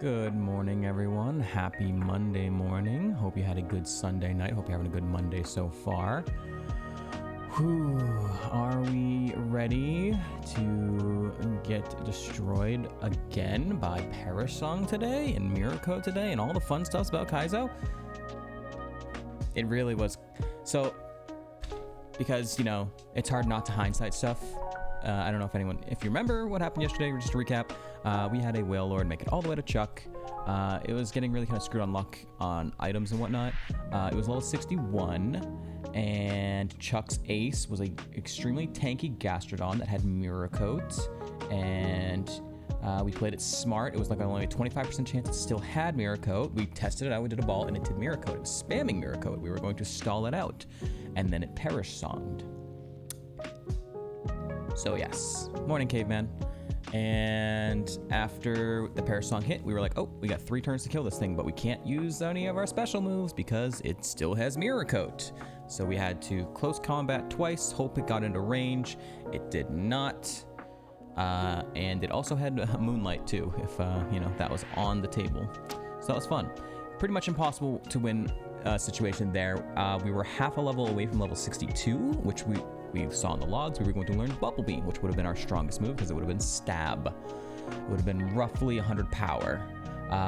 Good morning, everyone. Happy Monday morning. Hope you had a good Sunday night. Hope you're having a good Monday so far. Whew, are we ready to get destroyed again by Parasong today and Miracode today and all the fun stuff about Kaizo? It really was. So, because, you know, it's hard not to hindsight stuff. I don't know if you remember what happened yesterday, just to recap. We had a Whale Lord make it all the way to Chuck. It was getting really kind of screwed on luck on items and whatnot. It was level 61, and Chuck's ace was a extremely tanky Gastrodon that had Miracode, and we played it smart. It was like only a 25% chance it still had Miracode. We tested it out, we did a ball, and it did Miracode. It was spamming Miracode. We were going to stall it out, and then it Parasonged. So yes, morning caveman. And after the Parasong hit, we were like, oh, we got 3 turns to kill this thing, but we can't use any of our special moves because it still has Miracode. So we had to close combat twice, hope it got into range. It did not. And it also had Moonlight too, if that was on the table. So that was fun. Pretty much impossible to win a situation there. We were half a level away from level 62, which we saw in the logs. We were going to learn Bubble Beam, which would have been our strongest move because it would have been Stab. It would have been roughly 100 power,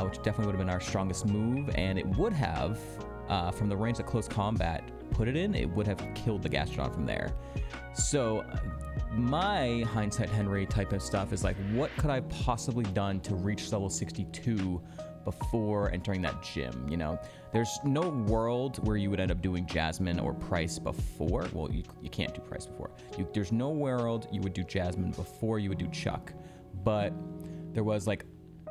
which definitely would have been our strongest move, and it would have from the range that close combat put it in, it would have killed the Gastrodon from there. So my hindsight Henry type of stuff is like, what could I have possibly done to reach level 62 before entering that gym? You know, there's no world where you would end up doing Jasmine or Price before. Well, you can't do Price before. There's no world you would do Jasmine before you would do Chuck. But there was like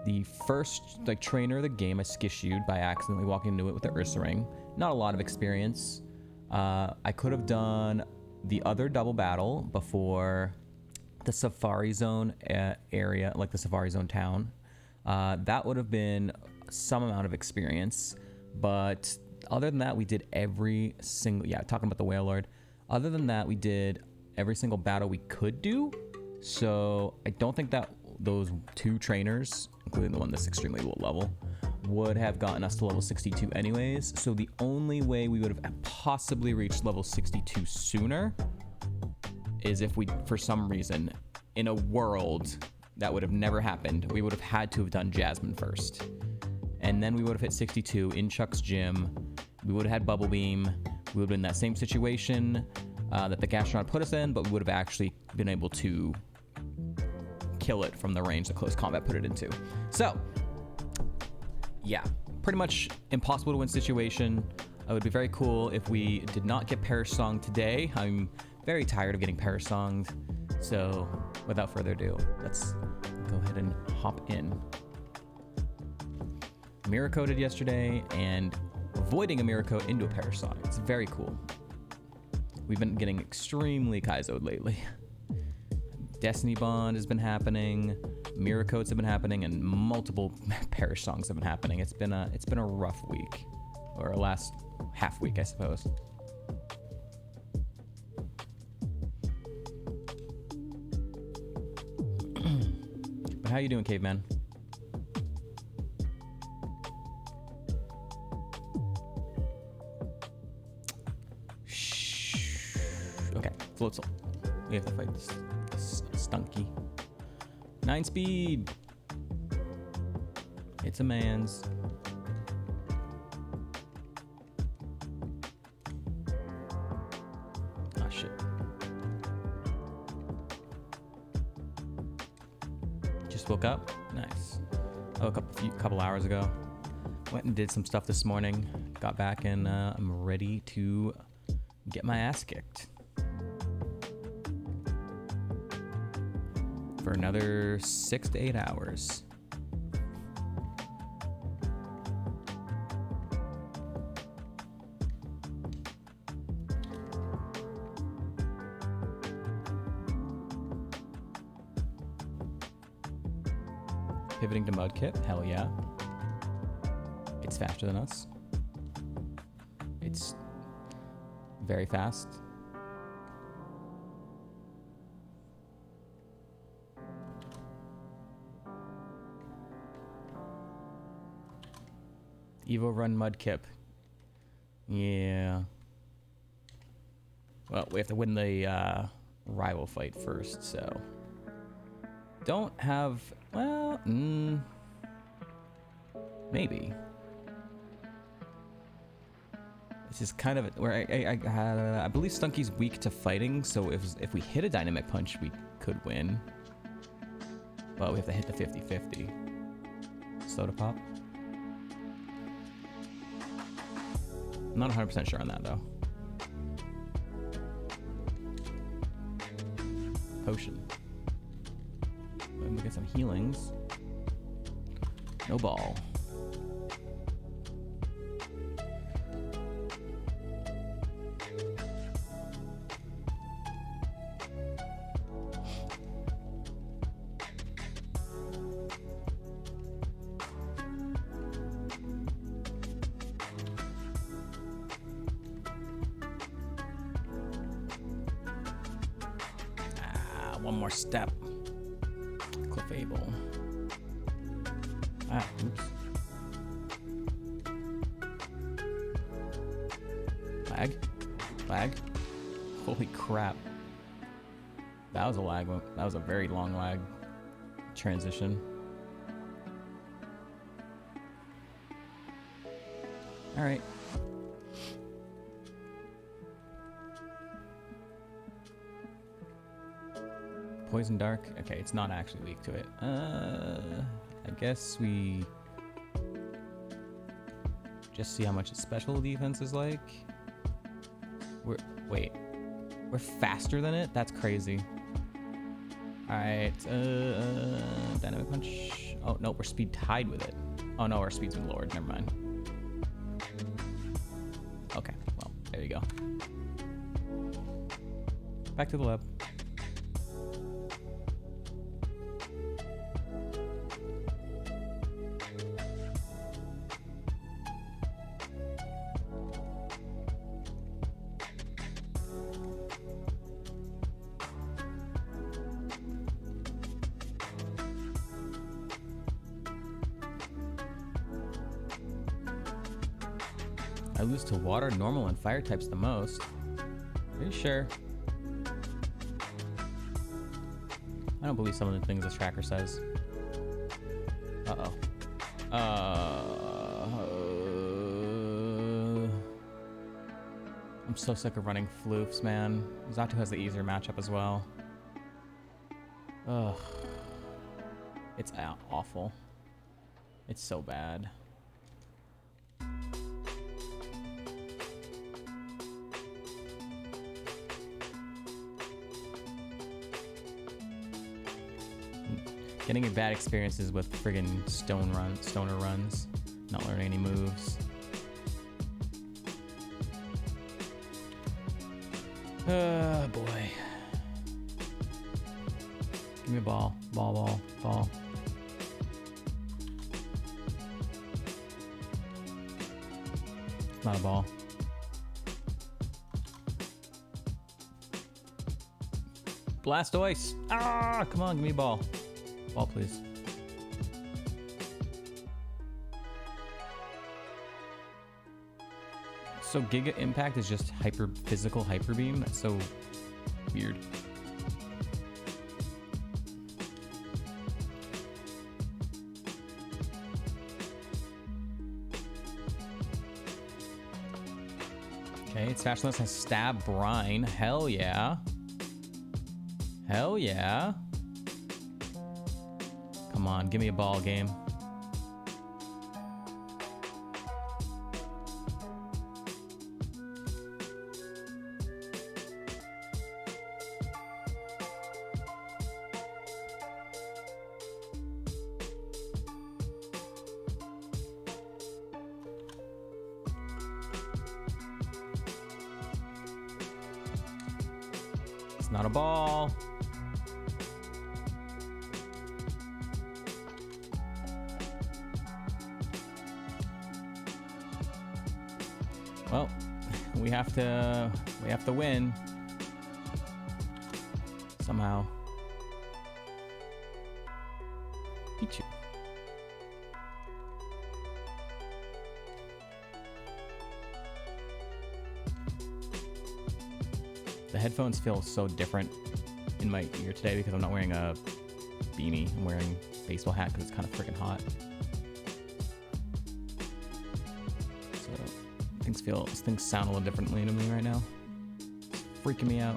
the first like trainer of the game I skissued by accidentally walking into it with the Ursa Ring. Not a lot of experience. I could have done the other double battle before the Safari Zone area, like the Safari Zone town. That would have been some amount of experience, but other than that, we did every single, talking about the Whale Lord. Other than that, we did every single battle we could do. So I don't think that those two trainers, including the one that's extremely low level, would have gotten us to level 62 anyways. So the only way we would have possibly reached level 62 sooner is if we, for some reason, in a world that would have never happened, we would have had to have done Jasmine first. And then we would have hit 62 in Chuck's gym. We would have had Bubble Beam. We would have been in that same situation that the Gastrodon put us in, but we would have actually been able to kill it from the range that close combat put it into. So, yeah, pretty much impossible to win situation. It would be very cool if we did not get Perish Song today. I'm very tired of getting Perish Songed. So, without further ado, let's go ahead and hop in. Mirror Coated yesterday and avoiding a Mirror Coat into a Perish Song. It's very cool. We've been getting extremely Kaizo'd lately. Destiny Bond has been happening, Mirror Coats have been happening, and multiple Perish Songs have been happening. It's been a rough week, or a last half week, I suppose. But how you doing, Caveman? Shh. Okay, Floatzel. We have to fight this Stunky. 9 speed. It's a man's. Ah, shit. Just woke up. Nice. I woke up a couple hours ago. Went and did some stuff this morning. Got back and I'm ready to get my ass kicked. For another 6 to 8 hours. Pivoting to Mudkip, hell yeah. It's faster than us. It's very fast. Evo Run Mudkip. Yeah. Well, we have to win the rival fight first, so. Don't have, well, maybe. This is kind of where I believe Stunky's weak to fighting, so if we hit a Dynamic Punch, we could win. But we have to hit the 50-50. Soda Pop. I'm not 100% sure on that, though. Potion. Let me get some healings. No ball. One more step. Clefable. Ah, oops. Lag? Lag? Holy crap. That was a lag. That was a very long lag transition. Alright. Poison Dark. Okay, it's not actually weak to it. I guess we just see how much its special defense is like. Wait, we're faster than it? That's crazy. All right, Dynamic Punch. Oh no, we're speed tied with it. Oh no, our speed's been lowered. Never mind. Okay, well, there you go. Back to the lab. I lose to water, normal, and fire types the most. Are you sure? I don't believe some of the things this tracker says. Uh-oh. I'm so sick of running floofs, man. Xatu has the easier matchup as well. Ugh. It's awful. It's so bad. Getting bad experiences with friggin' stoner runs, not learning any moves. Oh boy. Give me a ball. Ball. It's not a ball. Blastoise! Ah, come on, give me a ball. Ball, please. So Giga Impact is just physical hyper beam? That's so weird. Okay, its Fashionless has Stab Brine. Hell yeah. Hell yeah. Come on, give me a ball game. It's not a ball. Well, we have to win somehow. Pichu. The headphones feel so different in my ear today because I'm not wearing a beanie. I'm wearing a baseball hat because it's kind of freaking hot. Things sound a little differently to me right now. It's freaking me out.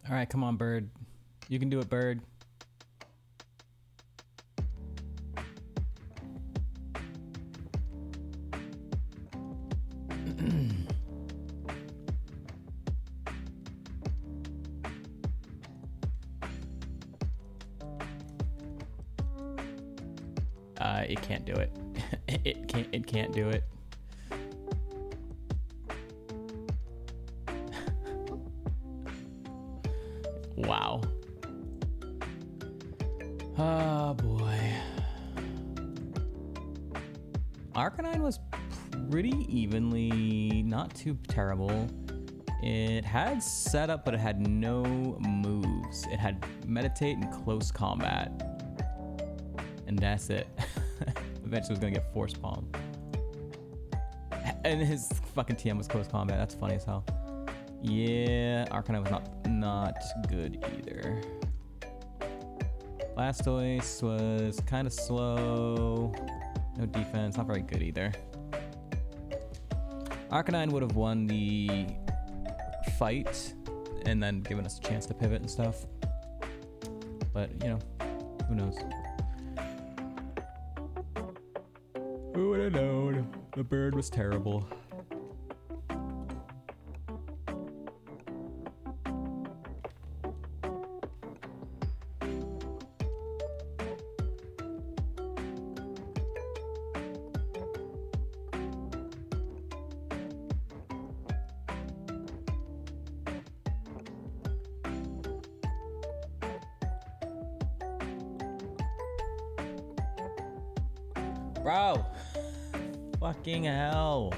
All right, come on, Bird. You can do it, Bird. It can't do it. It can't do it. Wow. Oh boy. Arcanine was pretty evenly, not too terrible. It had setup, but it had no moves. It had meditate and close combat. And that's it. Eventually was gonna get force palm. And his fucking TM was close combat. That's funny as hell. Yeah, Arcanine was not good either. Blastoise was kind of slow. No defense, not very good either. Arcanine would have won the fight and then given us a chance to pivot and stuff. But, you know, who knows? Who would have known? The bird was terrible. Bro! Fucking hell.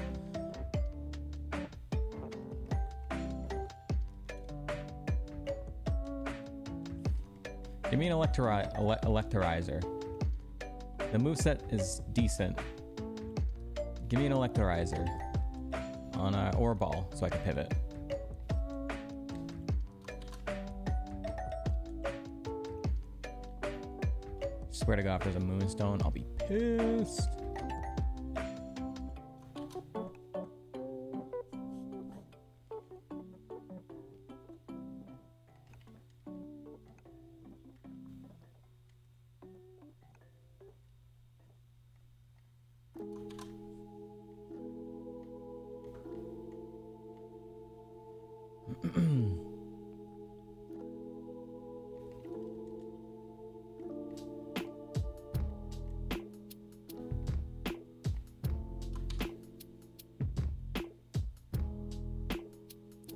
Give me an Electorizer. The moveset is decent. Give me an Electorizer on a Ore Ball so I can pivot. Swear to God, if there's a Moonstone, I'll be pissed.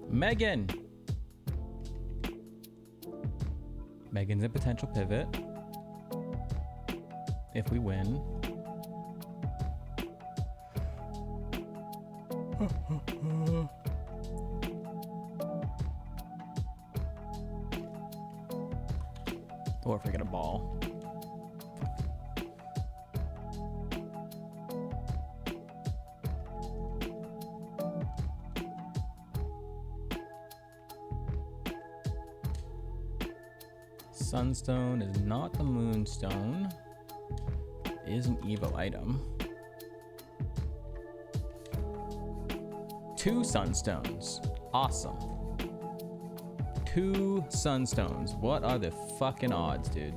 Megan! Megan's a potential pivot. If we win. Or if we get a ball. Sunstone is not the Moonstone. It is an Evo item. 2 Sunstones. Awesome. 2 Sunstones. What are the fucking odds, dude?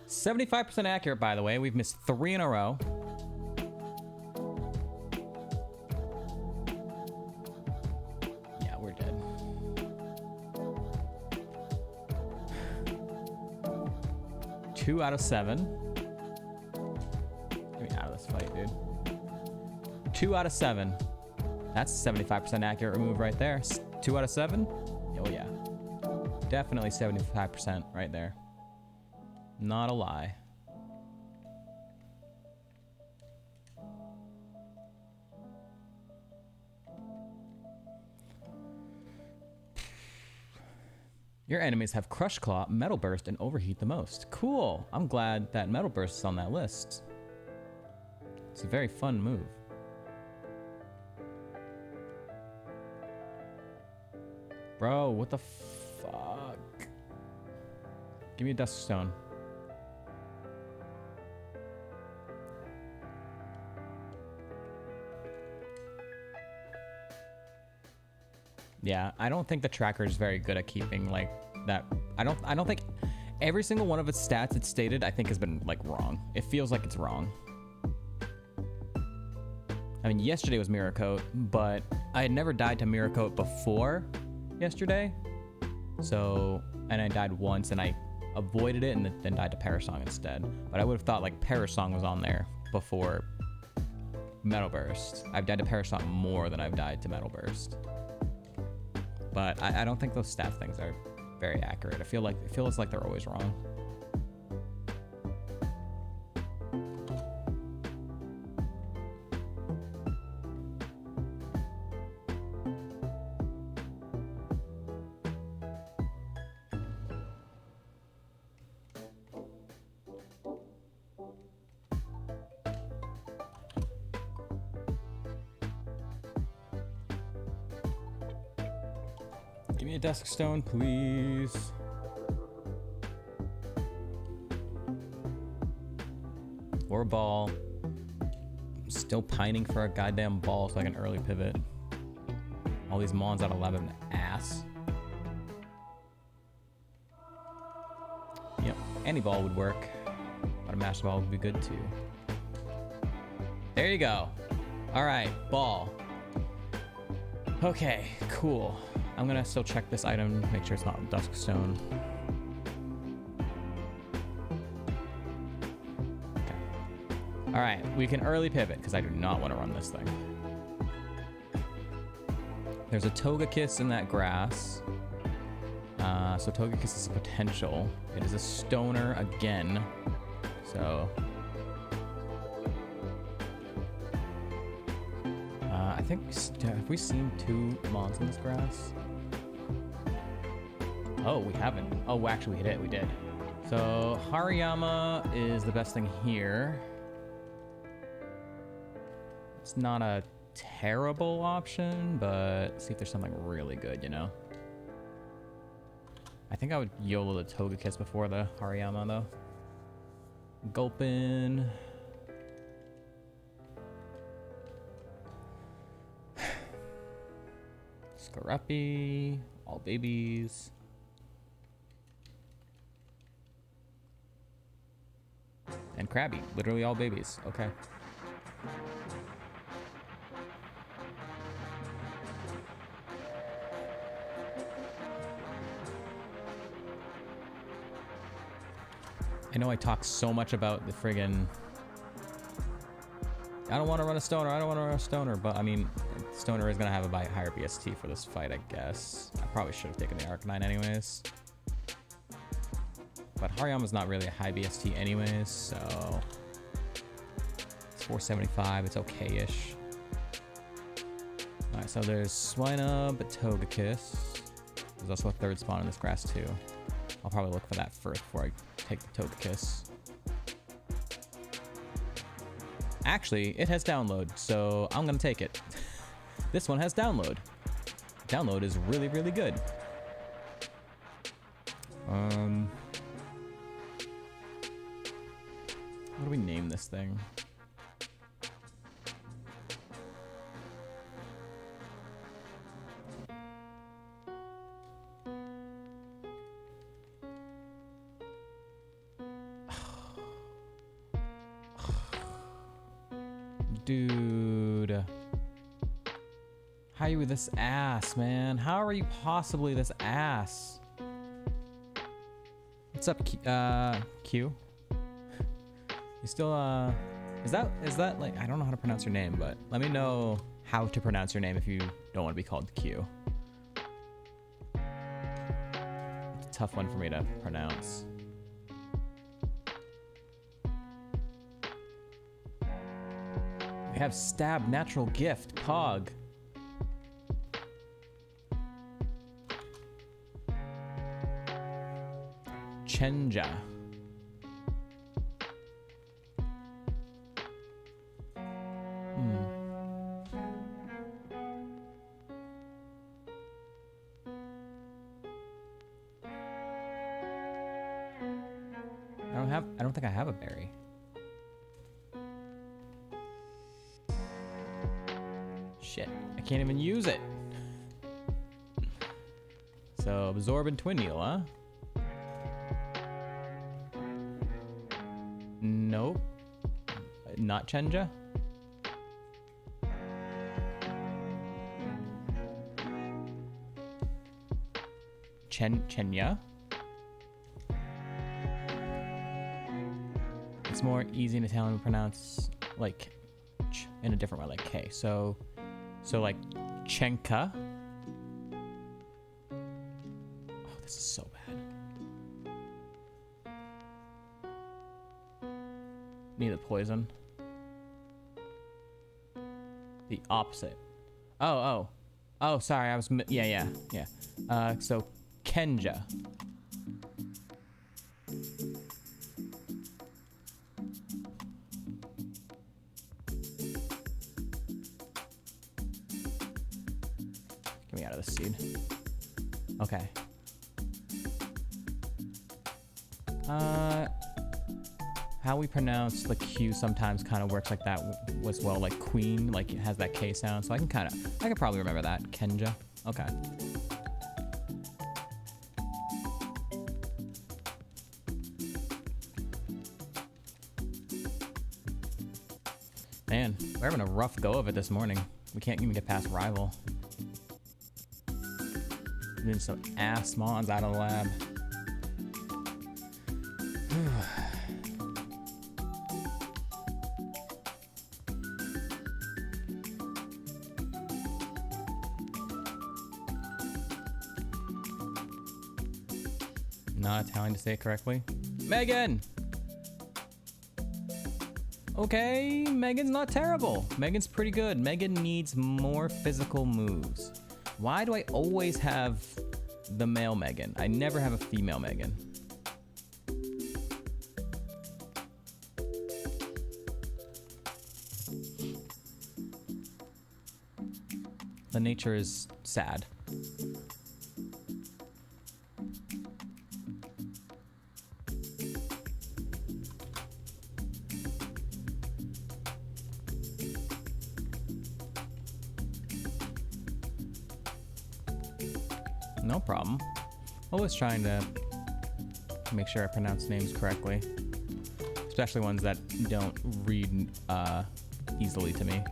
%75% accurate, by the way. We've missed 3 in a row. Yeah, we're dead. Two out of 7. Get me out of this fight, dude. 2 out of 7. That's a 75% accurate move right there. 2 out of 7? Oh, yeah. Definitely 75% right there. Not a lie. Your enemies have Crush Claw, Metal Burst, and Overheat the most. Cool. I'm glad that Metal Burst is on that list. It's a very fun move. Bro, what the fuck? Give me a Dust Stone. Yeah, I don't think the tracker is very good at keeping like that. I don't think every single one of its stats it's stated, I think has been like wrong. It feels like it's wrong. I mean, yesterday was Mirror Coat, but I had never died to Mirror Coat before yesterday. So, and I died once and I avoided it and then died to Parasong instead. But I would have thought like Parasong was on there before Metal Burst. I've died to Parasong more than I've died to Metal Burst. But I don't think those stats things are very accurate. It feels like they're always wrong. Give me a desk stone, please. Or a ball. I'm still pining for a goddamn ball so I can early pivot. All these mons out of 11 ass. Yep, any ball would work. But a master ball would be good too. There you go. All right, ball. Okay, cool. I'm gonna still check this item, make sure it's not Duskstone. Okay. All right, we can early pivot because I do not want to run this thing. There's a Togekiss in that grass. So Togekiss is a potential. It is a stoner again. So I think, have we seen 2 mons in this grass? Oh, we haven't. Oh, actually we did. So Hariyama is the best thing here. It's not a terrible option, but let's see if there's something really good, you know? I think I would YOLO the Togekiss before the Hariyama though. Gulpin. Scarappy, all babies. And Krabby, literally all babies. Okay. I know I talk so much about the friggin' I don't want to run a stoner, but I mean, stoner is going to have a higher BST for this fight, I guess. I probably should have taken the Arcanine anyways. But Hariyama's not really a high BST anyways, so it's 475, it's okay-ish. Alright, so there's Swinub, Togekiss. There's also a third spawn in this grass too. I'll probably look for that first before I take the Togekiss. Actually, it has download, so I'm gonna take it. This one has download. Download is really, really good. What do we name this thing? Dude. How are you this ass, man? How are you possibly this ass? What's up, Q? You still, is that like, I don't know how to pronounce your name, but let me know how to pronounce your name if you don't want to be called Q. It's a tough one for me to pronounce. We have Stab, Natural Gift, Pog. Chenja. I don't think I have a berry. Shit, I can't even use it. So, Absorb and Twin Needle, huh? Nope. Not Chenja? Chenya? It's more easy in Italian to pronounce like ch in a different way, like K. So like Chenka. Oh, this is so bad. Need the poison. The opposite. Oh, sorry, I was, yeah. So Kenja. Get me out of this seed. Okay. How we pronounce the Q sometimes kind of works like that as well, like queen, like it has that K sound. So I can probably remember that. Kenja. Okay. Man, we're having a rough go of it this morning. We can't even get past rival. Doing some ass mons out of the lab. Not Italian to say it correctly. Megan! Okay, Megan's not terrible. Megan's pretty good. Megan needs more physical moves. Why do I always have the male Megan? I never have a female Megan. The nature is sad. No problem. Always trying to make sure I pronounce names correctly, especially ones that don't read easily to me.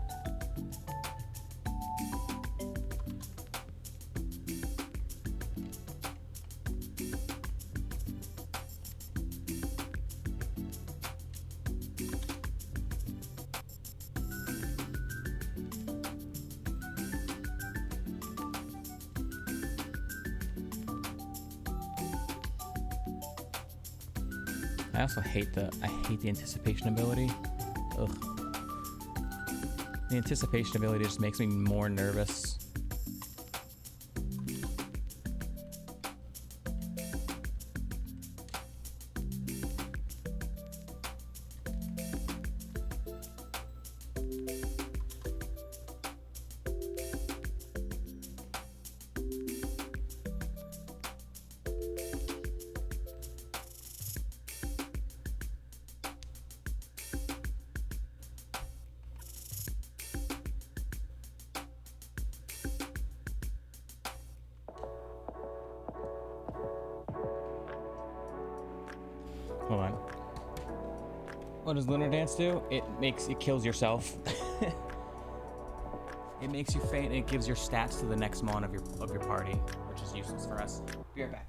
I also hate the anticipation ability. Ugh. The anticipation ability just makes me more nervous. Hold on. What does Lunar Dance do? It kills yourself. It makes you faint and it gives your stats to the next mon of your party, which is useless for us. Be right back.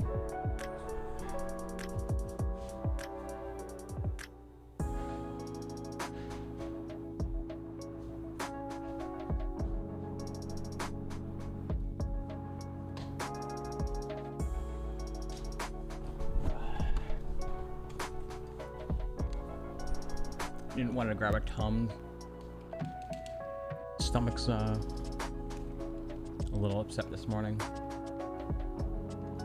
Didn't want to grab a Tums. Stomach's a little upset this morning.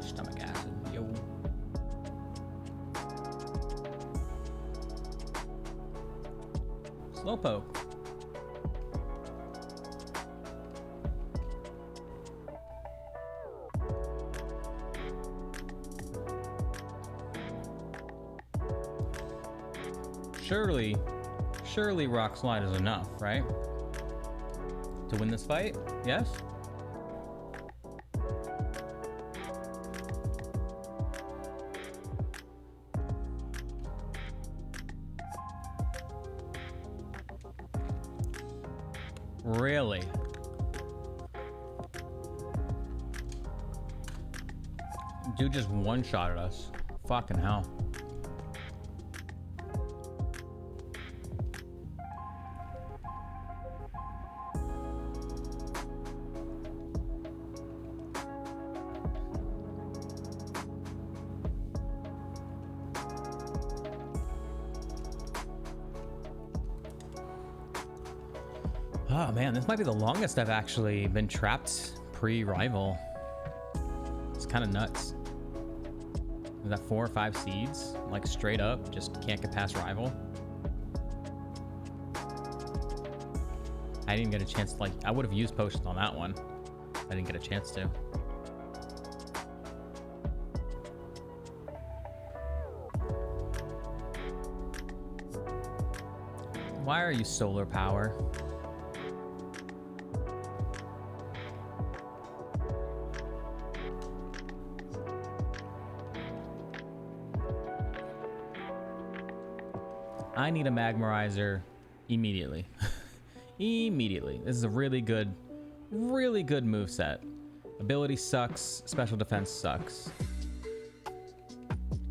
Stomach acid, yo. Slowpoke. Surely Rock Slide is enough, right? To win this fight? Yes? Really? Dude just one-shotted us. Fucking hell. Oh man, this might be the longest I've actually been trapped pre-rival. It's kind of nuts. Is that 4 or 5 seeds? Like straight up, just can't get past rival. I didn't get a chance to, like, I would have used potions on that one. I didn't get a chance to. Why are you solar power? I need a Magmarizer immediately. Immediately. This is a really good moveset. Ability sucks, special defense sucks.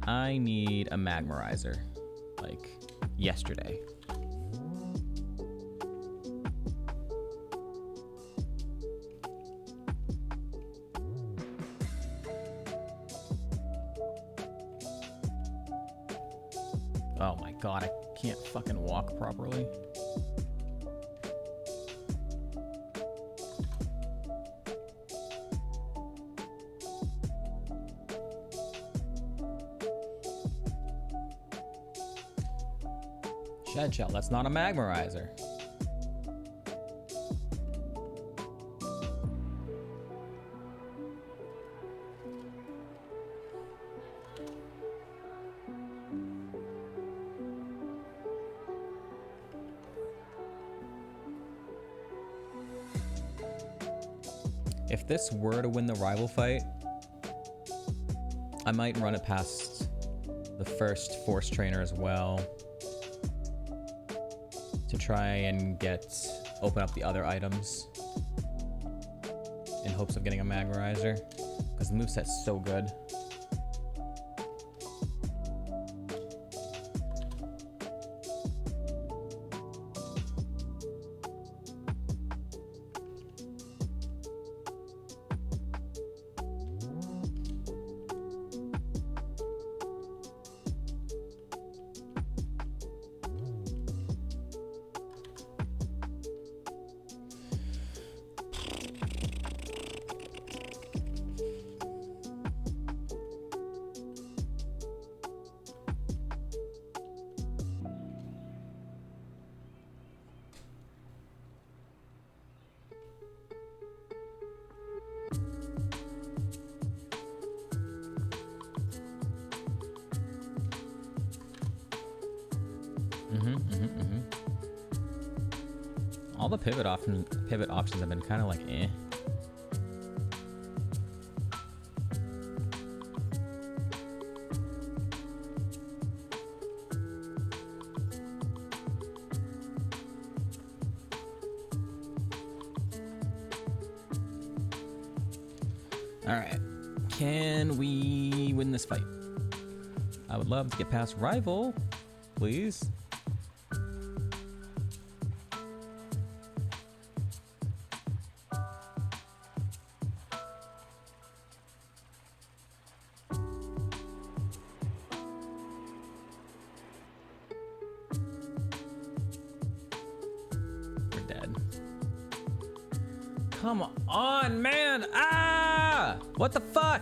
I need a Magmarizer. Like, yesterday. Oh my god, I can't fucking walk properly. Shed Shell, that's not a Magmarizer. If this were to win the rival fight, I might run it past the first Force Trainer as well to try and open up the other items in hopes of getting a Magmarizer, because the moveset's so good. All the pivot options have been kind of like eh. All right, can we win this fight? I would love to get past rival, please. Come on, man! Ah! What the fuck?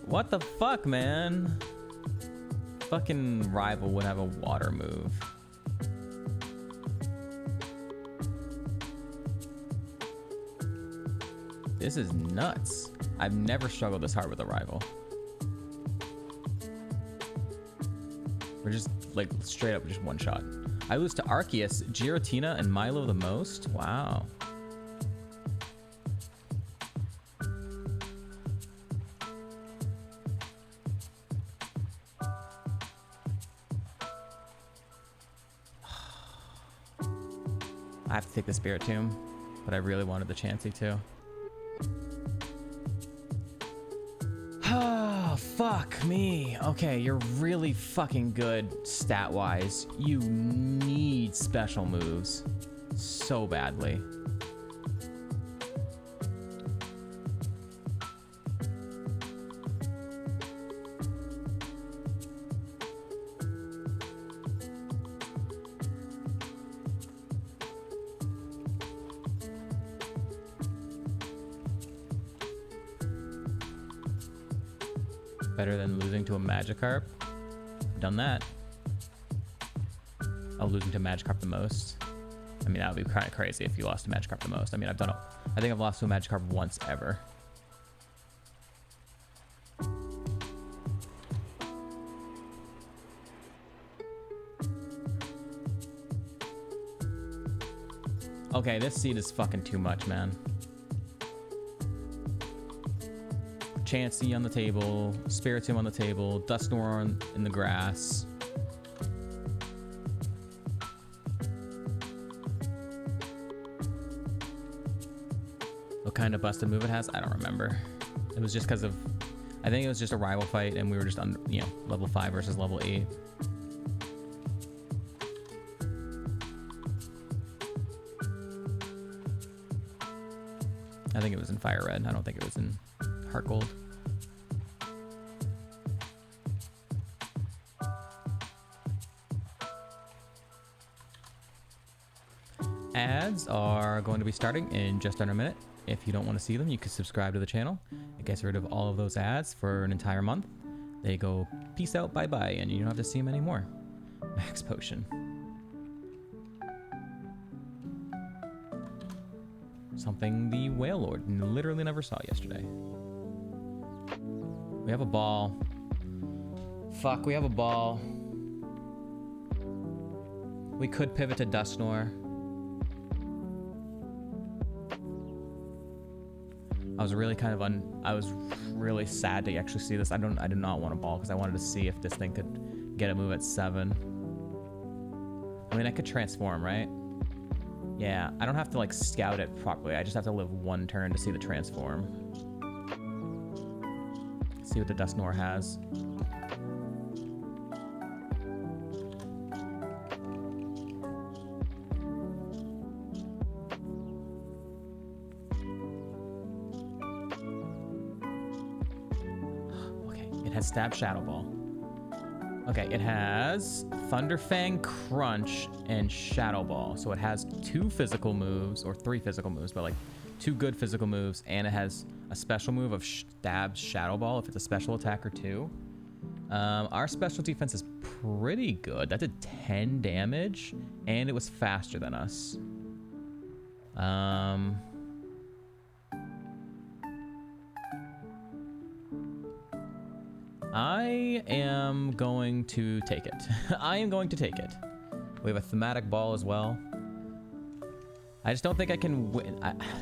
What the fuck, man? Fucking rival would have a water move. This is nuts. I've never struggled this hard with a rival. We're just like straight up just one shot. I lose to Arceus, Giratina, and Milo the most? Wow. I have to take the Spirit Tomb, but I really wanted the Chansey too. Oh, fuck me. Okay, you're really fucking good stat-wise. You need special moves so badly. Better than losing to a Magikarp. Done that. Oh, losing to Magikarp the most. I mean, that would be kind of crazy if you lost to Magikarp the most. I mean, I think I've lost to a Magikarp once ever. Okay, this seed is fucking too much, man. Chansey on the table, Spiritomb on the table, Dusknoir in the grass. What kind of busted move it has? I don't remember. It was just because of, I think it was just a rival fight and we were just on, you know, level 5 versus level 8. I think it was in Fire Red. I don't think it was in HeartGold. Ads are going to be starting in just under a minute. If you don't want to see them, you can subscribe to the channel. It gets rid of all of those ads for an entire month. They go peace out, bye bye, and you don't have to see them anymore. Max Potion. Something the Whale Lord literally never saw yesterday. We have a ball. Fuck, we have a ball. We could pivot to Dusknoir. I was really kind of I was really sad to actually see this. I did not want a ball because I wanted to see if this thing could get a move at 7. I mean, I could transform, right? Yeah, I don't have to like scout it properly. I just have to live one turn to see the transform. See what the Dusknoir has. Okay, it has Stab Shadow Ball. Okay, it has Thunderfang, Crunch, and Shadow Ball. So it has 2 physical moves, or 3 physical moves, but like 2 good physical moves, and it has a special move of Stab Shadow Ball if it's a special attacker too. Our special defense is pretty good. That did 10 damage, and it was faster than us. I am going to take it. I am going to take it. We have a thematic ball as well. I just don't think I can win.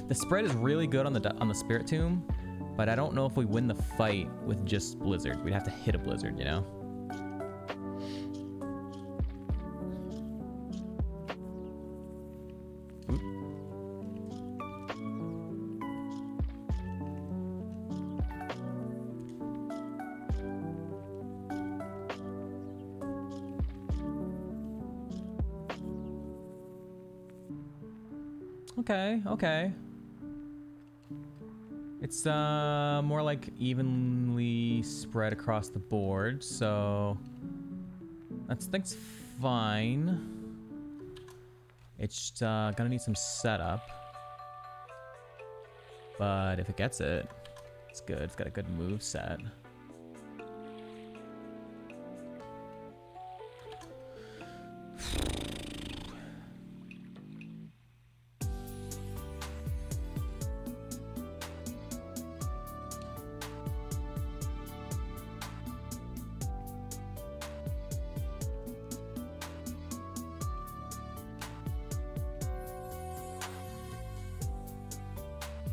The spread is really good on the Spirit Tomb, but I don't know if we win the fight with just Blizzard. We'd have to hit a Blizzard, you know? Okay, okay. It's more like evenly spread across the board, so that's fine. It's gonna need some setup, but if it gets it, it's good. It's got a good move set.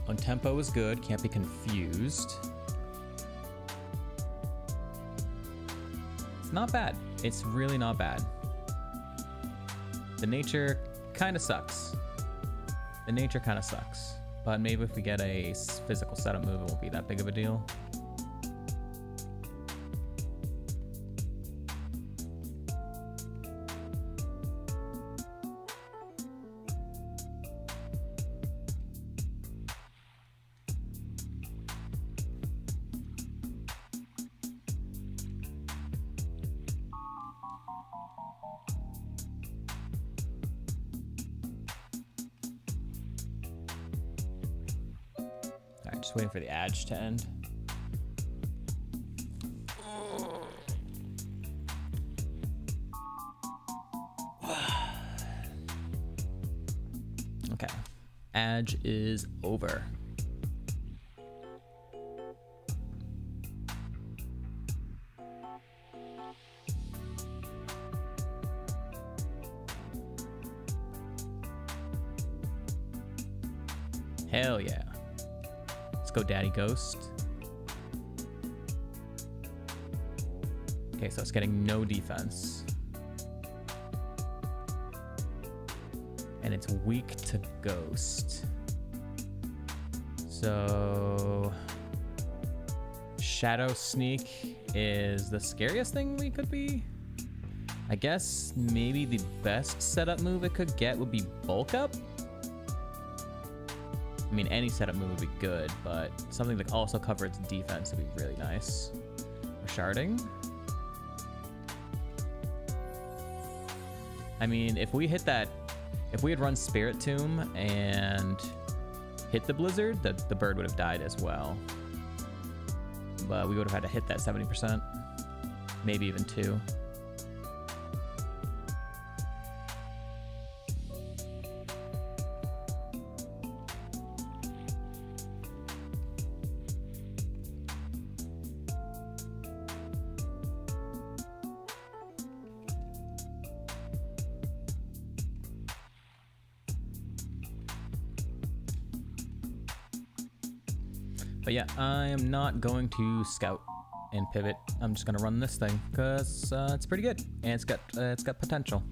On tempo is good, can't be confused. It's not bad. It's really not bad. The nature kind of sucks. The nature kind of sucks. But maybe if we get a physical setup move, it won't be that big of a deal. Just waiting for the edge to end. Okay. Edge is over. Hell yeah. Let's go, Daddy Ghost. Okay, so it's getting no defense. And it's weak to Ghost. So Shadow Sneak is the scariest thing we could be. I guess maybe the best setup move it could get would be Bulk Up. I mean, any setup move would be good, but something that also covers defense would be really nice. Or Sharding. I mean, if we hit that, if we had run Spirit Tomb and hit the Blizzard, the bird would have died as well. But we would have had to hit that 70%, maybe even 2. But yeah, I am not going to scout and pivot. I'm just gonna run this thing because it's pretty good and it's got potential.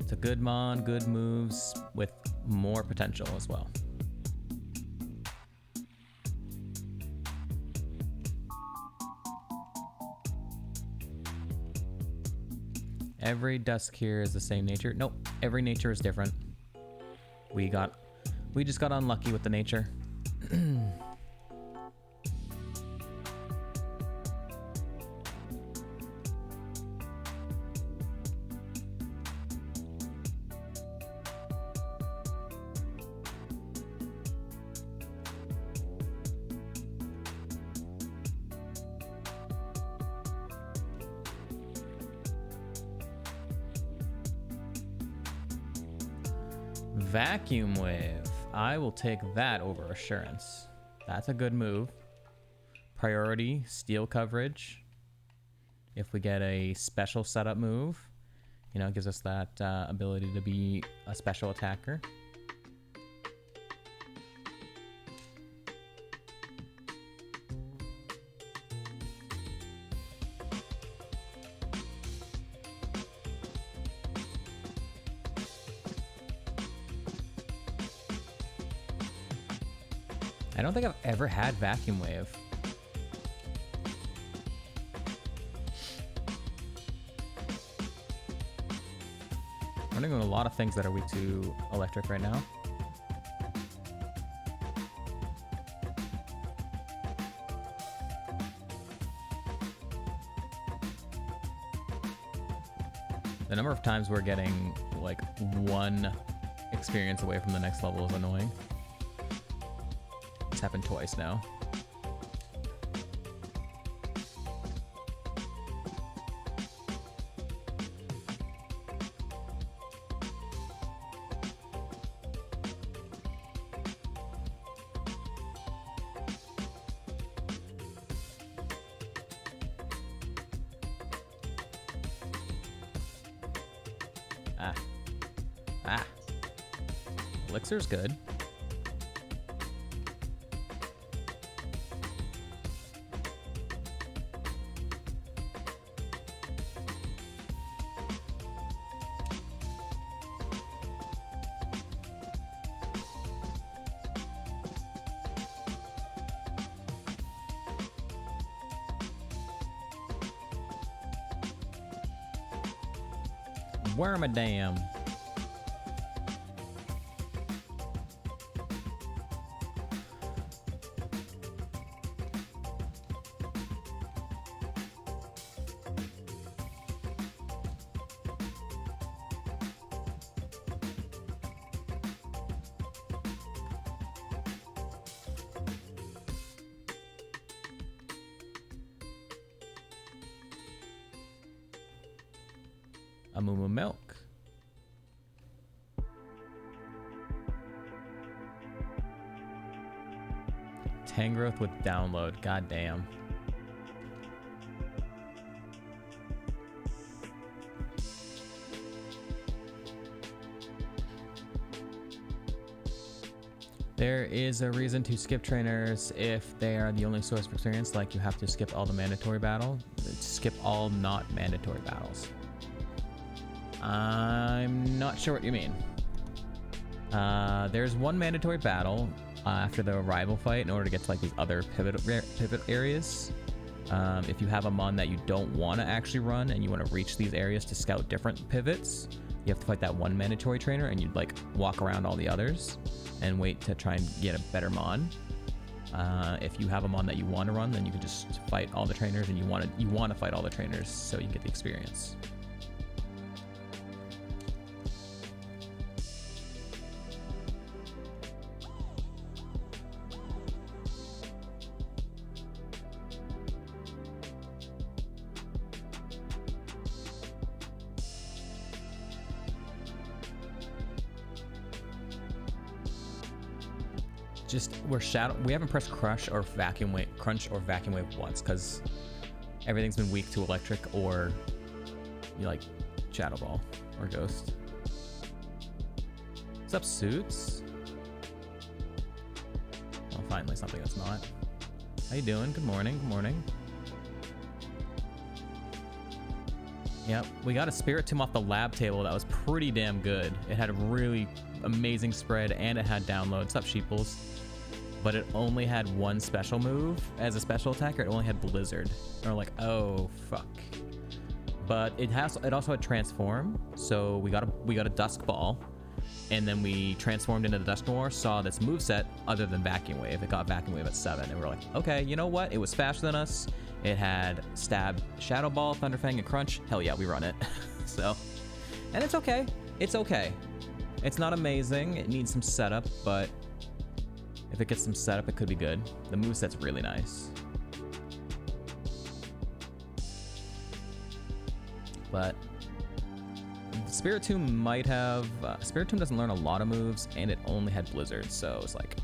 It's a good mon, good moves with more potential as well. Every dusk here is the same nature. Nope, every nature is different. We just got unlucky with the nature. Vacuum Wave. I will take that over Assurance. That's a good move. Priority, steal coverage. If we get a special setup move, you know, it gives us that ability to be a special attacker. I don't think I've ever had Vacuum Wave. I'm running a lot of things that are weak to electric right now. The number of times we're getting like 1 experience away from the next level is annoying. It's happened twice now. Elixir's good. Wormadam. Amumu milk. Tangrowth with download. God damn. There is a reason to skip trainers if they are the only source of experience, like you have to skip all the mandatory battle. Skip all not mandatory battles. I'm not sure what you mean. There's one mandatory battle after the rival fight in order to get to like these other pivot areas. If you have a mon that you don't want to actually run and you want to reach these areas to scout different pivots, you have to fight that one mandatory trainer and you'd like walk around all the others and wait to try and get a better mon. If you have a mon that you want to run, then you can just fight all the trainers, and you want to fight all the trainers so you get the experience. We haven't pressed crunch or vacuum wave once because everything's been weak to electric or like Shadow Ball or Ghost. What's up, Suits? Well, finally something that's not. How you doing? Good morning. Good morning. Yep, we got a Spiritomb off the lab table that was pretty damn good. It had a really amazing spread and it had download. What's up, Sheeples? But it only had one special move as a special attacker. It only had Blizzard. And we're like, oh fuck. But it also had Transform. So we got a Dusk Ball, and then we transformed into the Dusk Noir. Saw this moveset other than Vacuum Wave. It got Vacuum Wave at 7, and we're like, okay, you know what? It was faster than us. It had Stab, Shadow Ball, Thunderfang, and Crunch. Hell yeah, we run it. So, and it's okay. It's okay. It's not amazing. It needs some setup, but if it gets some setup, it could be good. The moveset's really nice. But Spiritomb might have... Spiritomb doesn't learn a lot of moves, and it only had Blizzard, so it's like,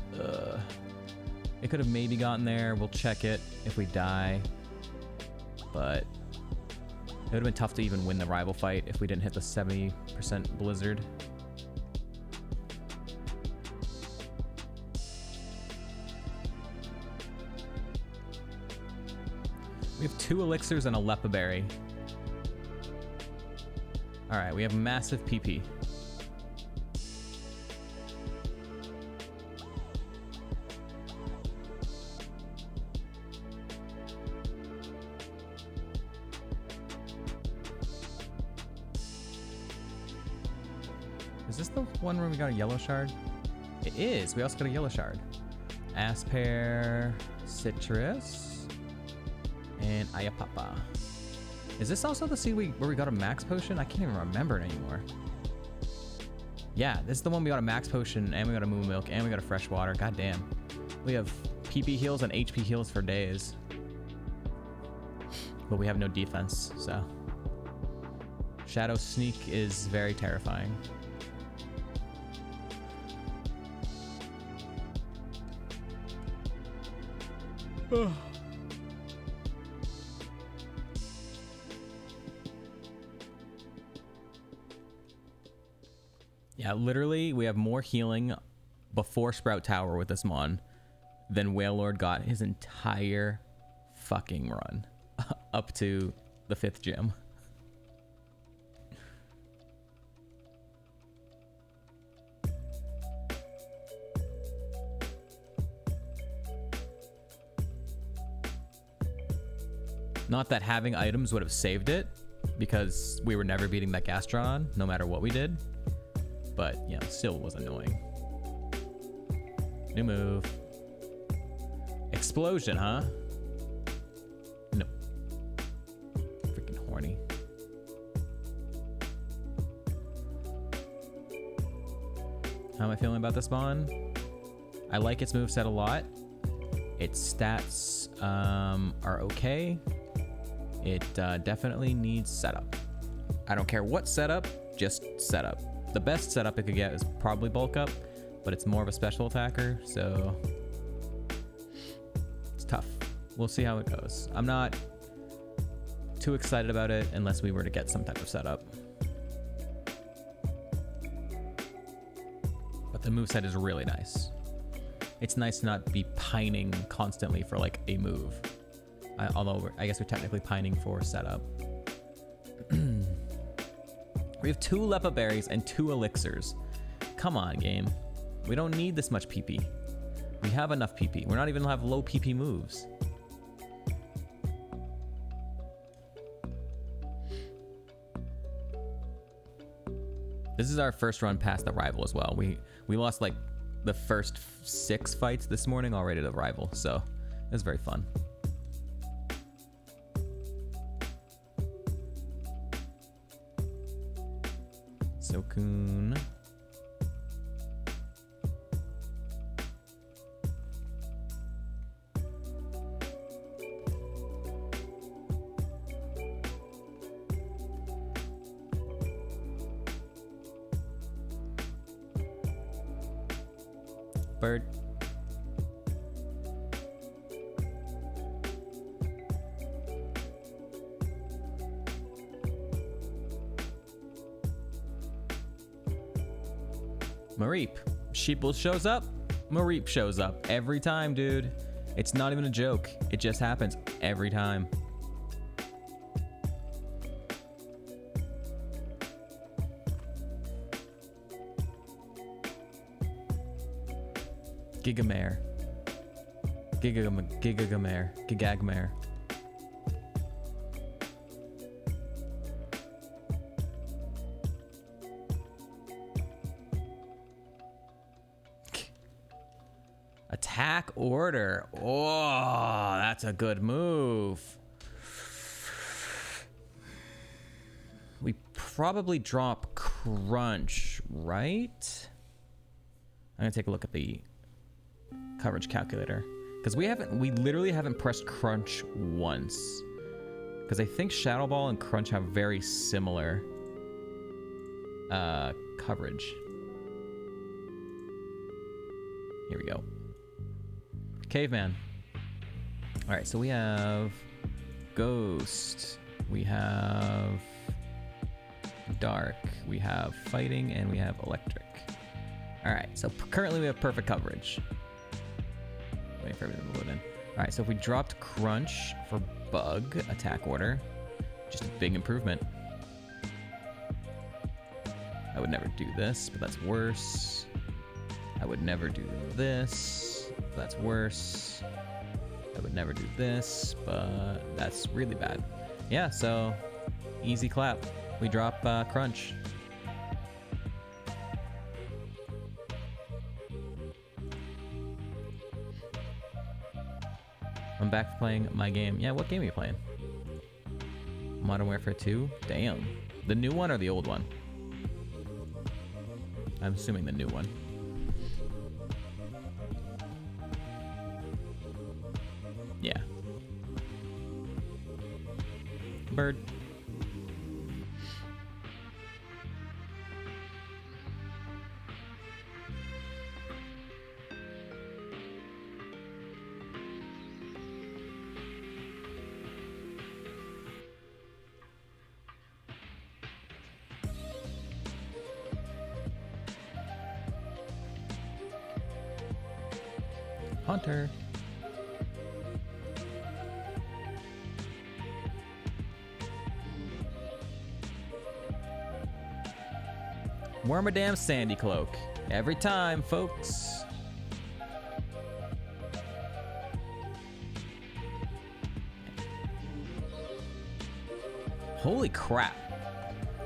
it could have maybe gotten there. We'll check it if we die. But it would have been tough to even win the rival fight if we didn't hit the 70% Blizzard. We have 2 elixirs and a Lepa Berry. Alright, we have massive PP. Is this the one where we got a yellow shard? It is. We also got a yellow shard. Aspear, Citrus, and Ayapapa. Is this also the sea where we got a max potion? I can't even remember it anymore. Yeah, this is the one we got a max potion, and we got a moo milk, and we got a fresh water. God damn. We have PP heals and HP heals for days. But we have no defense, so. Shadow Sneak is very terrifying. Yeah, literally, we have more healing before Sprout Tower with this mon than Wailord got his entire fucking run up to the 5th gym. Not that having items would have saved it, because we were never beating that Gastron no matter what we did. But, you know, still was annoying. New move. Explosion, huh? No. Freaking horny. How am I feeling about this spawn? I like its moveset a lot. Its stats are okay. It definitely needs setup. I don't care what setup, just setup. The best setup it could get is probably bulk up, but it's more of a special attacker, so it's tough. We'll see how it goes. I'm not too excited about it unless we were to get some type of setup. But the moveset is really nice. It's nice to not be pining constantly for like a move. Although I guess we're technically pining for setup. We have 2 Lepa Berries and 2 Elixirs. Come on, game. We don't need this much PP. We have enough PP. We're not even gonna have low PP moves. This is our first run past the rival as well. We lost like the first 6 fights this morning already to the rival, so it was very fun. Sokun. Bird. Mareep. Sheeple shows up. Mareep shows up every time, dude. It's not even a joke. It just happens every time. Gigamare. Gigagmare. Attack order. Oh, that's a good move. We probably drop Crunch, right? I'm gonna take a look at the coverage calculator because we literally haven't pressed Crunch once, because I think Shadow Ball and Crunch have very similar coverage. Here we go. Caveman. All right, so we have Ghost, we have Dark, we have Fighting, and we have Electric. All right, so currently we have perfect coverage. Waiting for everything to load in. All right, so if we dropped Crunch for Bug attack order, just a big improvement. I would never do this, but that's worse. I would never do this, but that's worse. I would never do this, but that's really bad. Yeah, so easy clap. We drop Crunch. I'm back playing my game. Yeah, what game are you playing? Modern Warfare 2? Damn. The new one or the old one? I'm assuming the new one. Yeah. Bird. Hunter. Wormadam Sandy Cloak. Every time, folks. Holy crap.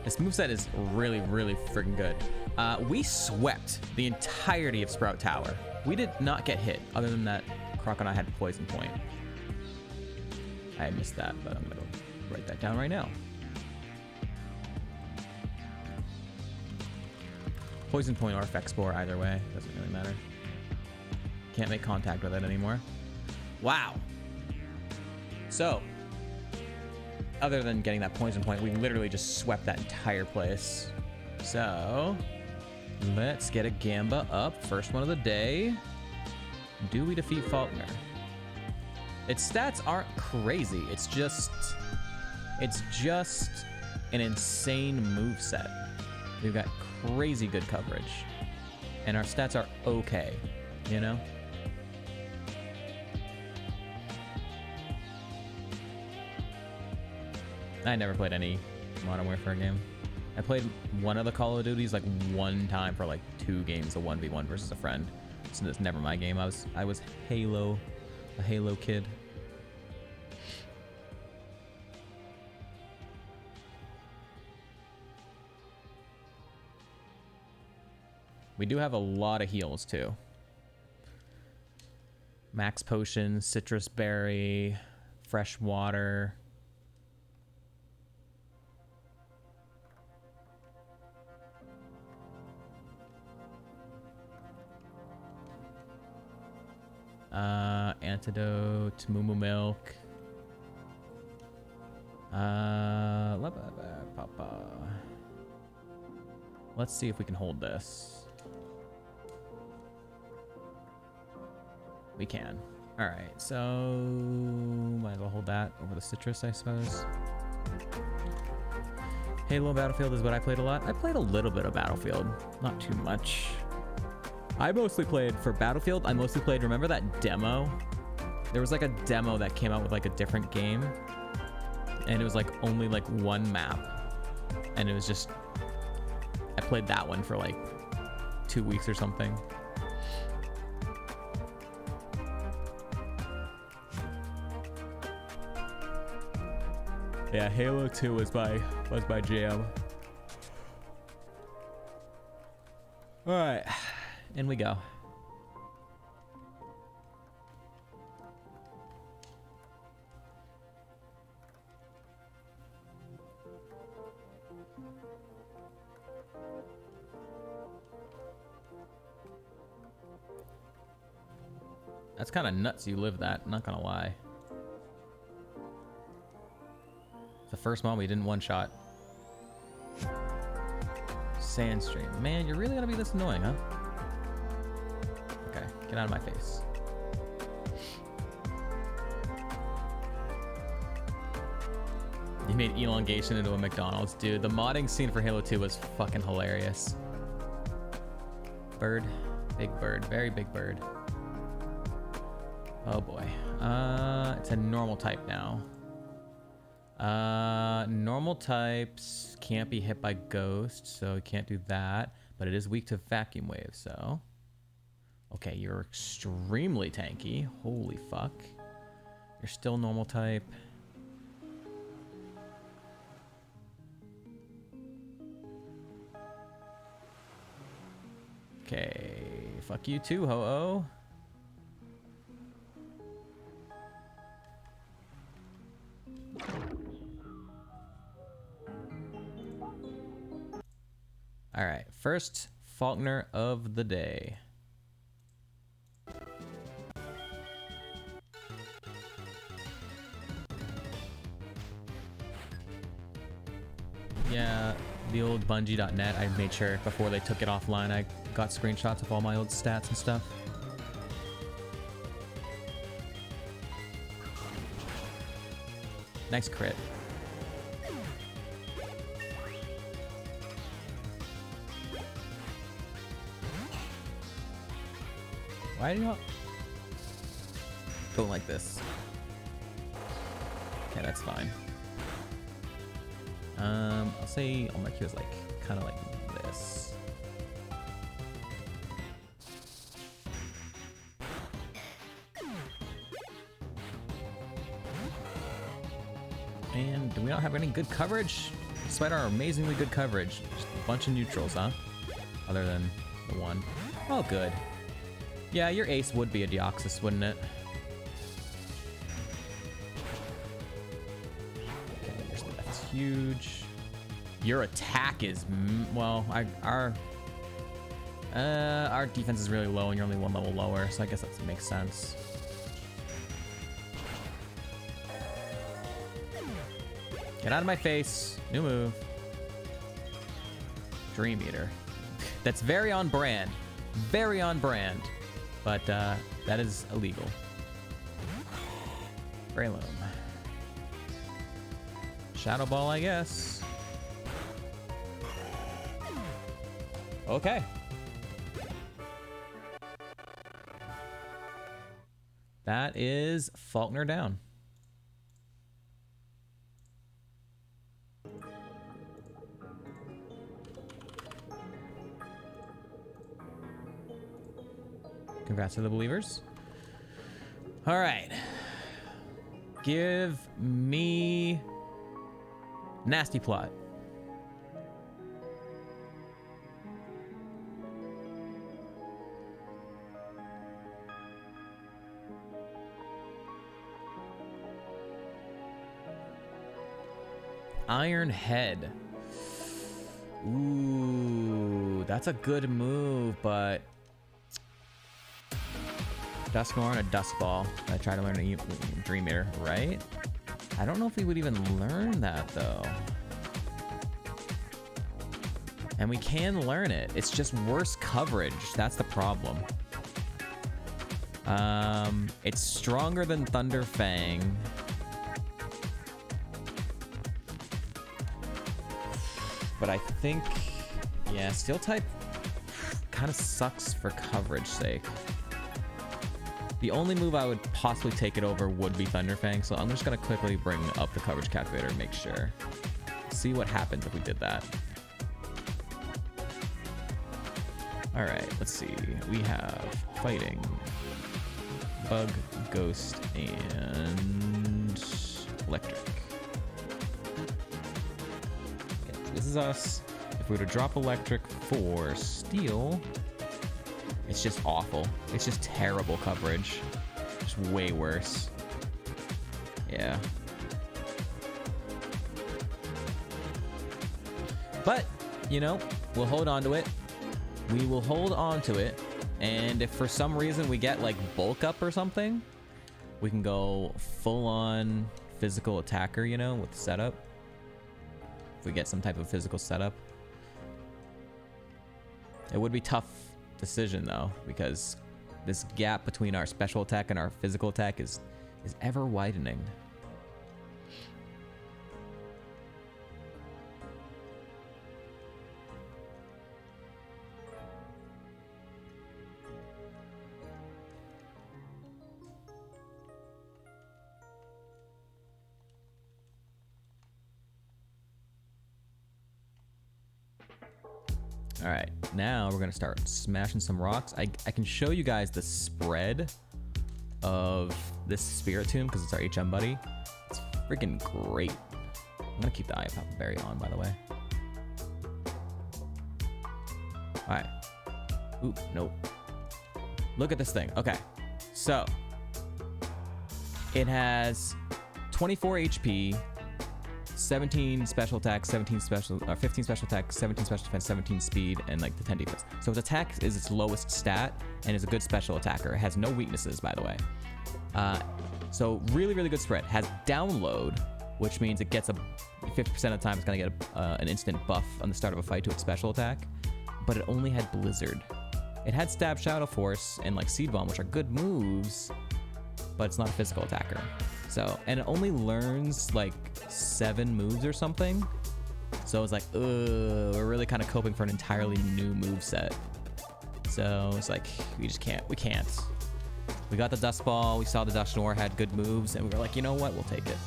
This moveset is really, really freaking good. We swept the entirety of Sprout Tower. We did not get hit, other than that Crocodile had Poison Point. I missed that, but I'm gonna write that down right now. Poison Point or Effect Spore, either way, doesn't really matter. Can't make contact with it anymore. Wow. So, other than getting that Poison Point, we literally just swept that entire place. So, let's get a Gamba up. First one of the day. Do we defeat Faulkner? Its stats aren't crazy. It's just an insane moveset. We've got crazy good coverage. And our stats are okay, you know? I never played any Modern Warfare game. I played one of the Call of Duties like one time for like 2 games, a 1v1 versus a friend. So that's never my game. I was Halo, a Halo kid. We do have a lot of heals too. Max Potion, Citrus Berry, Fresh Water. Antidote, Moo Milk. Let's see if we can hold this. We can. All right, so might as well hold that over the citrus, I suppose. Halo Battlefield is what I played a lot. I played a little bit of Battlefield, not too much. I mostly played for Battlefield. I mostly played, remember that demo? There was like a demo that came out with like a different game, and it was like only like one map, and it was just, I played that one for like 2 weeks or something. Yeah, Halo 2 was my jam. All right, in we go. That's kind of nuts you live that, not gonna lie. The first one we didn't one-shot. Sandstream. Man, you're really gonna be this annoying, huh? Okay, get out of my face. You made elongation into a McDonald's. Dude, the modding scene for Halo 2 was fucking hilarious. Bird. Big bird. Very big bird. Oh boy. It's a normal type now. Normal types can't be hit by ghost, so it can't do that, but it is weak to vacuum wave, so. Okay, you're extremely tanky. Holy fuck. You're still normal type. Okay, fuck you too, ho-oh. All right, first Faulkner of the day. Yeah, the old Bungie.net, I made sure before they took it offline, I got screenshots of all my old stats and stuff. Nice crit. Why do you not go like this? Okay, that's fine. I'll say all my Q is like kind of like this. And do we not have any good coverage? Despite our amazingly good coverage, just a bunch of neutrals, huh? Other than the one. Oh, good. Yeah, your ace would be a Deoxys, wouldn't it? Okay, that's huge. Your attack is, well, our defense is really low and you're only one level lower, so I guess that makes sense. Get out of my face. New move. Dream Eater. That's very on brand. Very on brand. But that is illegal. Breloom. Shadow Ball, I guess. Okay. That is Faulkner down. Congrats to the believers. All right. Give me Nasty Plot. Iron Head. Ooh, that's a good move, but Dusknoir and a Dusk Ball. I try to learn a Dream Eater, right? I don't know if we would even learn that though. And we can learn it. It's just worse coverage. That's the problem. It's stronger than Thunder Fang. But I think, yeah, Steel type kind of sucks for coverage sake. The only move I would possibly take it over would be Thunder Fang, so I'm just gonna quickly bring up the coverage calculator and make sure. See what happens if we did that. All right, let's see. We have Fighting, Bug, Ghost, and Electric. This is us. If we were to drop Electric for Steel, it's just awful. It's just terrible coverage. Just way worse. Yeah. But, you know, we'll hold on to it. We will hold on to it. And if for some reason we get like bulk up or something, we can go full on physical attacker, you know, with the setup. If we get some type of physical setup. It would be tough decision though, because this gap between our special attack and our physical attack is ever widening. All right, now we're gonna start smashing some rocks. I can show you guys the spread of this Spiritomb because it's our HM buddy. It's freaking great. I'm gonna keep the Eye of Berry on, by the way. All right. Oop, nope. Look at this thing. Okay, so it has 24 HP. 17 special attack, 15 special attack, 17 special defense, 17 speed, and like the 10 defense. So its attack is its lowest stat and is a good special attacker. It has no weaknesses, by the way. So really, really good spread. Has download, which means it gets 50% of the time it's gonna get an instant buff on the start of a fight to its special attack, but it only had Blizzard. It had Stab, Shadow Force, and like Seed Bomb, which are good moves, but it's not a physical attacker. So, and it only learns like 7 moves or something. So it's like, we're really kind of coping for an entirely new move set. So it's like, we can't. We got the Dust Ball, we saw the Dusknoir had good moves, and we were like, you know what, we'll take it.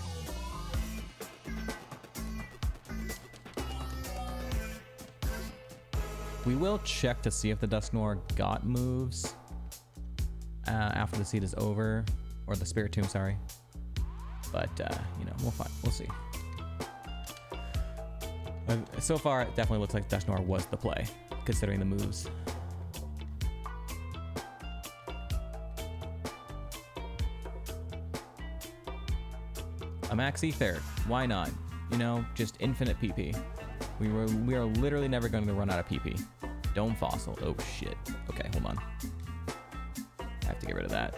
We will check to see if the Dusknoir got moves after the seed is over, or the Spiritomb, sorry. But, you know, we'll see. So far, it definitely looks like Dusknoir was the play, considering the moves. A Max Ether, why not? You know, just infinite PP. We are literally never going to run out of PP. Dome Fossil, oh shit. Okay, hold on. I have to get rid of that.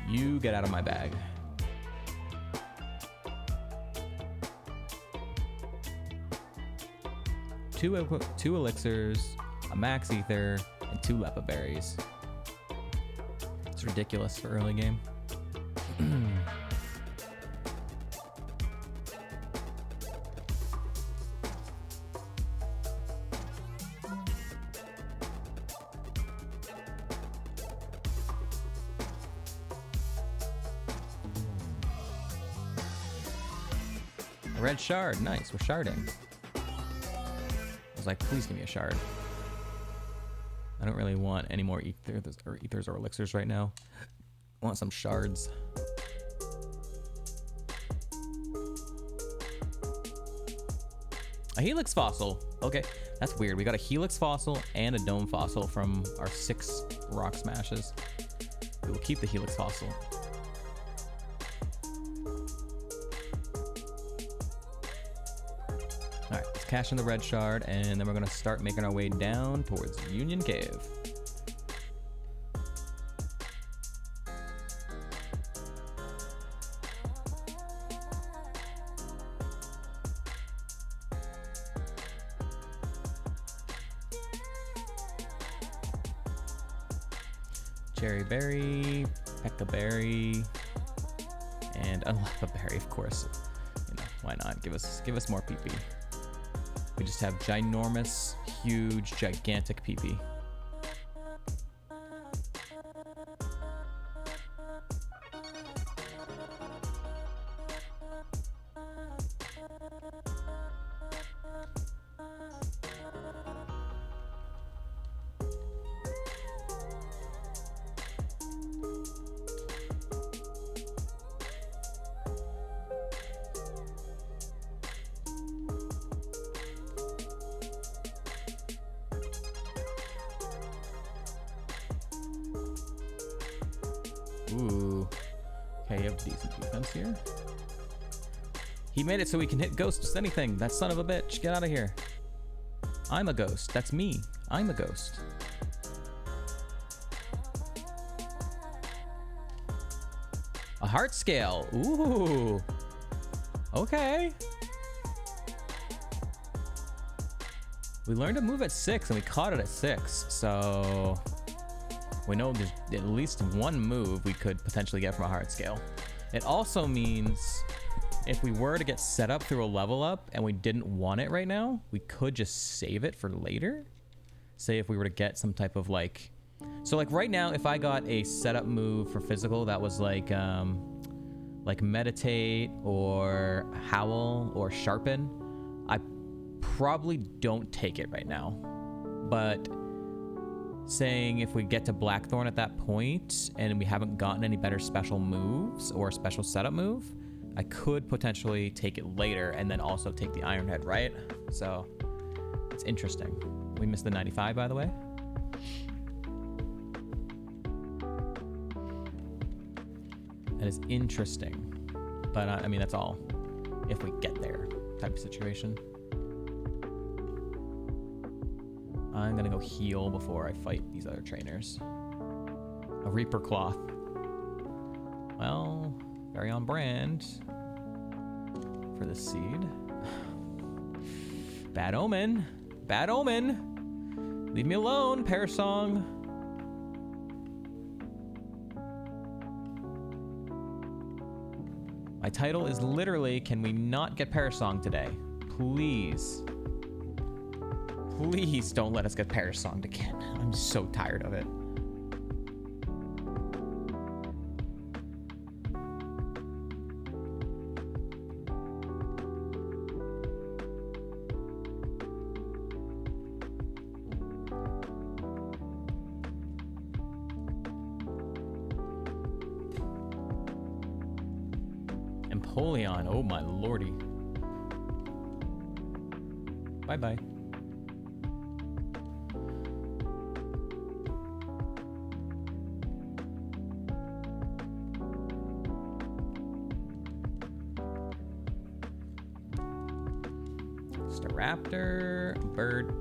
You get out of my bag. Two elixirs, a Max Ether, and 2 Lepa Berries. It's ridiculous for early game. A red shard, nice, we're sharding. I was like, please give me a shard. I don't really want any more ethers or elixirs right now. I want some shards. A Helix Fossil. Okay, that's weird. We got a Helix Fossil and a Dome Fossil from our 6 rock smashes. We will keep the Helix Fossil. Alright, let's cash in the red shard, and then we're going to start making our way down towards Union Cave. Cherry Berry, Pekka Berry, and Unlepa Berry, of course. You know, why not? Give us more PP. We just have ginormous, huge, gigantic PP. Ooh. Okay, you have decent defense here. He made it so we can hit ghosts with anything. That son of a bitch. Get out of here. I'm a ghost. That's me. I'm a ghost. A heart scale. Ooh. Okay. We learned to move at 6 and we caught it at 6. So we know there's at least one move we could potentially get from a heart scale. It also means if we were to get set up through a level up and we didn't want it right now, we could just save it for later. Say if we were to get some type of like, so like right now, if I got a setup move for physical that was like meditate or howl or sharpen, I probably don't take it right now. But saying if we get to Blackthorn at that point and we haven't gotten any better special moves or a special setup move, I could potentially take it later and then also take the Iron Head, right? So it's interesting. We missed the 95, by the way. That is interesting. But I mean, that's all if we get there type of situation. I'm gonna go heal before I fight these other trainers. A Reaper Cloth. Well, very on brand for the seed. Bad omen. Bad omen. Leave me alone, Parasong. My title is literally, can we not get Parasong today? Please. Please don't let us get Parasonged again. I'm so tired of it. Empoleon, oh my lordy. Bye-bye. Raptor, bird.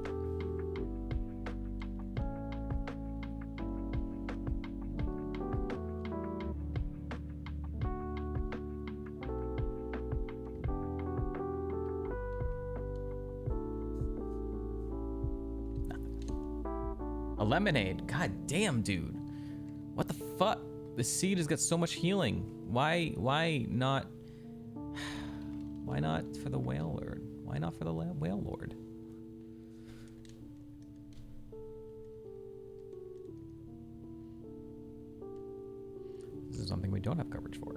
A lemonade. God damn, dude. What the fuck? The seed has got so much healing. Why not? Why not for the whale lord? Why not for the whale lord? This is something we don't have coverage for.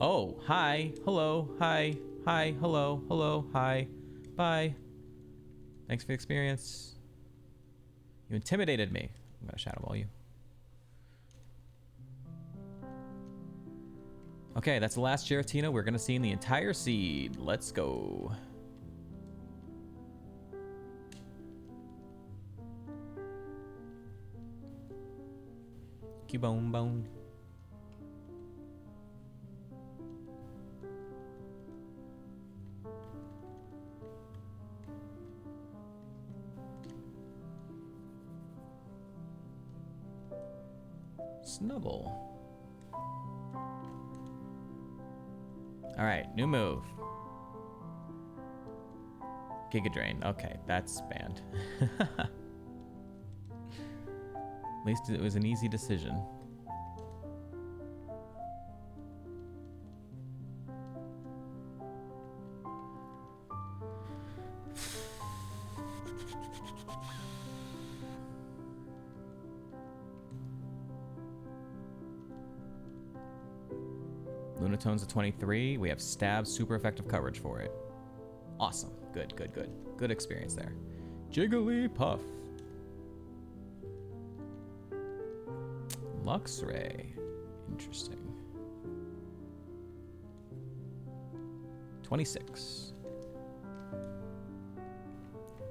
Oh, hi, hello, hi, hello, hello, hi, bye. Thanks for the experience. You intimidated me. I'm gonna shadow ball you. Okay, that's the last Giratina we're gonna see in the entire seed. Let's go. Cubone bone. Snubble. All right, new move. Giga Drain. Okay, that's banned. At least it was an easy decision. Lunatone's a 23. We have stab, super effective coverage for it. Awesome. Good, good, good. Good experience there. Jigglypuff. Luxray. Interesting. 26.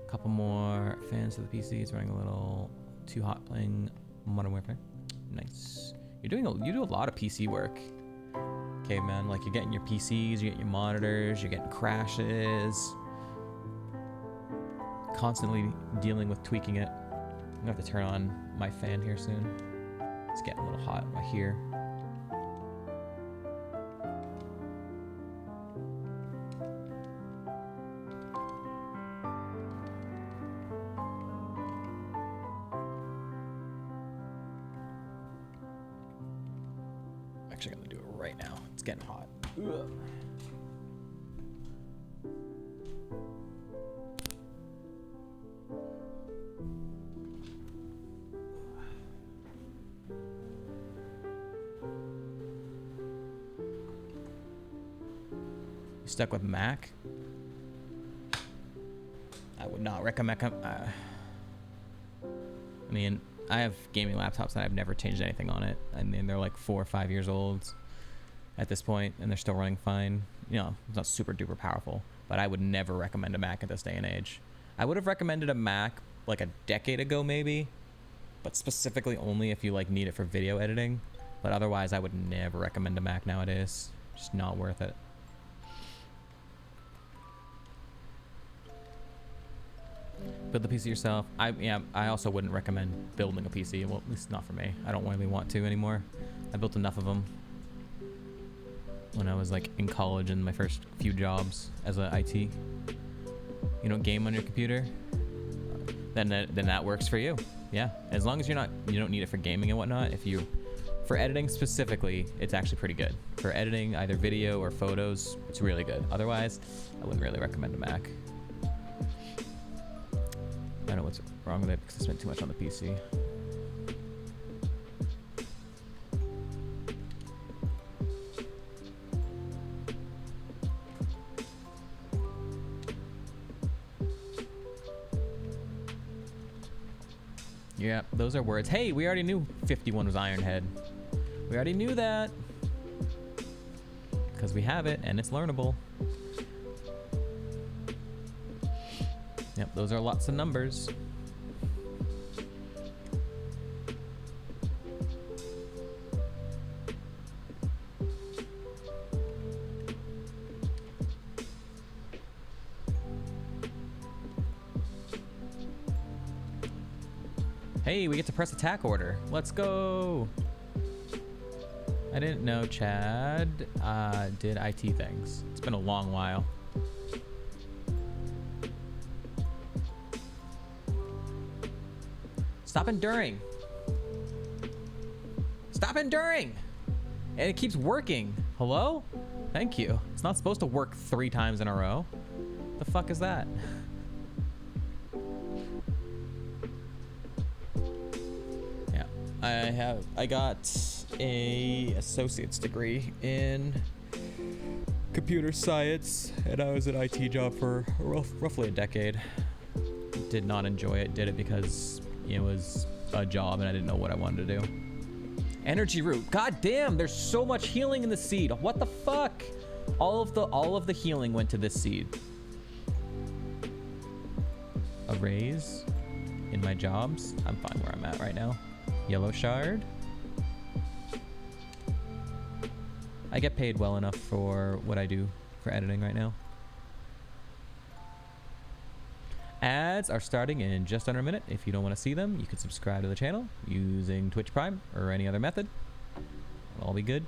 Couple more fans of the PCs running a little too hot playing Modern Warfare. Nice. You do a lot of PC work. Okay, man, like you're getting your PCs, you get your monitors, you're getting crashes. Constantly dealing with tweaking it. I'm gonna have to turn on my fan here soon. It's getting a little hot right here. I'm actually gonna do it right now. It's getting hot. Ugh. You stuck with Mac? I would not recommend. I mean, I have gaming laptops and I've never changed anything on it. I mean, they're like 4 or 5 years old at this point, and they're still running fine. You know, it's not super duper powerful, but I would never recommend a Mac at this day and age. I would have recommended a Mac like a decade ago maybe, but specifically only if you like need it for video editing. But otherwise, I would never recommend a Mac nowadays. Just not worth it. Build the PC yourself. I also wouldn't recommend building a PC. Well, at least not for me. I don't really want to anymore. I built enough of them when I was like in college and my first few jobs as a IT. You don't game on your computer, then that works for you. Yeah, as long as you don't need it for gaming and whatnot. For editing specifically, it's actually pretty good. For editing either video or photos, it's really good. Otherwise, I wouldn't really recommend a Mac. I don't know what's wrong with it because I spent too much on the PC. Yeah, those are words. Hey, we already knew 51 was Ironhead. We already knew that. Because we have it, and it's learnable. Yep, those are lots of numbers. Hey, we get to press attack order. Let's go. I didn't know Chad did IT things. It's been a long while. Stop enduring. Stop enduring. And it keeps working. Hello? Thank you. It's not supposed to work 3 times in a row. The fuck is that? Yeah. I got a associate's degree in computer science, and I was an IT job for roughly a decade. Did not enjoy it. Did it because it was a job and I didn't know what I wanted to do. Energy root. God damn, there's so much healing in the seed. What the fuck? All of the healing went to this seed. A raise in my jobs. I'm fine where I'm at right now. Yellow shard. I get paid well enough for what I do for editing right now. Ads are starting in just under a minute. If you don't want to see them, you can subscribe to the channel using Twitch Prime or any other method. It'll all be good.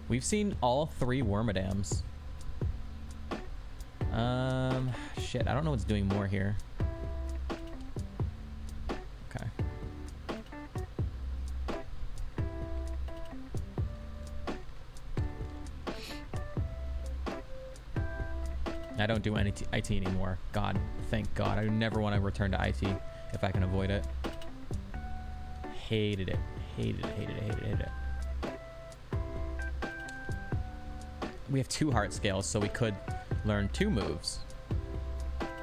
We've seen all 3 Wormadams. Shit, I don't know what's doing more here. Okay. I don't do any IT anymore. God, thank God. I never want to return to IT if I can avoid it. Hated it. Hated it, hated it, hated it, hated it. We have 2 heart scales, so we could learn 2 moves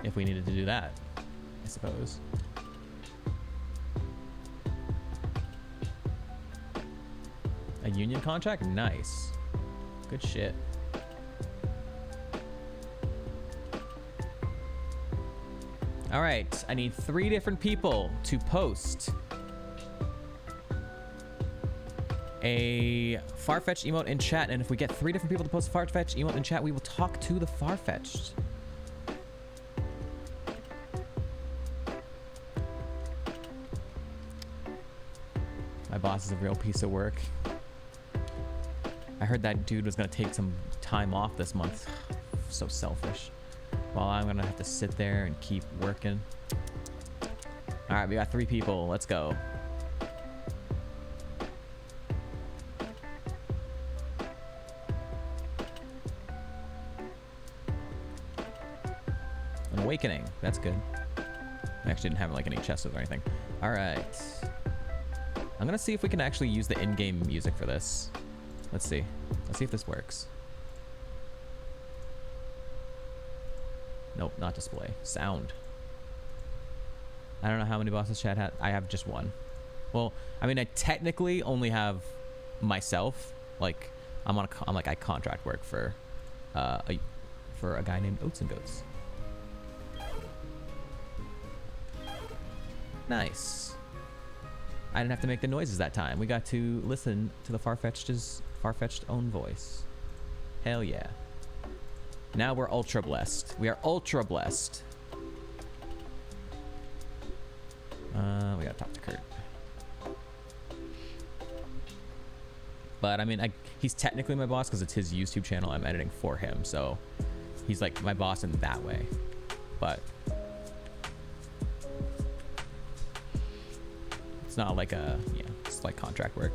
if we needed to do that, I suppose. A union contract? Nice. Good shit. All right, I need 3 different people to post a Farfetch'd emote in chat, and if we get 3 different people to post a Farfetch'd emote in chat, we will talk to the Farfetch'd. My boss is a real piece of work. I heard that dude was gonna take some time off this month. So selfish. Well, I'm gonna have to sit there and keep working. All right, we got 3 people. Let's go. An awakening. That's good. I actually didn't have like any chests or anything. All right. I'm gonna see if we can actually use the in-game music for this. Let's see. Let's see if this works. Nope, not display. Sound. I don't know how many bosses chat had. I have just 1. Well, I mean, I technically only have myself. Like, I'm like I contract work for a guy named Oats and Goats. Nice. I didn't have to make the noises that time. We got to listen to the Farfetch'd's own voice. Hell yeah. Now we're ultra blessed. We are ultra blessed. We gotta talk to Kurt. But I mean, he's technically my boss because it's his YouTube channel. I'm editing for him, so he's like my boss in that way. But it's not like it's like contract work.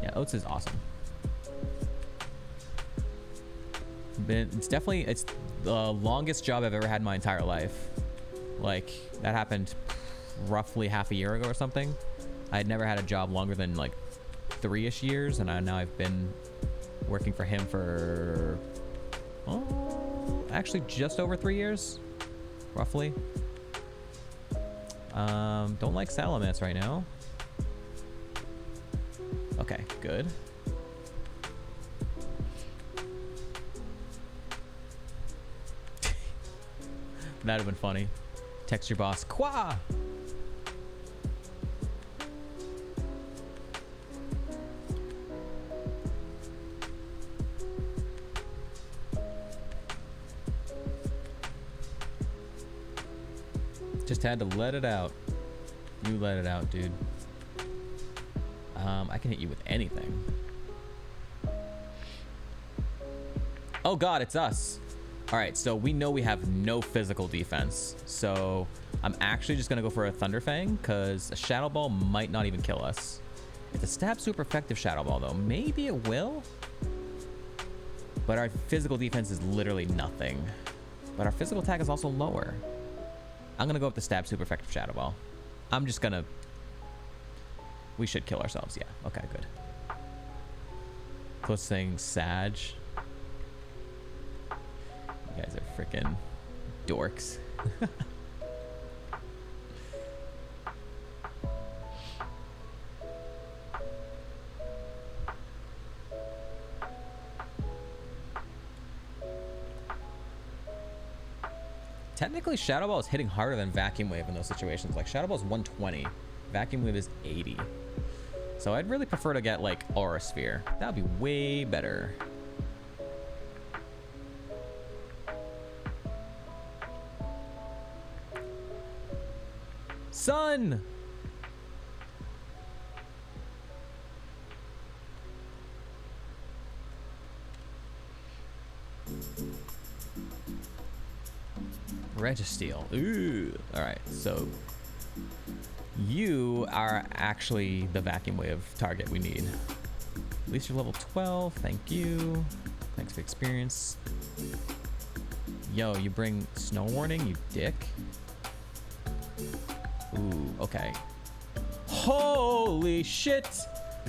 Yeah, Oats is awesome. It's the longest job I've ever had in my entire life. Like, that happened roughly half a year ago or something. I had never had a job longer than like 3-ish years, and now I've been working for him for actually just over 3 years, roughly. Don't like Salamence right now. Okay, good. That'd have been funny. Text your boss, Qua! Just had to let it out. You let it out, dude. I can hit you with anything. Oh god, it's us. Alright, so we know we have no physical defense. So I'm actually just gonna go for a Thunder Fang, because a Shadow Ball might not even kill us. It's a stab super effective Shadow Ball though. Maybe it will? But our physical defense is literally nothing. But our physical attack is also lower. I'm gonna go with the stab super effective Shadow Ball. I'm just gonna... We should kill ourselves, yeah. Okay, good. Close thing, Sag. You guys are freaking dorks. Technically, Shadow Ball is hitting harder than Vacuum Wave in those situations. Like, Shadow Ball is 120. Vacuum Wave is 80. So I'd really prefer to get, like, Aura Sphere. That would be way better. Sun! Registeel. Ooh. Alright, so you are actually the Vacuum Wave target we need. At least you're level 12. Thank you. Thanks for experience. Yo, you bring Snow Warning, you dick. Ooh, okay. Holy shit!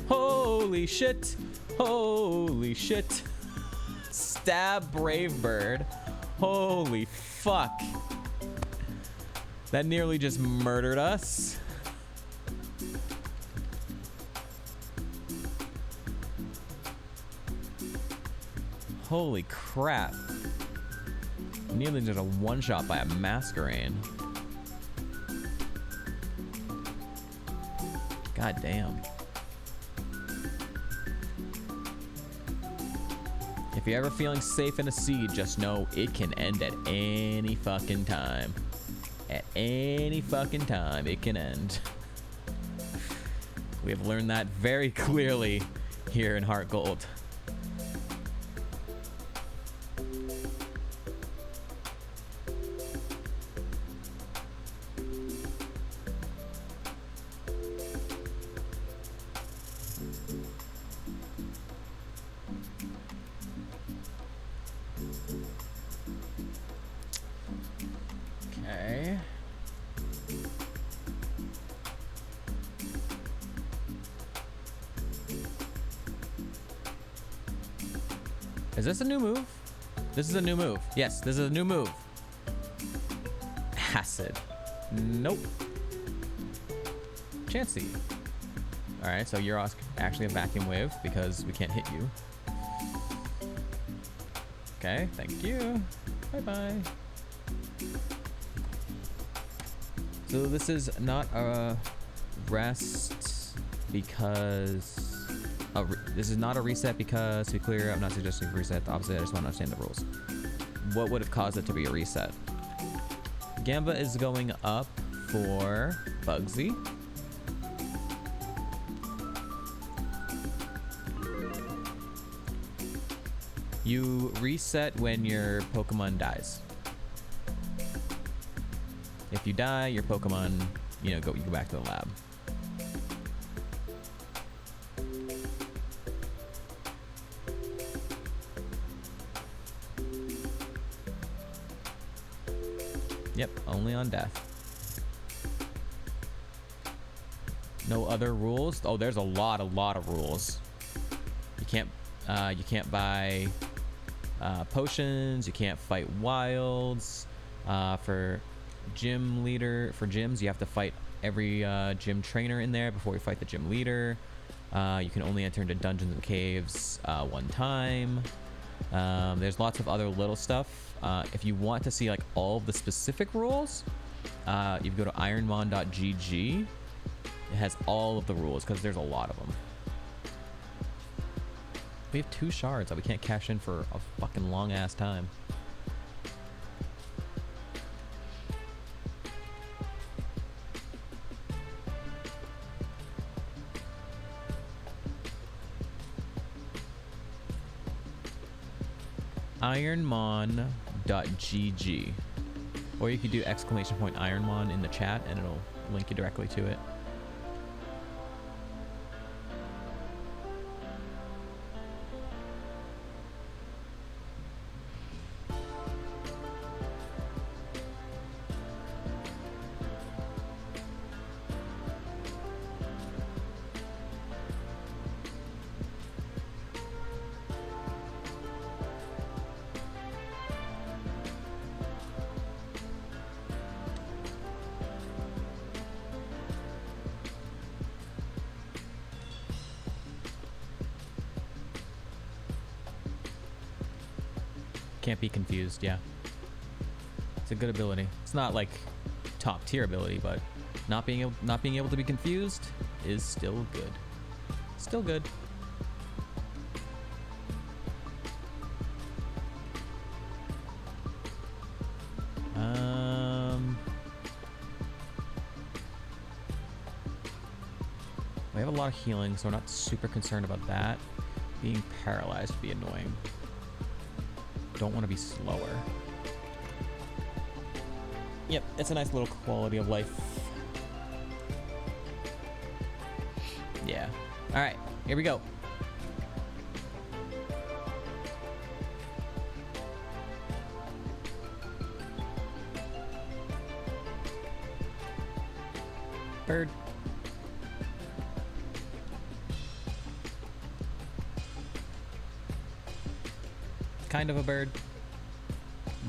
Holy shit! Holy shit! Stab Brave Bird. Holy fuck. That nearly just murdered us. Holy crap. Nearly just a one-shot by a Masquerain. God damn. If you're ever feeling safe in a seed, just know it can end at any fucking time. At any fucking time, it can end. We have learned that very clearly here in HeartGold. Is this a new move? This is a new move. Yes, this is a new move. Acid. Nope. Chansey. Alright, so you're actually a Vacuum Wave because we can't hit you. Okay, thank you. Bye-bye. So this is not a rest because... this is not a reset because to be clear, I'm not suggesting a reset. The opposite, I just want to understand the rules. What would have caused it to be a reset? Gamba is going up for Bugsy. You reset when your Pokemon dies. If you die, your Pokemon, you go back to the lab. Yep, only on death. No other rules? Oh, there's a lot of rules. You can't buy potions. You can't fight wilds. For gyms, you have to fight every gym trainer in there before you fight the gym leader. You can only enter into dungeons and caves one time. There's lots of other little stuff. If you want to see like all of the specific rules, you go to ironmon.gg. It has all of the rules because there's a lot of them. We have 2 shards that we can't cash in for a fucking long ass time. Ironmon.gg, or you could do ! Ironmon in the chat and it'll link you directly to it. Can't be confused, yeah. It's a good ability. It's not like top tier ability, but not being able to be confused is still good. Still good. We have a lot of healing, so we're not super concerned about that. Being paralyzed would be annoying. Don't want to be slower. Yep, it's a nice little quality of life. Yeah. All right, here we go. Bird. Kind of a bird.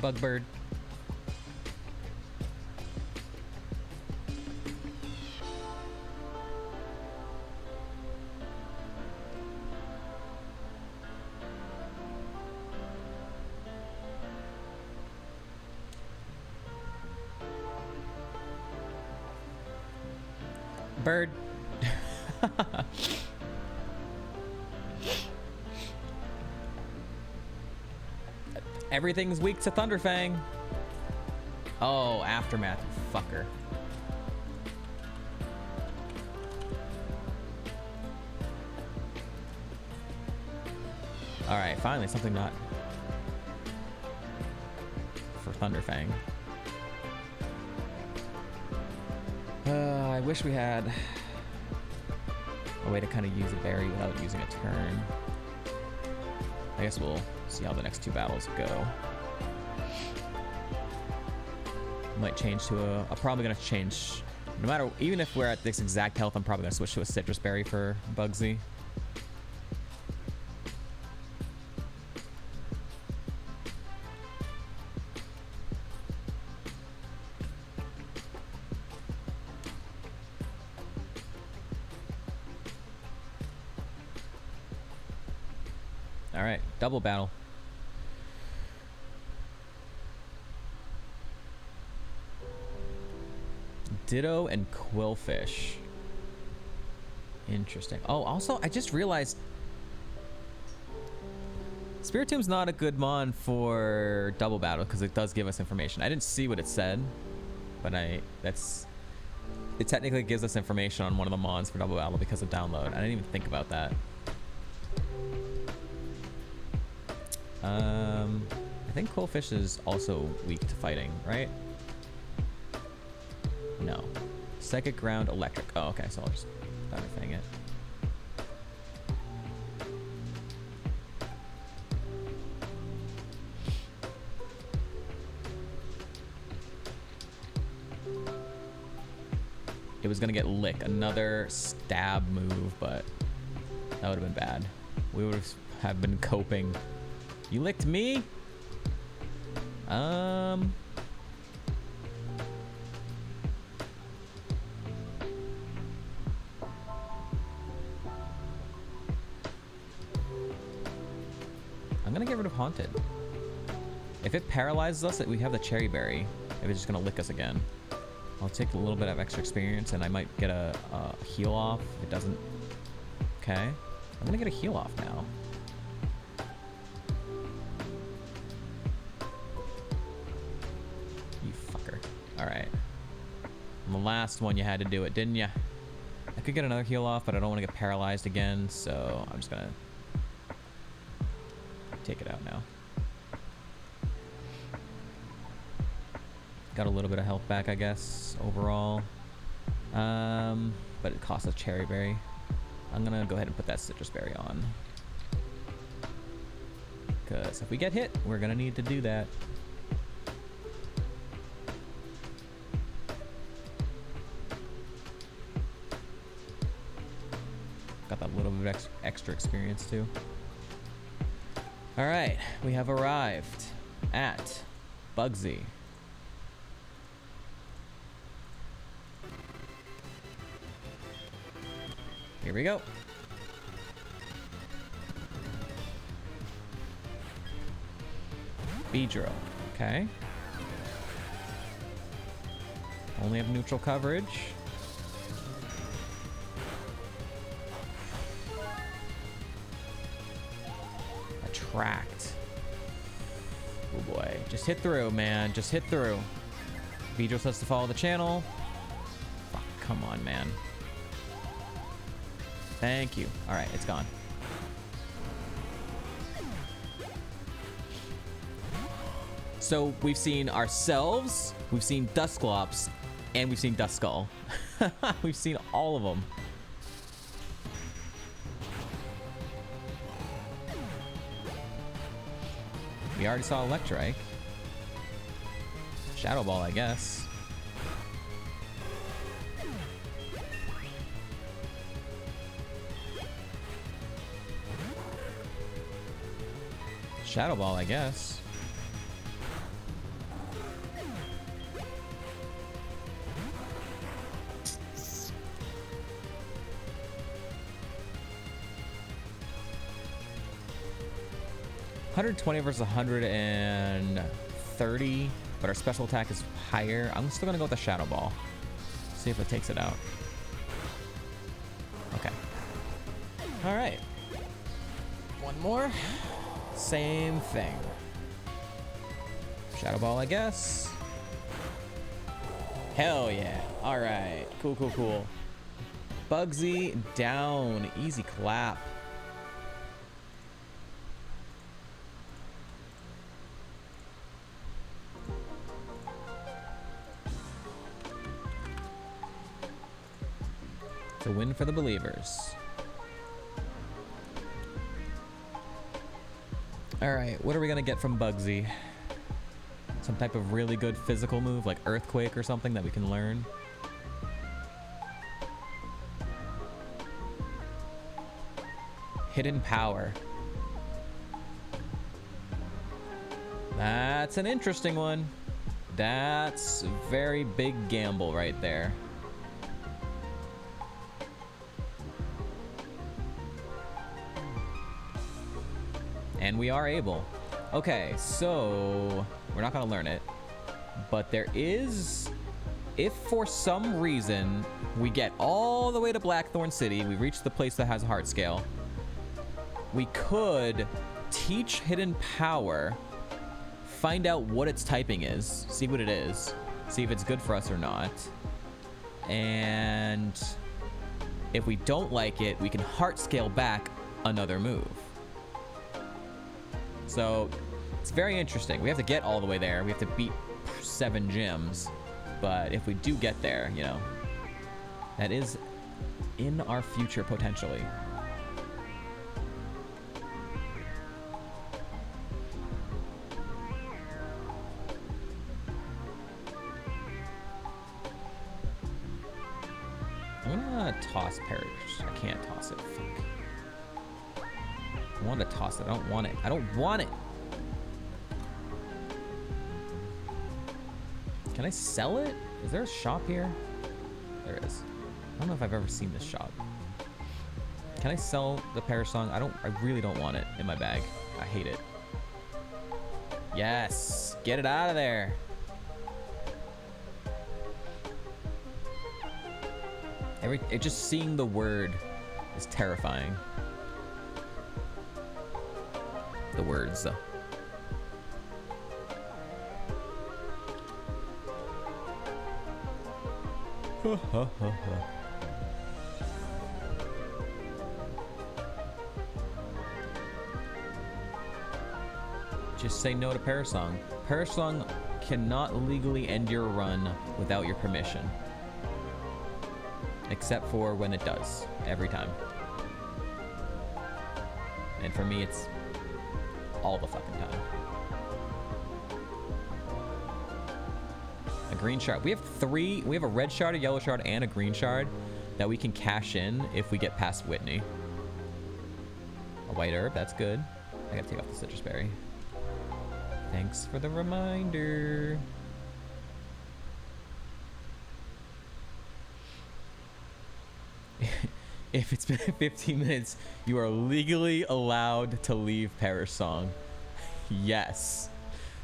Bug bird. Bird. Everything's weak to Thunderfang. Oh, Aftermath, fucker. Alright, finally something not for Thunderfang. I wish we had a way to kind of use a berry without using a turn. I guess we'll see how the next 2 battles go. Might change to I'm probably gonna change, no matter, even if we're at this exact health, I'm probably gonna switch to a citrus berry for Bugsy. All right, double battle. Ditto and Quillfish. Interesting. Oh, also, I just realized Spiritomb's not a good mon for double battle because it does give us information. I didn't see what it said, but it technically gives us information on one of the mons for double battle because of download. I didn't even think about that. I think Quillfish is also weak to fighting, right? No. Psychic, ground, electric. Oh, okay, so I'll just Thunderfang it. It was gonna get lick, another stab move, but that would have been bad. We would have been coping. You licked me? I'm gonna get rid of Haunted. If it paralyzes us, we have the Cherry Berry. If it's just gonna lick us again. I'll take a little bit of extra experience and I might get a heal off. If it doesn't... Okay. I'm gonna get a heal off now. You fucker. Alright. On the last one you had to do it, didn't ya? I could get another heal off, but I don't want to get paralyzed again, so I'm just gonna take it out now. Got a little bit of health back, I guess, overall. But it costs a Cherry Berry. I'm gonna go ahead and put that Citrus Berry on. Because if we get hit, we're gonna need to do that. Got that little bit of extra experience too. All right, we have arrived at Bugsy. Here we go. Beedrill, okay. Only have neutral coverage. Attract. Oh boy, just hit through, man. Just hit through. Beedrill says to follow the channel. Fuck, come on, man. Thank you. All right, it's gone. So we've seen ourselves, we've seen Dusclops, and we've seen Duskull. We've seen all of them. We already saw Electrike. Shadow Ball, I guess. Shadow Ball, I guess. $120 versus 130, but our special attack is higher. I'm still gonna go with the Shadow Ball. See if it takes it out. Okay. All right. One more. Same thing. Shadow Ball, I guess. Hell yeah. All right. Cool, cool, cool. Bugsy down. Easy clap. It's a win for the believers. All right, what are we gonna get from Bugsy? Some type of really good physical move like Earthquake or something that we can learn. Hidden Power. That's an interesting one. That's a very big gamble right there. And we are able. Okay, so we're not gonna learn it, but there is, if for some reason we get all the way to Blackthorn City, we reach the place that has a heart scale, we could teach Hidden Power, find out what its typing is, see what it is, see if it's good for us or not, and if we don't like it, we can heart scale back another move. So it's very interesting. We have to get all the way there. We have to beat 7 gyms. But if we do get there, you know, that is in our future potentially. I'm gonna toss Perish. I can't toss it. Fuck. I want to toss it. I don't want it. I don't want it. Can I sell it? Is there a shop here? There is. I don't know if I've ever seen this shop. Can I sell the Perish Song? I really don't want it in my bag. I hate it. Yes. Get it out of there. Just seeing the word is terrifying. The words. Just say no to Parasong. Parasong cannot legally end your run without your permission. Except for when it does. Every time. And for me, it's all the fucking time. A green shard. We have 3. We have a red shard, a yellow shard, and a green shard that we can cash in if we get past Whitney. A white herb. That's good. I gotta take off the citrus berry. Thanks for the reminder. If it's been 15 minutes, you are legally allowed to leave Parasong. Yes.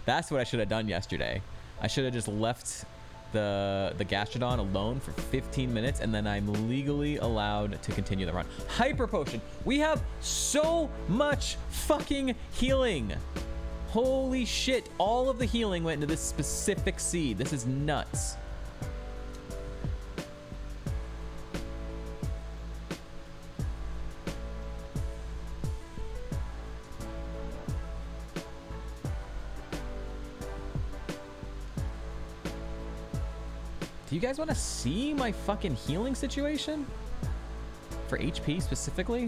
That's what I should have done yesterday. I should have just left the Gastrodon alone for 15 minutes, and then I'm legally allowed to continue the run. Hyper Potion. We have so much fucking healing. Holy shit. All of the healing went into this specific seed. This is nuts. Do you guys want to see my fucking healing situation? For HP specifically?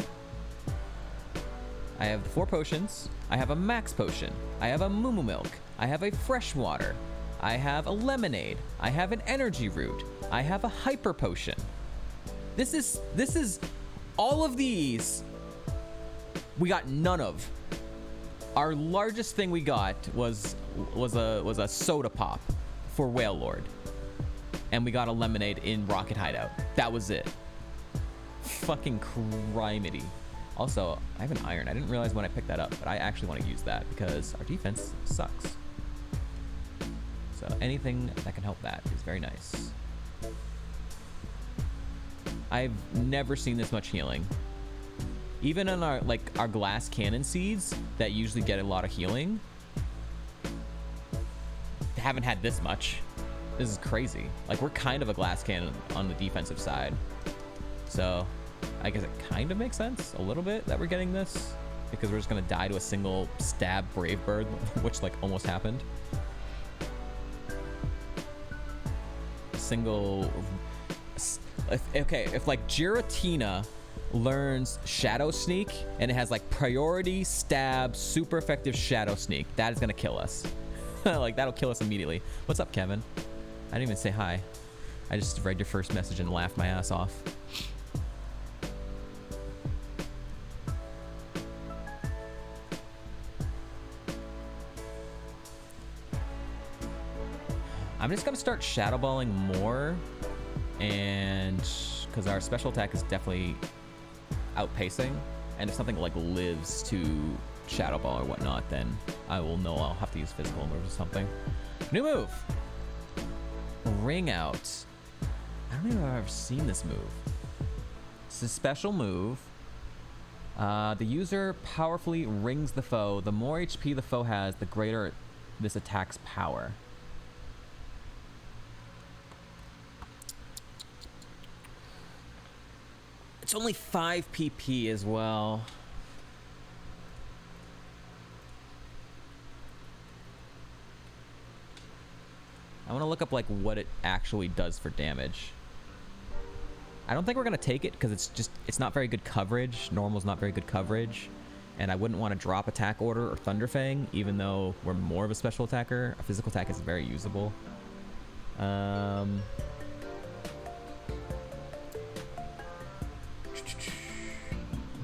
I have 4 potions. I have a max potion. I have a Moo Moo Milk. I have a fresh water. I have a lemonade. I have an energy root. I have a hyper potion. This is all of these we got none of. Our largest thing we got was a soda pop for Whale Lord. And we got a lemonade in Rocket Hideout. That was it. Fucking criminy. Also, I have an iron. I didn't realize when I picked that up, but I actually want to use that because our defense sucks. So anything that can help that is very nice. I've never seen this much healing. Even on our glass cannon seeds that usually get a lot of healing, haven't had this much. This is crazy. Like, we're kind of a glass cannon on the defensive side. So I guess it kind of makes sense a little bit that we're getting this, because we're just gonna die to a single stab Brave Bird, which like almost happened. Single. If like Giratina learns Shadow Sneak and it has like priority stab, super effective Shadow Sneak, that is gonna kill us. Like, that'll kill us immediately. What's up, Kevin? I didn't even say hi. I just read your first message and laughed my ass off. I'm just gonna start shadow balling more, and because our special attack is definitely outpacing, and if something like lives to shadow ball or whatnot, then I will know I'll have to use physical moves or something. New move. Ring out. I don't even know if I've ever seen this move. It's a special move. The user powerfully rings the foe. The more HP the foe has, the greater this attack's power. It's only 5 PP as well. I want to look up like what it actually does for damage. I don't think we're gonna take it because it's not very good coverage. Normal's not very good coverage, and I wouldn't want to drop Attack Order or Thunderfang, even though we're more of a special attacker. A physical attack is very usable.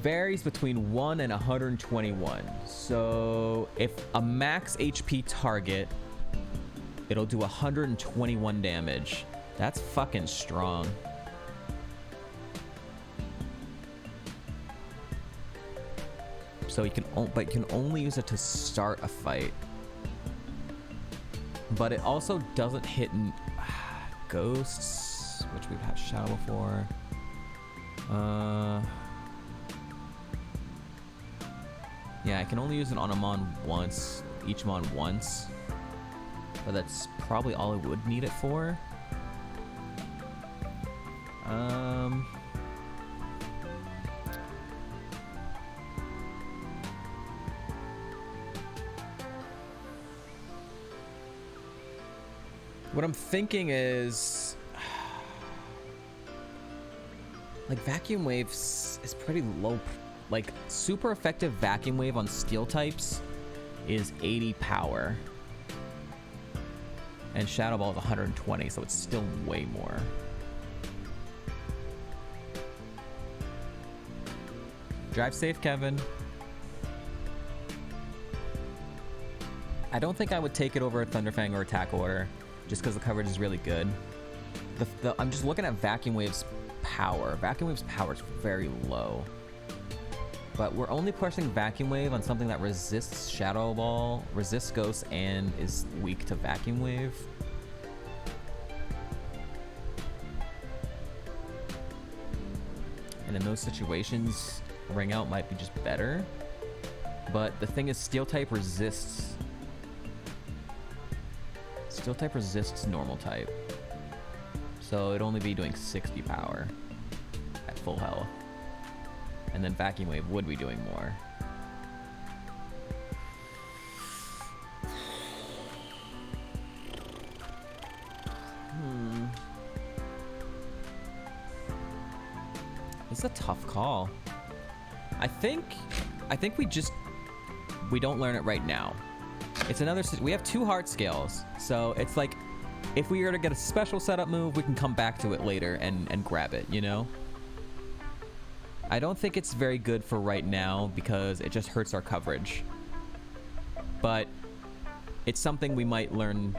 Varies between 1 and 121. So if a max HP target, it'll do 121 damage. That's fucking strong. So you can only use it to start a fight. but it also doesn't hit ghosts, which we've had shadow before. Yeah, I can only use it on a mon once, each mon once, but that's probably all I would need it for. What I'm thinking is, like, Vacuum Waves is pretty low. Like, super effective Vacuum Wave on steel types is 80 power. And Shadow Ball is 120, so it's still way more. Drive safe, Kevin. I don't think I would take it over a Thunderfang or Attack Order, just because the coverage is really good. I'm just looking at Vacuum Wave's power. Vacuum Wave's power is very low. But we're only pushing Vacuum Wave on something that resists Shadow Ball, resists Ghosts, and is weak to Vacuum Wave. And in those situations, Ring Out might be just better. But the thing is, Steel type resists... Steel type resists Normal type. So it'd only be doing 60 power at full health. And then Vacuum Wave would be doing more. It's a tough call. I think we don't learn it right now. It's another, we have 2 heart scales, so it's like, if we were to get a special setup move, we can come back to it later and grab it, you know? I don't think it's very good for right now because it just hurts our coverage. But it's something we might learn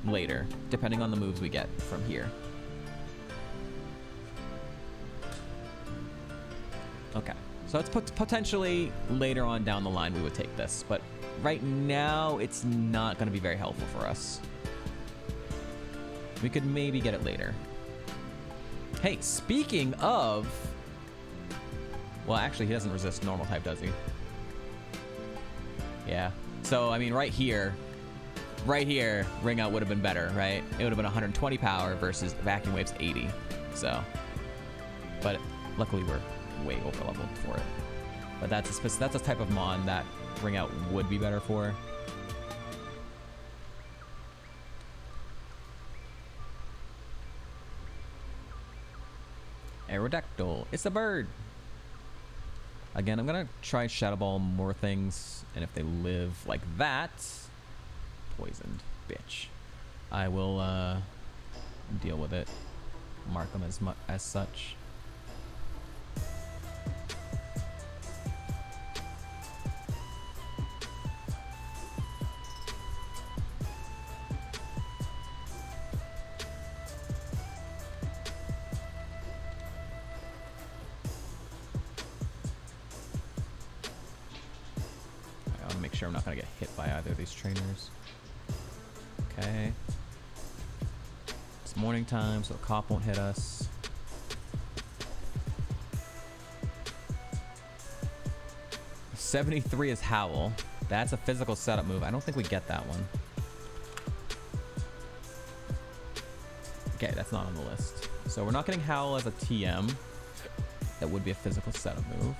later, depending on the moves we get from here. Okay, so it's potentially later on down the line we would take this, but right now it's not going to be very helpful for us. We could maybe get it later. Hey, speaking of... Well, actually, he doesn't resist Normal type, does he? Yeah. So, I mean, right here, Ring Out would have been better, right? It would have been 120 power versus Vacuum Wave's 80. So, but luckily we're way over leveled for it. But that's a type of mon that Ring Out would be better for. Aerodactyl. It's a bird. Again, I'm gonna try Shadow Ball more things, and if they live like that, poisoned, bitch, I will deal with it. Mark them as such. I'm not gonna get hit by either of these trainers. Okay. It's morning time, so a cop won't hit us. $73 is Howl. That's a physical setup move. I don't think we get that one. Okay, that's not on the list. So we're not getting Howl as a TM. That would be a physical setup move.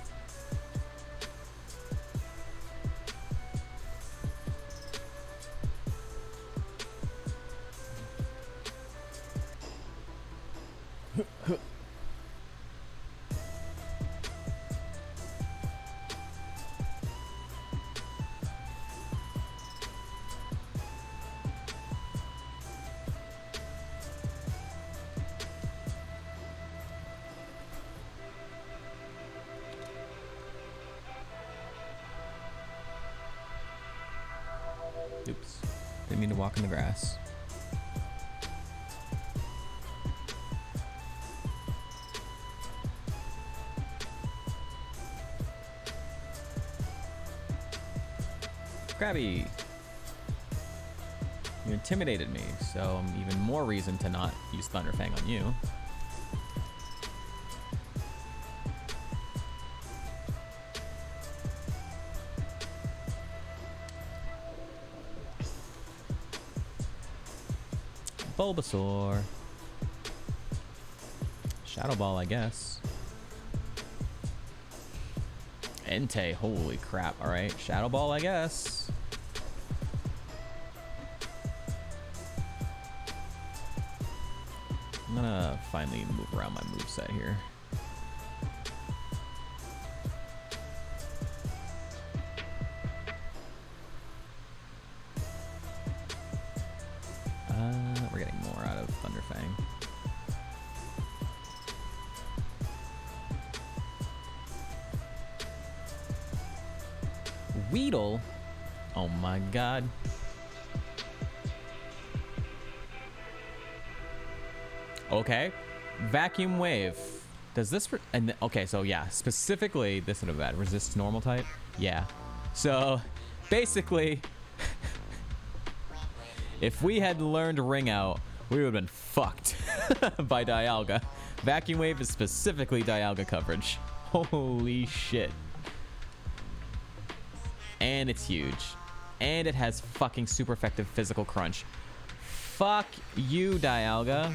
Oops. Didn't mean to walk in the grass. Krabby. You intimidated me, so even more reason to not use Thunderfang on you. Bulbasaur. Shadow Ball, I guess. Entei, holy crap. Alright, Shadow Ball, I guess. I'm gonna finally move around my moveset here. We're getting more out of Thunderfang. Weedle? Oh my god. Okay. Vacuum Wave. Does this... okay, so yeah. Specifically, this would have bad. Resist normal type? Yeah. So, basically... if we had learned Ring Out, we would have been fucked by Dialga. Vacuum Wave is specifically Dialga coverage. Holy shit. And it's huge. And it has fucking super effective physical crunch. Fuck you, Dialga.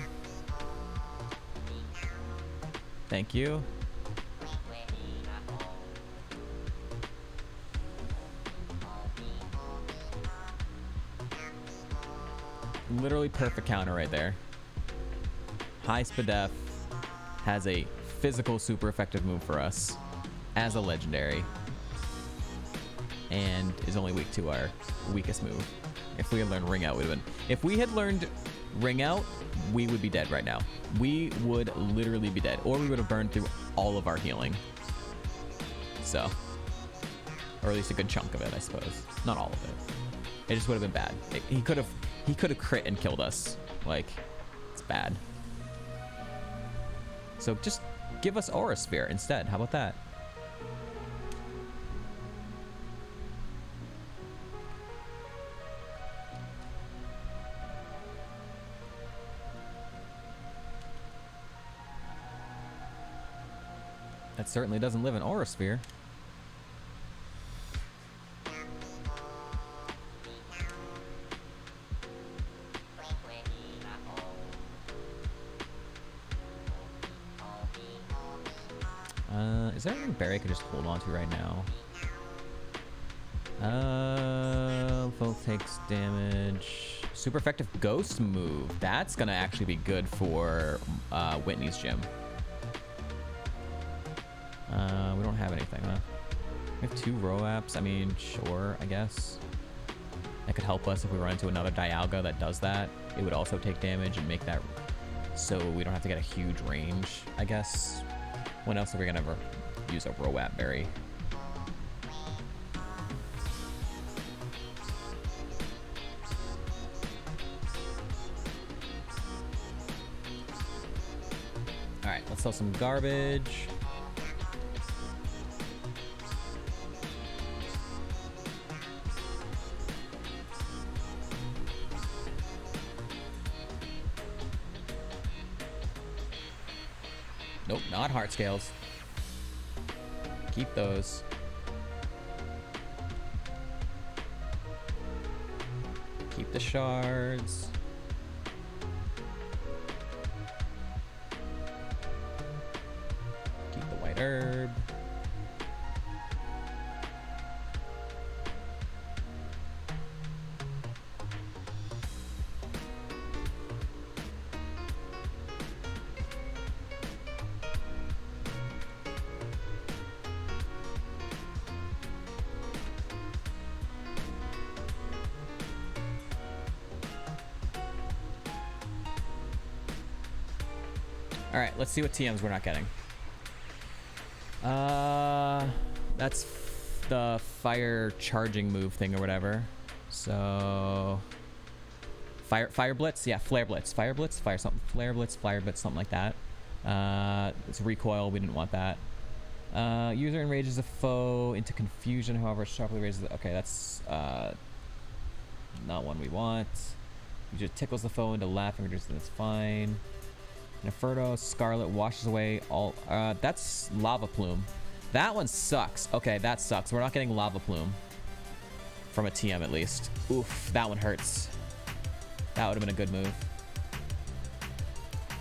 Thank you. Literally perfect counter right there. High Spadef has a physical super effective move for us as a legendary. And is only weak to our weakest move. If we had learned Ring Out, we would have been... if we had learned Ring Out, we would be dead right now. We would literally be dead. Or we would have burned through all of our healing. So. Or at least a good chunk of it, I suppose. Not all of it. It just would have been bad. He could have crit and killed us. Like, it's bad. So just give us Aura Sphere instead. How about that? That certainly doesn't live in Aura Sphere. Is there anything Barry could just hold on to right now? Both takes damage. Super effective ghost move. That's gonna actually be good for Whitney's gym. We don't have anything, huh? We have 2 Roaps. I mean, sure, I guess. That could help us if we run into another Dialga that does that. It would also take damage and make that so we don't have to get a huge range, I guess. When else are we gonna ever use a Roap berry? Alright, let's sell some garbage. Nope, not heart scales. Keep those. Keep the shards. Keep the white herb. All right, let's see what TMs we're not getting. That's the fire charging move thing or whatever. So fire blitz, yeah, flare blitz, fire blitz, fire something, flare blitz, fire blitz, something like that. It's recoil. We didn't want that. User enrages a foe into confusion. However, sharply raises. Okay, that's not one we want. You just tickles the foe into laughing or just that's fine. Neferto, Scarlet washes away all. That's Lava Plume. That one sucks. Okay, that sucks. We're not getting Lava Plume from a TM at least. Oof, that one hurts. That would have been a good move.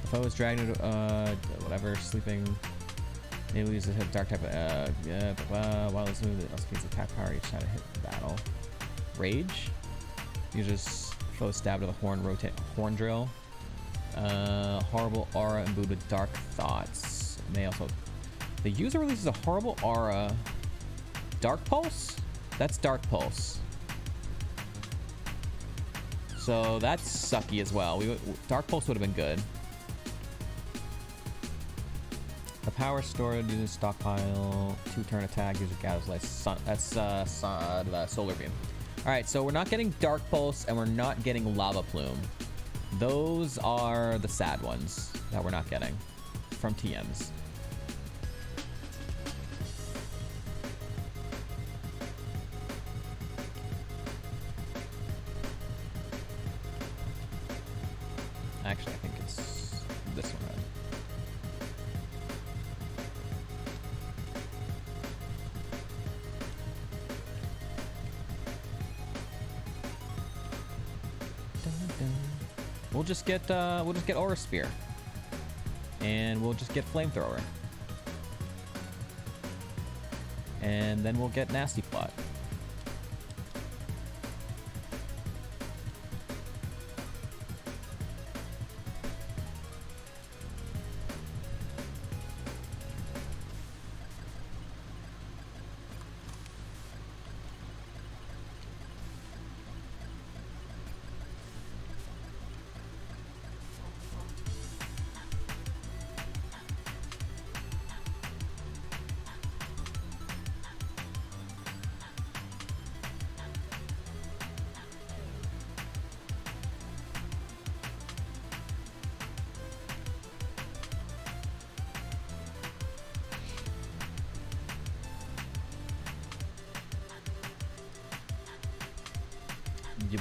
The foe is dragged into whatever, sleeping. Maybe we use a dark type of while this move also gains attack power each time to hit the battle. Rage. You just foe stab to the horn, rotate horn drill. Horrible aura imbued with dark thoughts. May also the user releases a horrible aura. Dark pulse? That's dark pulse. So that's sucky as well. Dark pulse would have been good. The power stored uses stockpile. 2-turn attack. User gathers life. That's the solar beam. All right, so we're not getting dark pulse and we're not getting lava plume. Those are the sad ones that we're not getting from TMs. Actually, I think it's this one. Right? We'll just get Aura Spear, and we'll just get Flamethrower, and then we'll get Nasty Plot.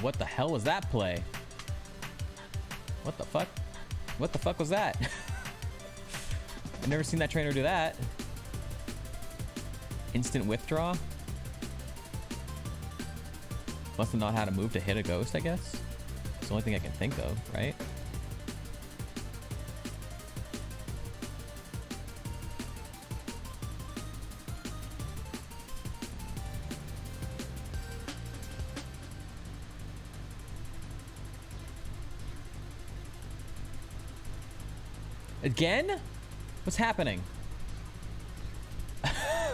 What the hell was that play? What the fuck? What the fuck was that? I've never seen that trainer do that. Instant withdraw? Must have not had a move to hit a ghost, I guess. It's the only thing I can think of, right? Again? What's happening?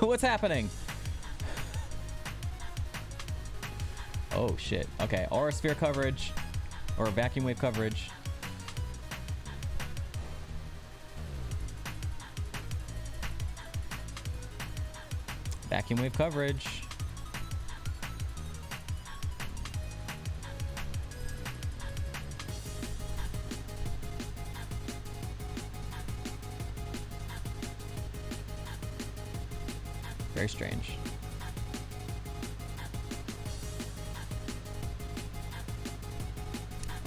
What's happening? Oh shit. Okay, Aura Sphere coverage. Or Vacuum Wave coverage. Vacuum Wave coverage. Very strange.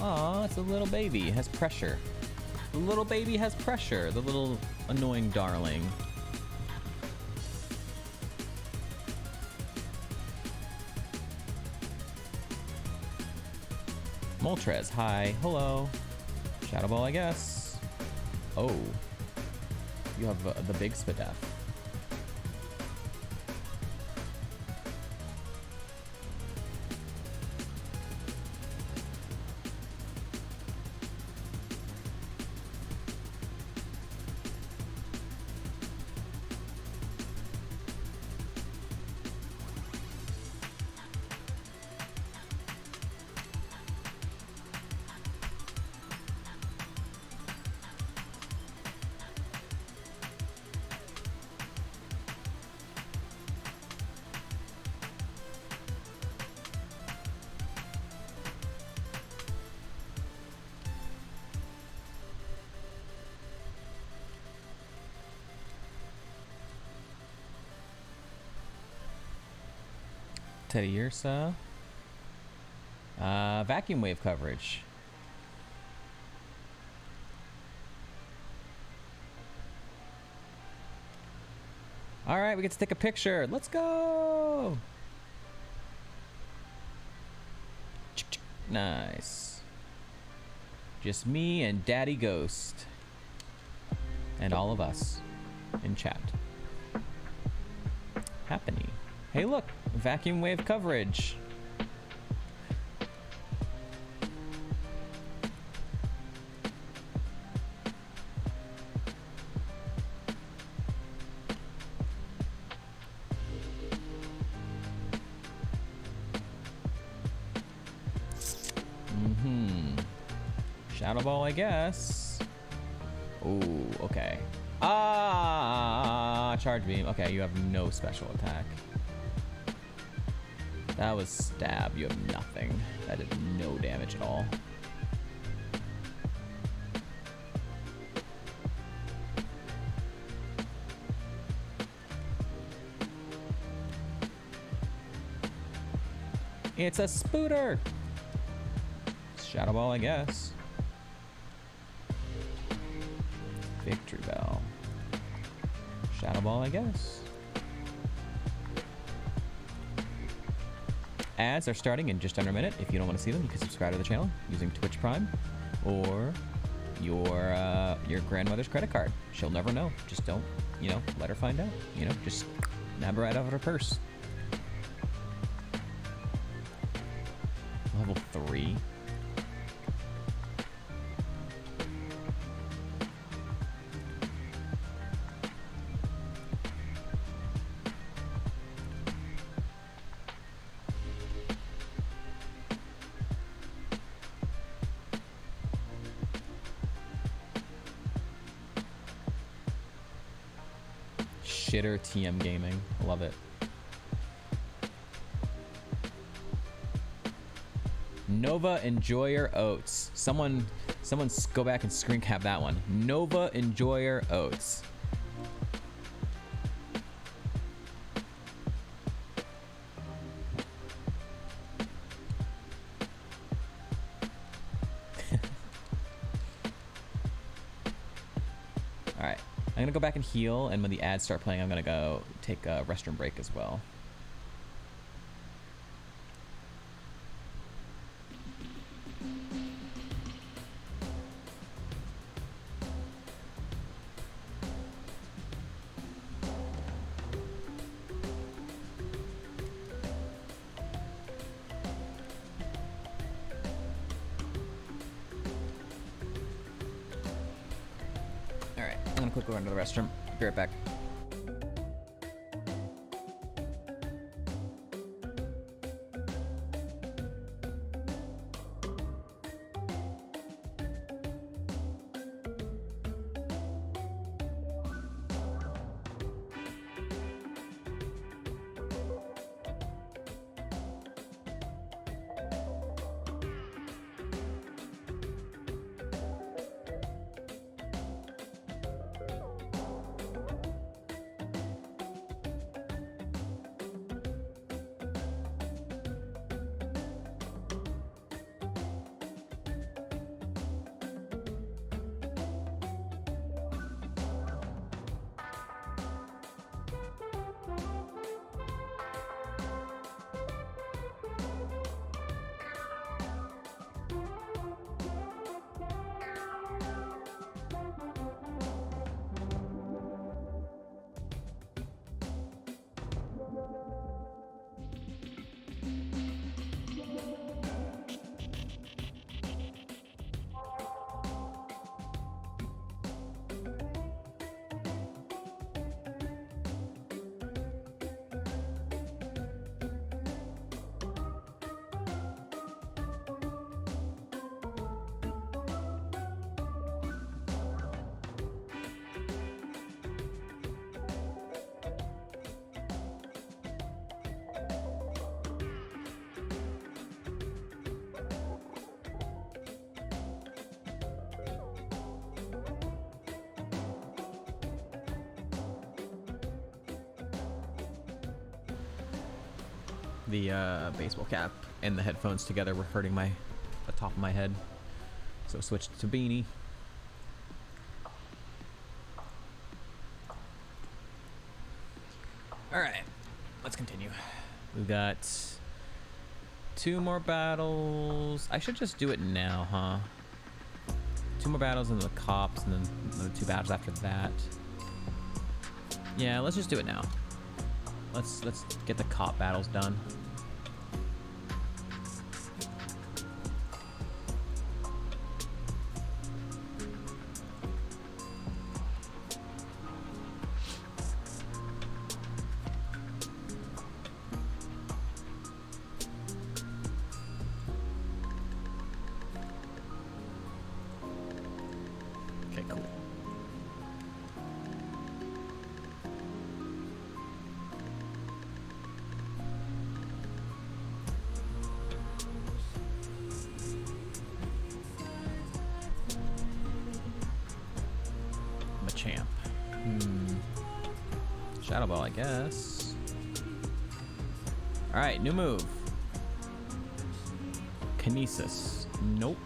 Aw, it's a little baby. It has pressure. The little baby has pressure. The little annoying darling. Moltres, hi. Hello. Shadow Ball, I guess. Oh. You have the big Spadef. Teddy Ursa. Vacuum Wave coverage. All right, we get to take a picture. Let's go. Nice. Just me and Daddy Ghost. And all of us in chat. Happening. Hey, look, vacuum wave coverage. Shadow Ball, I guess. Ooh, okay. Ah, charge beam. Okay, you have no special attack. That was stab. You have nothing. That did no damage at all. It's a spooter. Shadow Ball, I guess. Victory Bell. Shadow Ball, I guess. Ads are starting in just under a minute. If you don't want to see them, you can subscribe to the channel using Twitch Prime or your grandmother's credit card. She'll never know. Just don't, you know, let her find out. You know, just nab her right out of her purse. Level 3. Shitter TM Gaming. Love it. Nova Enjoyer Oats. Someone go back and screen cap that one. Nova Enjoyer Oats. Alright. I'm gonna go back and heal, and when the ads start playing, I'm gonna go take a restroom break as well. Go into the restroom. Be right back. The baseball cap and the headphones together were hurting the top of my head, so switched to beanie. We've got 2 more battles. I should just do it now, huh? 2 more battles and the cops, and then another 2 battles after that. Yeah, let's just do it now. Let's get the cop battles done. Shadow Ball, I guess. Alright, new move. Kinesis. Nope.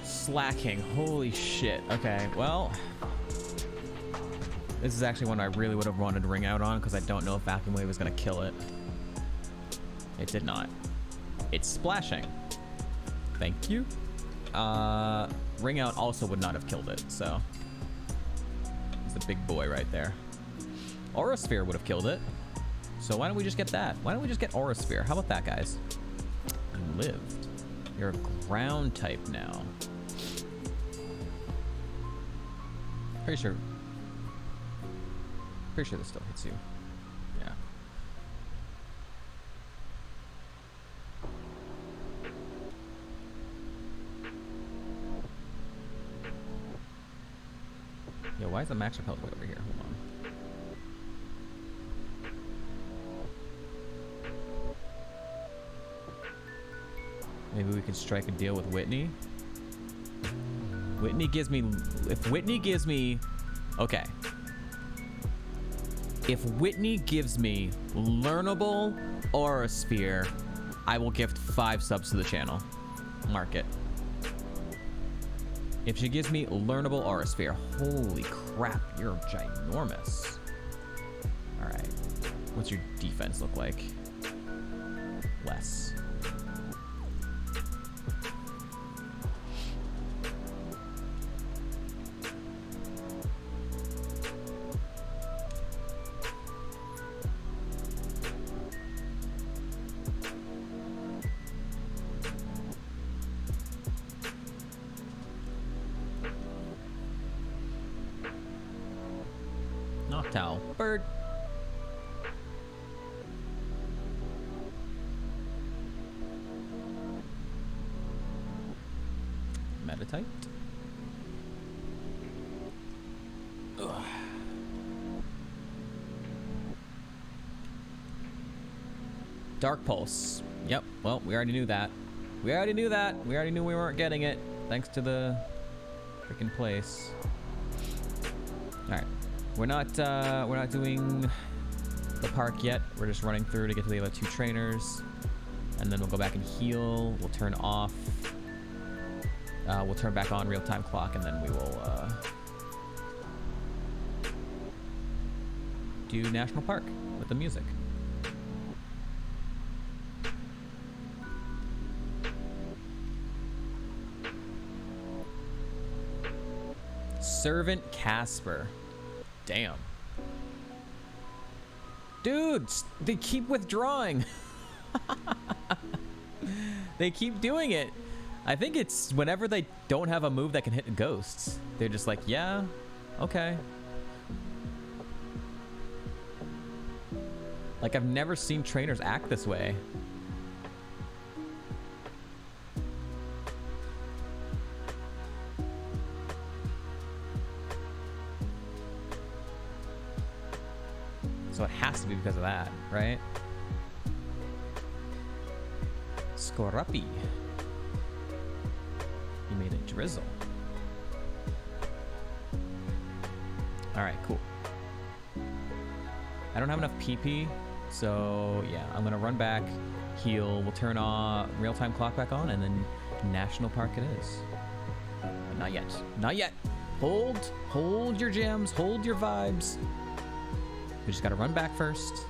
Slacking. Holy shit. Okay, well, this is actually one I really would have wanted to ring out on because I don't know if Vacuum Wave was going to kill it. It did not. It's splashing. Thank you. Ring out also would not have killed it, so it's a big boy right there. Aura Sphere would have killed it. So why don't we just get that? Why don't we just get Aura Sphere? How about that, guys? You lived. You're a ground type now. Pretty sure this still hits you. Yeah. Yo, why is the max repel way over here? Hold on. Maybe we can strike a deal with Whitney. Whitney gives me... If Whitney gives me... Okay. If Whitney gives me learnable Aura Sphere, I will gift 5 subs to the channel. Mark it. If she gives me learnable Aura Sphere, holy crap, you're ginormous. Alright. What's your defense look like? Less. Noctowl. Bird. Meditite. Ugh. Dark Pulse. Yep. Well, we already knew that. We already knew that. We already knew we weren't getting it. Thanks to the freaking place. All right. We're not doing the park yet. We're just running through to get to the other 2 trainers, and then we'll go back and heal. We'll turn off. We'll turn back on real-time clock, and then we will do National Park with the music. Servant Casper. Damn. Dudes, they keep withdrawing. They keep doing it. I think it's whenever they don't have a move that can hit ghosts. They're just like, yeah, okay. Like, I've never seen trainers act this way. So it has to be because of that, right? Scruppy. You made a drizzle. Alright, cool. I don't have enough PP, so yeah, I'm gonna run back, heal, we'll turn real-time clock back on, and then National Park it is. But not yet. Not yet! Hold your gems, hold your vibes. We just gotta run back first.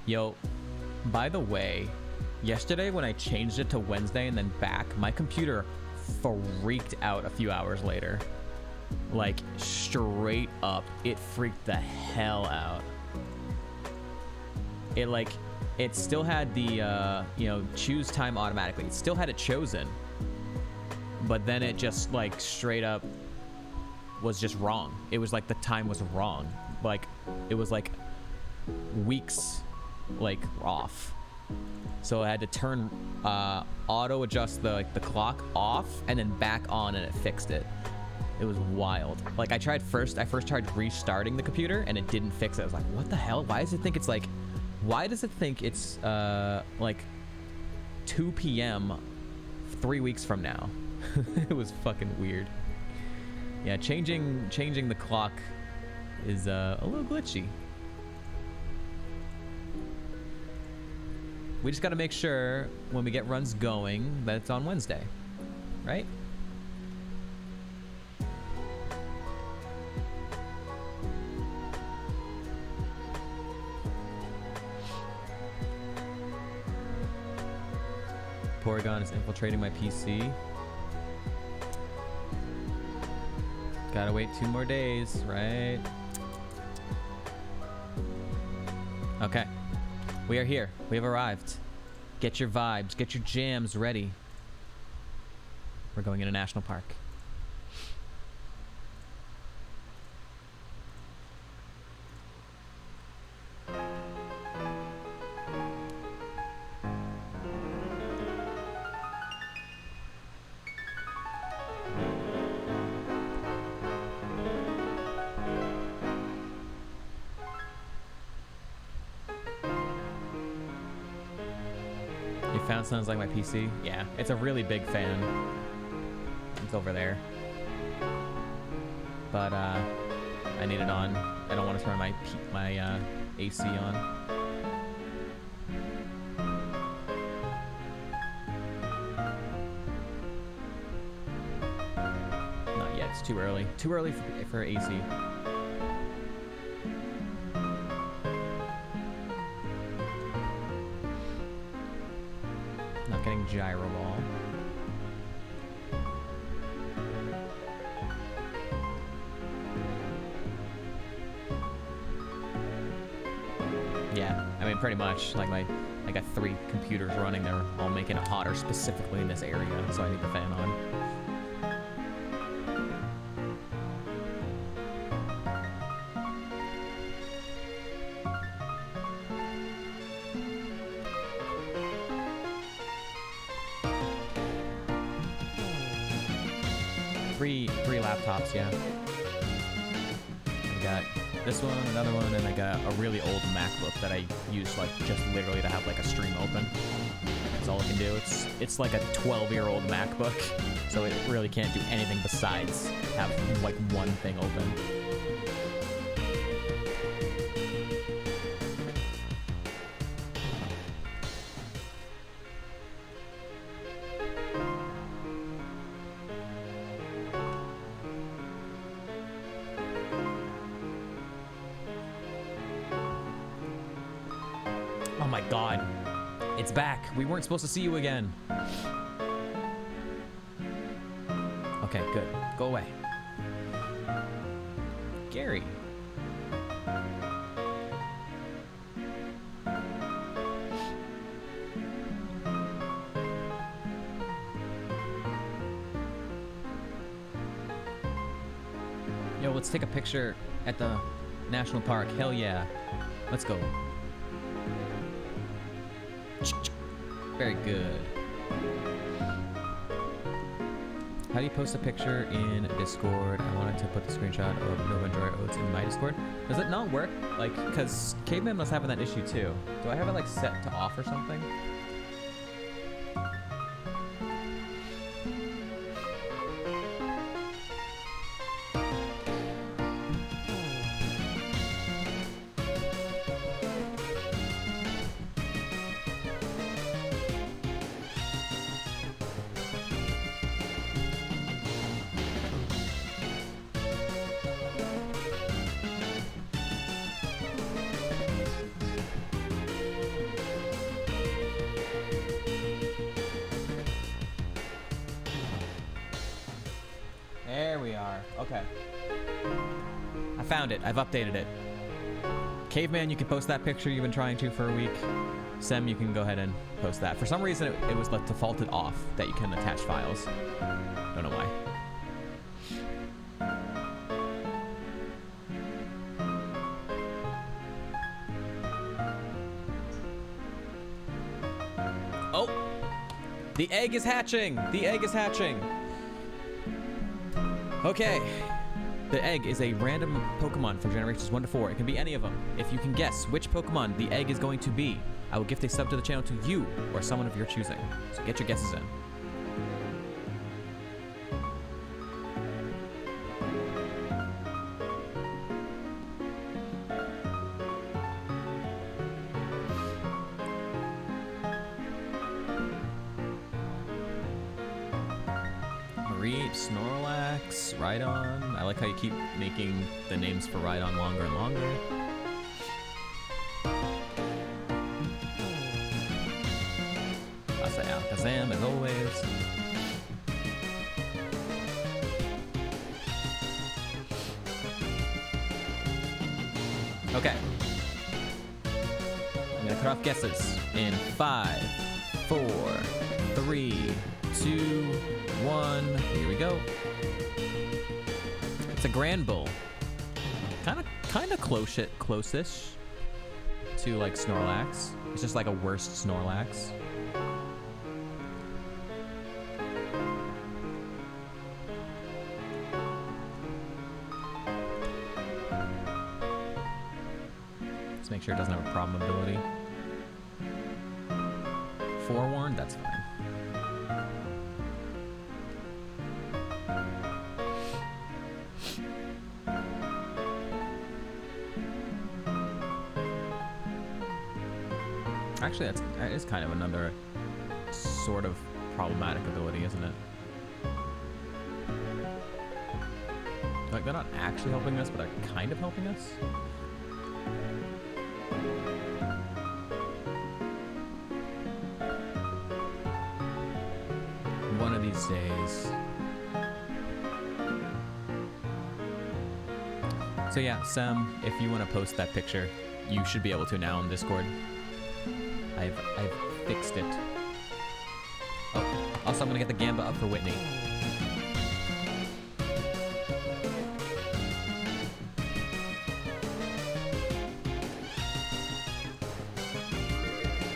Yo, by the way, yesterday when I changed it to Wednesday and then back, my computer freaked out a few hours later. Like, straight up, it freaked the hell out. It still had the, choose time automatically. It still had it chosen. But then it just, like, straight up was just wrong. It was like the time was wrong. Like, it was like weeks like off, so I had to turn auto adjust the clock off and then back on, and it fixed it. It was wild. Like, I first tried restarting the computer and it didn't fix it. I was like, what the hell? Why does it think it's like 2 p.m. 3 weeks from now? It was fucking weird. Yeah, changing the clock is a little glitchy. We just got to make sure when we get runs going that it's on Wednesday, right? Porygon is infiltrating my PC. Gotta wait 2 more days, right? Okay. We are here. We have arrived. Get your vibes. Get your jams ready. We're going into National Park. Sounds like my PC. Yeah, it's a really big fan. It's over there. But I need it on. I don't want to turn my AC on. Not yet. It's too early. Too early for AC. Getting gyro ball. Yeah, I mean, pretty much. Like, I got 3 computers running. They're all making it hotter specifically in this area, so I need the fan on. Three laptops, yeah. I got this one, another one, and I got a really old MacBook that I use like just literally to have like a stream open. That's all it can do. It's like a 12-year-old MacBook, so it really can't do anything besides have like one thing open. Oh my god. It's back. We weren't supposed to see you again. Okay, good. Go away. Gary. Yo, let's take a picture at the national park. Hell yeah. Let's go. Very good. How do you post a picture in Discord? I wanted to put the screenshot of Nova and Joy Oats in my Discord. Does it not work? Like, because Caveman was having that issue too. Do I have it like set to off or something? There we are. Okay. I found it. I've updated it. Caveman, you can post that picture you've been trying to for a week. Sem, you can go ahead and post that. For some reason, it was like defaulted off that you can attach files. Don't know why. Oh! The egg is hatching! The egg is hatching! Okay. The egg is a random Pokemon for generations 1 to 4. It can be any of them. If you can guess which Pokemon the egg is going to be, I will gift a sub to the channel to you or someone of your choosing. So get your guesses in. Snorlax, Rhydon. I like how you keep making the names for Rhydon longer and longer. I'll say Alakazam as always. Okay. I'm gonna cut off guesses in 5, 4, 3, 2, 1. Here we go. It's a Grand Bull. Kind of close-ish to like Snorlax. It's just like a worse Snorlax. Let's make sure it doesn't have a problem ability. Forewarned, that's fine. Actually, that is kind of another sort of problematic ability, isn't it? Like, they're not actually helping us, but they're kind of helping us. One of these days. So yeah, Sam, if you want to post that picture, you should be able to now on Discord. I've fixed it. Oh, also I'm gonna get the Gamba up for Whitney.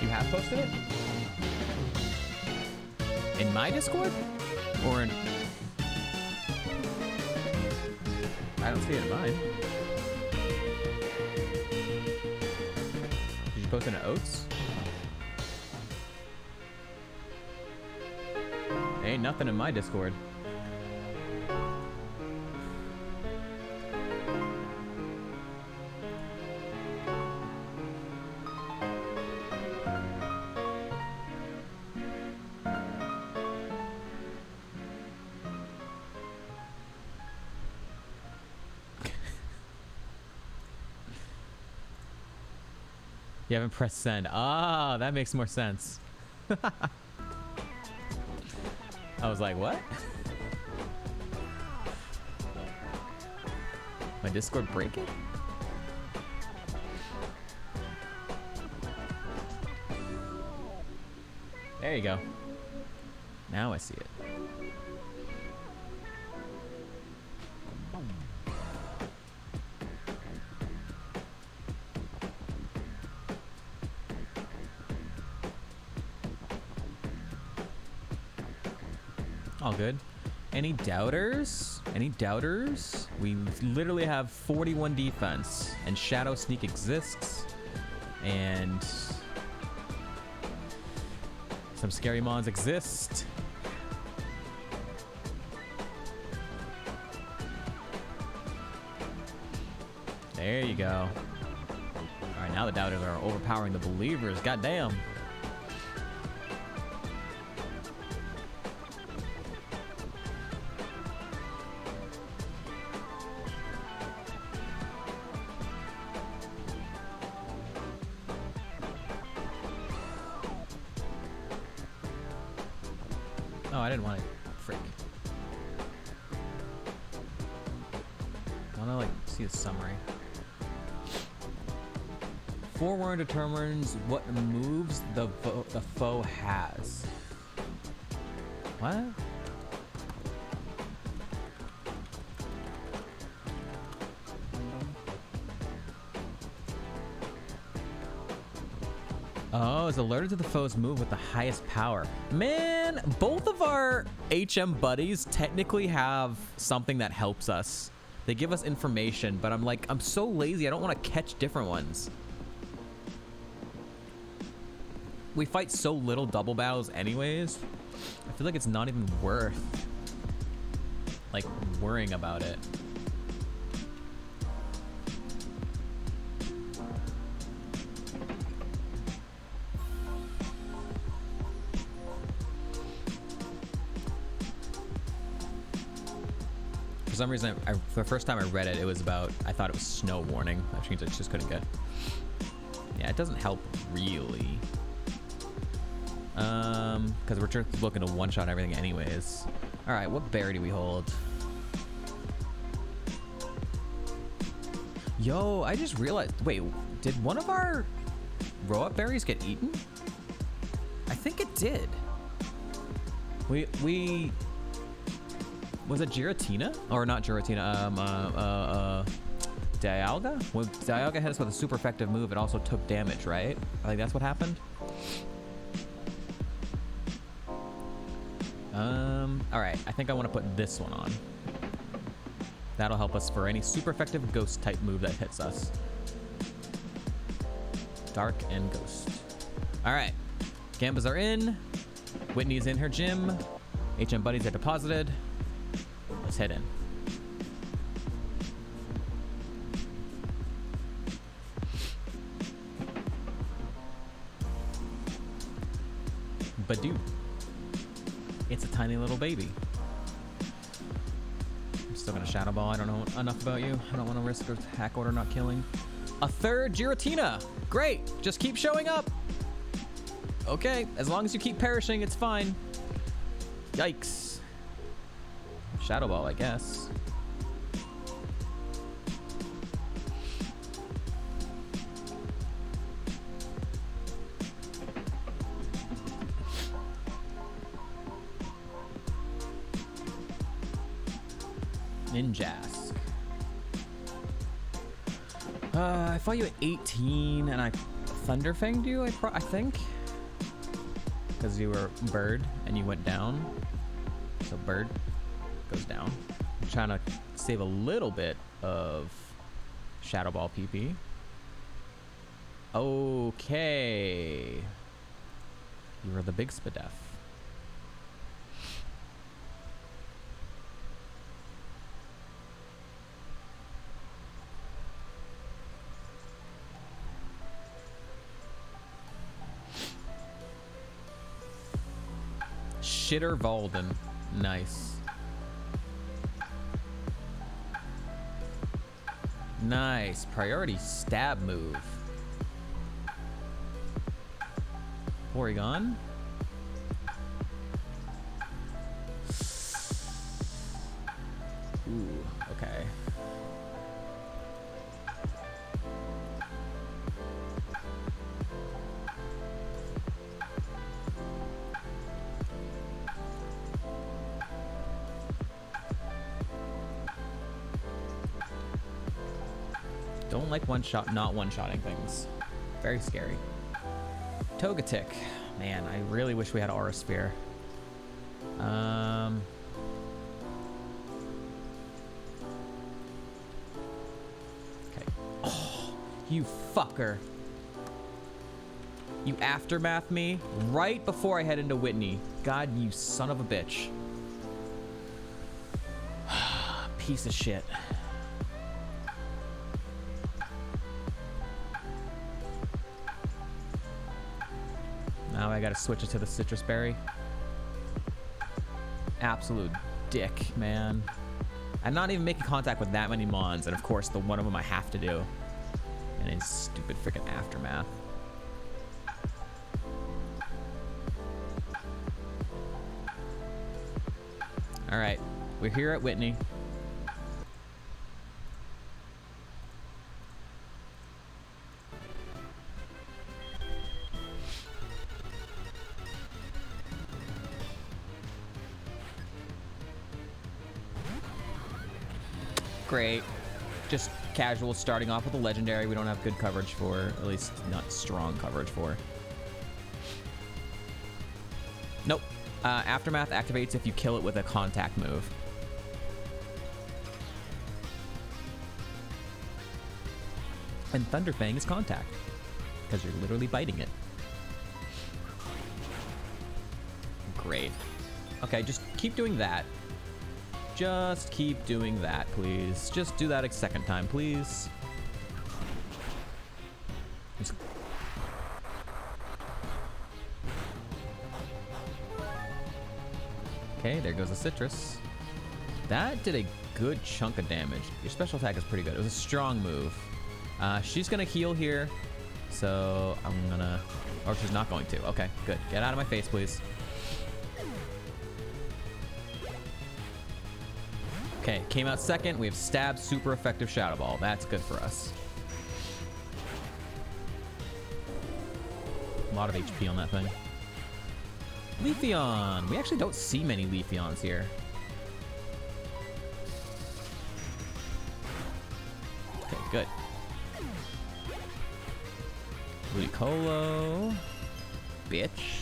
You have posted it? In my Discord? Or in... I don't see it in mine. Did you post it in Oats? Ain't nothing in my Discord. You haven't pressed send. Ah, that makes more sense. I was like, what? My Discord breaking? There you go. Now I see it. All good. Any doubters? Any doubters? We literally have 41 defense, and Shadow Sneak exists, and some scary mons exist. There you go. All right, now the doubters are overpowering the believers. Goddamn. Oh, I didn't want to. Frick. I want to like see the summary. Forewarn determines what moves the foe has. What? Oh, is alerted to the foe's move with the highest power. Man, both of our HM buddies technically have something that helps us. They give us information, but I'm so lazy, I don't want to catch different ones. We fight so little double battles anyways. I feel like it's not even worth like worrying about it. For some reason, the first time I read it, it was about, I thought it was snow warning, which means I just couldn't get. Yeah, it doesn't help really. Because we're just looking to one-shot everything anyways. All right, what berry do we hold? Yo, I just realized, wait, did one of our row-up berries get eaten? I think it did. We was it Giratina? Or not Giratina, Dialga? When Dialga hit us with a super effective move, it also took damage, right? I think that's what happened. All right, I think I want to put this one on. That'll help us for any super effective ghost type move that hits us. Dark and ghost. All right, Gambas are in. Whitney's in her gym. HM buddies are deposited. Let's head in. Badoo. It's a tiny little baby. I'm still gonna Shadow Ball. I don't know enough about you. I don't want to risk a hack order not killing. A third Giratina. Great. Just keep showing up. Okay. As long as you keep perishing, it's fine. Yikes. Shadow Ball, I guess. Ninjask. I fought you at 18 and I Thunderfanged you, I think. Because you were bird and you went down. So bird goes down. I'm trying to save a little bit of Shadow Ball PP. Okay. You were the big Spadef. Shitter Valden. Nice. Nice. Priority stab move. Porygon. Ooh, okay. Don't like not one-shotting things. Very scary. Togetic. Man, I really wish we had Aura Sphere. You fucker. You aftermath me right before I head into Whitney. God, you son of a bitch. Piece of shit. Now I gotta switch it to the citrus berry. Absolute dick, man. I'm not even making contact with that many mons, and of course the one of them I have to do. And his stupid freaking aftermath. Alright, we're here at Whitney. Great. Just casual starting off with a legendary we don't have good coverage for, at least not strong coverage for. Nope. Aftermath activates if you kill it with a contact move. And Thunderfang is contact, because you're literally biting it. Great. Okay, just keep doing that. Just keep doing that, please. Just do that a second time, please. Just... Okay, there goes the citrus. That did a good chunk of damage. Your special attack is pretty good. It was a strong move. She's gonna heal here, so I'm gonna... Or she's not going to. Okay, good. Get out of my face, please. Okay, came out second. We have Stab, super effective Shadow Ball. That's good for us. A lot of HP on that thing. Leafeon. We actually don't see many Leafeons here. Okay, good. Ludicolo. Bitch.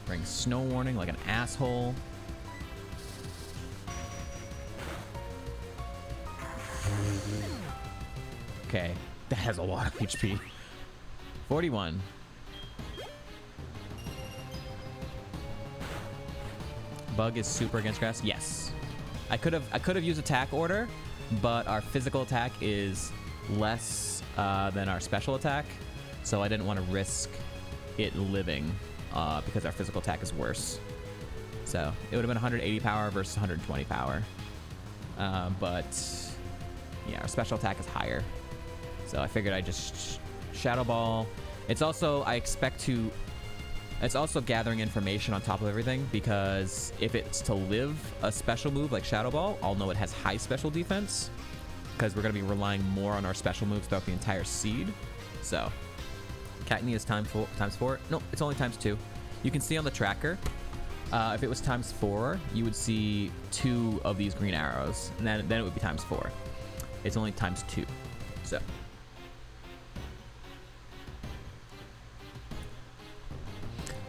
Bring Snow Warning like an asshole. Okay, that has a lot of HP. 41. Bug is super against grass. Yes, I could have used attack order, but our physical attack is less than our special attack, so I didn't want to risk it living because our physical attack is worse. So it would have been 180 power versus 120 power, but yeah, our special attack is higher. So I figured I'd just Shadow Ball. It's also, I expect to... It's also gathering information on top of everything, because if it's to live a special move like Shadow Ball, I'll know it has high special defense, because we're going to be relying more on our special moves throughout the entire seed. So, Cacnea is times 4. No, it's only times 2. You can see on the tracker, if it was times 4, you would see 2 of these green arrows, and then it would be times 4. It's only times 2. So...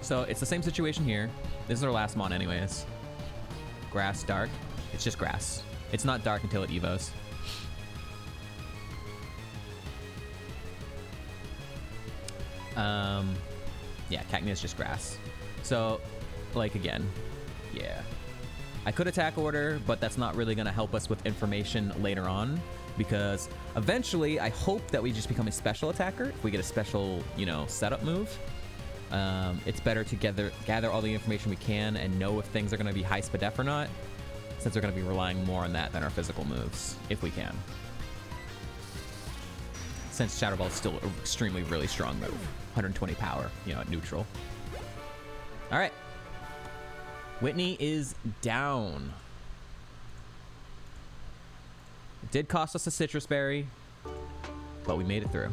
So it's the same situation here. This is our last mon anyways. Grass, dark. It's just grass. It's not dark until it evos. Yeah, Cacnea is just grass. So, like, again, yeah. I could attack order, but that's not really going to help us with information later on, because eventually I hope that we just become a special attacker if we get a special, you know, setup move. It's better to gather all the information we can and know if things are going to be high SPDEF or not, since we're going to be relying more on that than our physical moves, if we can. Since Shadow Ball is still an extremely, really strong move. 120 power, you know, at neutral. Alright. Whitney is down. It did cost us a citrus berry, but we made it through.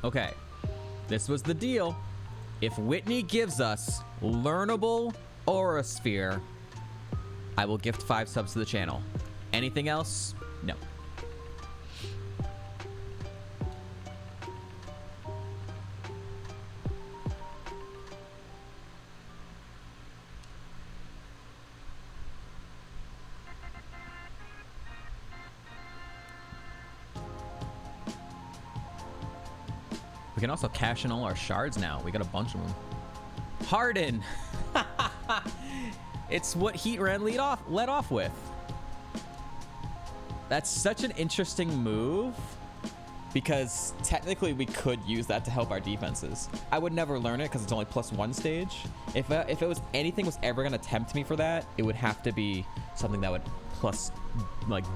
Okay, this was the deal. If Whitney gives us learnable Aura Sphere, I will gift 5 subs to the channel. Anything else? No. We can also cash in all our shards now. We got a bunch of them. Harden! It's what Heatran led off with. That's such an interesting move because technically we could use that to help our defenses. I would never learn it because it's only +1 stage. If it was anything was ever going to tempt me for that, it would have to be something that would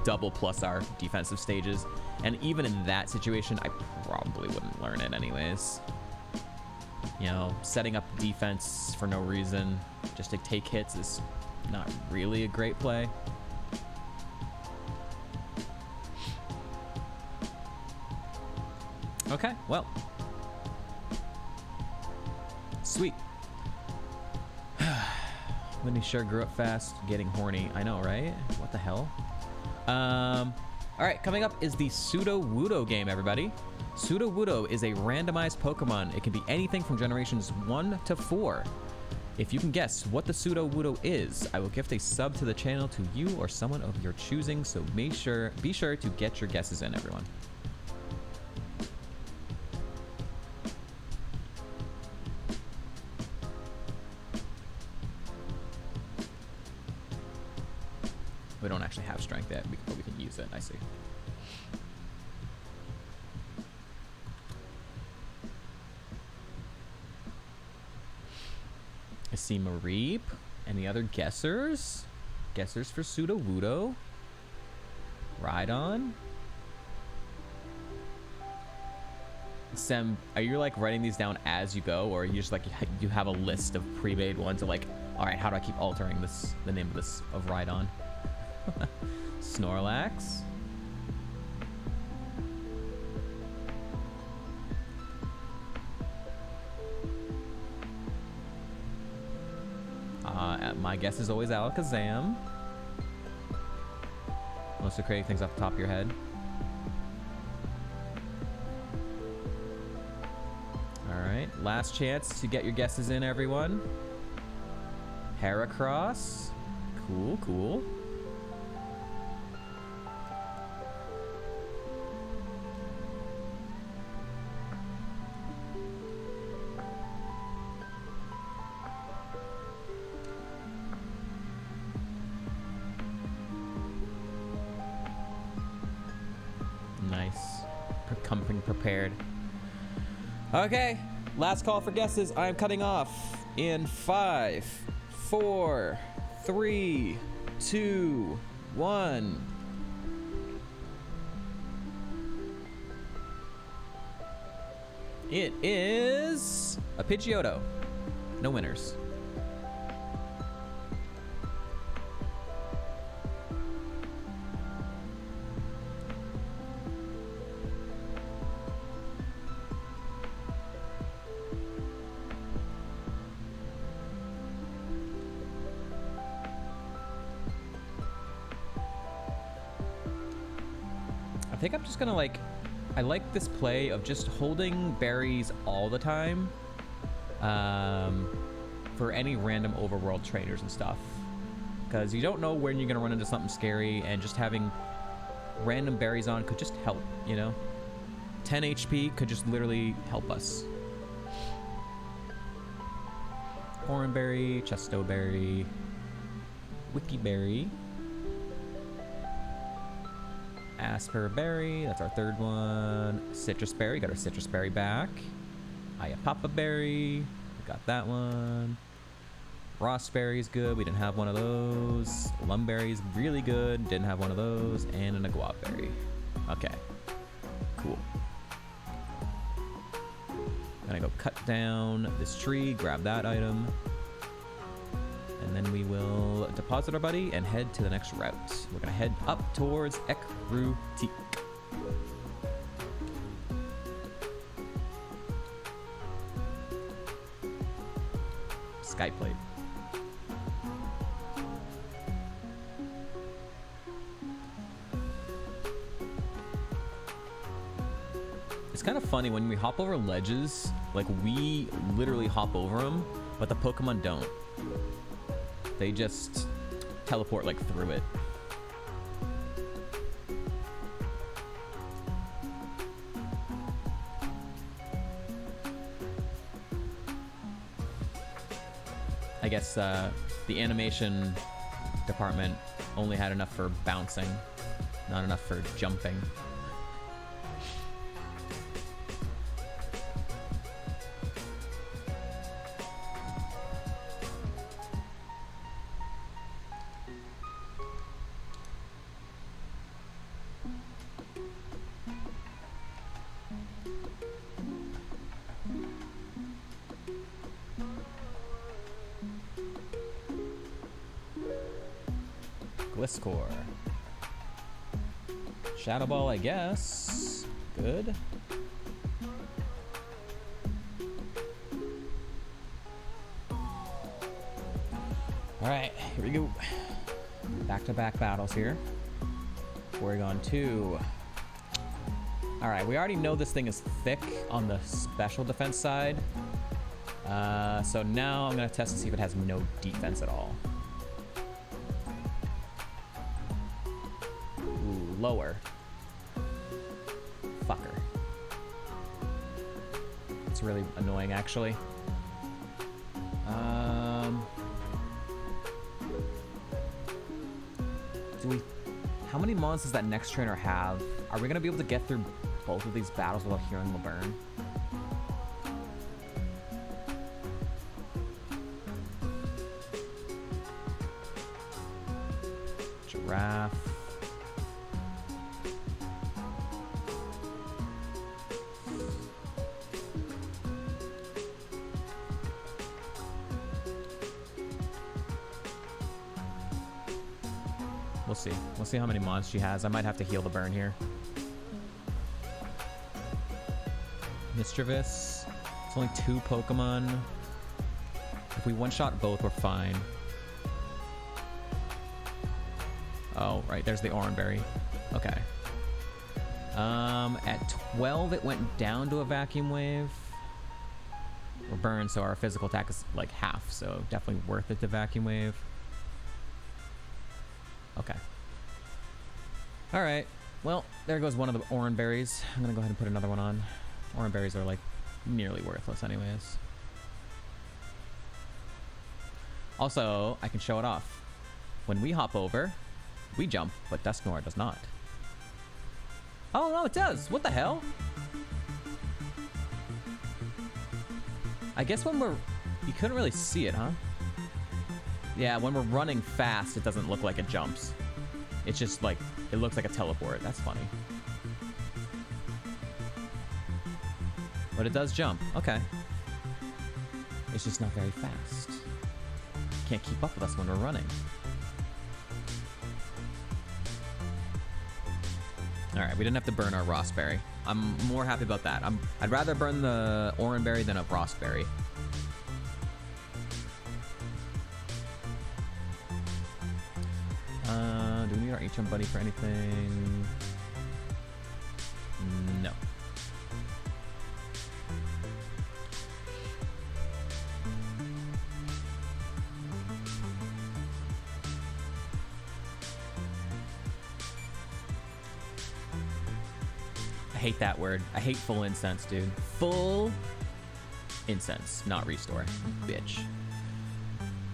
double plus our defensive stages. And even in that situation, I probably wouldn't learn it anyways. You know, setting up defense for no reason just to take hits is not really a great play. Okay, well. Sweet. Whitney sure grew up fast, getting horny. I know, right? What the hell? All right, coming up is the Sudowoodo game, everybody. Sudowoodo is a randomized Pokemon. It can be anything from generations 1 to 4. If you can guess what the Sudowoodo is, I will gift a sub to the channel to you or someone of your choosing, so be sure to get your guesses in, everyone. We don't actually have strength yet, but we can use it. I see. I see Mareep. Any other guessers? Guessers for Sudowoodo? Rhydon? Sem, are you like writing these down as you go, or are you just like you have a list of pre-made ones of like, all right, how do I keep altering this, the name of this, of Rhydon? Snorlax. My guess is always Alakazam. Unless you're creating things off the top of your head. Alright, last chance to get your guesses in, everyone. Heracross. Cool, cool. Prepared. Okay, last call for guesses. I'm cutting off in 5, 4, 3, 2, 1. It is a Pidgeotto. No winners. I think I'm just gonna I like this play of just holding berries all the time for any random overworld trainers and stuff, because you don't know when you're gonna run into something scary, and just having random berries on could just help, you know. 10 HP could just literally help us. Oranberry, Chestoberry, Wikiberry, Asperberry, that's our third one. Citrus Berry, got our Citrus Berry back. Ayapapa Berry, we got that one. Rossberry's good, we didn't have one of those. Lumberry's really good, didn't have one of those. And an Aguaberry. Okay, cool. Gonna go cut down this tree, grab that item. And then we will deposit our buddy and head to the next route. We're gonna head up towards Ekrutik. Skyplate. It's kind of funny when we hop over ledges, like we literally hop over them, but the Pokemon don't. They just teleport like through it. guess the animation department only had enough for bouncing, not enough for jumping. Gliscor. Shadow Ball, I guess. Good. Alright, here we go. Back-to-back battles here. Porygon 2. Alright, we already know this thing is thick on the special defense side. So now I'm going to test to see if it has no defense at all. Ooh, lower. Fucker. It's really annoying, actually. How many mons does that next trainer have? Are we gonna be able to get through both of these battles without hearing LeBurn? Giraffe. We'll see. We'll see how many mons she has. I might have to heal the burn here. Mischievous. It's only 2 Pokemon. If we one-shot both, we're fine. Oh, right. There's the Oranberry. Okay. At 12, it went down to a Vacuum Wave. We're burned, so our physical attack is like half, so definitely worth it to Vacuum Wave. Okay. Alright. Well, there goes one of the Oranberries. I'm gonna go ahead and put another one on. Oranberries are like nearly worthless anyways. Also, I can show it off. When we hop over, we jump, but Dusknoir does not. Oh no, it does! What the hell? I guess when we're... You couldn't really see it, huh? Yeah, when we're running fast, it doesn't look like it jumps. It's just like, it looks like a teleport. That's funny. But it does jump. Okay. It's just not very fast. Can't keep up with us when we're running. Alright, we didn't have to burn our Rossberry. I'm more happy about that. I'd rather burn the Oranberry than a Rossberry. Do we need our HM buddy for anything? No. I hate that word. I hate full incense, dude. Full incense, not restore. Bitch.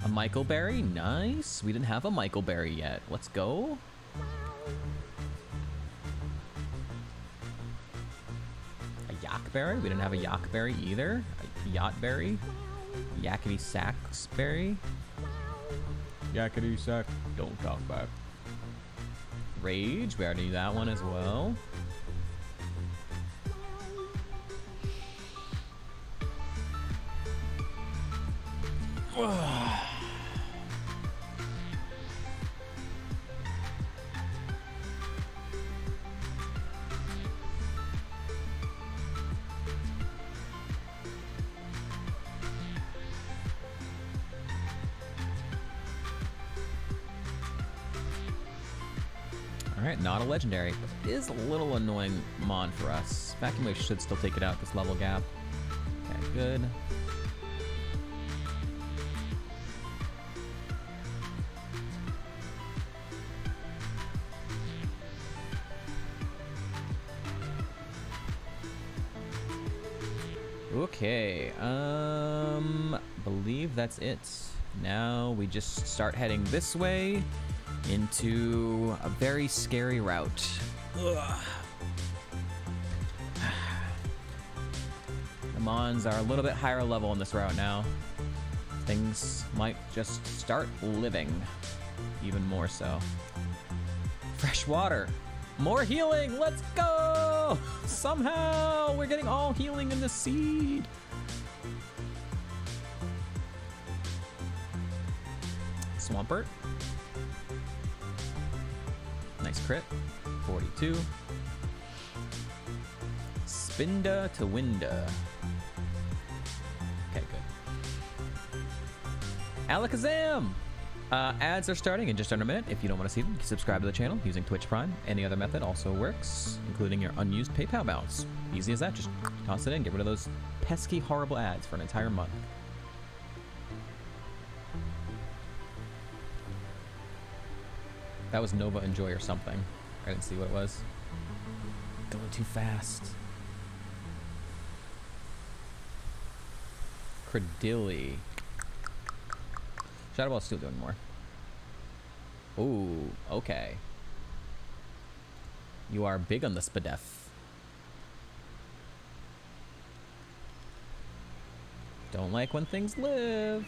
A Michael Berry? Nice. We didn't have a Michael Berry yet. Let's go. A Yakberry? We didn't have a Yakberry either. A Yachtberry? Yakety Saxberry? Yakety Sack. Don't talk back. Rage. We already knew that one as well. Alright, not a legendary, but it is a little annoying mon for us. Vacuum Wave should still take it out, this level gap. Okay, good. Okay, believe that's it. Now we just start heading this way into a very scary route. Ugh. The Mons are a little bit higher level on this route now. Things might just start living even more so. Fresh water. More healing. Let's go. Somehow we're getting all healing in the seed. Swampert. Nice crit. 42. Spinda to Winda. Okay, good. Alakazam! Ads are starting in just under a minute. If you don't want to see them, you can subscribe to the channel using Twitch Prime. Any other method also works, including your unused PayPal balance. Easy as that. Just toss it in, get rid of those pesky, horrible ads for an entire month. That was Nova Enjoy or something. I didn't see what it was. Going too fast. Credilli. Shadow Ball's still doing more. Ooh, okay. You are big on the Spadef. Don't like when things live.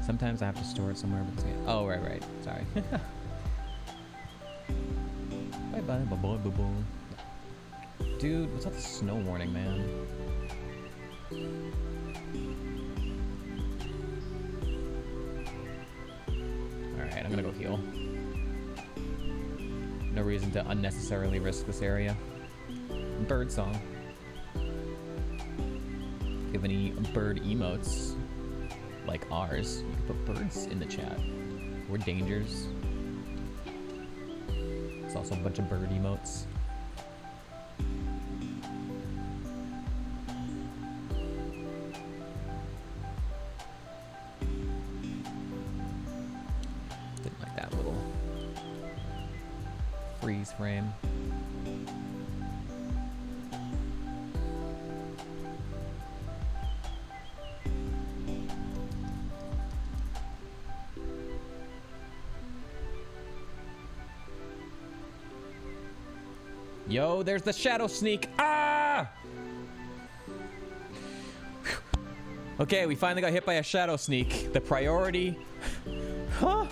Sometimes I have to store it somewhere. Because oh, right. Sorry. Bye-bye, bye-bye. Dude, what's up with the snow warning, man? Alright, I'm gonna go heal. No reason to unnecessarily risk this area. Bird song. If you have any bird emotes like ours, you can put birds in the chat. Or dangers. There's also a bunch of bird emotes. Didn't like that little freeze frame. Yo, there's the shadow sneak. Ah! Okay, we finally got hit by a shadow sneak. The priority... Huh?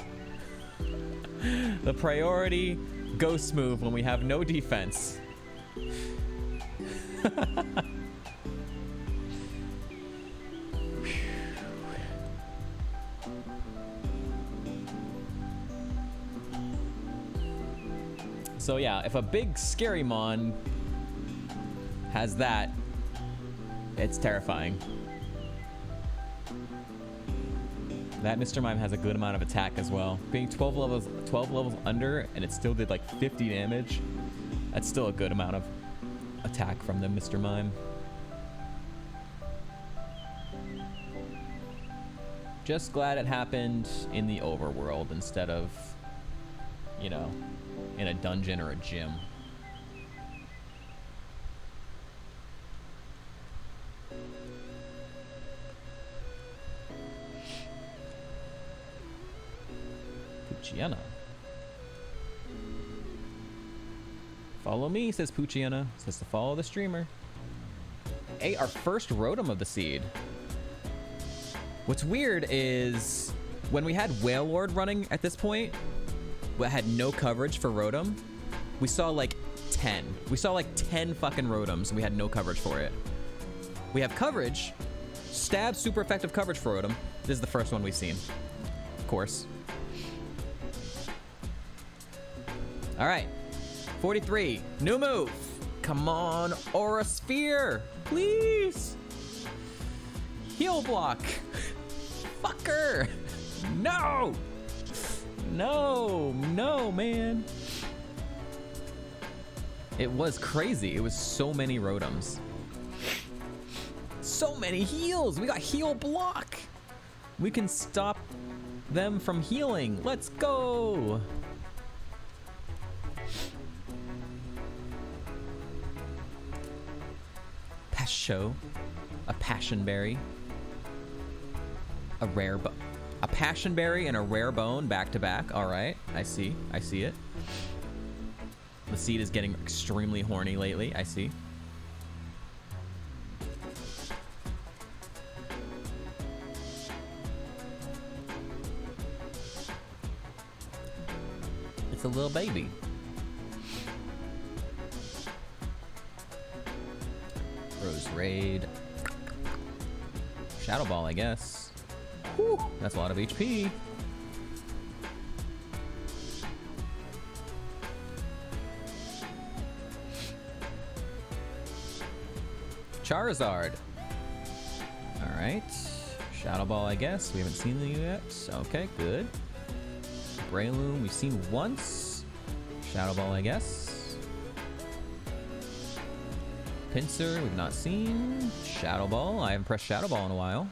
The priority ghost move when we have no defense. So yeah, if a big scary mon has that, it's terrifying. That Mr. Mime has a good amount of attack as well. Being 12 levels under, and it still did like 50 damage. That's still a good amount of attack from the Mr. Mime. Just glad it happened in the overworld instead of, you know, in a dungeon or a gym. Puchiana. Follow me, says Puchiana. Says to follow the streamer. Hey, our first Rotom of the seed. What's weird is when we had Wailord running at this point, we had no coverage for Rotom. We saw like 10. We saw like 10 fucking Rotoms and we had no coverage for it. We have coverage. Stab, super effective coverage for Rotom. This is the first one we've seen. Of course. All right. 43. New move. Come on, Aura Sphere. Please. Heal block. Fucker. No. No, man. It was crazy. It was so many Rotoms. So many heals. We got heal block. We can stop them from healing. Let's go. Pasho. A passionberry. A rare bone. A passionberry and a rare bone back to back. All right, I see it. The seed is getting extremely horny lately. I see. It's a little baby. Rose Raid. Shadow Ball, I guess. Whew, that's a lot of HP. Charizard. Alright. Shadow Ball, I guess. We haven't seen them yet. Okay, good. Breloom, we've seen once. Shadow Ball, I guess. Pinsir, we've not seen. Shadow Ball, I haven't pressed Shadow Ball in a while.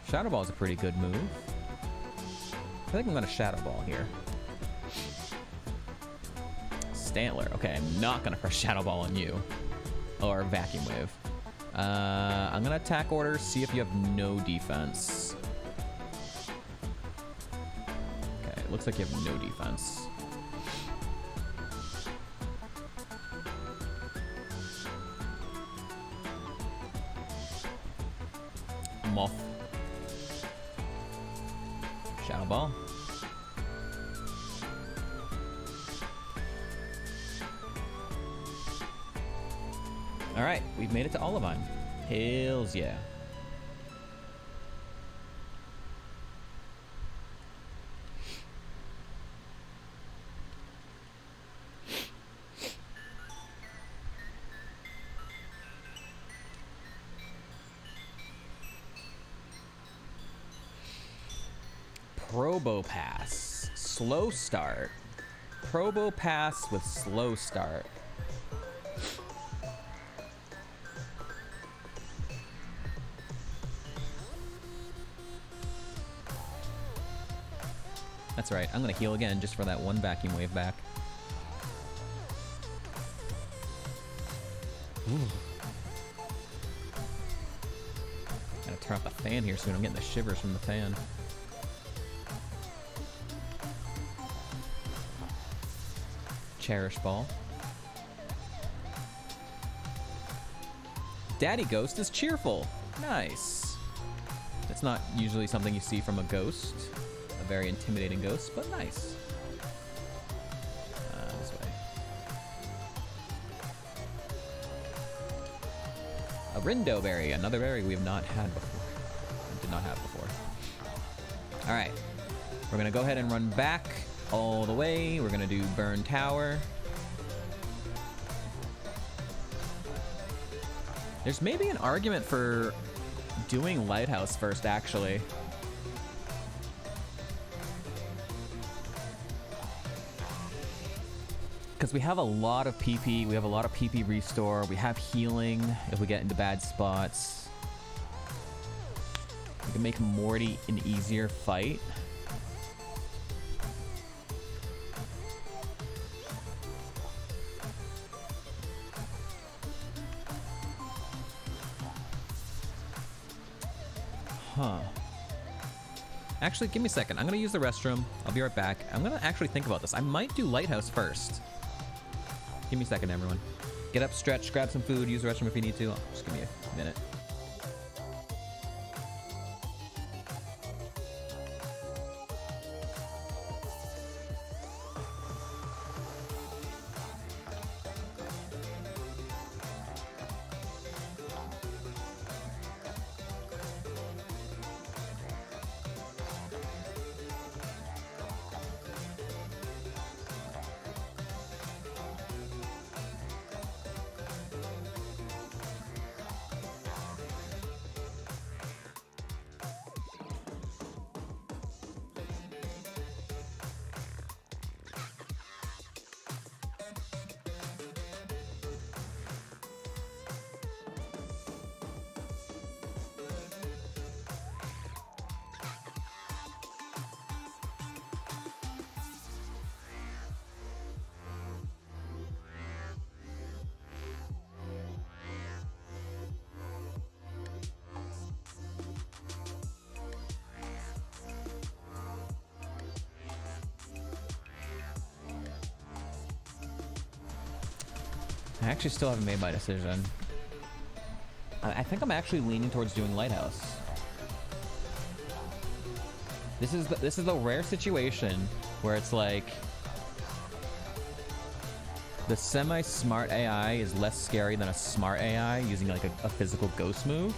Shadow Ball is a pretty good move. I think I'm going to Shadow Ball here. Stantler. Okay, I'm not going to press Shadow Ball on you. Or Vacuum Wave. I'm going to attack order, see if you have no defense. Okay, it looks like you have no defense. Moth. Shadow Ball. All right, we've made it to Olivine. Hells yeah. Probopass. Slow start. Probopass with slow start. That's right. I'm going to heal again just for that one Vacuum Wave back. Ooh. Gotta turn off the fan here soon. I'm getting the shivers from the fan. Cherish Ball. Daddy Ghost is cheerful. Nice. That's not usually something you see from a ghost. A very intimidating ghost, but nice. This way. A Rindo Berry, another berry we have not had before. Did not have before. All right. We're going to go ahead and run back all the way. We're going to do Burn Tower. There's maybe an argument for doing Lighthouse first, actually. Because we have a lot of PP, we have a lot of PP restore, we have healing if we get into bad spots. We can make Morty an easier fight. Huh. Actually, give me a second. I'm going to use the restroom. I'll be right back. I'm going to actually think about this. I might do Lighthouse first. Give me a second, everyone. Get up, stretch, grab some food, use the restroom if you need to. Just give me a minute. I actually still haven't made my decision. I think I'm actually leaning towards doing Lighthouse. This is the rare situation where it's like the semi-smart AI is less scary than a smart AI using like a physical ghost move.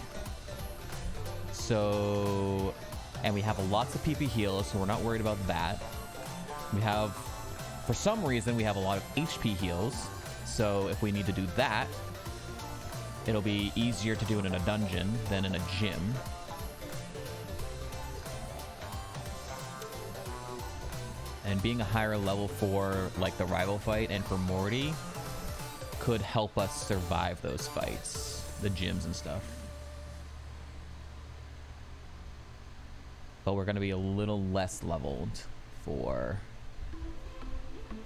So, and we have lots of PP heals, so we're not worried about that. We have, for some reason, we have a lot of HP heals. So if we need to do that, it'll be easier to do it in a dungeon than in a gym. And being a higher level for like the rival fight and for Morty could help us survive those fights, the gyms and stuff. But we're going to be a little less leveled for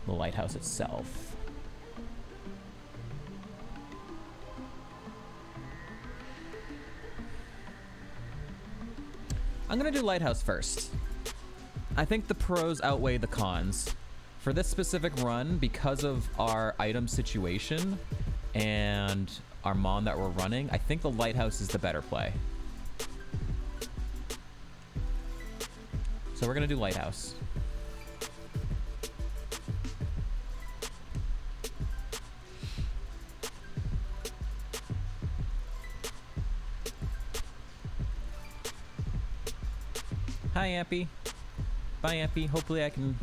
the lighthouse itself. I'm going to do lighthouse first. I think the pros outweigh the cons. For this specific run, because of our item situation and our mon that we're running, I think the lighthouse is the better play. So we're gonna do lighthouse. Hi, Ampy. Bye, Ampy. Hopefully I can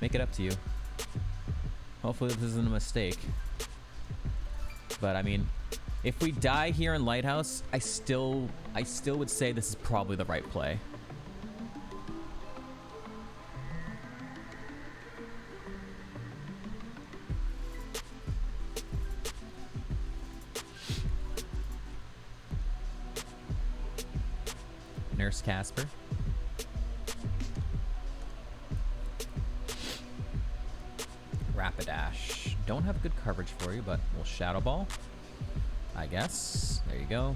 make it up to you. Hopefully this isn't a mistake. But I mean, if we die here in Lighthouse, I still would say this is probably the right play. Nurse Casper. Rapidash. Don't have good coverage for you, but we'll Shadow Ball, I guess. There you go.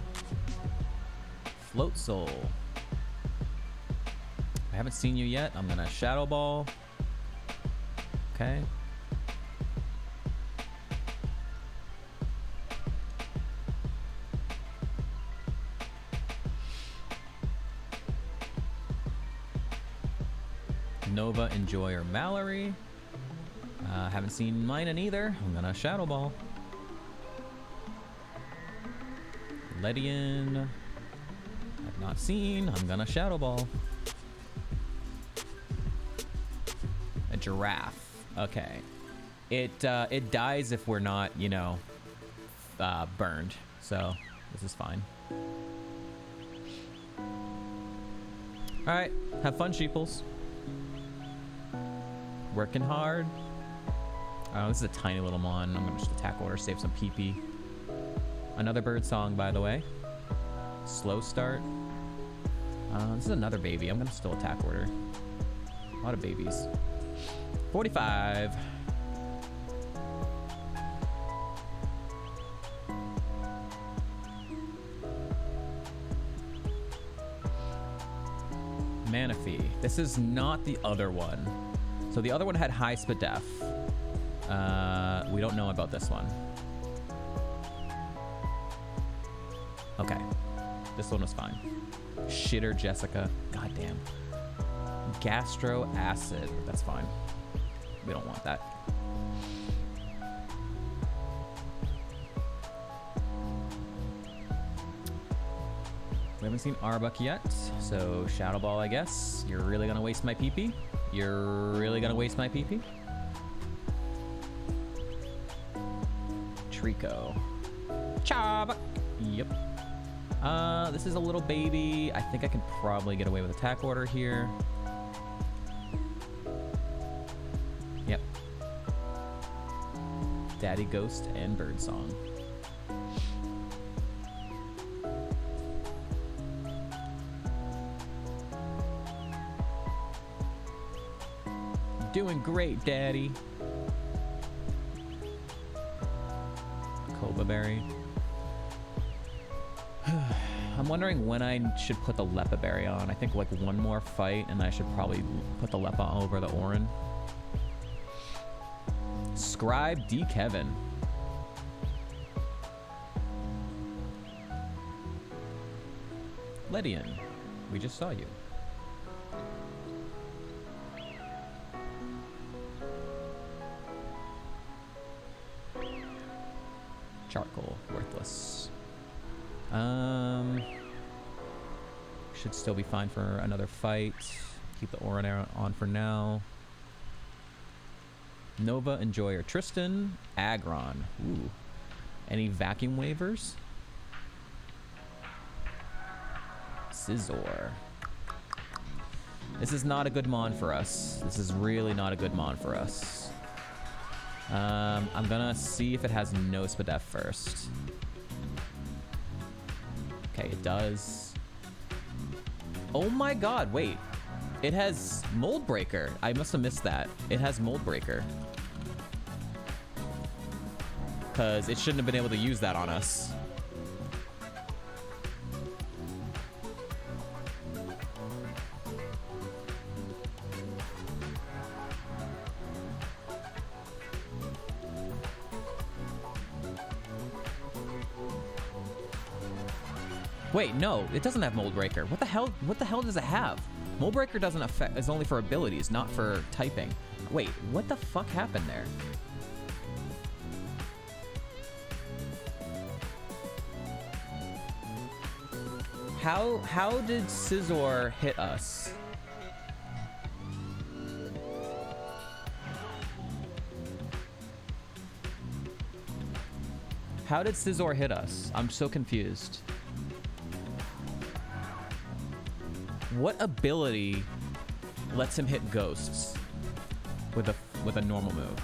Float Soul. I haven't seen you yet. I'm gonna Shadow Ball. Okay. Nova, Enjoyer, Mallory. Haven't seen mine in either. I'm gonna Shadow Ball. Ledian. I've not seen. I'm gonna Shadow Ball. A Giraffe. Okay. It dies if we're not, you know, burned. So this is fine. All right. Have fun, sheeples. Working hard. Oh, this is a tiny little mon. I'm gonna just attack order, save some PP. Another bird song, by the way. Slow start. This is another baby. I'm gonna still attack order. A lot of babies. 45. Manaphy. This is not the other one. So the other one had high Spadef. We don't know about this one. Okay. This one was fine. Shitter Jessica. Goddamn. Gastro Acid. That's fine. We don't want that. We haven't seen Arbok yet, so Shadow Ball, I guess. You're really gonna waste my PP? You're really gonna waste my PP? Trico. Chab! Yep. This is a little baby. I think I can probably get away with attack order here. Yep. Daddy Ghost and Birdsong. Doing great, Daddy. Cobra Berry. I'm wondering when I should put the Lepa Berry on. I think like one more fight and I should probably put the Lepa over the Orin. Scribe D. Kevin. Ledian, we just saw you. Charcoal, worthless. Should still be fine for another fight. Keep the aura on for now. Nova, Enjoyer, Tristan, Aggron. Ooh. Any vacuum waivers? Scizor. This is not a good mon for us. This is really not a good mon for us. I'm gonna see if it has no Spadef first. Okay, it does. Oh my god, wait. It has Mold Breaker. I must have missed that. It has Mold Breaker. Because it shouldn't have been able to use that on us. Wait, no, it doesn't have Mold Breaker. What the hell? What the hell does it have? Mold Breaker doesn't affect. Is only for abilities, not for typing. Wait, what the fuck happened there? How did Scizor hit us? How did Scizor hit us? I'm so confused. What ability lets him hit ghosts with a normal move?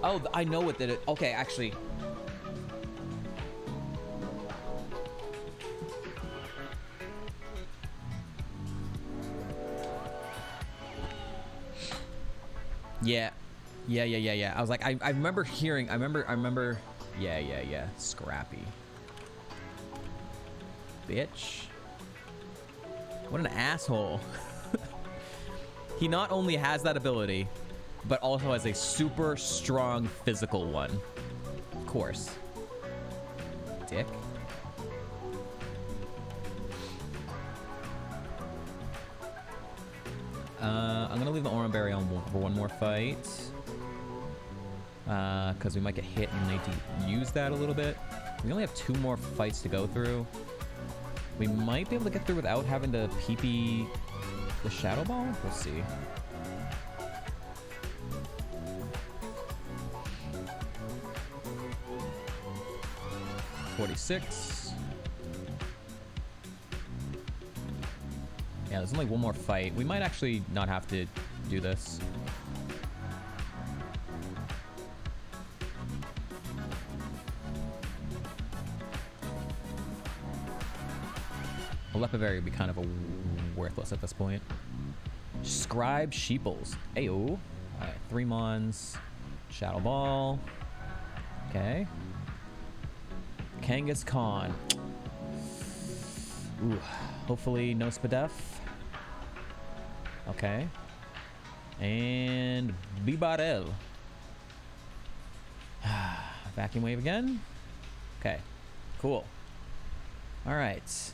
Oh, I know what did it. Okay, actually. Yeah. Yeah. I was like, I remember hearing, I remember. Yeah. Scrappy. Bitch. What an asshole. He not only has that ability, but also has a super strong physical one. Of course. Dick. I'm gonna leave the Oran Berry on for one more fight. Because we might get hit and need to use that a little bit. We only have 2 more fights to go through. We might be able to get through without having to PP the Shadow Ball. We'll see. $46. Yeah, there's only one more fight. We might actually not have to do this. Lepivari would be kind of worthless at this point. Scribe Sheeples. Ayo. Alright, 3 Mons. Shadow Ball. Okay. Kangaskhan. Ooh. Hopefully no Spadef. Okay. And Bibarel. Vacuum Wave again. Okay. Cool. Alright.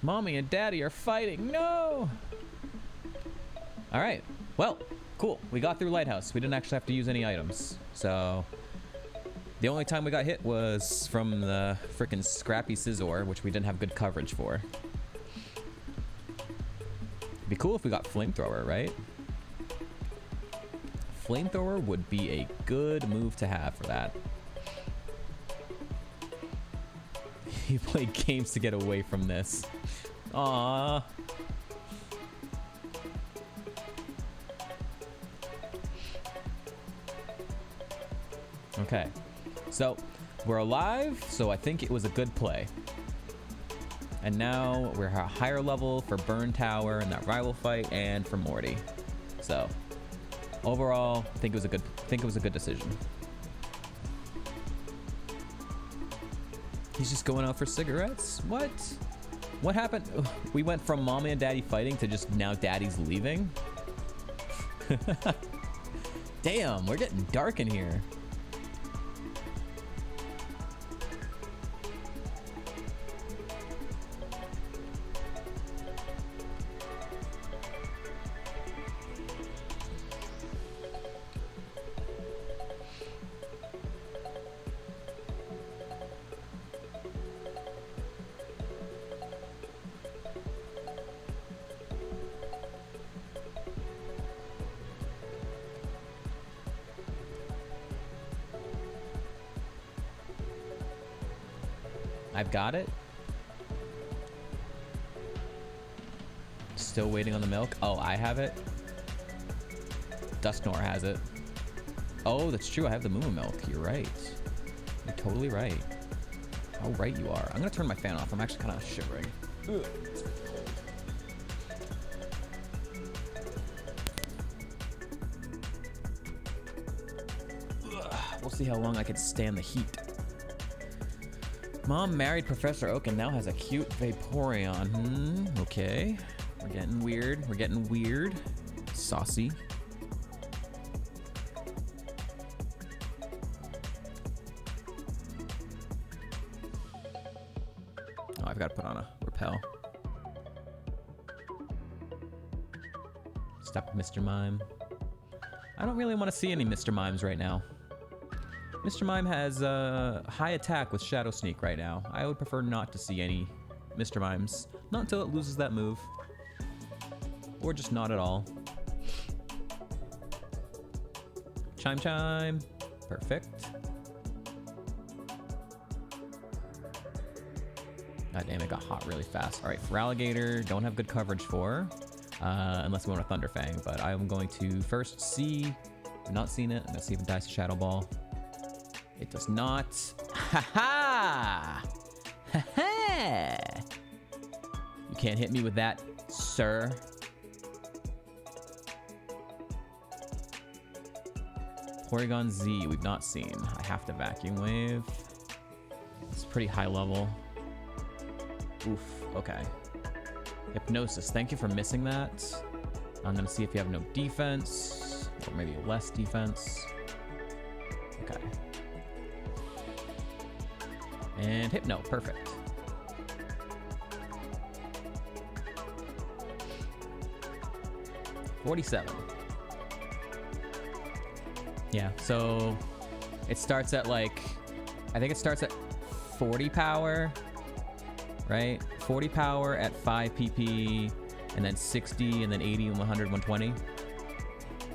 Mommy and Daddy are fighting. No! Alright. Well, cool. We got through Lighthouse. We didn't actually have to use any items. So, the only time we got hit was from the frickin' Scrappy Scizor, which we didn't have good coverage for. It'd be cool if we got Flamethrower, right? Flamethrower would be a good move to have for that. He played games to get away from this. Aww. Okay. So, we're alive, so I think it was a good play. And now we're a higher level for Burn Tower and that rival fight and for Morty. So, overall, I think it was a good decision. He's just going out for cigarettes? What? What happened? We went from Mommy and Daddy fighting to just now Daddy's leaving? Damn, we're getting dark in here. I've got it. Still waiting on the milk. Oh, I have it. Dusknor has it. Oh, that's true. I have the Moo milk. You're right. You're totally right. How right you are. I'm gonna turn my fan off. I'm actually kind of shivering. Ugh. We'll see how long I can stand the heat. Mom married Professor Oak and now has a cute Vaporeon. Okay. We're getting weird. We're getting weird. Saucy. Oh, I've got to put on a repel. Stop, Mr. Mime. I don't really want to see any Mr. Mimes right now. Mr. Mime has high attack with Shadow Sneak right now. I would prefer not to see any Mr. Mimes. Not until it loses that move. Or just not at all. Chime Chime. Perfect. God damn, it got hot really fast. All right, for Alligator, don't have good coverage for. Unless we want a Thunderfang. But I'm going to first see. I've not seen it. I'm going to see if it dies to Shadow Ball. It does not. Ha ha! Ha ha! You can't hit me with that, sir. Porygon Z, we've not seen. I have to Vacuum Wave. It's pretty high level. Oof, okay. Hypnosis, thank you for missing that. I'm gonna see if you have no defense, or maybe less defense. Okay. And Hypno, perfect. $47. Yeah, so it starts at like, I think it starts at 40 power, right? 40 power at 5 PP, and then 60, and then 80, and 100, 120,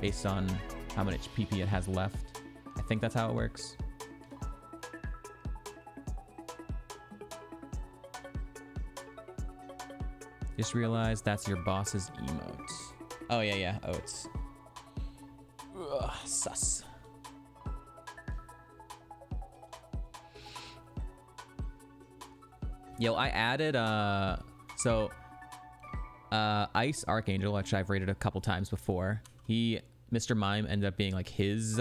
based on how much PP it has left. I think that's how it works. Just realized that's your boss's emote. Oh, yeah, yeah. Oh, it's... Ugh, sus. Yo, I added, Ice Archangel, which I've rated a couple times before. Mr. Mime ended up being like his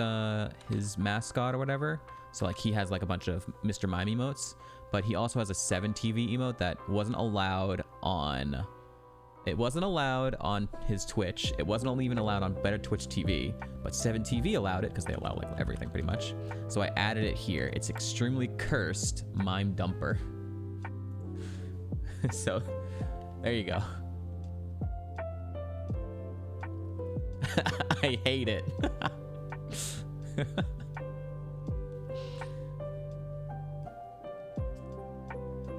mascot or whatever. So like he has like a bunch of Mr. Mime emotes. But he also has a 7TV emote that wasn't allowed on... It wasn't allowed on his Twitch. It wasn't even allowed on Better Twitch TV. But 7TV allowed it, because they allow like everything pretty much. So I added it here. It's extremely cursed Mime Dumper. So, there you go. I hate it.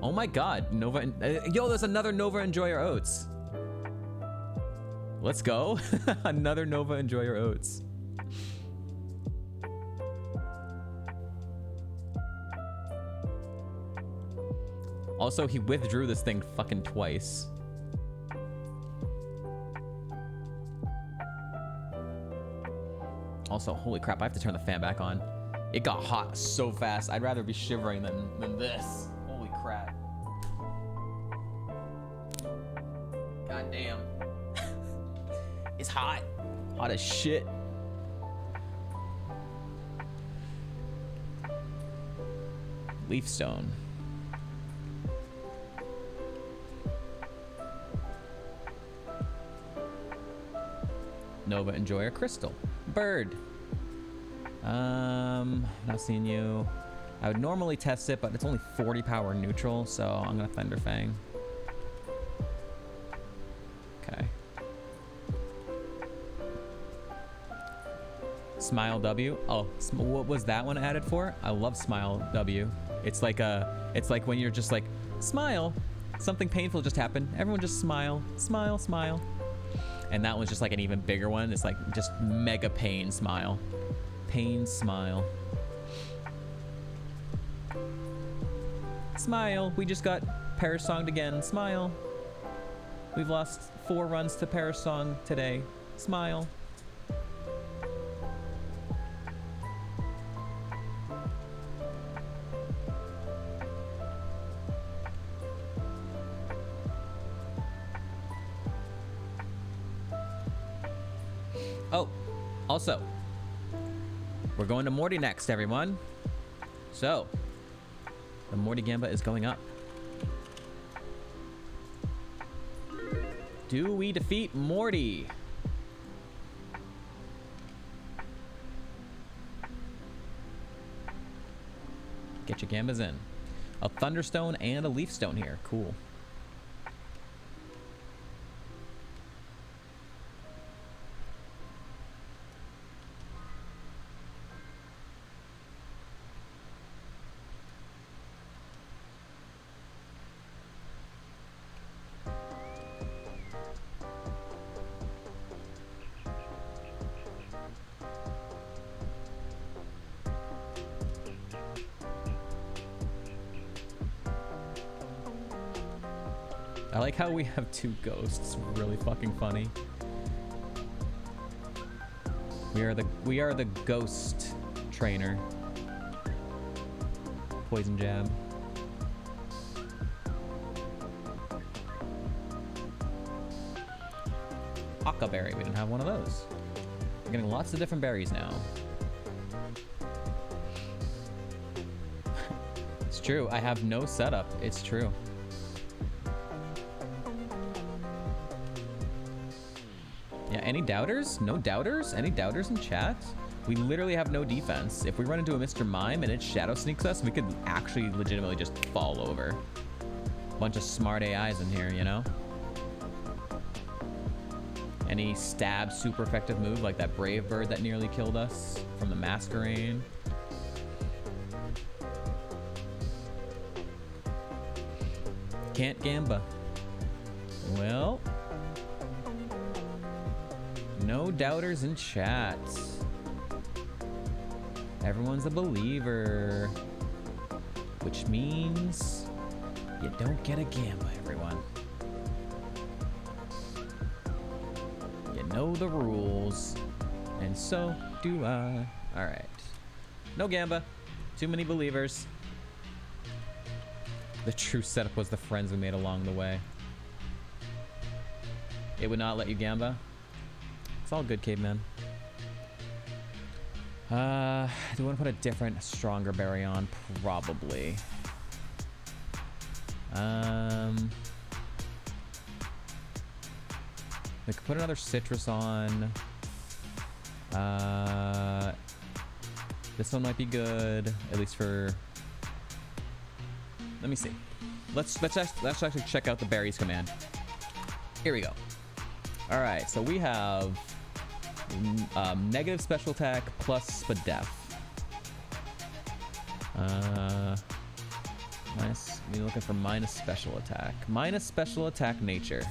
Oh my god, Nova, yo, there's another Nova Enjoyer Oats. Let's go. Another Nova Enjoyer Oats. Also, he withdrew this thing fucking twice. Also, holy crap, I have to turn the fan back on. It got hot so fast. I'd rather be shivering than this. Holy crap. God damn. It's hot. Hot as shit. Leaf Stone. Nova Enjoyer Crystal. Bird. Not seeing you. I would normally test it, but it's only 40 power neutral, so I'm gonna Thunder Fang. Okay. Smile W. Oh, what was that one added for? I love Smile W. It's like when you're just like, smile. Something painful just happened. Everyone just smile. Smile, smile. And that one's just like an even bigger one. It's like just mega pain smile. Pain smile. Smile. We just got Parasonged again. Smile. We've lost 4 runs to Parasong today. Smile. Oh, also, we're going to Morty next, everyone. So, the Morty Gamba is going up. Do we defeat Morty? Get your Gambas in. A Thunderstone and a Leaf Stone here. Cool. I like how we have 2 ghosts. Really fucking funny. We are the ghost trainer. Poison jab. Aka berry. We didn't have one of those. We're getting lots of different berries now. It's true. I have no setup. It's true. Yeah, any doubters? No doubters? Any doubters in chat? We literally have no defense. If we run into a Mr. Mime and it shadow sneaks us, we could actually legitimately just fall over. Bunch of smart AIs in here, you know? Any stab super effective move like that Brave Bird that nearly killed us from the Masquerade. Can't Gamba. Well... no doubters in chat. Everyone's a believer. Which means you don't get a Gamba, everyone. You know the rules. And so do I. Alright. No Gamba. Too many believers. The true setup was the friends we made along the way. It would not let you Gamba? It's all good, caveman. Do we want to put a different, stronger berry on? Probably. We could put another citrus on. This one might be good, at least for... Let me see. Let's actually check out the berries command. Here we go. All right, so we have negative special attack plus Spadef. Minus. You're looking for minus special attack. Minus special attack nature.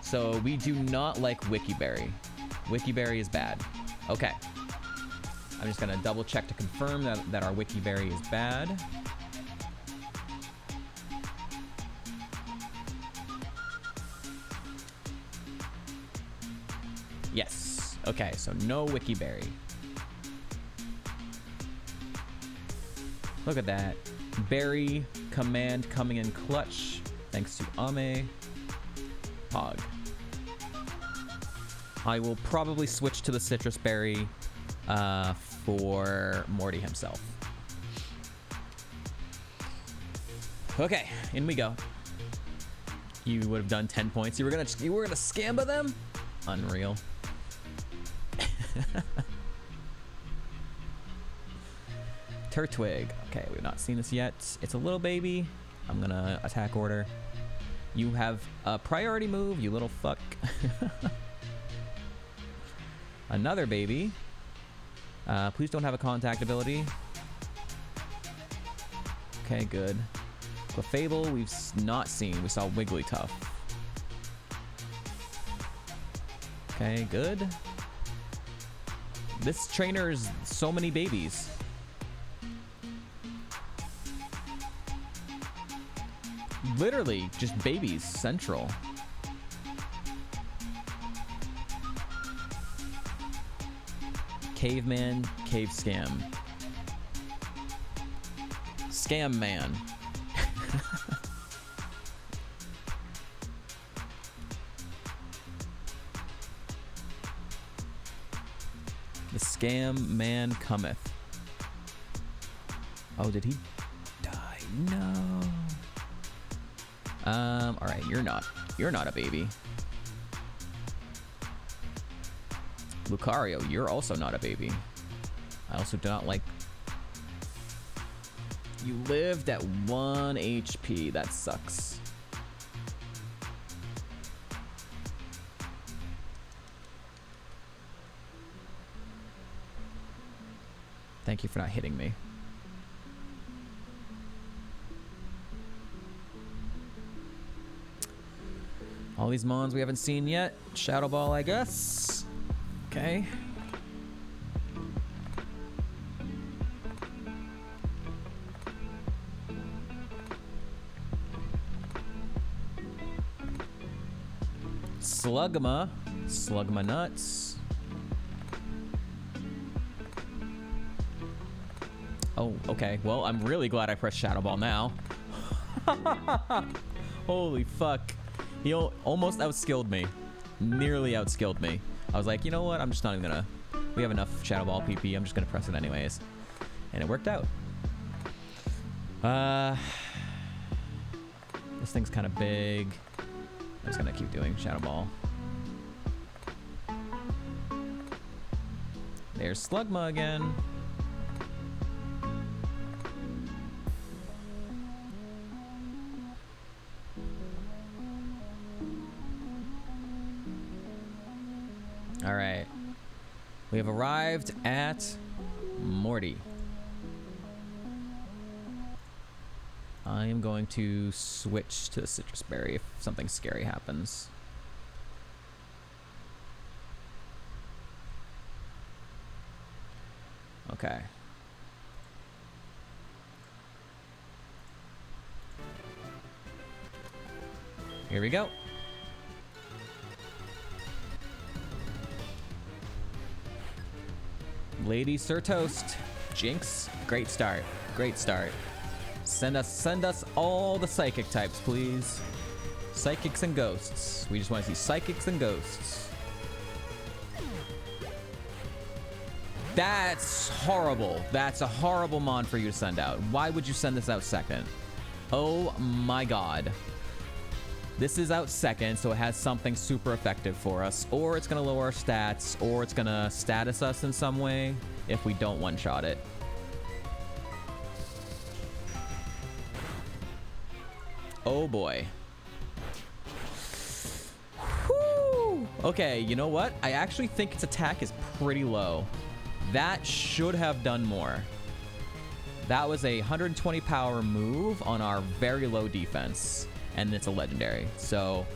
So we do not like Wikiberry. Wikiberry is bad. Okay. I'm just gonna double check to confirm that our Wikiberry is bad. Yes. Okay, so no Wikiberry. Look at that. Berry command coming in clutch. Thanks to Ame. Pog. I will probably switch to the citrus berry for Morty himself. Okay, in we go. You would have done 10 points. You were gonna scamba them? Unreal. Turtwig. Okay, we've not seen this yet. It's a little baby. I'm gonna attack order. You have a priority move, you little fuck. Another baby. Please don't have a contact ability. Okay, good. Clefable, we've not seen. We saw Wigglytuff. Okay, good. This trainer's so many babies. Literally, just babies, central. Caveman, cave scam. Scam man. The scam man cometh. Oh, did he die? No. All right, you're not a baby. Lucario, you're also not a baby. I also do not like... You lived at 1 HP. That sucks. Thank you for not hitting me. All these mons we haven't seen yet. Shadow Ball, I guess. Okay. Slugma. Slugma nuts. Oh, okay. Well, I'm really glad I pressed Shadow Ball now. Holy fuck. He almost outskilled me. Nearly outskilled me. I was like, you know what? I'm just not even gonna... We have enough Shadow Ball PP. I'm just gonna press it anyways. And it worked out. This thing's kind of big. I'm just gonna keep doing Shadow Ball. There's Slugma again. All right. We have arrived at Morty. I am going to switch to the Citrus Berry if something scary happens. Okay. Here we go. Lady Sir Toast. Jinx. Great start. Great start. Send us all the psychic types, please. Psychics and ghosts. We just want to see psychics and ghosts. That's horrible. That's a horrible mon for you to send out. Why would you send this out second? Oh my god. This is out second, so it has something super effective for us. Or it's going to lower our stats, or it's going to status us in some way if we don't one-shot it. Oh boy. Whew. Okay, you know what? I actually think its attack is pretty low. That should have done more. That was a 120 power move on our very low defense. And it's a legendary. So,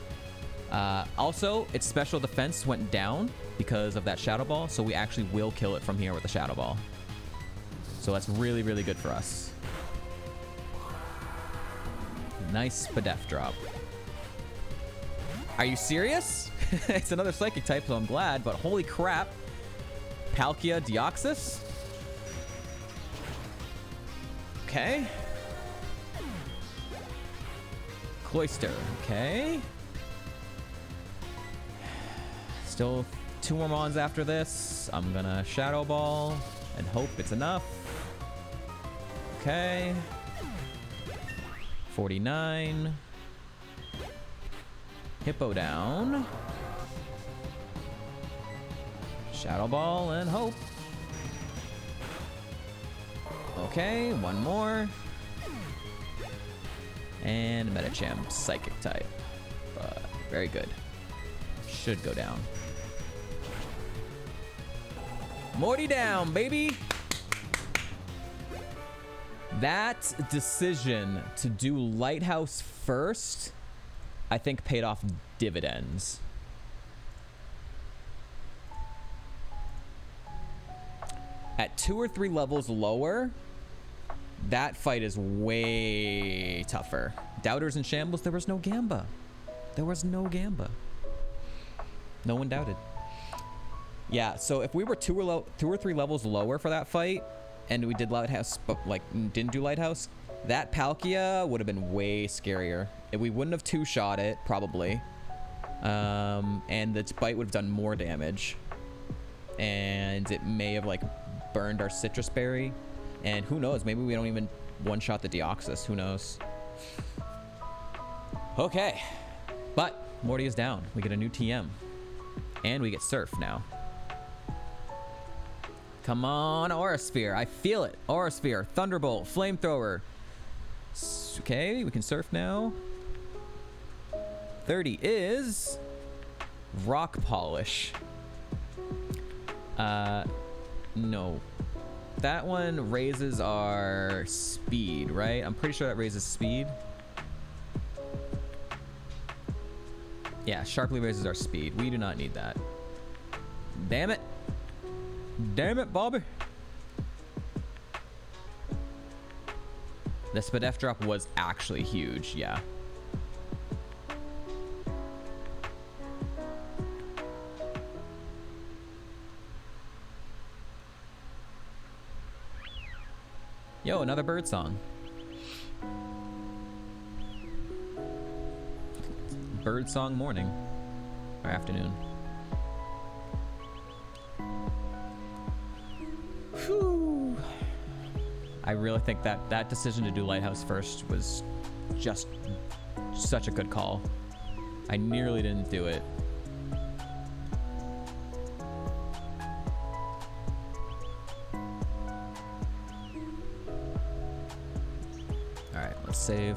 also, its special defense went down because of that Shadow Ball. So we actually will kill it from here with the Shadow Ball. So that's really, really good for us. Nice Spadef drop. Are you serious? It's another Psychic type, so I'm glad. But holy crap. Palkia Deoxys? Okay. Cloyster, okay. Still 2 more mons after this. I'm gonna Shadow Ball and hope it's enough. Okay. 49. Hippo down. Shadow Ball and hope. Okay, one more. And Medicham, Psychic type. Very good. Should go down. Morty down, baby! That decision to do Lighthouse first, I think paid off dividends. At 2 or 3 levels lower, that fight is way tougher. Doubters and Shambles, there was no Gamba. There was no Gamba. No one doubted. Yeah, so if we were 2 or 3 levels lower for that fight, and we did Lighthouse, but like didn't do Lighthouse, that Palkia would have been way scarier. We wouldn't have 2-shot it, probably. And the bite would have done more damage. And it may have like burned our Citrus Berry. And who knows, maybe we don't even one-shot the Deoxys, who knows. Okay, but Morty is down. We get a new TM. And we get Surf now. Come on, Aura Sphere. I feel it. Aura Sphere, Thunderbolt, Flamethrower. Okay, we can Surf now. 30 is Rock Polish. No. That one raises our speed, right? I'm pretty sure that raises speed. Yeah, sharply raises our speed. We do not need that. Damn it. Damn it, Bobby. The Spadef drop was actually huge, yeah. Yo, another bird song. Bird song morning or afternoon. Whew. I really think that decision to do Lighthouse first was just such a good call. I nearly didn't do it. Alright, let's save.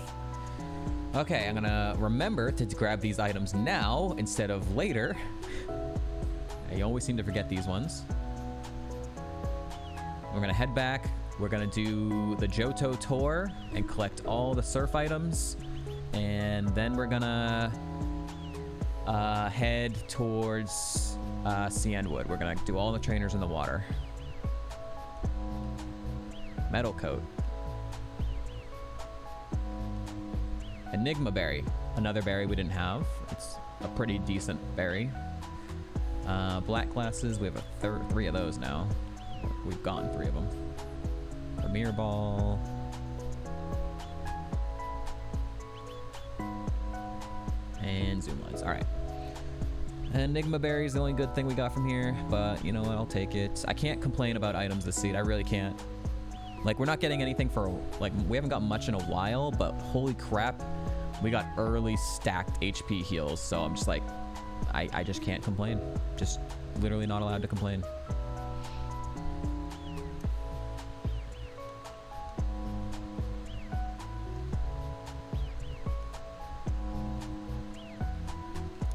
Okay, I'm gonna remember to grab these items now instead of later. I always seem to forget these ones. We're gonna head back. We're gonna do the Johto tour and collect all the surf items. And then we're gonna head towards Cianwood. We're gonna do all the trainers in the water. Metal Coat. Enigma Berry, another berry we didn't have. It's a pretty decent berry. Black Glasses, we have a 3 of those now. We've gotten 3 of them. Premier Ball. And Zoom Lens, all right. Enigma Berry is the only good thing we got from here, but you know what, I'll take it. I can't complain about items this seed, I really can't. Like, we're not getting anything for, like, we haven't got much in a while, but holy crap, we got early stacked HP heals, so I'm just like, I just can't complain. Just literally not allowed to complain.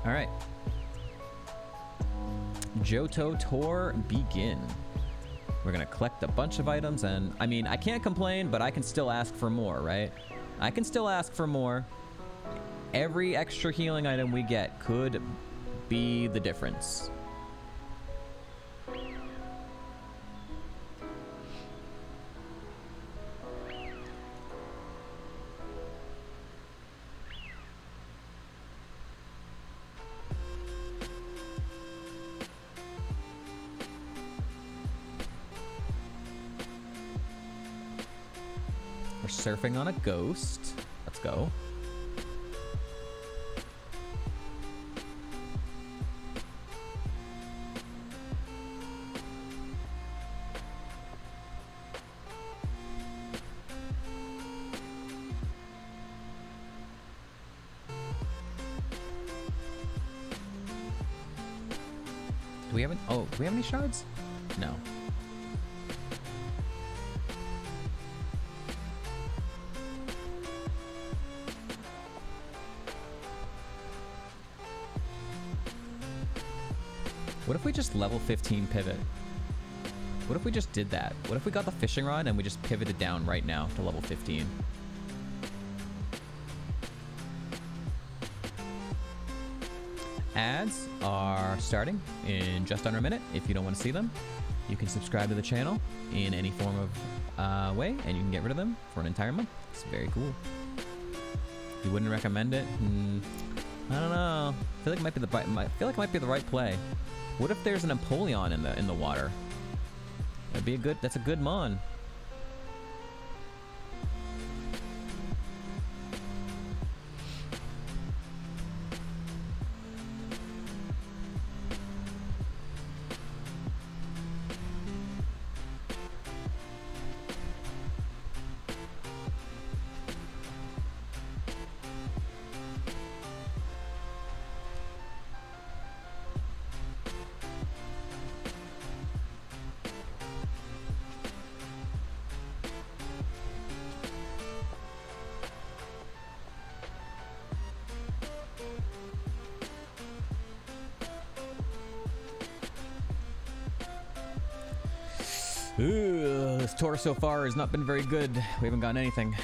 All right. Johto tour begin. We're gonna collect a bunch of items, and I mean, I can't complain, but I can still ask for more, right? I can still ask for more. Every extra healing item we get could be the difference. We're surfing on a ghost. Let's go. Do we have any, oh, do we have any shards? No. What if we just level 15 pivot? What if we just did that? What if we got the fishing rod and we just pivoted down right now to level 15? Ads are starting in just under a minute. If you don't want to see them, you can subscribe to the channel in any form of way, and you can get rid of them for an entire month. It's very cool. You wouldn't recommend it? I don't know. I feel like it might be the right play. What if there's an Empoleon in the water? That'd be a good. That's a good mon. Ooh, this tour so far has not been very good. We haven't gotten anything.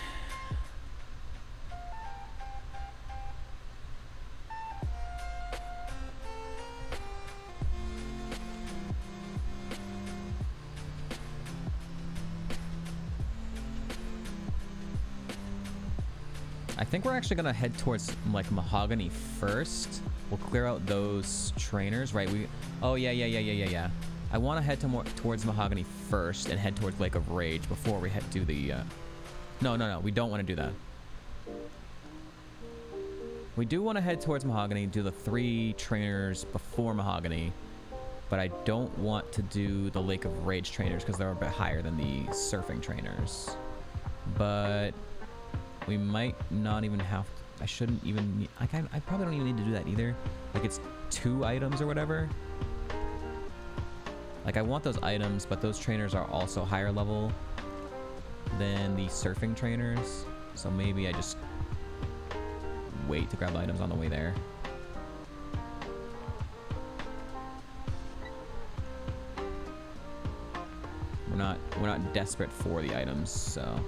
I think we're actually gonna head towards like Mahogany first. We'll clear out those trainers, right? Oh yeah. I want to head towards Mahogany first and head towards Lake of Rage before we head to the... No, we don't want to do that. We do want to head towards Mahogany, do the 3 trainers before Mahogany, but I don't want to do the Lake of Rage trainers because they're a bit higher than the surfing trainers. But we might not even have... I shouldn't even... I probably don't even need to do that either. Like, it's 2 items or whatever. Like, I want those items, but those trainers are also higher level than the surfing trainers. So maybe I just wait to grab the items on the way there. We're not desperate for the items, so...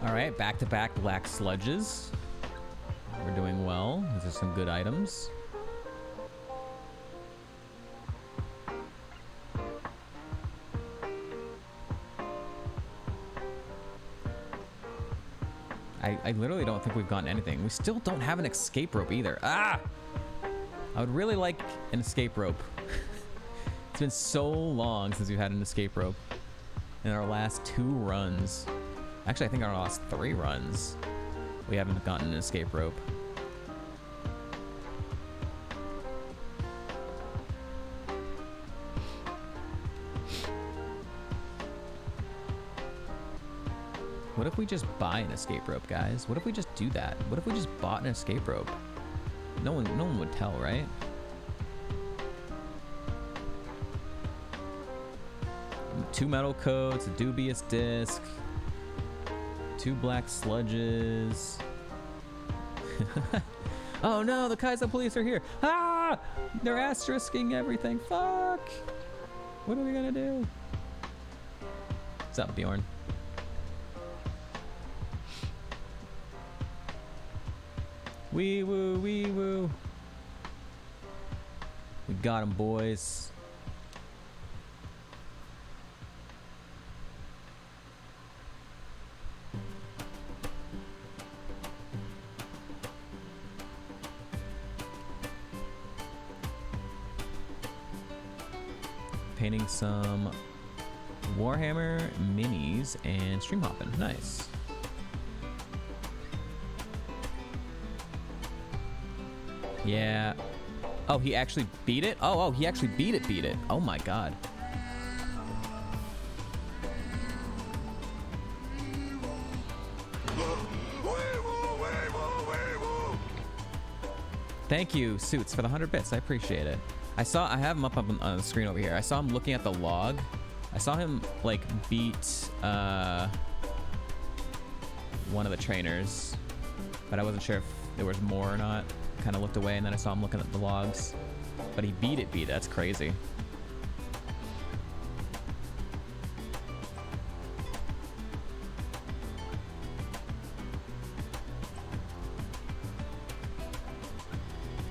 Alright, back-to-back black sludges. We're doing well. These are some good items. I literally don't think we've gotten anything. We still don't have an escape rope either. Ah! I would really like an escape rope. It's been so long since we've had an escape rope. In our last 2 runs. Actually, I think our last 3 runs, we haven't gotten an escape rope. What if we just buy an escape rope, guys? What if we just do that? What if we just bought an escape rope? No one would tell, right? Two metal coats, a dubious disc, 2 black sludges. Oh no, the Kaizo police are here. Ah! They're asterisking everything. Fuck! What are we gonna do? What's up, Bjorn? Wee woo, wee woo. We got him, boys. painting some Warhammer minis and stream hopping. Nice. Yeah. Oh, he actually beat it? Oh, he actually beat it. Oh my god. Thank you, Suits, for the 100 bits. I appreciate it. I have him up on the screen over here. I saw him looking at the log. I saw him, like, beat one of the trainers, but I wasn't sure if there was more or not. Kind of looked away, and then I saw him looking at the logs. But he beat it. That's crazy.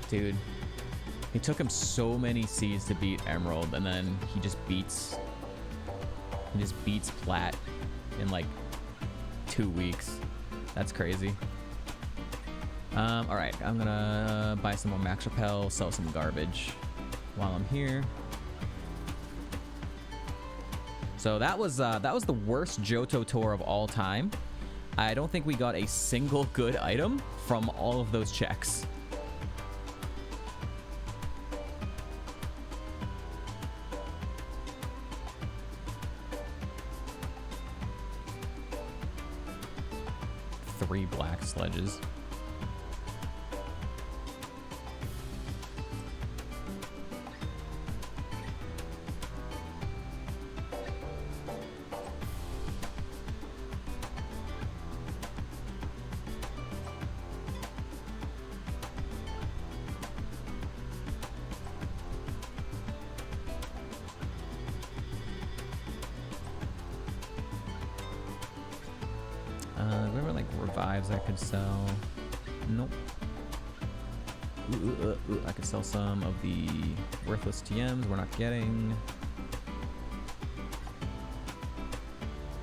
Dude, it took him so many seeds to beat Emerald, and then he just beats Plat in like 2 weeks. That's crazy. All right, I'm gonna buy some more Max Repel, sell some garbage while I'm here. So that was the worst Johto tour of all time. I don't think we got a single good item from all of those checks. Three black sledges. Remember, like, revives I could sell? Nope. Ooh, I could sell some of the worthless TMs we're not getting.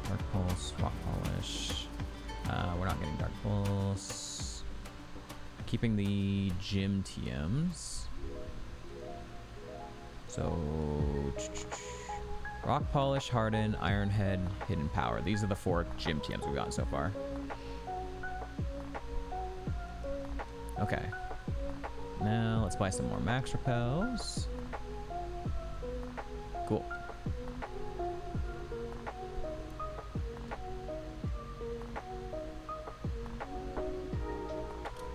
Dark Pulse, Rock Polish. We're not getting Dark Pulse. Keeping the gym TMs. So... Rock Polish, Harden, Iron Head, Hidden Power. These are the 4 gym TMs we've gotten so far. Okay. Now let's buy some more Max Repels. Cool.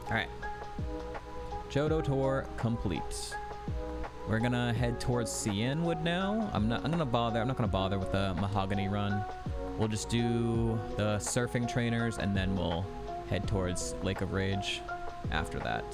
Alright. Johto tour complete. We're gonna head towards Cianwood now. I'm not gonna bother with the Mahogany run. We'll just do the surfing trainers and then we'll head towards Lake of Rage after that.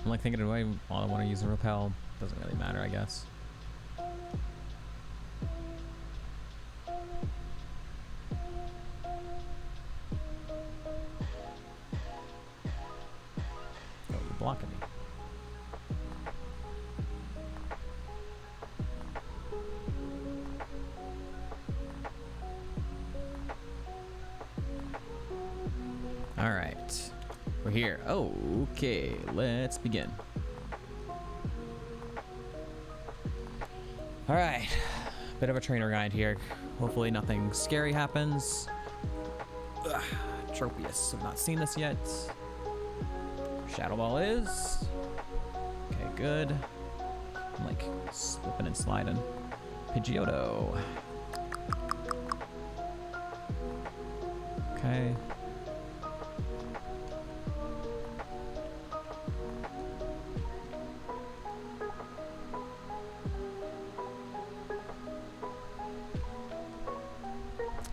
I'm like thinking, do I want to use a repel? Doesn't really matter, I guess. Oh, you're blocking me. All right. We're here. Oh, okay, let's begin. All right, bit of a trainer guide here. Hopefully nothing scary happens. Ugh, Tropius, I've not seen this yet. Shadow Ball is. Okay, good. I'm like slipping and sliding. Pidgeotto. Okay.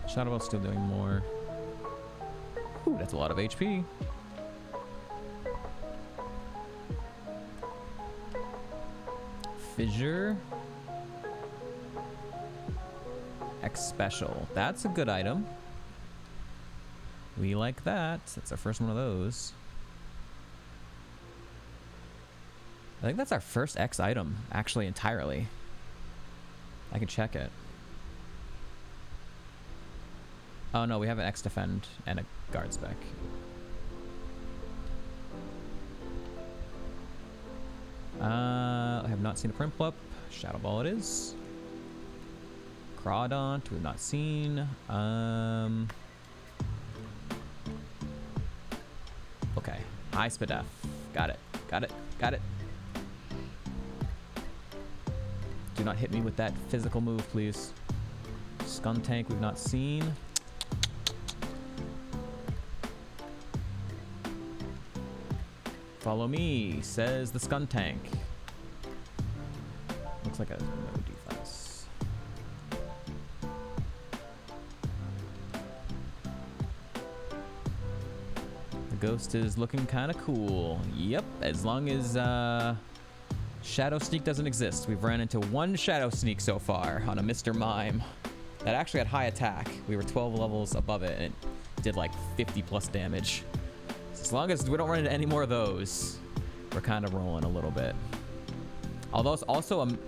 Shadow Ball's still doing more. Ooh, that's a lot of HP. Fissure. X Special. That's a good item. We like that. That's our first one of those. I think that's our first X item, actually, entirely. I can check it. Oh no, we have an X Defend and a Guard spec. I have not seen a Primplup. Shadow Ball it is. Crawdont, we've not seen. Okay. High Spadef. Got it. Got it. Got it. Do not hit me with that physical move, please. Skuntank, we've not seen. Follow me, says the Skuntank. Looks like a no defense. The ghost is looking kind of cool. Yep, as long as Shadow Sneak doesn't exist. We've ran into one Shadow Sneak so far on a Mr. Mime that actually had high attack. We were 12 levels above it and it did like 50 plus damage. So as long as we don't run into any more of those, we're kind of rolling a little bit. Although it's also in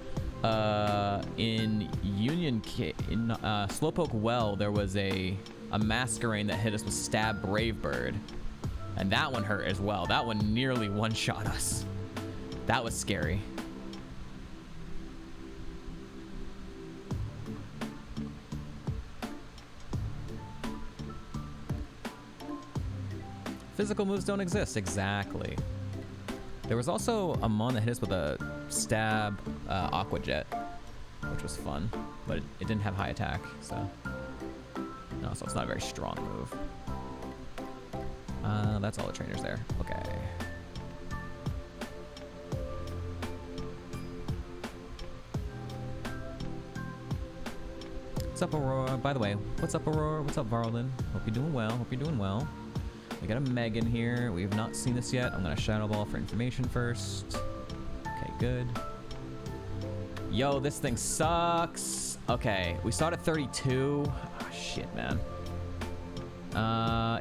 Slowpoke Well, there was a Masquerain that hit us with Stab Brave Bird. And that one hurt as well. That one nearly one-shot us. That was scary. Physical moves don't exist. Exactly. There was also a Mon that hit us with a Stab Aqua Jet, which was fun, but it didn't have high attack, so no, so it's not a very strong move. That's all the trainers there. Okay. What's up, Aurora? By the way, what's up, Aurora? What's up, Varlin? Hope you're doing well. Hope you're doing well. We got a Megan here. We have not seen this yet. I'm gonna Shadow Ball for information first. Okay, good. Yo, this thing sucks. Okay, we start at 32. Oh, shit, man.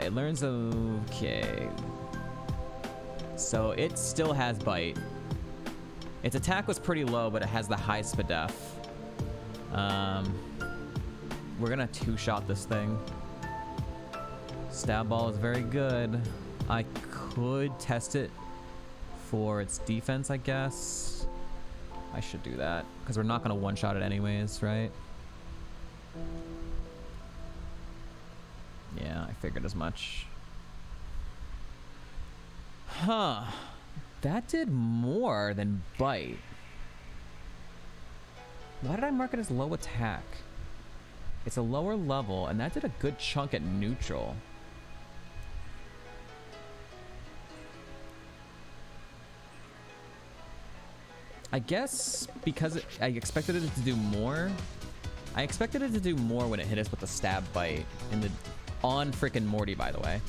It learns. Okay. So it still has Bite. Its attack was pretty low, but it has the high Spadef. We're gonna two-shot this thing. Stab Ball is very good. I could test it for its defense, I guess. I should do that, because we're not gonna one-shot it anyways, right? Yeah, I figured as much. Huh. That did more than Bite. Why did I mark it as low attack? It's a lower level, and that did a good chunk at neutral. I guess because I expected it to do more. I expected it to do more when it hit us with the Stab Bite in the on frickin' Morty, by the way.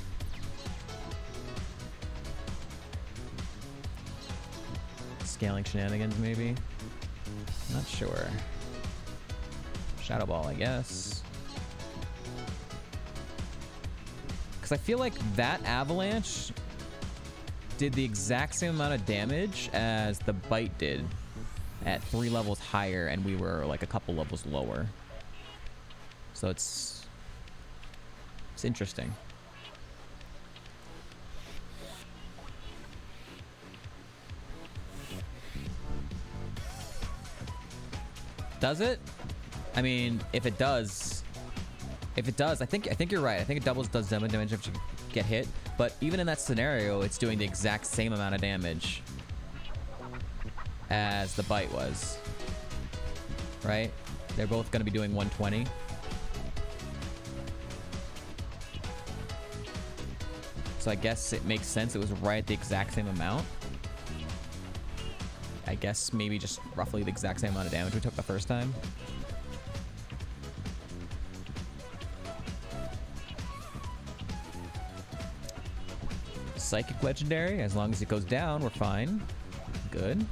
Scaling shenanigans, maybe. Not sure. Shadow Ball, I guess. Because I feel like that Avalanche did the exact same amount of damage as the Bite did at 3 levels higher, and we were like a couple levels lower. So it's interesting. Does it? I mean, if it does, I think you're right. I think it does damage if you get hit. But even in that scenario, it's doing the exact same amount of damage as the Bite was, right? They're both going to be doing 120. So I guess it makes sense. It was right at the exact same amount. I guess maybe just roughly the exact same amount of damage we took the first time. Psychic Legendary, as long as it goes down, we're fine. Good.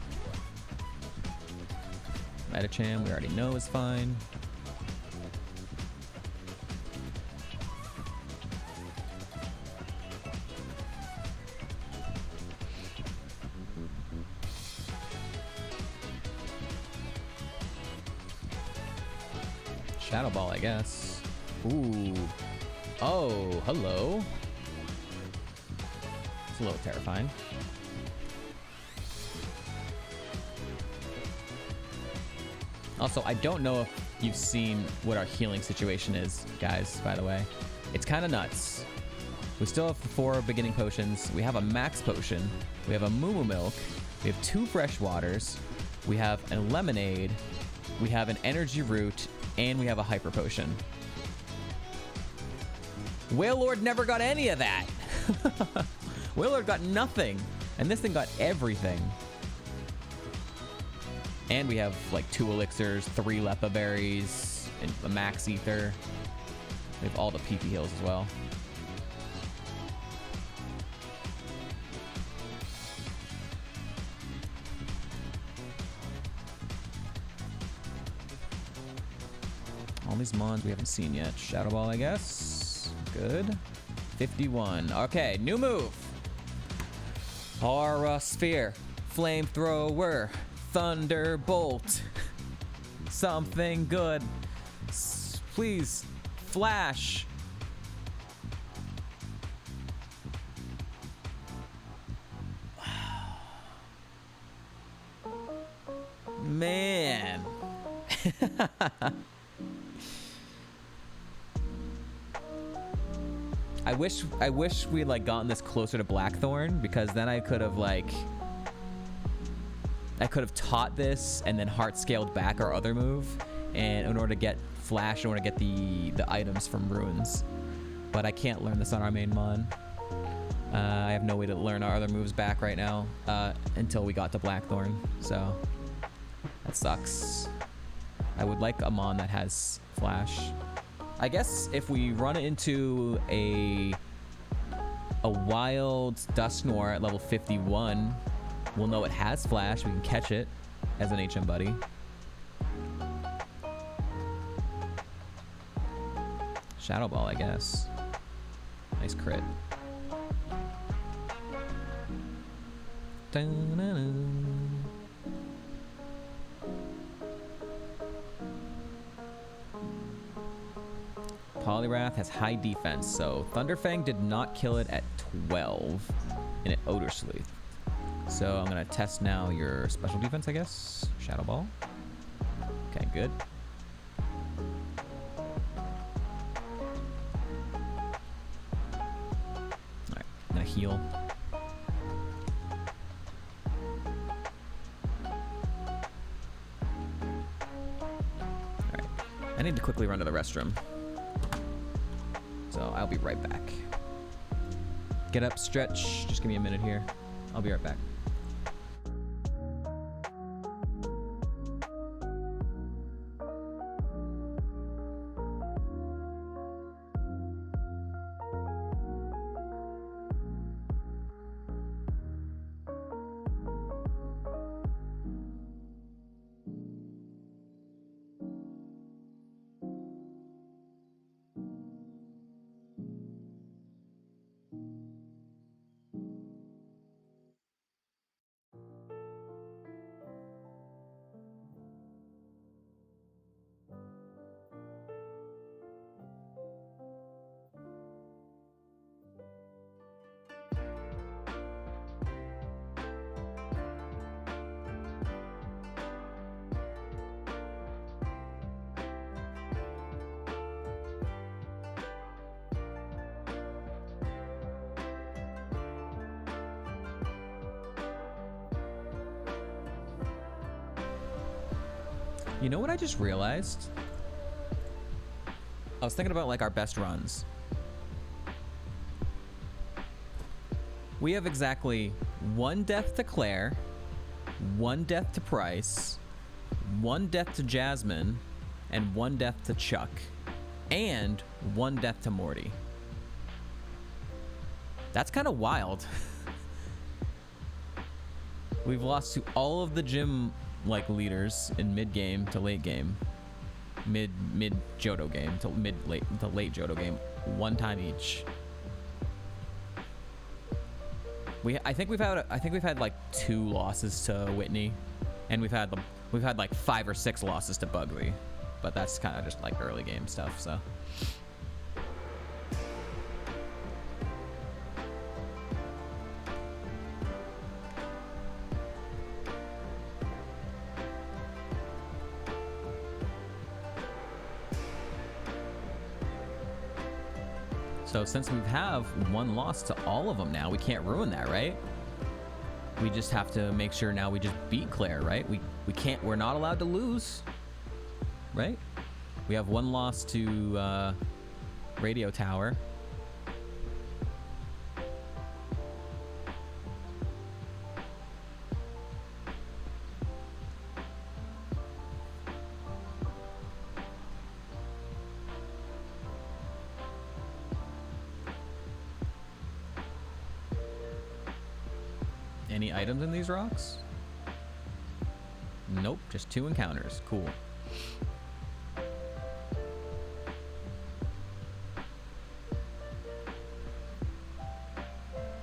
Medicham, we already know is fine. Shadow Ball, I guess. Ooh. Oh, hello. It's a little terrifying. Also, I don't know if you've seen what our healing situation is, guys, by the way. It's kind of nuts. We still have 4 beginning potions. We have a max potion. We have a Moo Milk. We have 2 fresh waters. We have a lemonade. We have an energy root. And we have a hyper potion. Wailord never got any of that. Wailord got nothing. And this thing got everything. And we have like 2 elixirs, 3 Lepa berries, and a max ether. We have all the PP heals as well. All these mons we haven't seen yet. Shadow Ball, I guess. Good. 51. Okay, new move. Aura Sphere. Flamethrower. Thunderbolt. Something good. Please. Flash. Man. I wish we had like gotten this closer to Blackthorn, because then I could have taught this and then heart scaled back our other move, and in order to get Flash, in order to get the items from ruins. But I can't learn this on our main mon. I have no way to learn our other moves back right now until we got to Blackthorn, so that sucks. I would like a mon that has Flash. I guess if we run into a wild Dusknoir at level 51, we'll know it has Flash. We can catch it as an HM buddy. Shadow Ball, I guess. Nice crit. Dun-dun-dun. Poliwrath has high defense, so Thunderfang did not kill it at 12, and it Odor Sleuth. So I'm gonna test now your special defense, I guess. Shadow Ball. Okay, good. Alright, I'm gonna heal. Alright, I need to quickly run to the restroom. So I'll be right back. Get up, stretch. Just give me a minute here. I'll be right back. You know what I just realized? I was thinking about like our best runs. We have exactly 1 death to Claire, 1 death to Price, 1 death to Jasmine, and 1 death to Chuck, and 1 death to Morty. That's kind of wild. We've lost to all of the gym like leaders in mid game to late game, mid Johto game to late Johto game, 1 time each. I think we've had like 2 losses to Whitney, and we've had like 5 or 6 losses to Bugly, but that's kind of just like early game stuff. So. So since we have 1 loss to all of them now, we can't ruin that, right? We just have to make sure now we just beat Claire, right? We're not allowed to lose, right? We have 1 loss to Radio Tower. Any items in these rocks? Nope, just 2 encounters. Cool.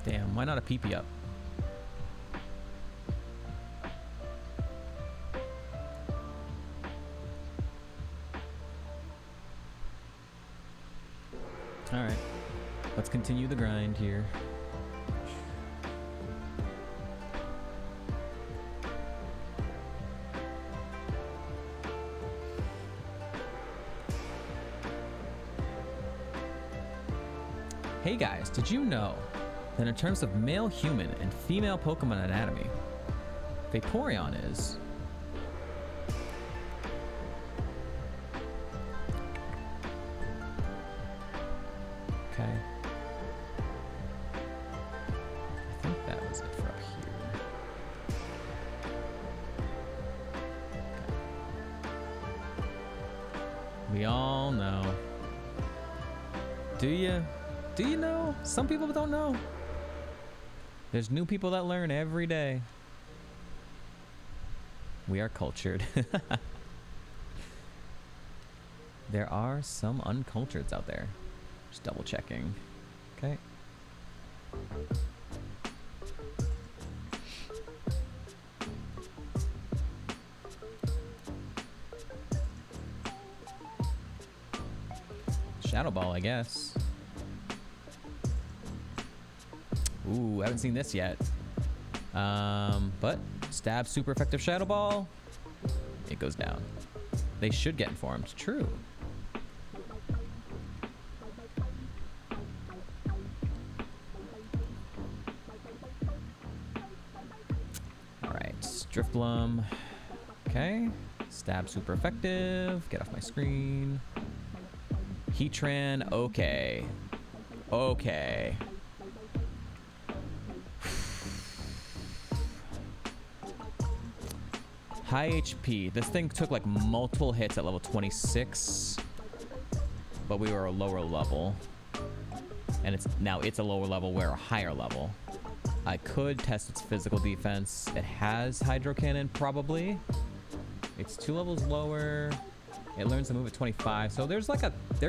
Damn, why not a PP up? Alright, let's continue the grind here. Hey guys, did you know that in terms of male human and female Pokemon anatomy, Vaporeon is okay. I think that was it for up here. Okay. We all know. Do you? Do you know? Some people don't know. There's new people that learn every day. We are cultured. There are some uncultureds out there. Just double checking. Okay. Shadow Ball, I guess. Ooh, I haven't seen this yet. But stab, super effective Shadow Ball. It goes down. They should get informed. True. All right, Drifloom. Okay. Stab, super effective. Get off my screen. Heatran. Okay. Okay. High HP. This thing took like multiple hits at level 26, but we were a lower level, and it's a lower level. We're a higher level. I could test its physical defense. It has Hydro Cannon, probably. It's 2 levels lower. It learns to move at 25, so there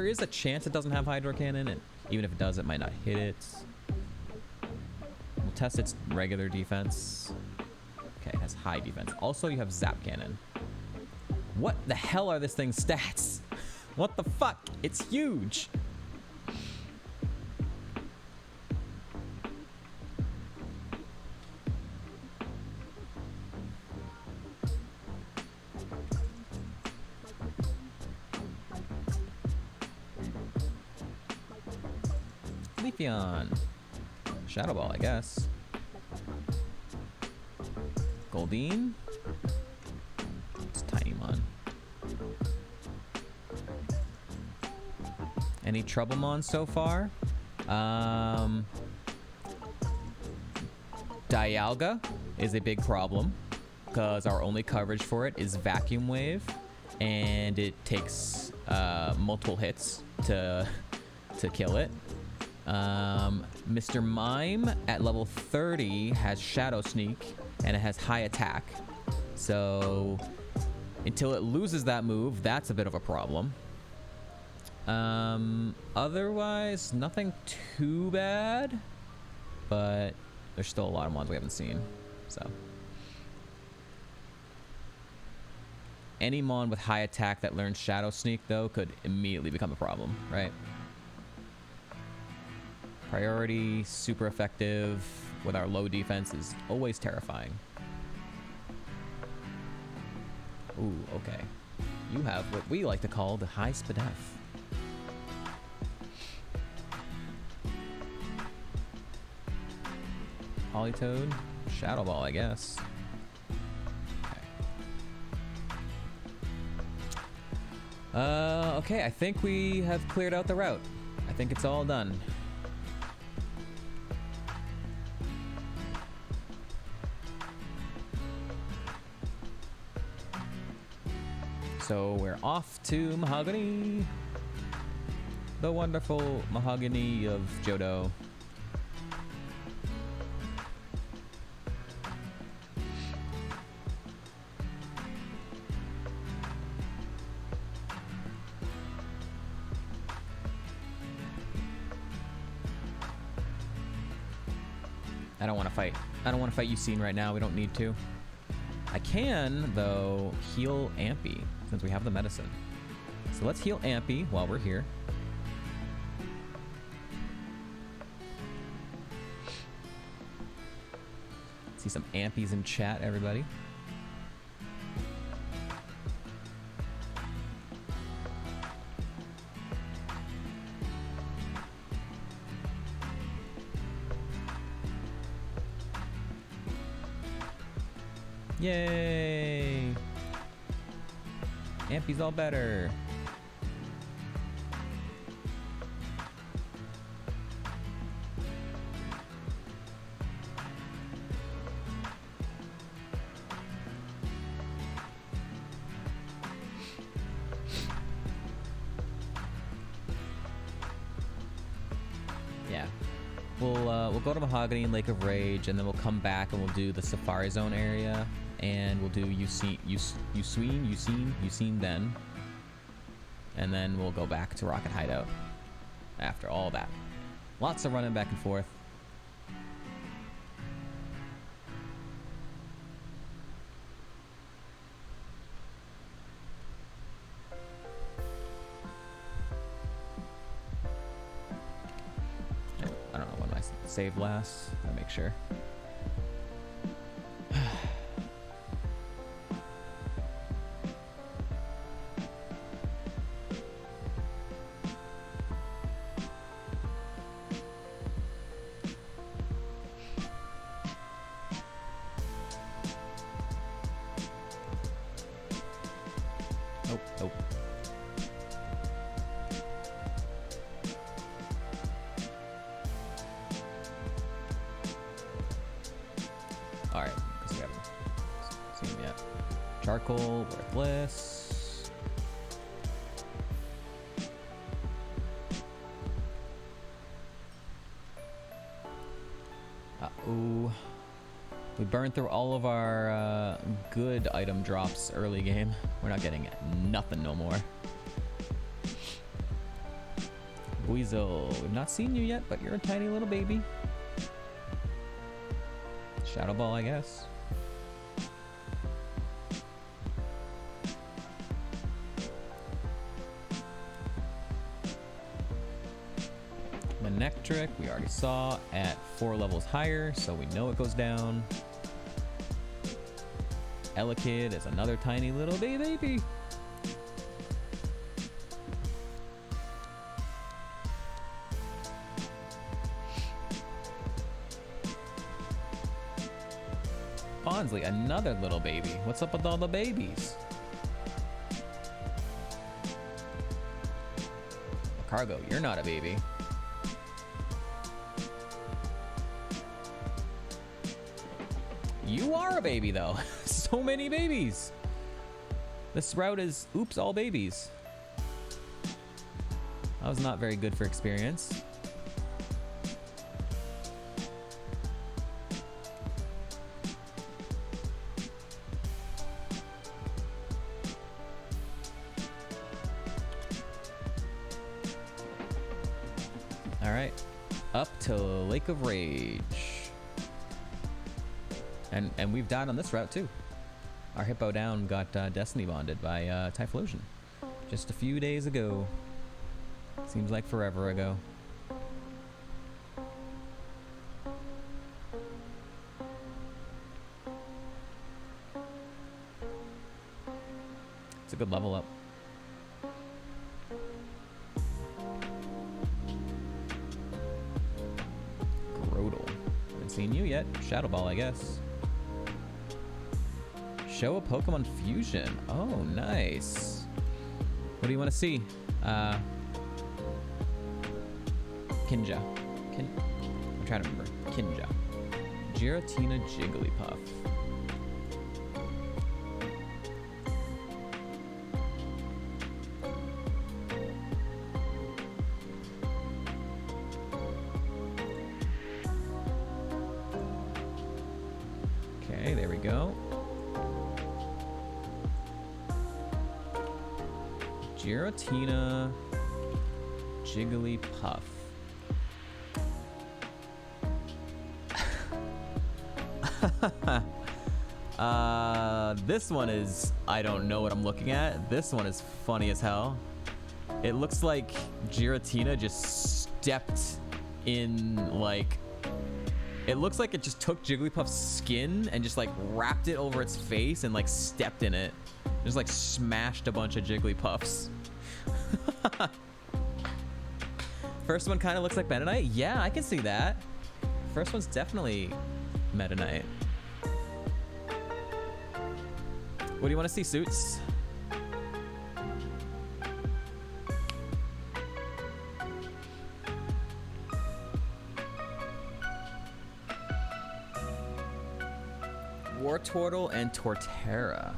is a chance it doesn't have Hydro Cannon, and even if it does, it might not hit it. We'll test its regular defense. Okay, it has high defense. Also, you have Zap Cannon. What the hell are this thing's stats? What the fuck? It's huge. Leafeon. Shadow Ball, I guess. Goldeen. It's Tinymon. Any Troublemon so far? Dialga is a big problem because our only coverage for it is Vacuum Wave, and it takes multiple hits to kill it. Mr. Mime at level 30 has Shadow Sneak, and it has high attack, So until it loses that move, that's a bit of a problem. Otherwise, nothing too bad, but there's still a lot of ones we haven't seen, so. Any mon with high attack that learns Shadow Sneak, though, could immediately become a problem, right? Priority, super effective with our low defense is always terrifying. Ooh, okay. You have what we like to call the high spadef. Polytoad, Shadow Ball, I guess. Okay, I think we have cleared out the route. I think it's all done. So we're off to Mahogany. The wonderful Mahogany of Johto. I don't want to fight. I don't want to fight Yucine right now. We don't need to. I can, though, heal Ampy, since we have the medicine. So let's heal Ampy while we're here. See some Ampies in chat, everybody. Yay! Ampy's all better. Yeah. We'll go to Mahogany and Lake of Rage, and then we'll come back and we'll do the Safari Zone area. And we'll do Yucine then. And then we'll go back to Rocket Hideout after all that. Lots of running back and forth. I don't know when my save lasts. I'll make sure. Charcoal, Worthless. Uh-oh. We burned through all of our good item drops early game. We're not getting nothing no more. Weasel, we've not seen you yet, but you're a tiny little baby. Shadow Ball, I guess. Manectric, we already saw at 4 levels higher, so we know it goes down. Elekid is another tiny little baby. Bonsly, another little baby. What's up with all the babies? Cargo, you're not a baby. You are a baby, though. So many babies. This route is, oops, all babies. That was not very good for experience. All right, up to Lake of Rage. And we've died on this route too. Our Hippo Down got Destiny bonded by Typhlosion just a few days ago. Seems like forever ago. It's a good level up. Grodel. Haven't seen you yet. Shadow Ball, I guess. Show a Pokemon fusion. Oh, nice. What do you want to see? Kinja. I'm trying to remember. Kinja. Giratina Jigglypuff. Okay, there we go. Giratina Jigglypuff. This one is, I don't know what I'm looking at. This one is funny as hell. It looks like Giratina just stepped in, like, it looks like it just took Jigglypuff's skin and just like wrapped it over its face and like stepped in it. Just like smashed a bunch of Jigglypuffs. First one kind of looks like Meta Knight. Yeah, I can see that. First one's definitely Meta Knight. What do you want to see, Suits? Wartortle and Torterra.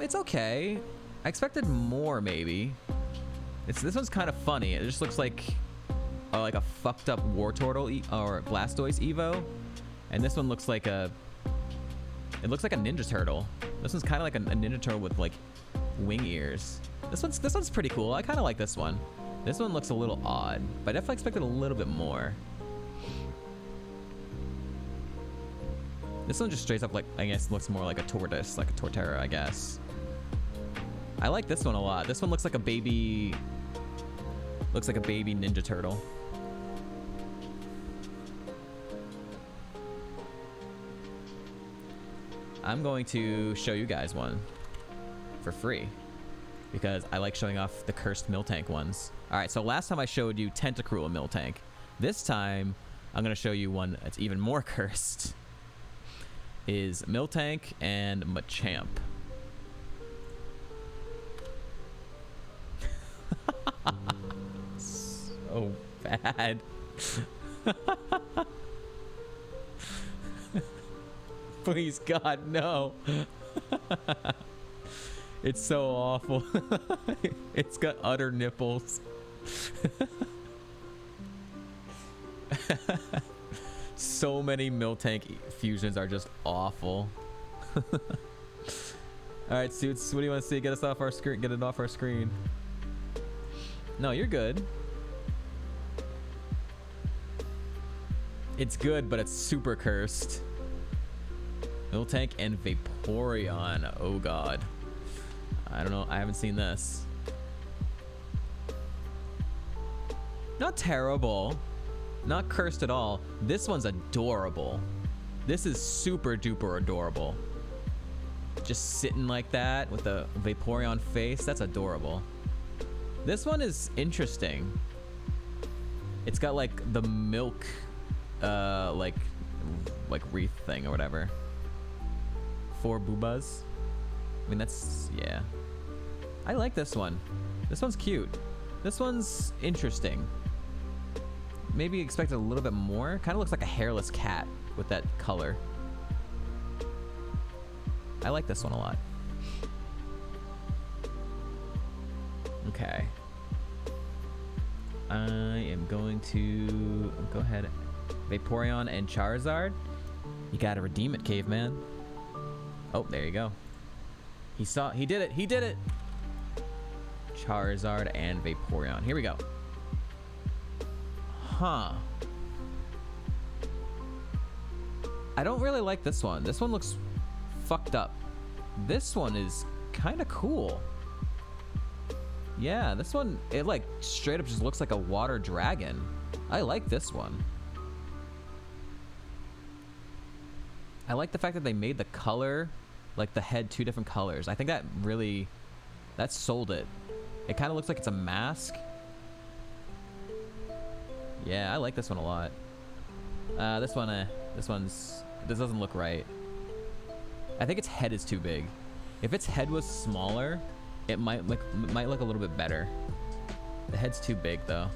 It's okay. I expected more, maybe. This one's kind of funny. It just looks like a fucked up Wartortle or Blastoise Evo, and this one looks like a. It looks like a Ninja Turtle. This one's kind of like a Ninja Turtle with like wing ears. This one's pretty cool. I kind of like this one. This one looks a little odd, but I definitely expected a little bit more. This one just straight up, like, I guess looks more like a tortoise, like a Torterra, I guess. I like this one a lot. This one looks like a baby. Looks like a baby Ninja Turtle. I'm going to show you guys one for free because I like showing off the cursed Miltank ones. All right, so last time I showed you Tentacruel Miltank. This time I'm going to show you one that's even more cursed. Is Miltank and Machamp. So bad. Please, God, no. It's so awful. It's got utter nipples. So many Miltank fusions are just awful. All right, Suits, what do you want to see? Get us off our screen. Get it off our screen. No, you're good. It's good, but it's super cursed. Miltank and Vaporeon. Oh god. I don't know. I haven't seen this. Not terrible. Not cursed at all. This one's adorable. This is super duper adorable. Just sitting like that with a Vaporeon face. That's adorable. This one is interesting. It's got like the milk like wreath thing or whatever. 4 boobas. I mean, that's, yeah. I like this one. This one's cute. This one's interesting. Maybe expected a little bit more. Kind of looks like a hairless cat with that color. I like this one a lot. Okay. I am going to to go ahead. Vaporeon and Charizard. You gotta redeem it, caveman. Oh, there you go. He did it, he did it! Charizard and Vaporeon. Here we go. Huh. I don't really like this one. This one looks fucked up. This one is kind of cool. Yeah, this one, it like straight up just looks like a water dragon. I like this one. I like the fact that they made the color, like the head, 2 different colors. I think that really, that sold it. It kind of looks like it's a mask. Yeah, I like this one a lot. This doesn't look right. I think its head is too big. If its head was smaller, it might look a little bit better. The head's too big though.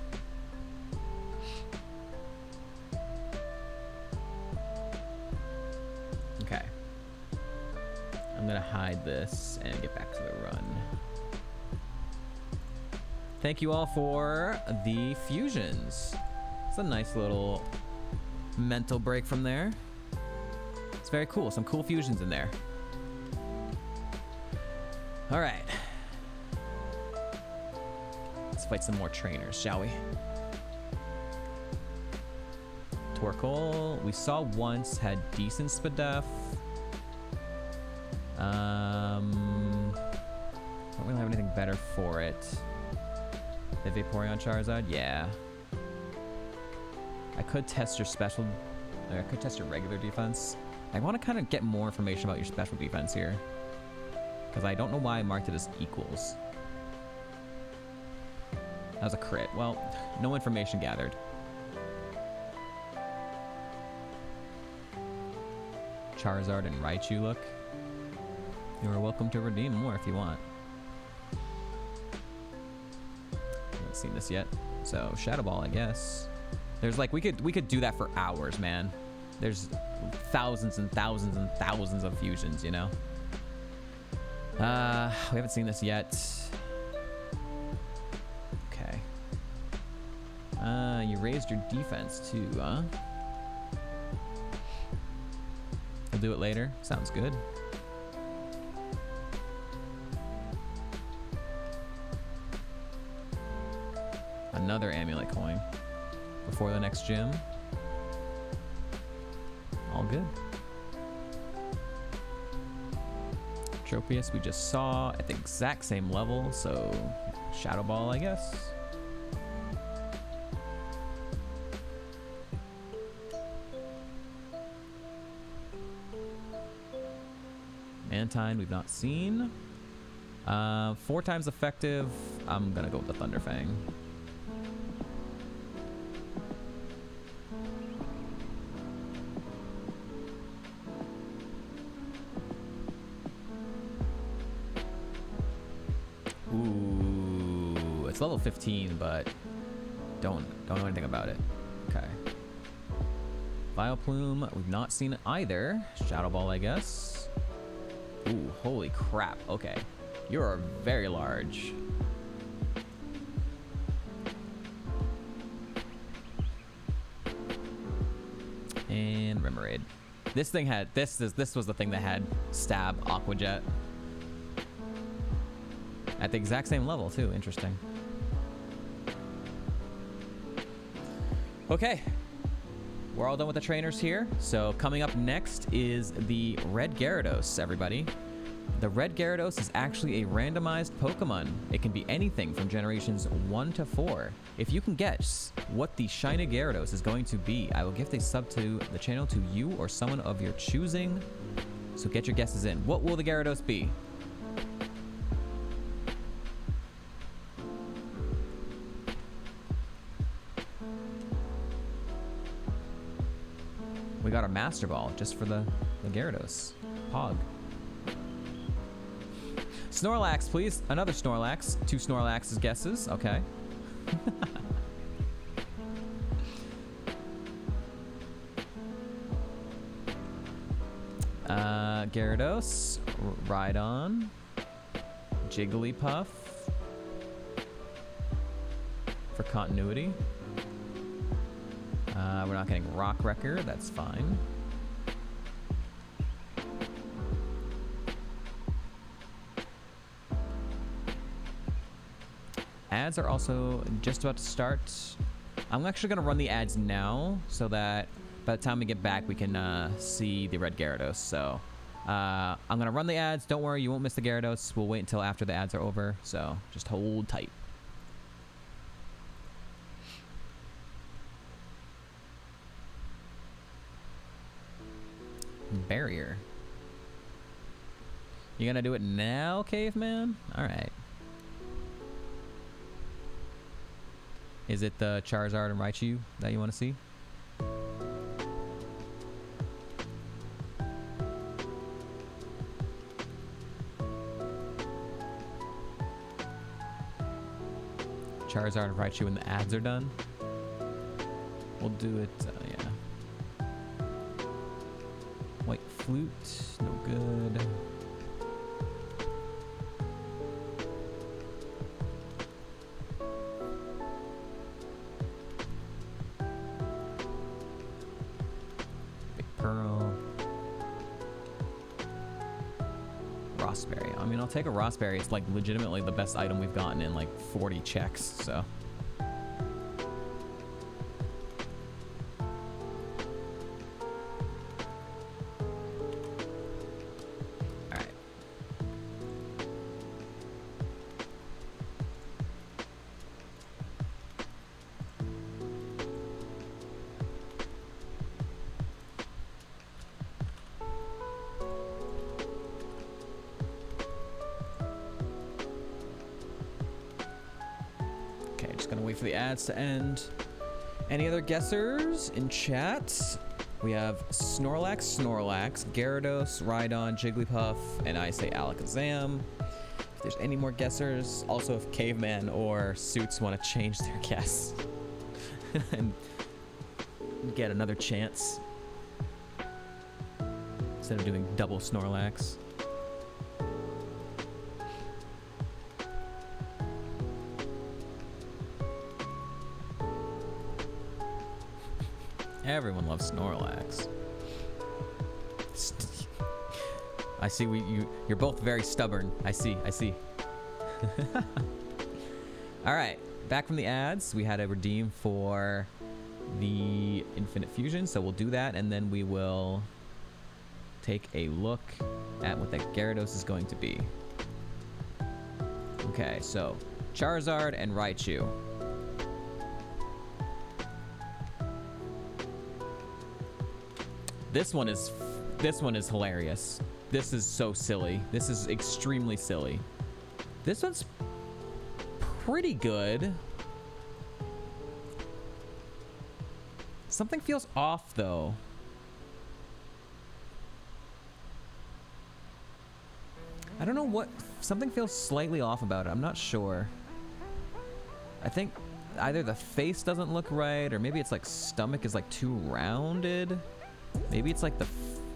Okay. I'm gonna hide this and get back to the run. Thank you all for the fusions. It's a nice little mental break from there. It's very cool. Some cool fusions in there. All right. Let's fight some more trainers, shall we? Torkoal, we saw once, had decent Spadef. Don't really have anything better for it. The Vaporeon Charizard, yeah. I could test your special, or I could test your regular defense. I want to kind of get more information about your special defense here, because I don't know why I marked it as equals. That was a crit. Well, no information gathered. Charizard and Raichu look. You are welcome to redeem more if you want. Haven't seen this yet. So Shadow Ball, I guess. There's like we could do that for hours, man. There's thousands and thousands and thousands of fusions, you know. We haven't seen this yet. Okay. You raised your defense too, huh? I'll do it later. Sounds good. Another amulet coin before the next gym. All good. Tropius we just saw at the exact same level, so Shadow Ball, I guess. Mantine we've not seen. 4 times effective. I'm gonna go with the Thunder Fang. Ooh, it's level 15, but don't know anything about it. Okay. Vileplume, we've not seen it either. Shadow Ball, I guess. Ooh, holy crap. Okay. You're very large. And Remoraid. This thing had this was the thing that had Stab, Aqua Jet. At the exact same level too. Interesting. Okay. We're all done with the trainers here. So coming up next is the Red Gyarados, everybody. The Red Gyarados is actually a randomized Pokemon. It can be anything from generations 1 to 4. If you can guess what the Shiny Gyarados is going to be, I will gift a sub to the channel to you or someone of your choosing. So get your guesses in. What will the Gyarados be? We got our Master Ball just for the Gyarados. Pog. Snorlax, please. Another Snorlax. 2 Snorlax's guesses. Okay. Gyarados. Rhydon. Jigglypuff. For continuity. not getting Rock Wrecker. That's fine. Ads are also just about to start. I'm actually going to run the ads now so that by the time we get back, we can see the red Gyarados. So I'm going to run the ads. Don't worry, you won't miss the Gyarados. We'll wait until after the ads are over. So just hold tight. Barrier. You gonna do it now, Caveman? All right. Is it the Charizard and Raichu that you want to see? Charizard and Raichu when the ads are done? We'll do it, yeah. White Flute, no good. Pearl. Rossberry. I mean, I'll take a Rossberry. It's like legitimately the best item we've gotten in like 40 checks, so. Alright. Wait for the ads to end. Any other guessers in chat? We have Snorlax, Gyarados, Rhydon, Jigglypuff, and I say Alakazam. If there's any more guessers, also if Caveman or Suits want to change their guess and get another chance instead of doing double Snorlax. Everyone loves Snorlax. I see you're both very stubborn. I see. All right, back from the ads. We had a redeem for the Infinite Fusion, so we'll do that, and then we will take a look at what that Gyarados is going to be. Okay, so Charizard and Raichu. This one is hilarious. This is so silly. This is extremely silly. This one's pretty good. Something feels off though. I don't know what, something feels slightly off about it. I'm not sure. I think either the face doesn't look right, or maybe it's like stomach is like too rounded. Maybe it's like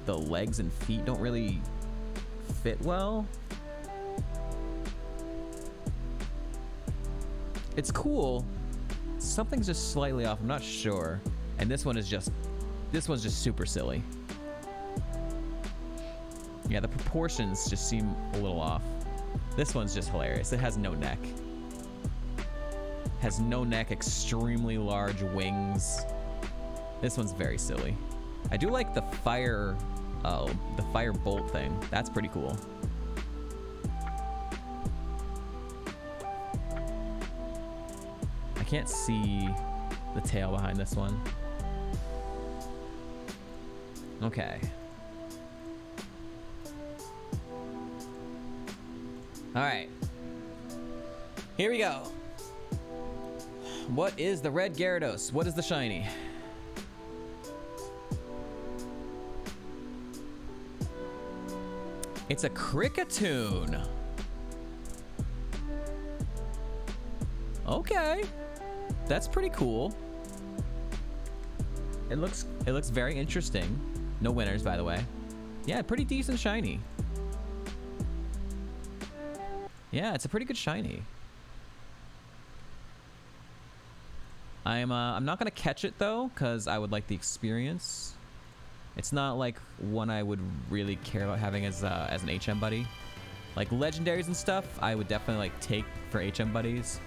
the legs and feet don't really fit well. It's cool. Something's just slightly off. I'm not sure. And this one's just super silly. Yeah, the proportions just seem a little off. This one's just hilarious. It has no neck. Has no neck, extremely large wings. This one's very silly. I do like the fire bolt thing. That's pretty cool. I can't see the tail behind this one. Okay. All right. Here we go. What is the red Gyarados? What is the shiny? It's a Kricketune. Okay. That's pretty cool. It looks very interesting. No winners, by the way. Yeah, pretty decent shiny. Yeah, it's a pretty good shiny. I'm not gonna catch it though, because I would like the experience. It's not like one I would really care about having as an HM buddy. Like legendaries and stuff, I would definitely like take for HM buddies.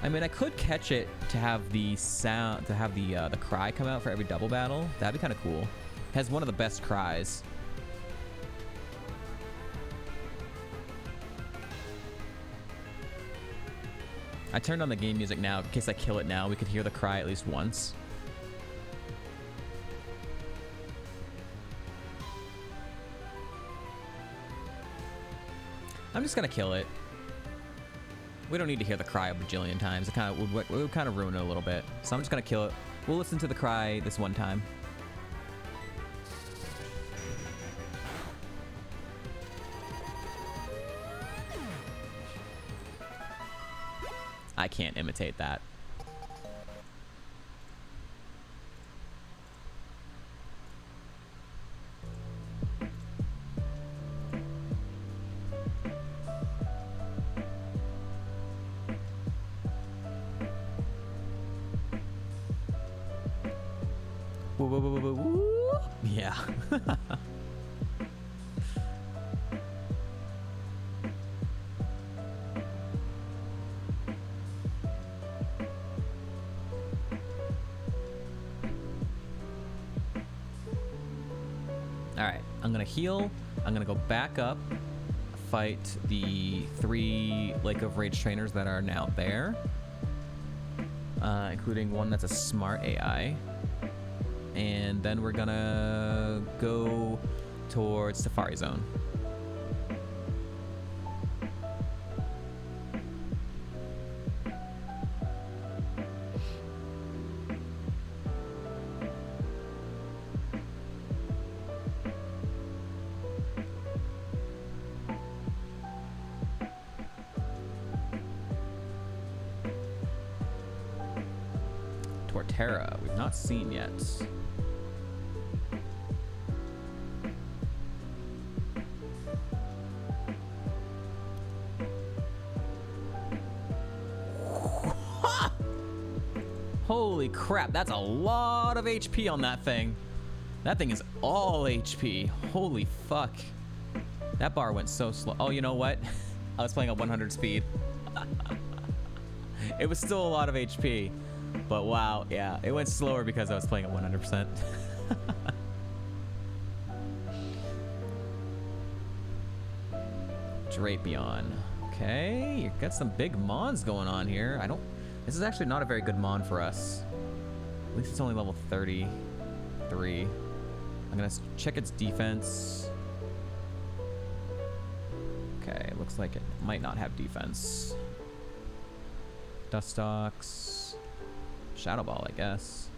I mean, I could catch it to have the sound, to have the cry come out for every double battle. That'd be kind of cool. It has one of the best cries. I turned on the game music now in case I kill it now. We could hear the cry at least once. I'm just gonna kill it. We don't need to hear the cry a bajillion times. It kind of would kind of ruin it a little bit. So I'm just gonna kill it. We'll listen to the cry this one time. I can't imitate that. Woo, woo, woo, woo, woo. Yeah. Alright, I'm gonna heal. I'm gonna go back up, fight the 3 Lake of Rage trainers that are now there, including one that's a smart AI. And then we're gonna go towards Safari Zone. Torterra, we've not seen yet. Holy crap, that's a lot of HP on that thing. That thing is all HP. Holy fuck. That bar went so slow. Oh, you know what? I was playing at 100 speed. It was still a lot of HP. But wow, yeah, it went slower because I was playing at 100%. Drapion. Okay, you got some big mons going on here. This is actually not a very good mon for us. At least it's only level 33. I'm gonna check its defense. Okay, looks like it might not have defense. Dustox. Shadow Ball, I guess.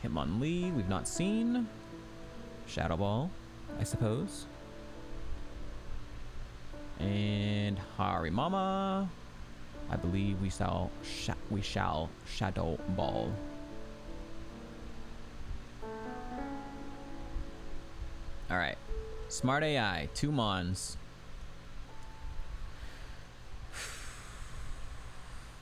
Hitmonlee, we've not seen. Shadow Ball, I suppose. And Harimama. I believe we shall Shadow Ball. All right, Smart AI, 2 mons.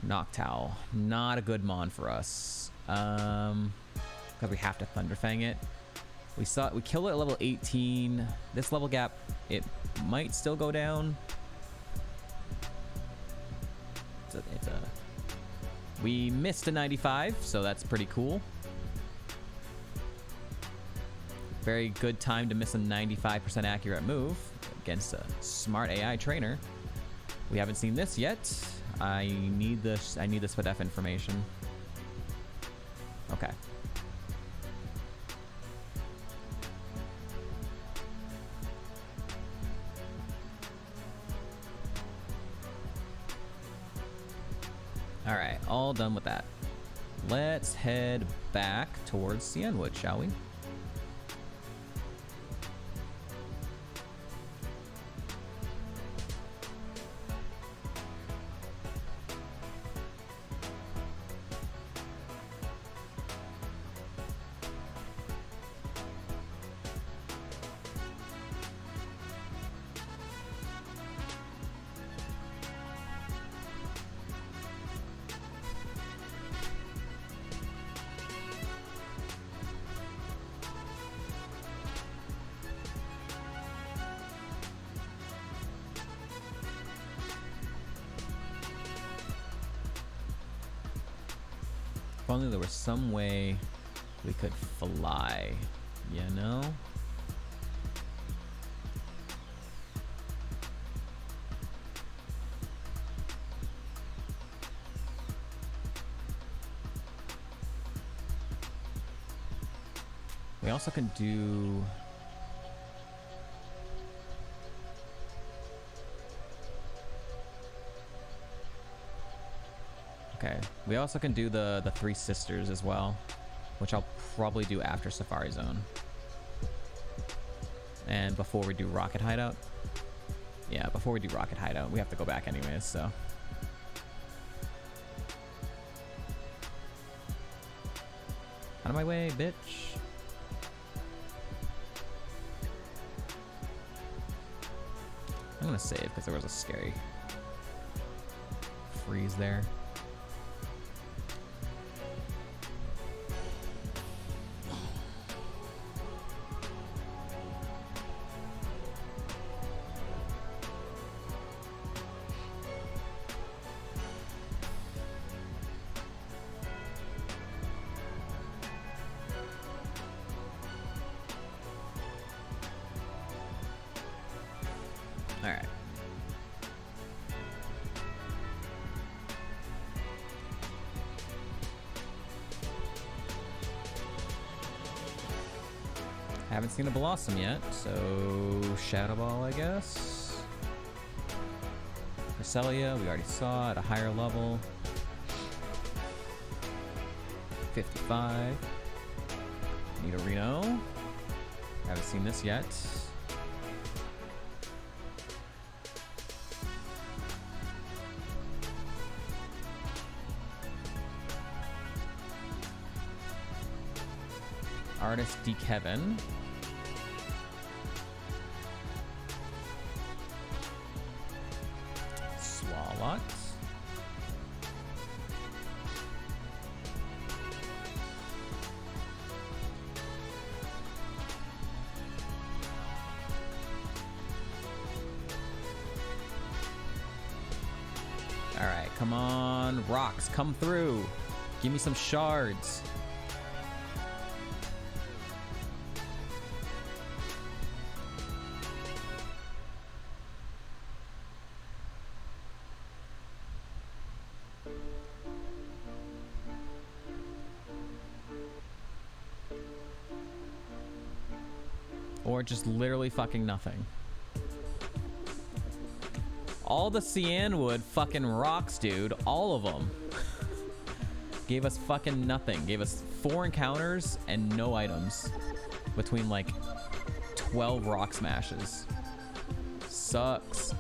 Noctowl, not a good mon for us. Because we have to Thunderfang it. We kill it at level 18. This level gap, it might still go down. We missed a 95, so that's pretty cool. Very good time to miss a 95% accurate move against a smart AI trainer. We haven't seen this yet. I need this SPDF information. Okay. All right, all done with that. Let's head back towards Cianwood, shall we? If only there was some way we could fly, you know? We also can do... Okay, we also can do the Three Sisters as well, which I'll probably do after Safari Zone. And before we do Rocket Hideout. Yeah, before we do Rocket Hideout, we have to go back anyways, so. Out of my way, bitch. I'm gonna save because there was a scary freeze there. Haven't seen a Blossom yet, so Shadow Ball, I guess. Cresselia, we already saw at a higher level. 55. Nidorino. Haven't seen this yet. Artist D. Kevin. Swalot. All right, come on, rocks, come through. Give me some shards. Or just literally fucking nothing. All the Cyanwood fucking rocks, dude. All of them. Gave us fucking nothing. Gave us 4 encounters and no items. Between like 12 rock smashes. Sucks.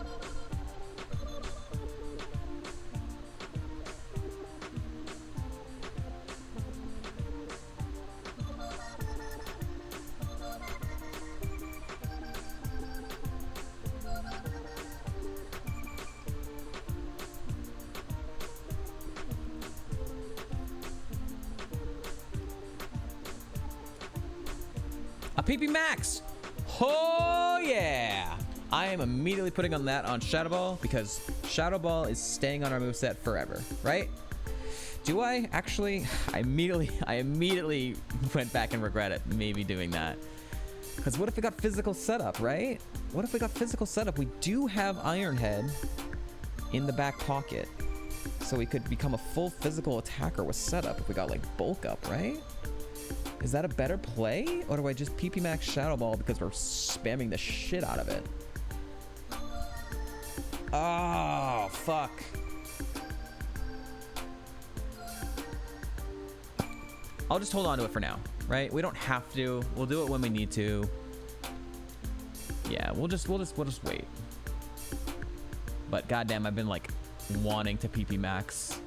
PP Max! Oh yeah! I am immediately putting on that on Shadow Ball because Shadow Ball is staying on our moveset forever, right? Do I? Actually, I immediately went back and regretted maybe doing that. Because what if we got physical setup, right? What if we got physical setup? We do have Iron Head in the back pocket. So we could become a full physical attacker with setup if we got like bulk up, right? Is that a better play? Or do I just PP Max Shadow Ball because we're spamming the shit out of it? Oh, fuck. I'll just hold on to it for now, right? We don't have to. We'll do it when we need to. Yeah, we'll just wait. But goddamn, I've been like wanting to PP Max.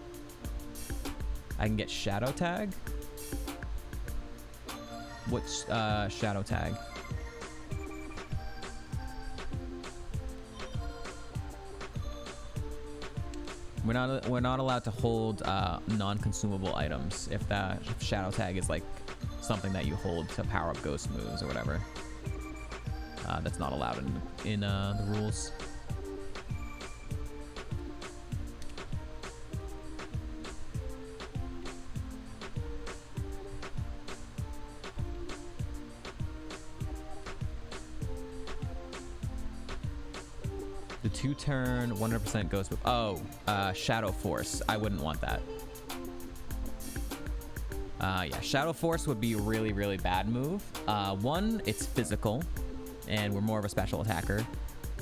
I can get Shadow Tag. What's Shadow Tag? We're not allowed to hold non-consumable items if Shadow Tag is like something that you hold to power up ghost moves or whatever. That's not allowed in the rules. 2-turn, 100% ghost move. Oh, Shadow Force. I wouldn't want that. Yeah, Shadow Force would be a really, really bad move. 1, it's physical, and we're more of a special attacker.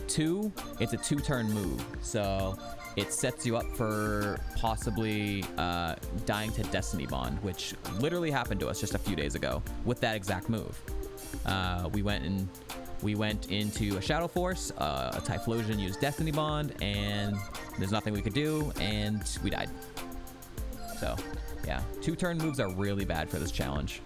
2, it's a 2-turn move, so it sets you up for possibly dying to Destiny Bond, which literally happened to us just a few days ago with that exact move. We went into a Shadow Force, a Typhlosion used Destiny Bond, and there's nothing we could do, and we died. So, yeah, 2-turn moves are really bad for this challenge.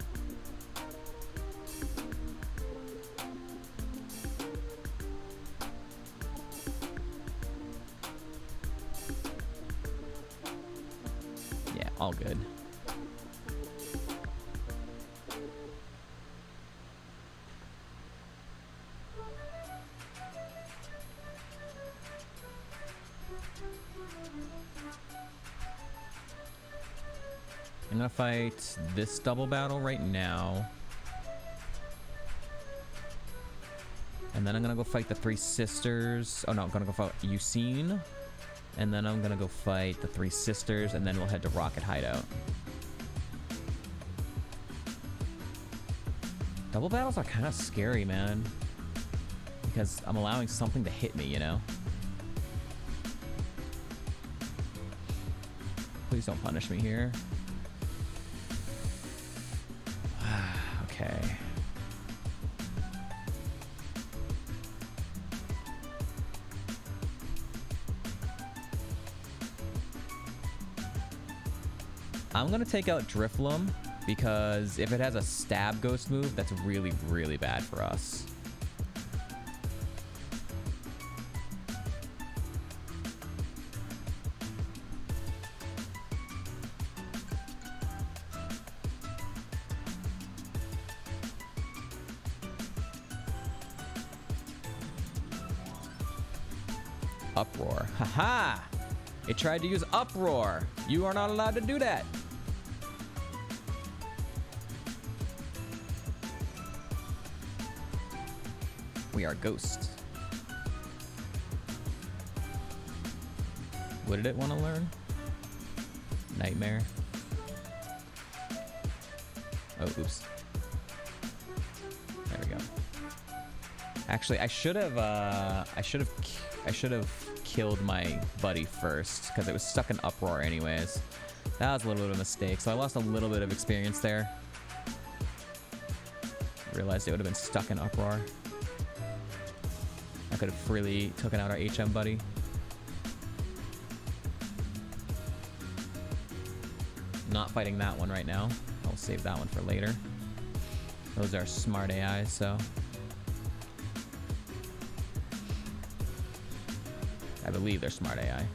Yeah, all good. I'm gonna fight this double battle right now. And then I'm gonna go fight the 3 sisters. Oh no, I'm gonna go fight Yucine. And then I'm gonna go fight the 3 sisters, and then we'll head to Rocket Hideout. Double battles are kind of scary, man. Because I'm allowing something to hit me, you know? Please don't punish me here. Okay. I'm gonna take out Drifloon because if it has a stab ghost move, that's really, really bad for us. Uproar. Haha! It tried to use Uproar. You are not allowed to do that. We are ghosts. What did it want to learn? Nightmare. Oh, oops. There we go. Actually, I should have killed my buddy first because it was stuck in Uproar anyways. That was a little bit of a mistake, so I lost a little bit of experience there. Realized it would have been stuck in Uproar. I could have freely taken out our HM buddy. Not fighting that one right now. I'll save that one for later. Those are smart AIs, so. I believe they're smart AI.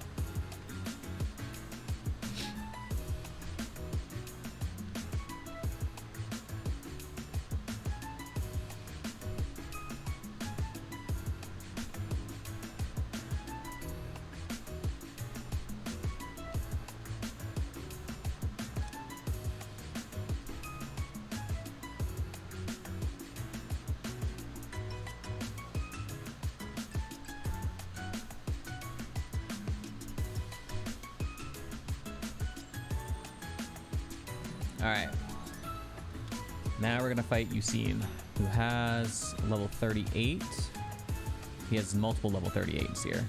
Alright. Now we're gonna fight Yucine, who has level 38. He has multiple level 38s here.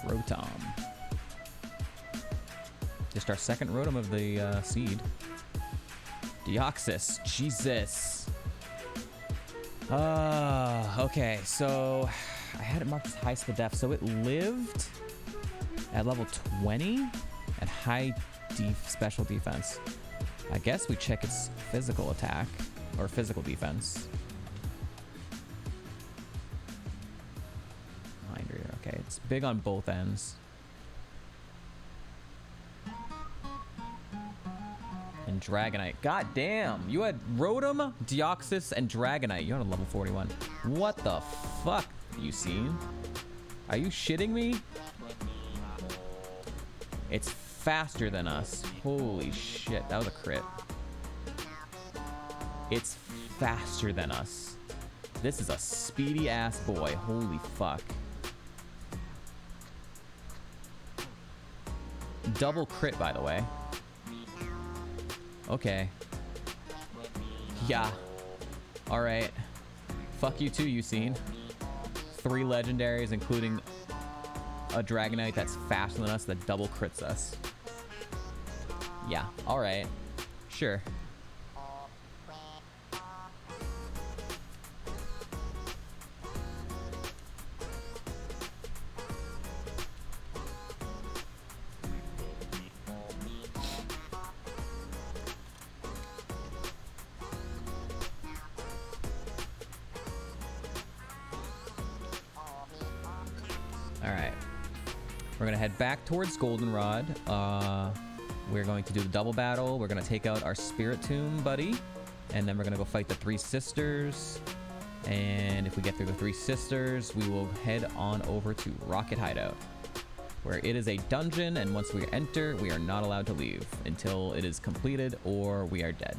Rotom. Just our second Rotom of the seed. Deoxys, Jesus. Okay, so I had it marked as high speed, so it lived at level 20 at high special defense. I guess we check its physical attack or physical defense. Mind reader, okay, it's big on both ends. And Dragonite. God damn. You had Rotom, Deoxys, and Dragonite. You're on a level 41. What the fuck, Yucine? Are you shitting me? It's faster than us. Holy shit, that was a crit. It's faster than us. This is a speedy ass boy. Holy fuck. Double crit, by the way. Okay. Yeah. Alright. Fuck you too, Usain. 3 legendaries, including a Dragonite that's faster than us that double crits us. Yeah, alright. Sure. We're gonna head back towards Goldenrod. We're going to do the double battle. We're gonna take out our Spirit Tomb buddy, and then we're gonna go fight the 3 sisters. And if we get through the 3 sisters, we will head on over to Rocket Hideout, where it is a dungeon, and once we enter, we are not allowed to leave until it is completed or we are dead.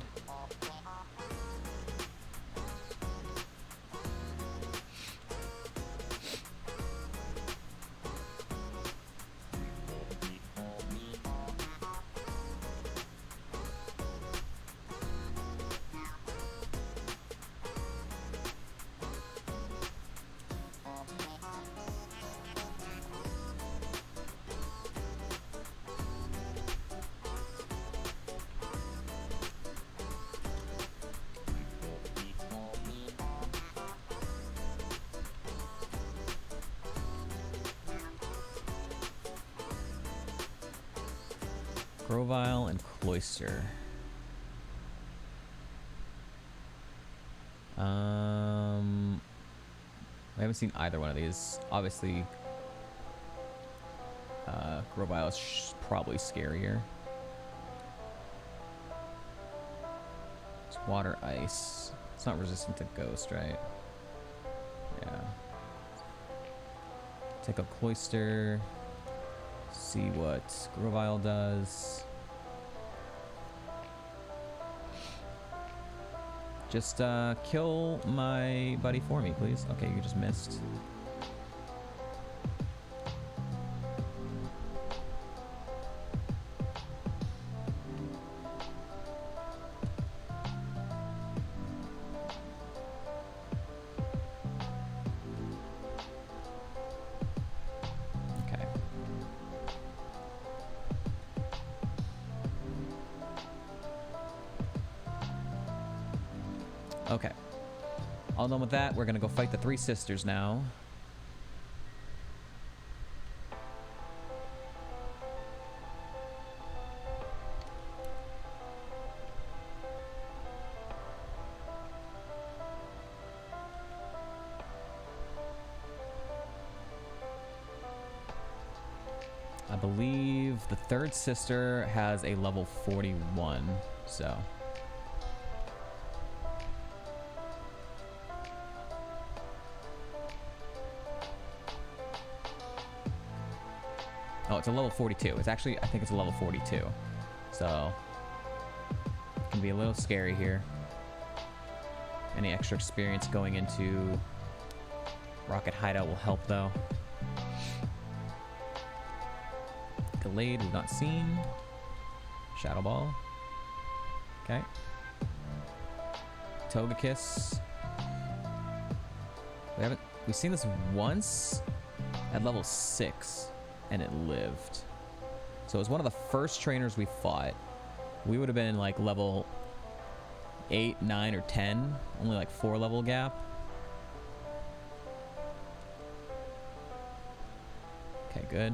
Grovile and Cloyster. I haven't seen either one of these. Obviously, Grovile is probably scarier. It's water, ice. It's not resistant to ghost, right? Yeah. Take a Cloyster. See what Grovile does. Just kill my buddy for me, please. Okay, you just missed. Okay. All done with that, we're gonna go fight the 3 sisters now. I believe the 3rd sister has a level 41, so... Oh, it's a level 42. It's actually, I think it's a level 42. So, it can be a little scary here. Any extra experience going into Rocket Hideout will help, though. Delayed, we've not seen. Shadow Ball. Okay. Togekiss. We've seen this once at level 6. And it lived. So it was one of the first trainers we fought. We would have been like level 8, 9, or 10. Only like 4 level gap. Okay, good.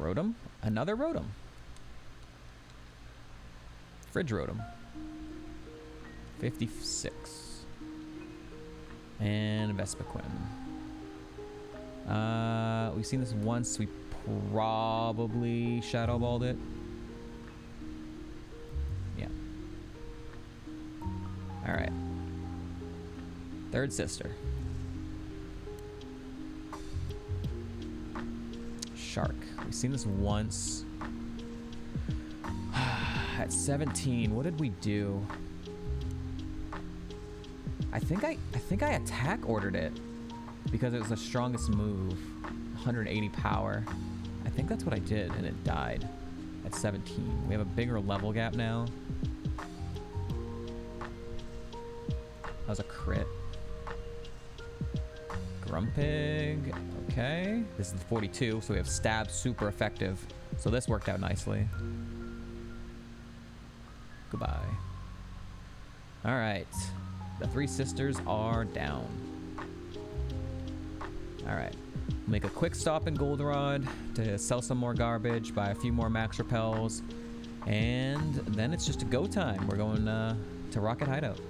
Rotom? Another Rotom. Fridge Rotom. 56. And Vespiquen. We've seen this once. We probably Shadow Balled it. Yeah. Alright. Third sister. Shark. We've seen this once. At 17, what did we do? I think I attack ordered it because it was the strongest move. 180 power. I think that's what I did, and it died at 17. We have a bigger level gap now. That was a crit. Grumpig. Okay. This is the 42, so we have stab super effective. So this worked out nicely. Goodbye. All right. The three sisters are down. All right. Make a quick stop in Goldenrod to sell some more garbage, buy a few more max repels, and then it's just a go time. We're going to Rocket Hideout.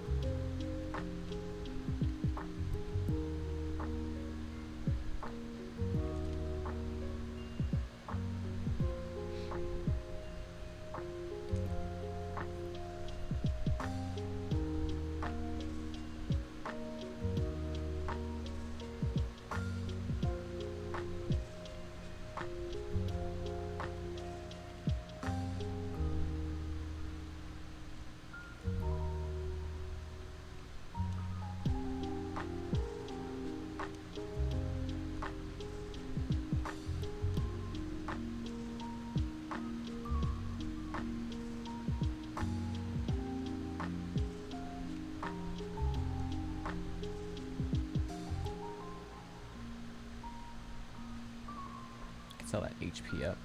Sell that HP up.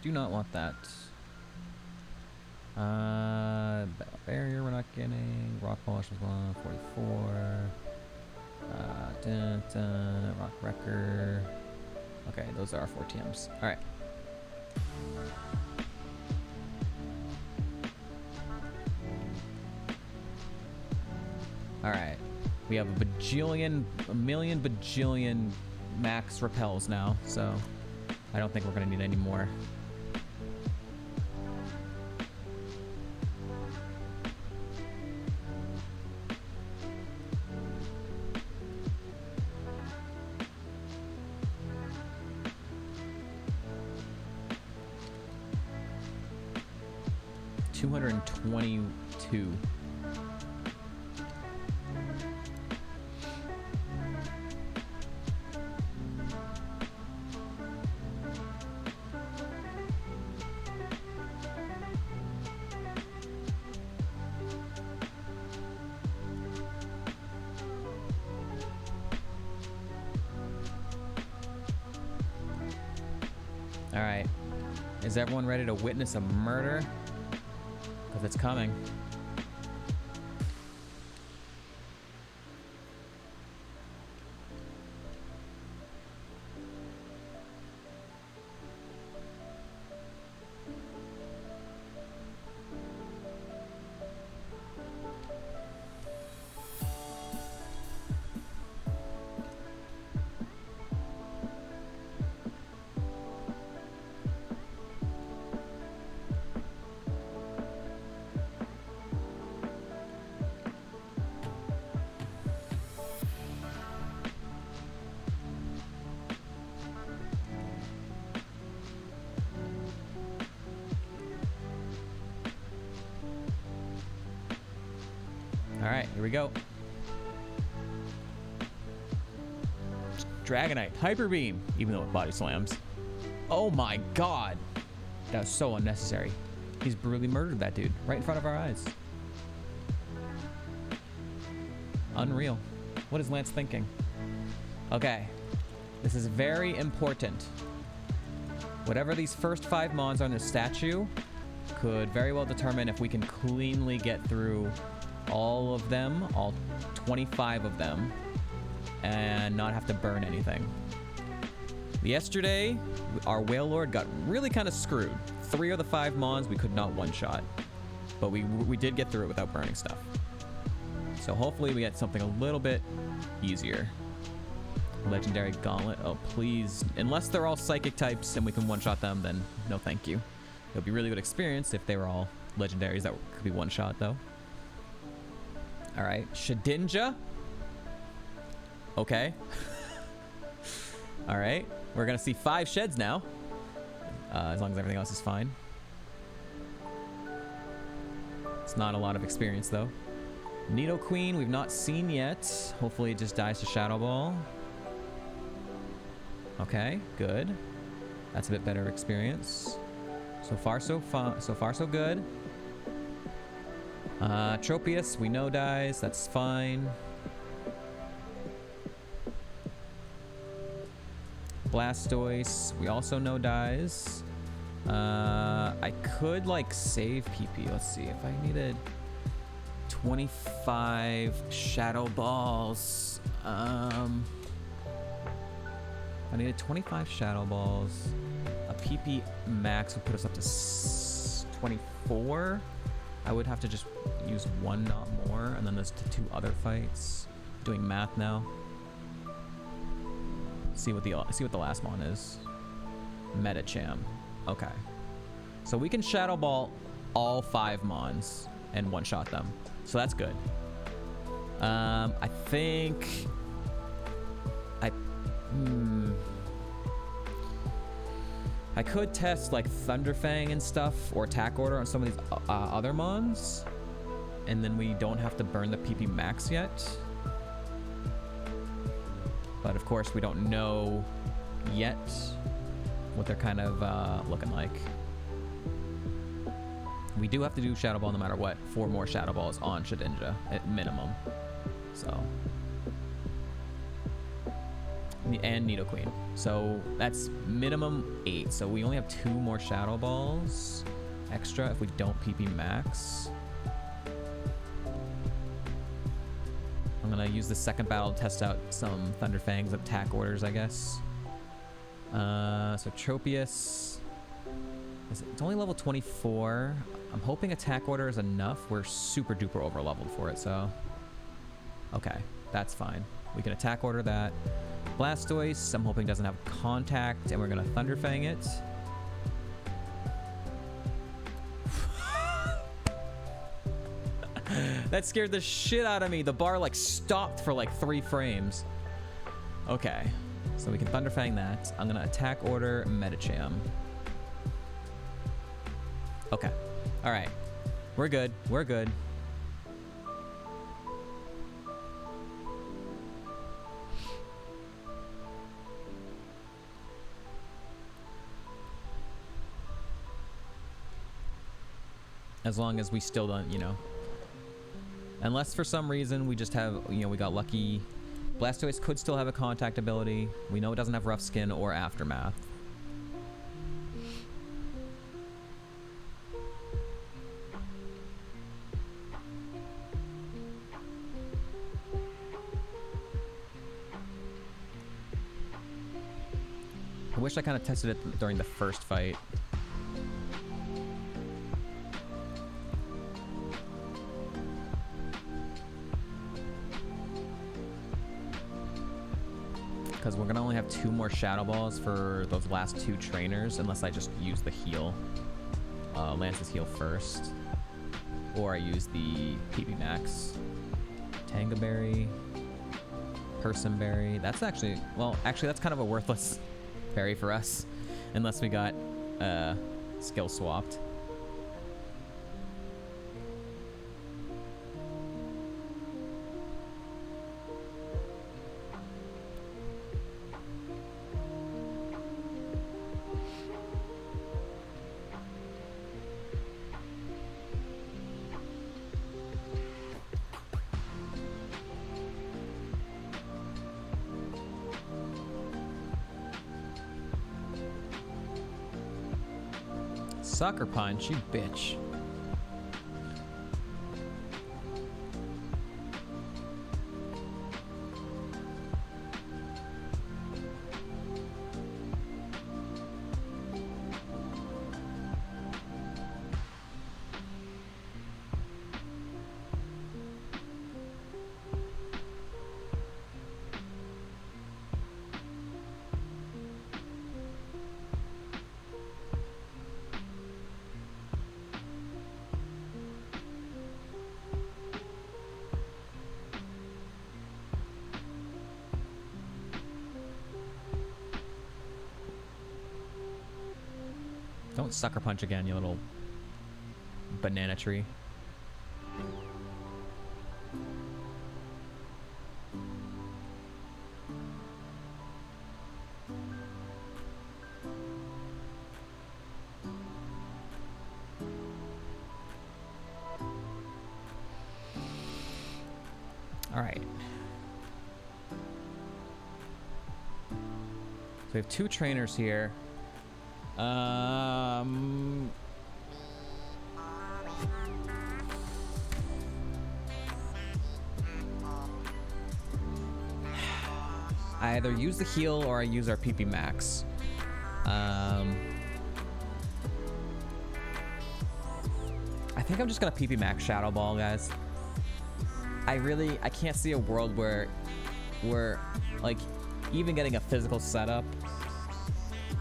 Do not want that. Barrier we're not getting. Rock polish was 144. Rock wrecker. Okay, those are our 4 TMs. All right. All right. We have a million bajillion max repels now, so I don't think we're gonna need any more. $222. All right, is everyone ready to witness a murder? Because it's coming. All right, here we go. Dragonite, Hyper Beam, even though it body slams. Oh my god. That was so unnecessary. He's brutally murdered that dude right in front of our eyes. Unreal. What is Lance thinking? Okay, this is very important. Whatever these first 5 mons are in the statue could very well determine if we can cleanly get through all of them, all 25 of them, and not have to burn anything. Yesterday, our Whale Lord got really kind of screwed. 3 of the 5 mons we could not one-shot, but we did get through it without burning stuff. So hopefully we get something a little bit easier. Legendary Gauntlet, oh please. Unless they're all psychic types and we can one-shot them, then no thank you. It'll be really good experience if they were all legendaries that could be one-shot though. All right, Shedinja. Okay. All right, we're gonna see 5 sheds now. As long as everything else is fine. It's not a lot of experience though. Nidoqueen we've not seen yet. Hopefully it just dies to Shadow Ball. Okay, good. That's a bit better experience. So far so good. Tropius we know dies. That's fine. Blastoise we also know dies. I could like save PP. Let's see if I needed 25 Shadow Balls. I needed 25 Shadow Balls. A PP max would put us up to 24. I would have to just use 1, not more, and then there's 2 other fights. Doing math now. See what the last mon is. Metacham. Okay. So we can Shadow Ball all 5 mons and one-shot them. So that's good. I think I could test like Thunderfang and stuff or Attack Order on some of these other mons, and then we don't have to burn the PP max yet. But of course we don't know yet what they're kind of looking like. We do have to do Shadow Ball no matter what. 4 more Shadow Balls on Shedinja at minimum. So. And Nidoqueen. So that's minimum 8. So we only have 2 more Shadow Balls extra if we don't PP max. I'm gonna use the second battle to test out some Thunderfang's attack orders, I guess. So Tropius. It's only level 24. I'm hoping attack order is enough. We're super duper over leveled for it, so. Okay, that's fine. We can attack order that. Blastoise, I'm hoping doesn't have contact, and we're gonna Thunderfang it. That scared the shit out of me. The bar like stopped for like 3 frames. Okay, so we can Thunderfang that. I'm gonna attack order Metacham. Okay, all right, we're good. We're good. As long as we still don't, you know. Unless for some reason we just have, you know, we got lucky. Blastoise could still have a contact ability. We know it doesn't have Rough Skin or Aftermath. I wish I kind of tested it during the first fight. Because we're gonna only have 2 more Shadow Balls for those last 2 trainers, unless I just use the heal, Lance's heal first, or I use the PP Max. Tangaberry, Personberry. That's actually, well, actually that's kind of a worthless berry for us, unless we got skill swapped. Sucker Punch, you bitch. Don't sucker punch again, you little banana tree. All right. So we have 2 trainers here. I either use the heal or I use our PP max. I think I'm just gonna PP max Shadow Ball, guys. I can't see a world where we're like even getting a physical setup.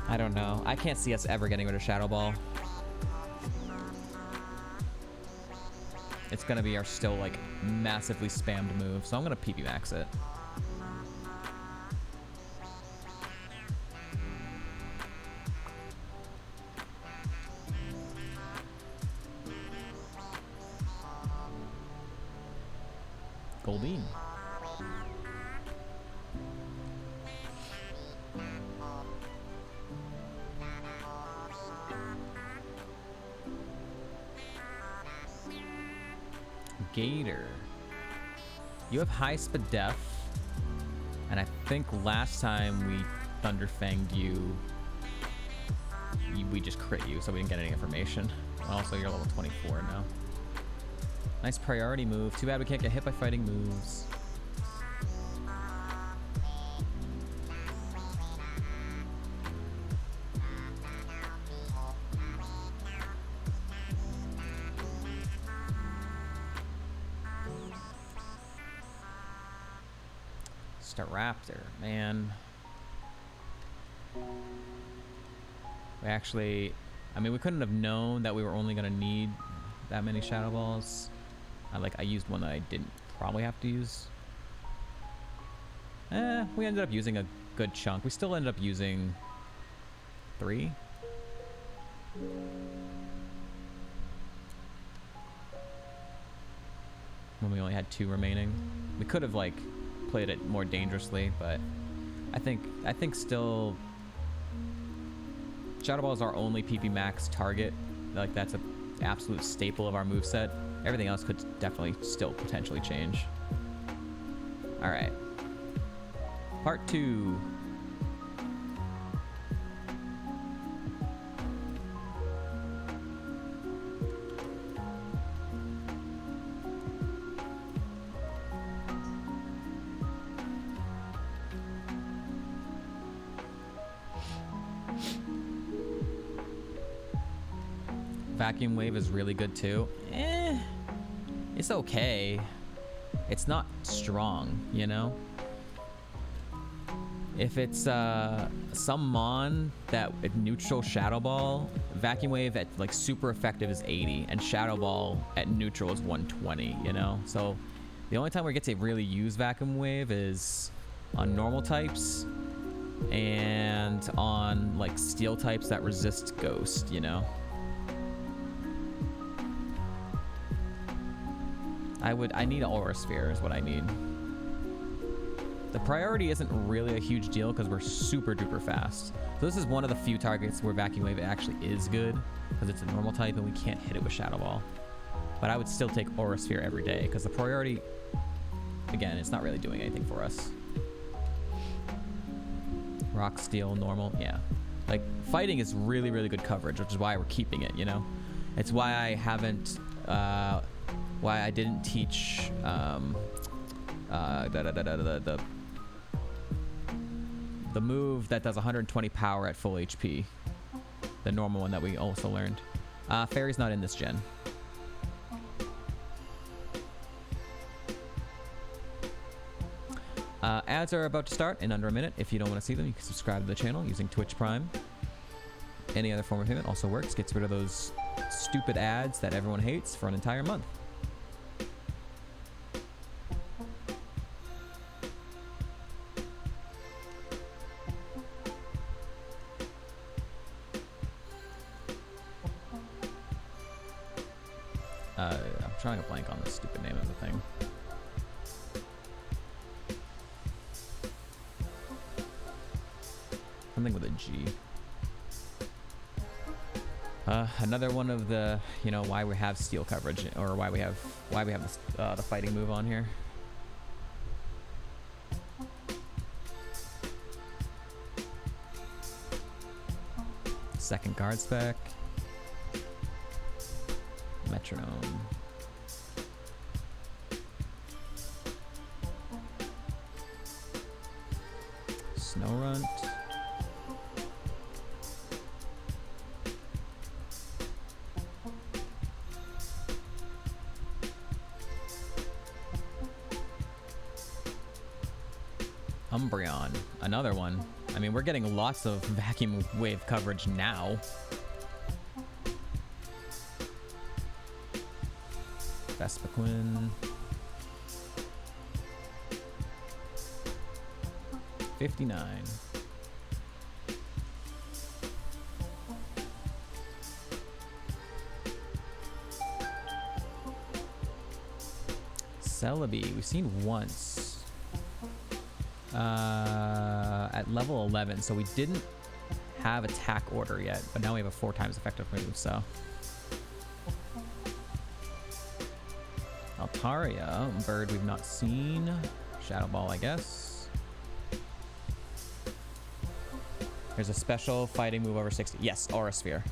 I don't know. I can't see us ever getting rid of Shadow Ball. It's gonna be our still like massively spammed move, so I'm gonna PP max it. Goldeen. Gator. You have high speed def, and I think last time we Thunderfanged you, we just crit you, so we didn't get any information. Also, you're level 24 now. Nice priority move. Too bad we can't get hit by fighting moves. Staraptor, man. We actually, I mean, we couldn't have known that we were only gonna need that many Shadow Balls. I used one that I didn't probably have to use. We ended up using a good chunk. We still ended up using 3. When we only had 2 remaining. We could have like played it more dangerously, but I think still Shadow Ball is our only PP max target. Like that's an absolute staple of our moveset. Everything else could definitely still potentially change. All right. Part 2. Vacuum Wave is really good too. It's okay. It's not strong, you know? If it's some Mon that neutral Shadow Ball, Vacuum Wave at like super effective is 80, and Shadow Ball at neutral is 120, you know? So the only time we get to really use Vacuum Wave is on normal types and on like steel types that resist Ghost, you know? I need an Aura Sphere is what I need. The priority isn't really a huge deal because we're super duper fast. So this is one of the few targets where Vacuum Wave actually is good because it's a normal type and we can't hit it with Shadow Ball. But I would still take Aura Sphere every day because the priority, again, it's not really doing anything for us. Rock, Steel, normal, yeah. Like, fighting is really, really good coverage, which is why we're keeping it, you know? It's why I haven't, why I didn't teach, the move that does 120 power at full HP. The normal one that we also learned. Fairy's not in this gen. Ads are about to start in under a minute. If you don't want to see them, you can subscribe to the channel using Twitch Prime. Any other form of payment also works. Gets rid of those stupid ads that everyone hates for an entire month. drawing a blank on the stupid name of the thing. Something with a G. Another one of the, you know, why we have steel coverage, or why we have the fighting move on here. Second guard spec. Metronome. Snow Runt. Umbreon, another one. I mean, we're getting lots of vacuum wave coverage now. Vespiquen. 59. Celebi, we've seen once. At level 11, so we didn't have attack order yet, but now we have a 4 times effective move, so. Altaria, bird we've not seen. Shadow Ball, I guess. There's a special fighting move over 60. Yes, Aura Sphere.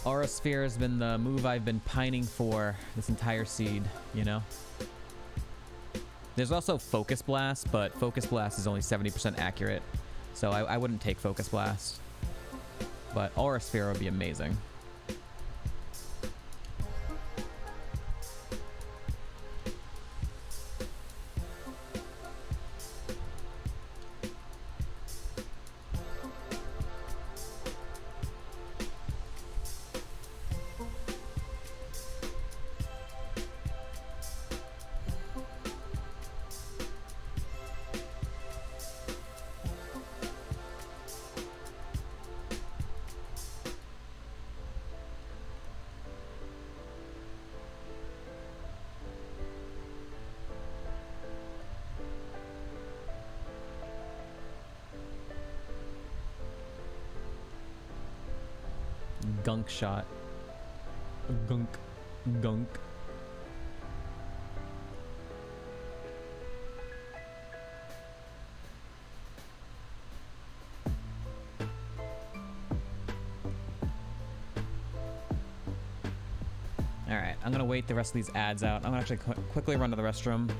Aura Sphere has been the move I've been pining for this entire seed, you know? There's also Focus Blast, but Focus Blast is only 70% accurate, so I wouldn't take Focus Blast. But Aura Sphere would be amazing. Gunk Shot. Gunk. Gunk. Alright, I'm gonna wait the rest of these ads out. I'm gonna actually quickly run to the restroom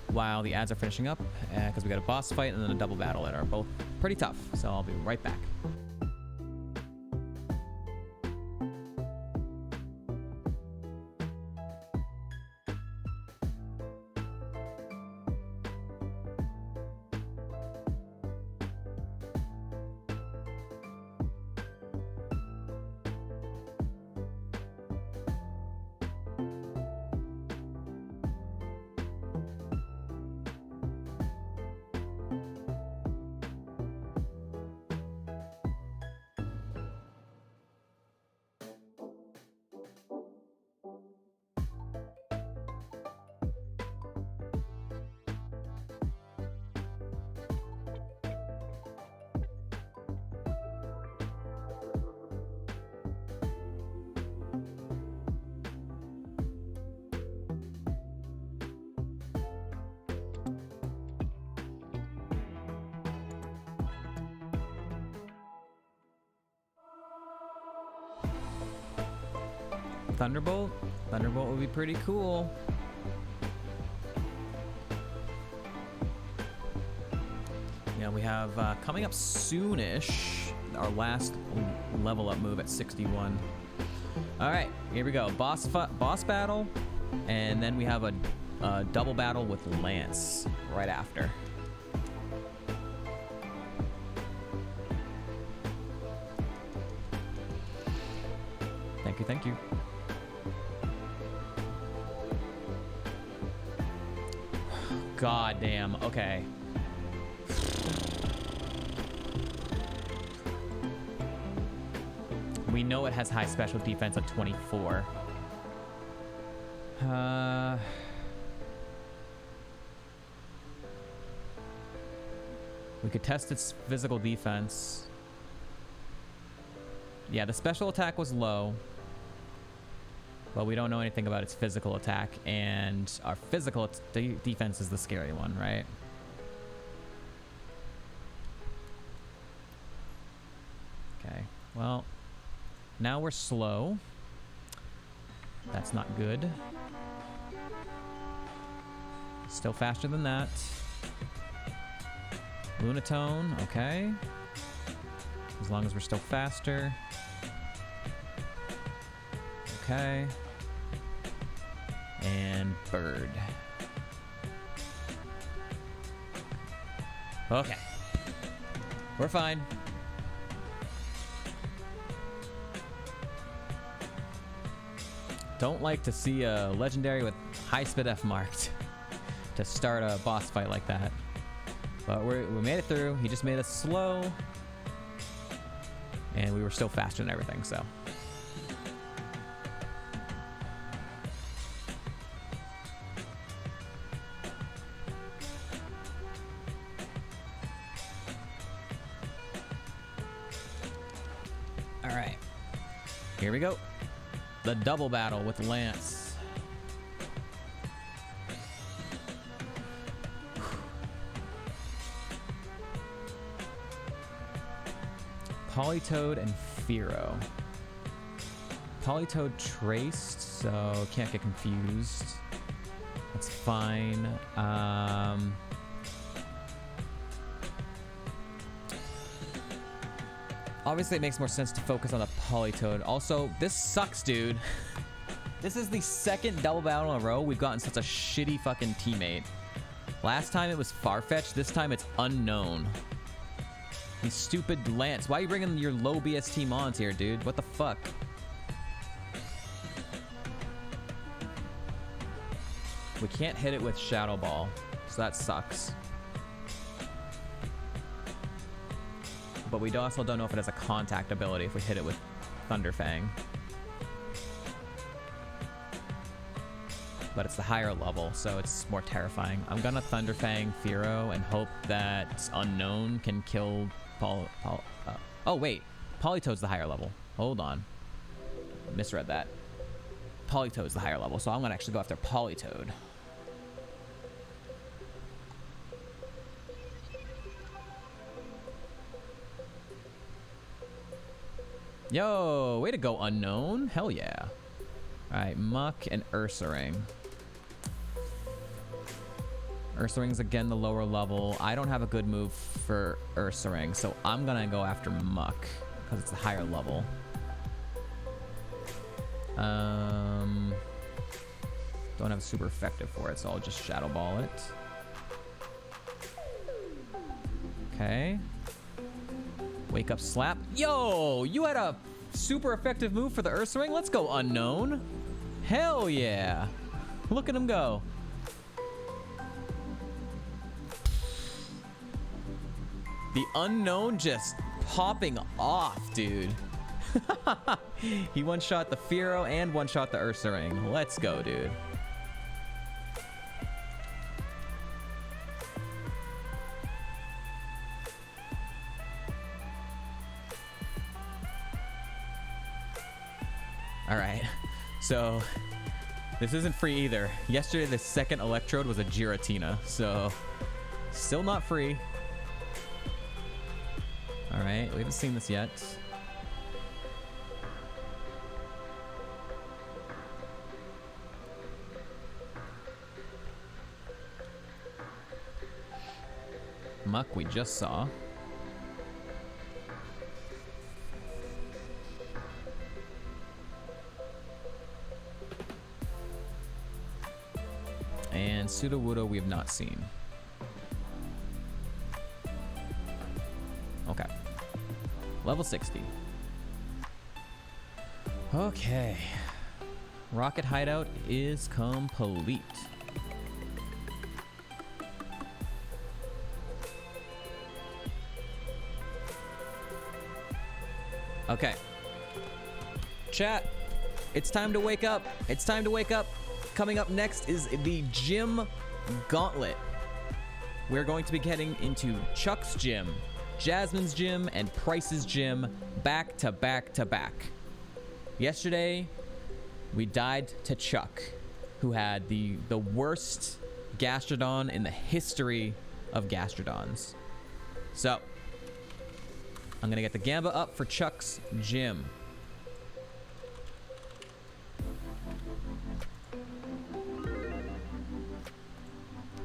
while the ads are finishing up, because we got a boss fight and then a double battle that are both pretty tough, so I'll be right back. Thunderbolt? Thunderbolt would be pretty cool. Yeah, we have coming up soonish our last level up move at 61. All right, here we go. Boss battle, and then we have a double battle with Lance right after. Thank you, thank you. God damn, okay. We know it has high special defense at 24. We could test its physical defense. Yeah, the special attack was low. But we don't know anything about its physical attack. And our physical defense is the scary one, right? Okay, well, now we're slow. That's not good. Still faster than that. Lunatone, okay. As long as we're still faster. Okay. And bird. Okay. We're fine. Don't like to see a legendary with high spit F marked to start a boss fight like that. But we made it through. He just made us slow. And we were still faster than everything, so. All right. Here we go. The double battle with Lance. Politoed and Fearow. Politoed traced, so can't get confused. That's fine. Obviously, it makes more sense to focus on the Politoed. Also, this sucks, dude. This is the second double battle in a row we've gotten such a shitty fucking teammate. Last time it was Farfetch'd, this time it's Unknown. These stupid Lance. Why are you bringing your low BS mons here, dude? What the fuck? We can't hit it with Shadow Ball, so that sucks. But we also don't know if it has a contact ability if we hit it with Thunderfang. But it's the higher level, so it's more terrifying. I'm gonna Thunderfang Fearow and hope that Unknown can kill oh wait, Politoed's the higher level. Hold on, misread that. Politoed's the higher level, so I'm gonna actually go after Politoed. Yo, way to go, Unknown. Hell yeah. All right, Muck and Ursaring. Ursaring's again the lower level. I don't have a good move for Ursaring, so I'm gonna go after Muck because it's the higher level. Don't have super effective for it, so I'll just Shadow Ball it. Okay. Wake Up Slap. Yo, you had a super effective move for the Ursaring. Let's go, Unknown. Hell yeah. Look at him go. The Unknown just popping off, dude. He one-shot the Fearow and one-shot the Ursaring. Let's go, dude. All right, so this isn't free either. Yesterday, the second Electrode was a Giratina, so still not free. All right, we haven't seen this yet. Muck we just saw. And Sudowoodo we have not seen. Okay. Level 60. Okay. Rocket Hideout is complete. Okay. Chat, it's time to wake up. It's time to wake up. Coming up next is the Gym Gauntlet. We're going to be getting into Chuck's gym, Jasmine's gym, and Price's gym back to back to back. Yesterday, we died to Chuck, who had the worst Gastrodon in the history of Gastrodons. So, I'm going to get the Gamba up for Chuck's gym.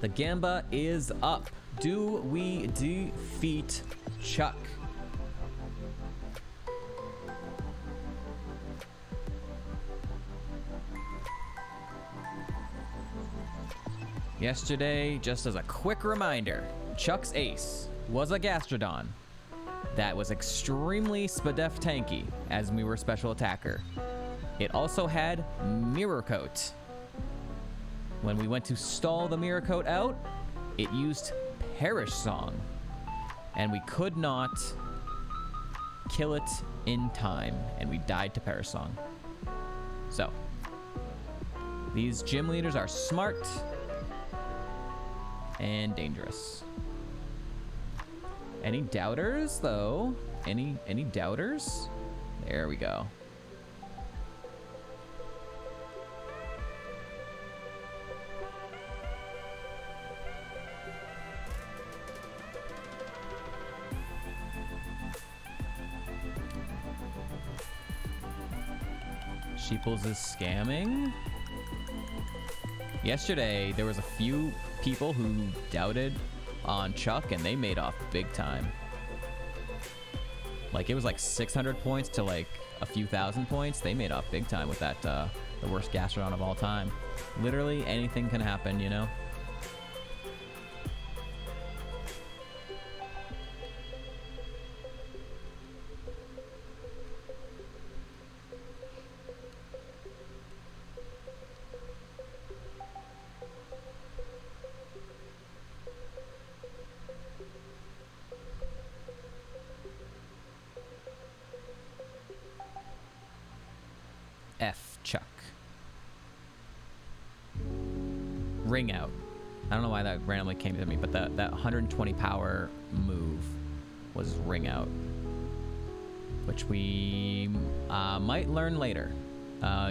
The Gamba is up. Do we defeat Chuck? Yesterday, just as a quick reminder, Chuck's ace was a Gastrodon that was extremely Spadef tanky, as we were special attacker. It also had Mirror Coat. When we went to stall the Mirror Coat out, it used Perish Song, and we could not kill it in time, and we died to Perish Song. So, these gym leaders are smart and dangerous. Any doubters, though? Any doubters? There we go. Sheeples is scamming. Yesterday, there was a few people who doubted on Chuck, and they made off big time. Like, it was like 600 points to like a few thousand points. They made off big time with that, the worst Gastrodon of all time. Literally anything can happen, you know? Chuck. Ring Out. I don't know why that randomly came to me, but that 120 power move was Ring Out, which we might learn later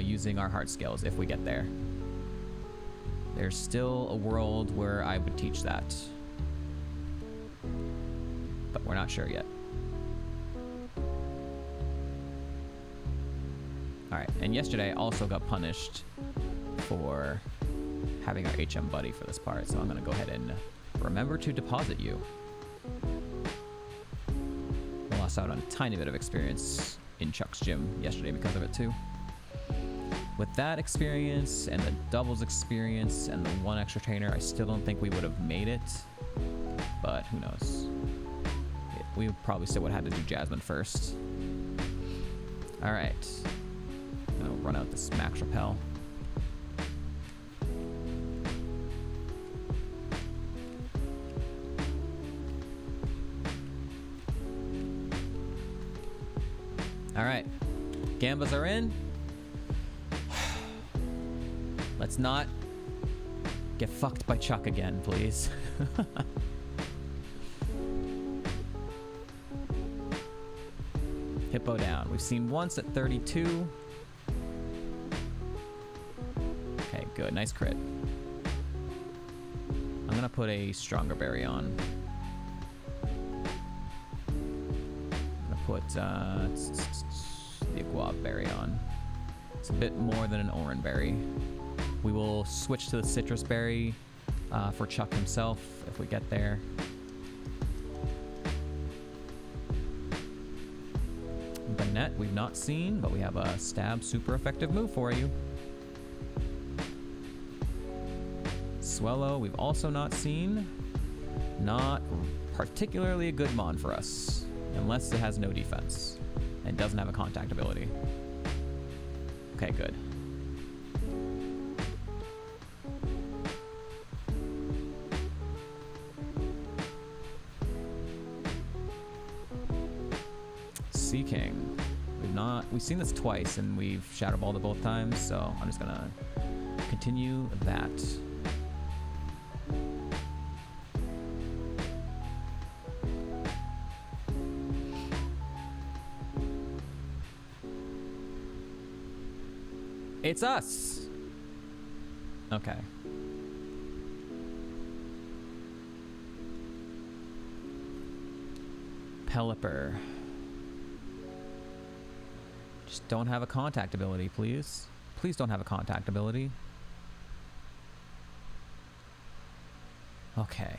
using our heart skills if we get there. There's still a world where I would teach that, but we're not sure yet. Alright, and yesterday I also got punished for having our HM buddy for this part, so I'm going to go ahead and remember to deposit you. I lost out on a tiny bit of experience in Chuck's gym yesterday because of it too. With that experience and the doubles experience and the one extra trainer, I still don't think we would have made it, but who knows. We probably still would have had to do Jasmine first. Alright. I'm gonna run out this max repel. Alright. Gambas are in. Let's not get fucked by Chuck again, please. Hippo down. We've seen once at 32. Okay, good. Nice crit. I'm gonna put a stronger berry on. I'm gonna put the guava berry on. It's a bit more than an orange berry. We will switch to the citrus berry for Chuck himself if we get there. Banette we've not seen, but we have a stab super effective move for you. Swellow we've also not seen. Not particularly a good mon for us, unless it has no defense and doesn't have a contact ability. Okay, good. Sea King. We've seen this twice and we've Shadow Balled it both times, so I'm just gonna continue that. It's us. Okay. Pelipper. Just don't have a contact ability, please. Please don't have a contact ability. Okay.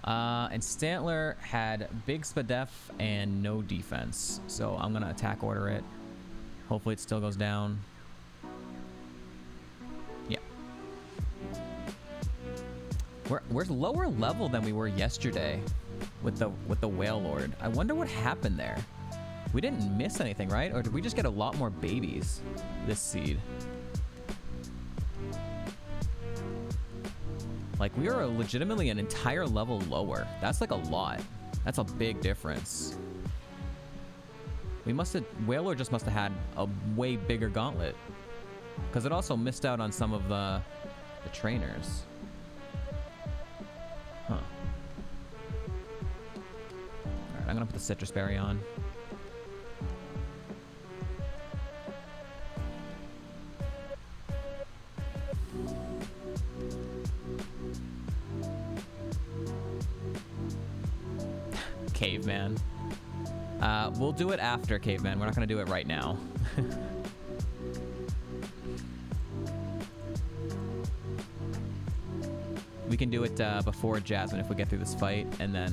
And Stantler had big Spadef and no defense. So I'm gonna attack order it. Hopefully it still goes down. Yeah. We're lower level than we were yesterday with the Whale Lord. I wonder what happened there. We didn't miss anything, right? Or did we just get a lot more babies this seed? Like, we are legitimately an entire level lower. That's like a lot. That's a big difference. We must have... Whaler just must have had a way bigger gauntlet. Because it also missed out on some of the trainers. Huh. Alright, I'm gonna put the Citrus Berry on. Caveman. We'll do it after Caveman. We're not going to do it right now. We can do it before Jasmine if we get through this fight, and then,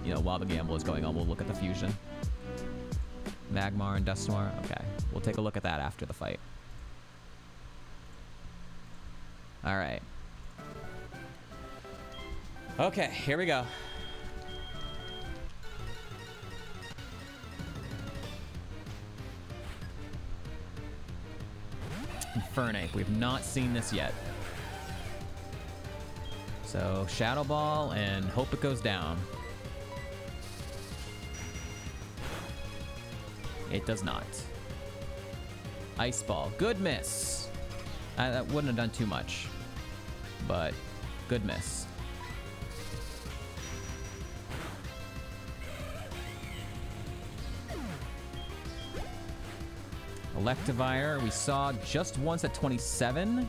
you know, while the gamble is going on, we'll look at the fusion. Magmar and Dusknoir. Okay, we'll take a look at that after the fight. All right. Okay, here we go. Infernape. We've not seen this yet. So, Shadow Ball and hope it goes down. It does not. Ice Ball. Good miss. That wouldn't have done too much. But, good miss. Electivire, we saw just once at 27.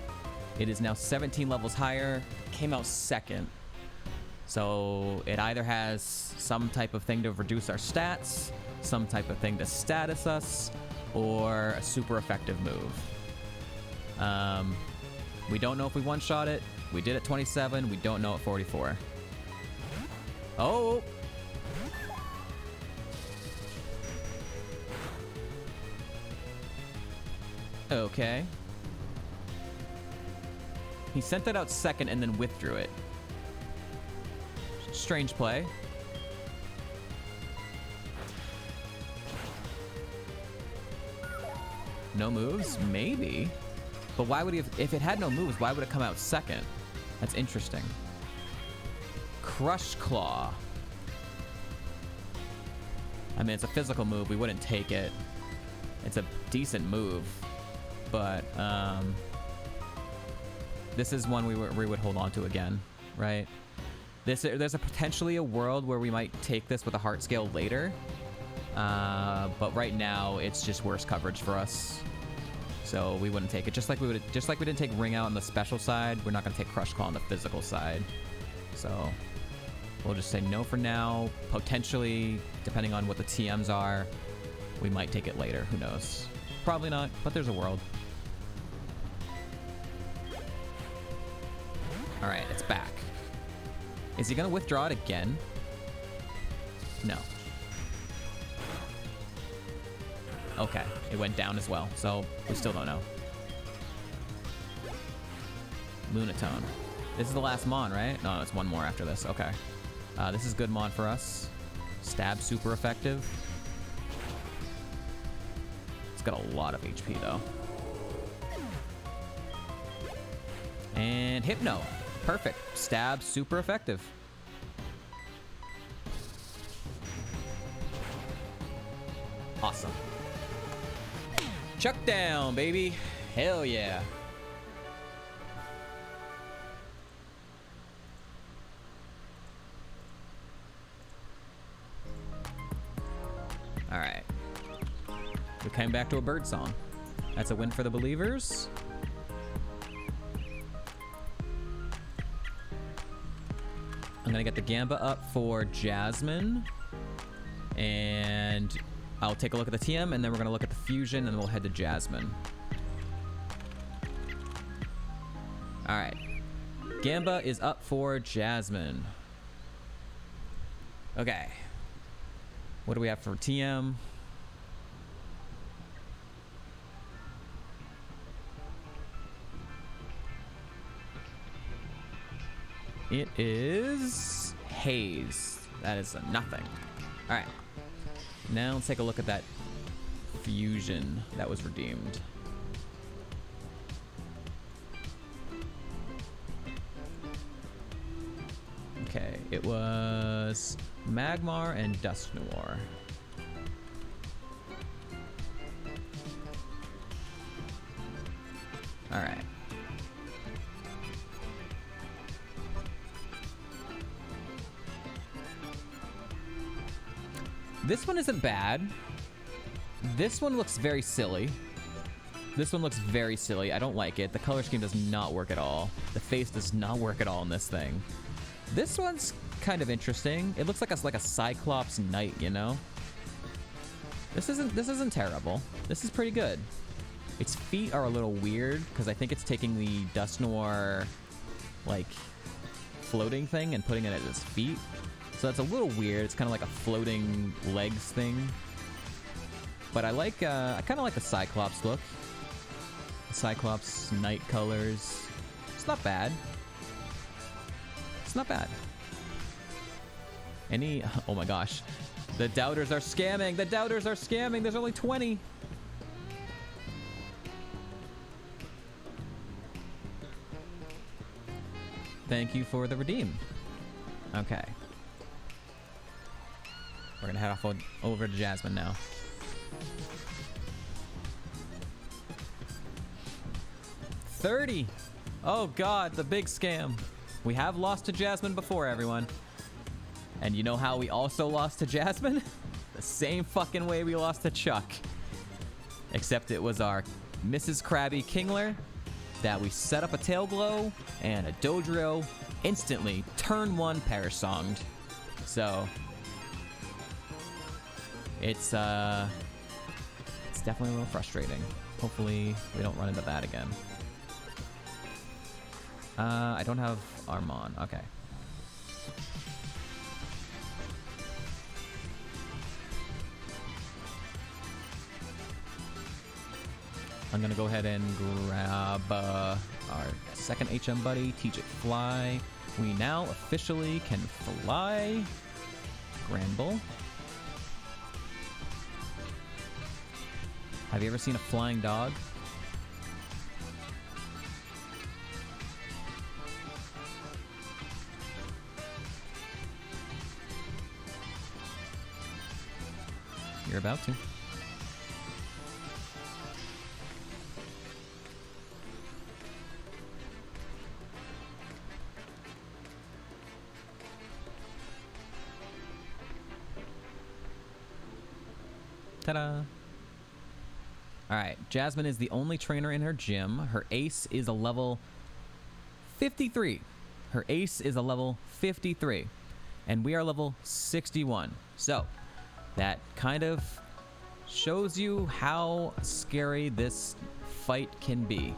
It is now 17 levels higher. Came out second. So it either has some type of thing to reduce our stats, some type of thing to status us, or a super effective move. We don't know if we one-shot it. We did at 27. We don't know at 44. Oh! Okay. He sent that out second and then withdrew it. Strange play. No moves? Maybe. But why would he have... If it had no moves, why would it come out second? That's interesting. Crush Claw. I mean, it's a physical move. We wouldn't take it. It's a decent move. But, this is one we would hold on to again, right? There's a potentially a world where we might take this with a heart scale later. But right now, it's just worse coverage for us. So we wouldn't take it. Just like we didn't take Ring Out on the special side, we're not going to take Crush Claw on the physical side. So we'll just say no for now. Potentially, depending on what the TMs are, we might take it later. Who knows? Probably not, but there's a world. All right, it's back. Is he gonna withdraw it again? No. Okay, it went down as well, so we still don't know. Lunatone. This is the last Mon, right? No, it's one more after this. Okay. This is good Mon for us. Stab super effective. It's got a lot of HP though. And Hypno. Perfect. Stab super effective. Awesome. Chuck down, baby. Hell yeah. came back to a bird song. That's a win for the believers. I'm gonna get the Gamba up for Jasmine. And I'll take a look at the TM, and then we're gonna look at the fusion, and we'll head to Jasmine. Alright. Gamba is up for Jasmine. Okay. What do we have for TM? It is Haze. That is a nothing. All right. Now let's take a look at that fusion that was redeemed. Okay, it was Magmar and Dusknoir. All right. This one isn't bad. This one looks very silly. This one looks very silly. I don't like it. The color scheme does not work at all. The face does not work at all in this thing. This one's kind of interesting. It looks like a Cyclops knight, you know? This isn't terrible. This is pretty good. Its feet are a little weird because I think it's taking the Dusknoir like floating thing and putting it at its feet. So that's a little weird. It's kind of like a floating legs thing. But I kind of like the Cyclops look. Cyclops night colors. It's not bad. It's not bad. Oh my gosh. The doubters are scamming. The doubters are scamming. There's only 20. Thank you for the redeem. Okay. We're gonna head off over to Jasmine now. $30. Oh god, the big scam. We have lost to Jasmine before, everyone. And you know how we also lost to Jasmine? The same fucking way we lost to Chuck. Except it was our Mrs. Krabby Kingler that we set up a tail glow and a Dodrio instantly turn 1 perish songed. So it's definitely a little frustrating. Hopefully we don't run into that again. I don't have Armon. Okay. I'm gonna go ahead and grab our second HM buddy, teach it fly. We now officially can fly. Granbull. Have you ever seen a flying dog? You're about to. Ta-da! Alright, Jasmine is the only trainer in her gym. Her ace is a level 53. Her ace is a level 53. And we are level 61. So, that kind of shows you how scary this fight can be.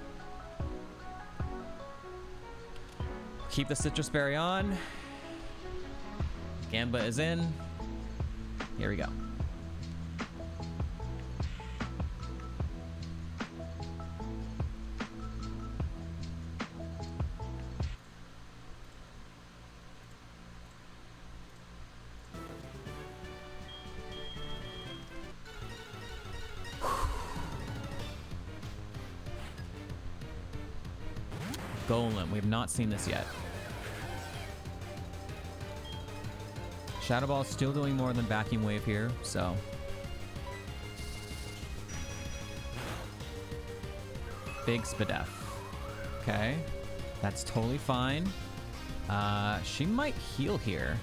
Keep the Citrus Berry on. Gamba is in. Here we go. Golem. We have not seen this yet. Shadow Ball is still doing more than Vacuum Wave here, so. Big Spadef. Okay. That's totally fine. She might heal here.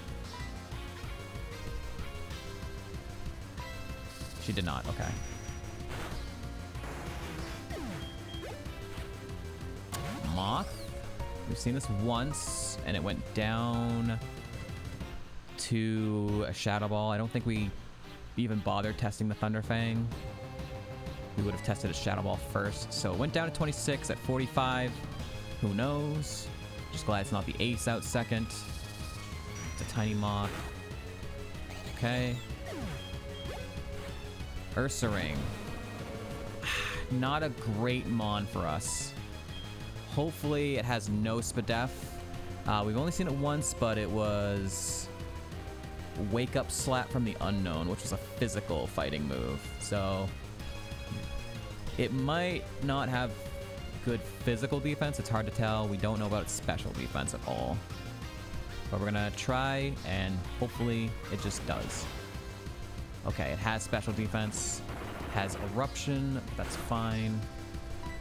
She did not. Okay. Moth. We've seen this once, and it went down to a Shadow Ball. I don't think we even bothered testing the Thunder Fang. We would have tested a Shadow Ball first. So it went down to 26 at 45. Who knows? Just glad it's not the Ace out second. It's a tiny Moth. Okay. Ursaring. Not a great Mon for us. Hopefully it has no Spadef. We've only seen it once, but it was Wake Up Slap from the Unknown, which was a physical fighting move. So it might not have good physical defense. It's hard to tell. We don't know about its special defense at all. But we're gonna try, and hopefully it just does. Okay, it has special defense. Has Eruption. That's fine.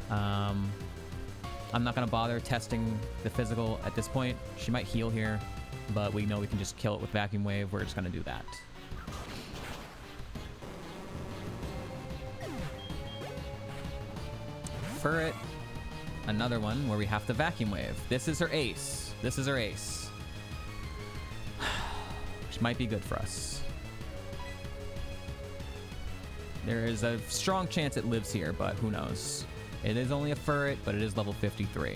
I'm not gonna bother testing the physical at this point. She might heal here, but we know we can just kill it with Vacuum Wave. We're just gonna do that. Furret. Another one where we have to Vacuum Wave. This is her ace. This is her ace. Which might be good for us. There is a strong chance it lives here, but who knows. It is only a Furret, but it is level 53.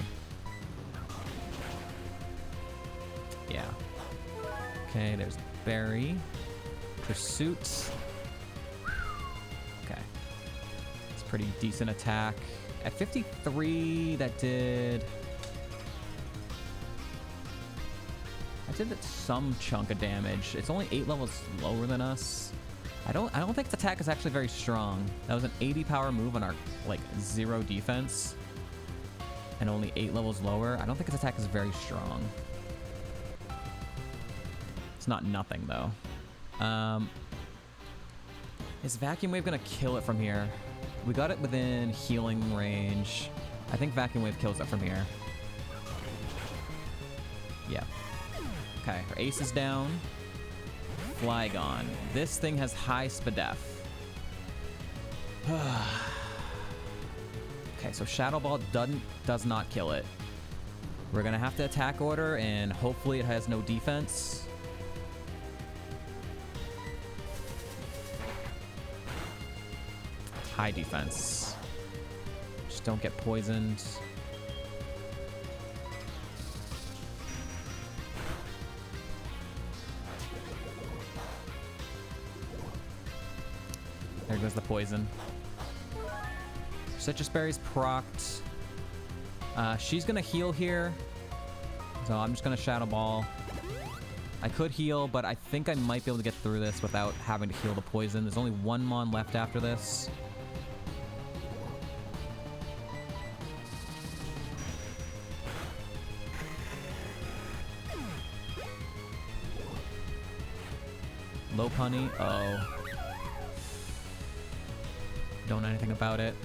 Yeah. Okay, there's Berry. Pursuit. Okay. It's pretty decent attack. At 53, that did some chunk of damage. It's only 8 levels lower than us. I don't think its attack is actually very strong. That was an 80 power move on our like 0 defense, and only 8 levels lower. I don't think its attack is very strong. It's not nothing though. Is Vacuum Wave gonna kill it from here? We got it within healing range. I think Vacuum Wave kills it from here. Yeah. Okay, her ace is down. Flygon. This thing has high Spadef. Okay, so Shadow Ball does not kill it. We're gonna have to attack order, and hopefully it has no defense. High defense. Just don't get poisoned. There goes the poison. Citrus Berry's procced. She's gonna heal here. So I'm just gonna Shadow Ball. I could heal, but I think I might be able to get through this without having to heal the poison. There's only one Mon left after this. Low Punny. Oh. Don't know anything about it.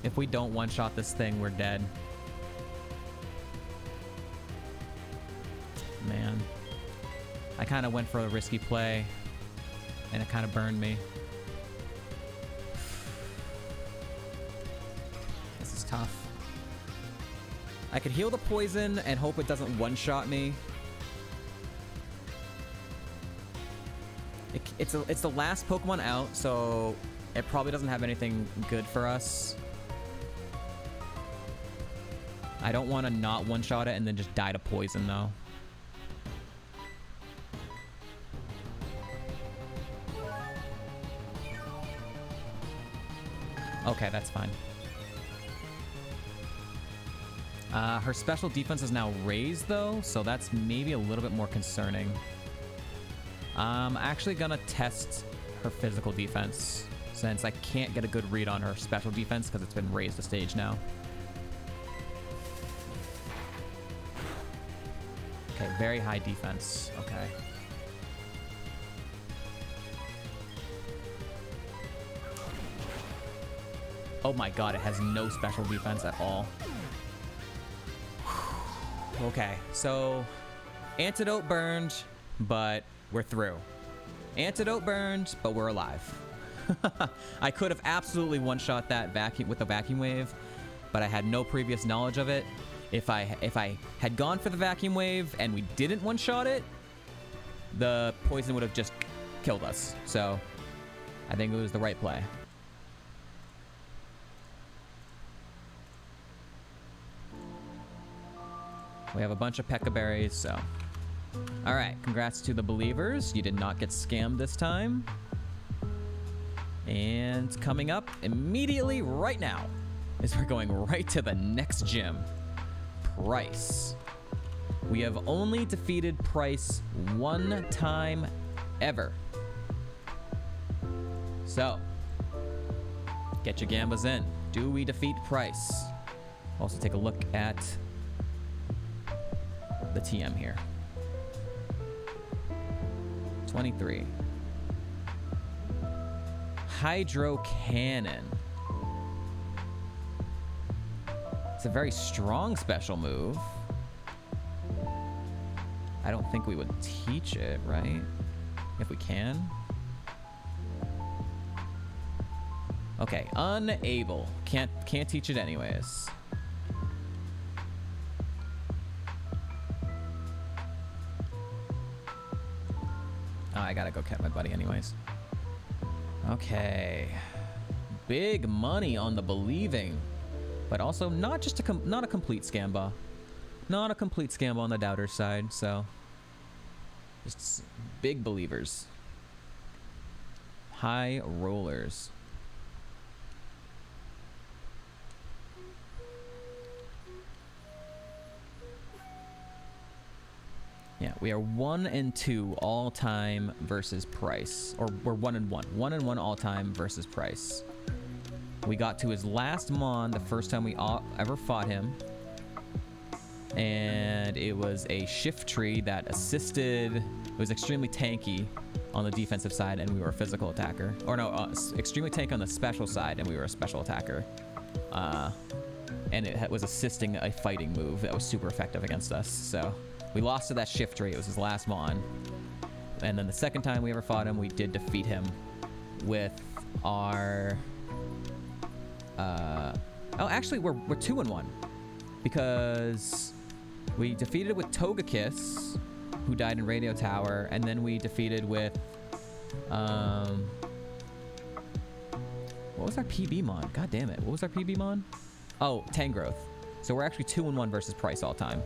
If we don't one-shot this thing, we're dead. Man. I kind of went for a risky play, and it kind of burned me. This is tough. I could heal the poison and hope it doesn't one-shot me. It's the last Pokemon out, so it probably doesn't have anything good for us. I don't want to not one-shot it and then just die to poison, though. Okay, that's fine. Her special defense is now raised, though, so that's maybe a little bit more concerning. I'm actually gonna test her physical defense, since I can't get a good read on her special defense because it's been raised a stage now. Okay, very high defense. Okay. Oh my god, it has no special defense at all. Okay, so Antidote burned, but we're through. Antidote burned, but we're alive. I could have absolutely one-shot that vacuum with the vacuum wave, but I had no previous knowledge of it. If I had gone for the vacuum wave and we didn't one-shot it, the poison would have just killed us. So I think it was the right play. We have a bunch of Pekka berries, so. All right, congrats to the believers. You did not get scammed this time. And coming up immediately right now is we're going right to the next gym. Price. We have only defeated Price one time ever. So, get your gambas in. Do we defeat Price? Also take a look at the TM here. 23. Hydro Cannon. It's a very strong special move. I don't think we would teach it, right? If we can. Okay, unable. Can't teach it anyways. Oh, I gotta go catch my buddy anyways. Okay. Big money on the believing. But also not just not a complete scamba. Not a complete scamba on the doubter side, so. Just big believers. High rollers. Yeah, we are 1-2 all time versus Price. Or we're 1-1. 1-1 all time versus Price. We got to his last Mon the first time we ever fought him. And it was a shift tree that assisted. It was extremely tanky on the defensive side, and we were a physical attacker. Or no, extremely tanky on the special side, and we were a special attacker. And it was assisting a fighting move that was super effective against us, so. We lost to that shift tree. It was his last Mon. And then the second time we ever fought him, we did defeat him with our... oh, actually, we're 2-1. Because we defeated with Togekiss, who died in Radio Tower, and then we defeated with... what was our PB Mon? God damn it. What was our PB Mon? Oh, Tangrowth. So we're actually 2-1 versus Price all time.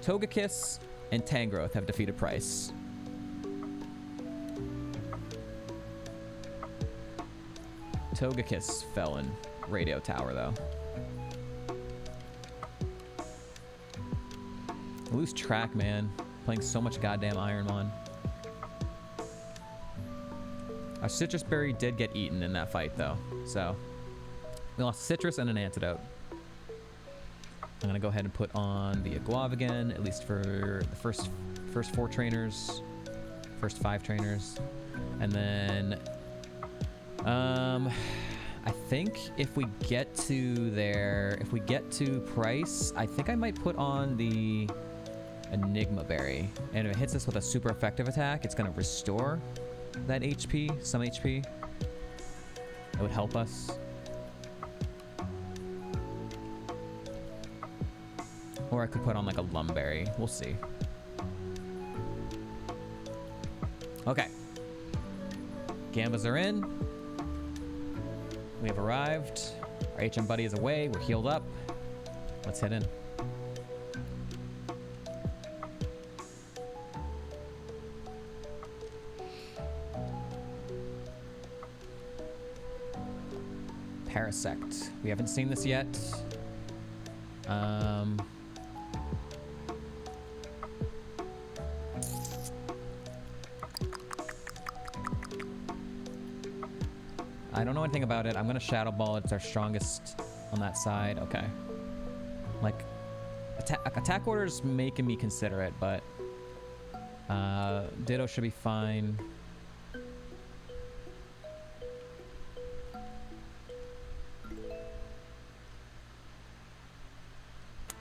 Togekiss and Tangrowth have defeated Price. Togekiss fell in Radio Tower, though. I lose track, man. Playing so much goddamn Ironmon. Our Citrus Berry did get eaten in that fight, though. So, we lost Citrus and an Antidote. I'm gonna go ahead and put on the Aguav again, at least for the first 4 trainers, first 5 trainers, and then I think if we get to Price, I think I might put on the Enigma Berry, and if it hits us with a super effective attack, it's gonna restore that HP, some HP. It would help us. Or I could put on like a Lumberry. We'll see. Okay. Gambas are in. We have arrived. Our HM buddy is away. We're healed up. Let's head in. Parasect. We haven't seen this yet. I don't know anything about it. I'm gonna Shadow Ball. It's our strongest on that side. Okay. Like, attack order's making me consider it, but Ditto should be fine.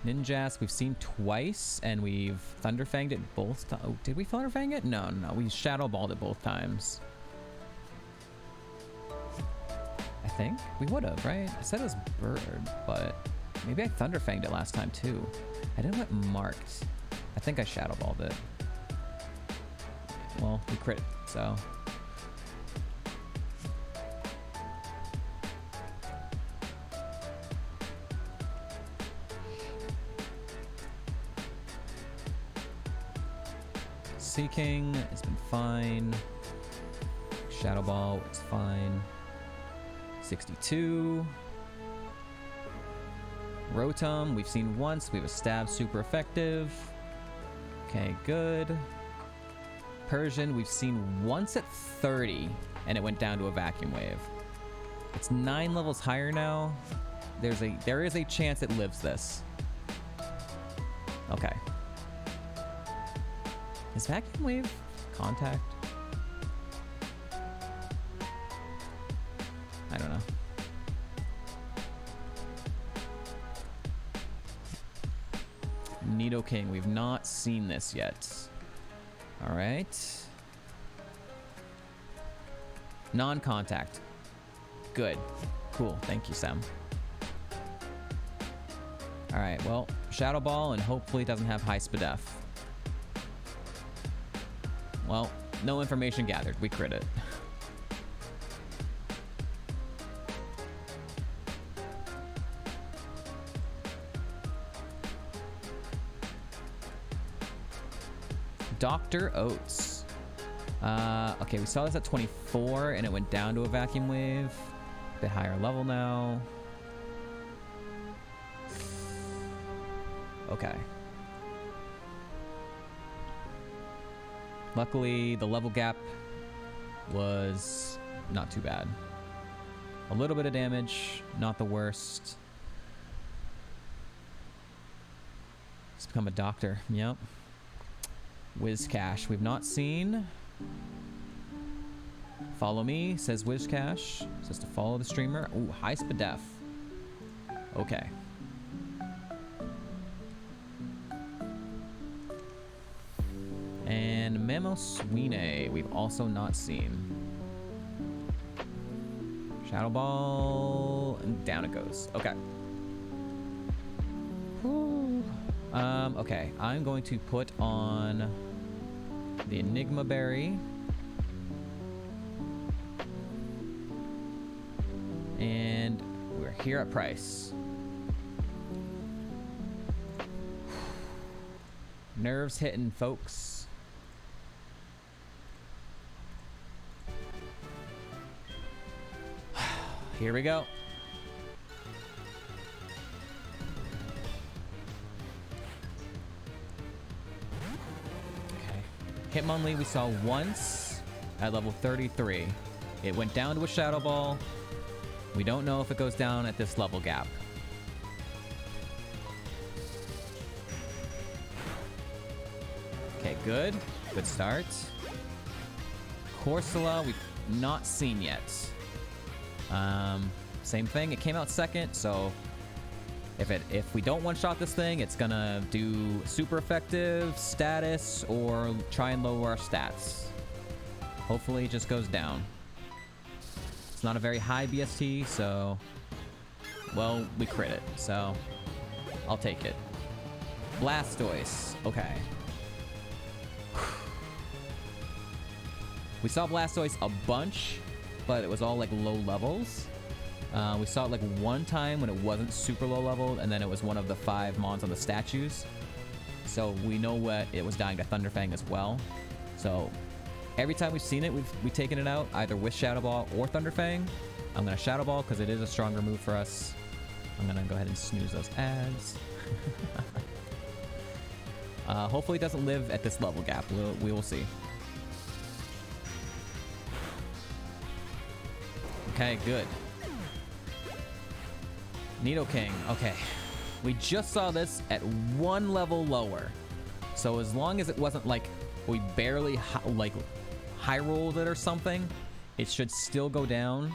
Ninjask we've seen twice, and we've Thunderfanged it both times. Oh, did we Thunderfang it? No, we Shadow Balled it both times. think we would have, right? I said it was bird, but maybe I Thunderfanged it last time too. I didn't get marked. I think I Shadow Balled it. Well, we crit, so. Seeking has been fine. Shadow Ball was fine. 62. Rotom, we've seen once. We have a stab, super effective. Okay, good. Persian, we've seen once at 30, and it went down to a vacuum wave. It's 9 levels higher now. There is a chance it lives this. Okay. Is vacuum wave contact? I don't know. Nidoking, we've not seen this yet. All right. Non-contact. Good. Cool. Thank you, Sam. All right. Well, Shadow Ball, and hopefully it doesn't have high Spadef. Well, no information gathered. We crit it. Dr. Oats. Okay, we saw this at 24 and it went down to a vacuum wave. A bit higher level now. Okay. Luckily, the level gap was not too bad. A little bit of damage, not the worst. Let's become a doctor. Yep. Wizcash, we've not seen. Follow me, says Wizcash. Says to follow the streamer. Ooh, high Spadef. Okay. And Mamoswine, we've also not seen. Shadow Ball, and down it goes. Okay. Whew. Okay, I'm going to put on the Enigma Berry. And we're here at price. Nerves hitting, folks. Here we go. Hitmonlee we saw once at level 33. It went down to a Shadow Ball. We don't know if it goes down at this level gap. Okay, good. Good start. Corsola we've not seen yet. Same thing. It came out second, so if we don't one-shot this thing, it's gonna do super effective, status, or try and lower our stats. Hopefully it just goes down. It's not a very high BST, so... Well, we crit it, so... I'll take it. Blastoise. Okay. We saw Blastoise a bunch, but it was all like low levels. We saw it like one time when it wasn't super low leveled, and then it was one of the 5 mons on the statues. So we know what it was dying to Thunderfang as well. So every time we've seen it, we've taken it out either with Shadow Ball or Thunderfang. I'm gonna Shadow Ball because it is a stronger move for us. I'm gonna go ahead and snooze those ads. Hopefully it doesn't live at this level gap. We will see. Okay, good. Nidoking. Okay. We just saw this at 1 level lower. So as long as it wasn't like we barely high rolled it or something, it should still go down.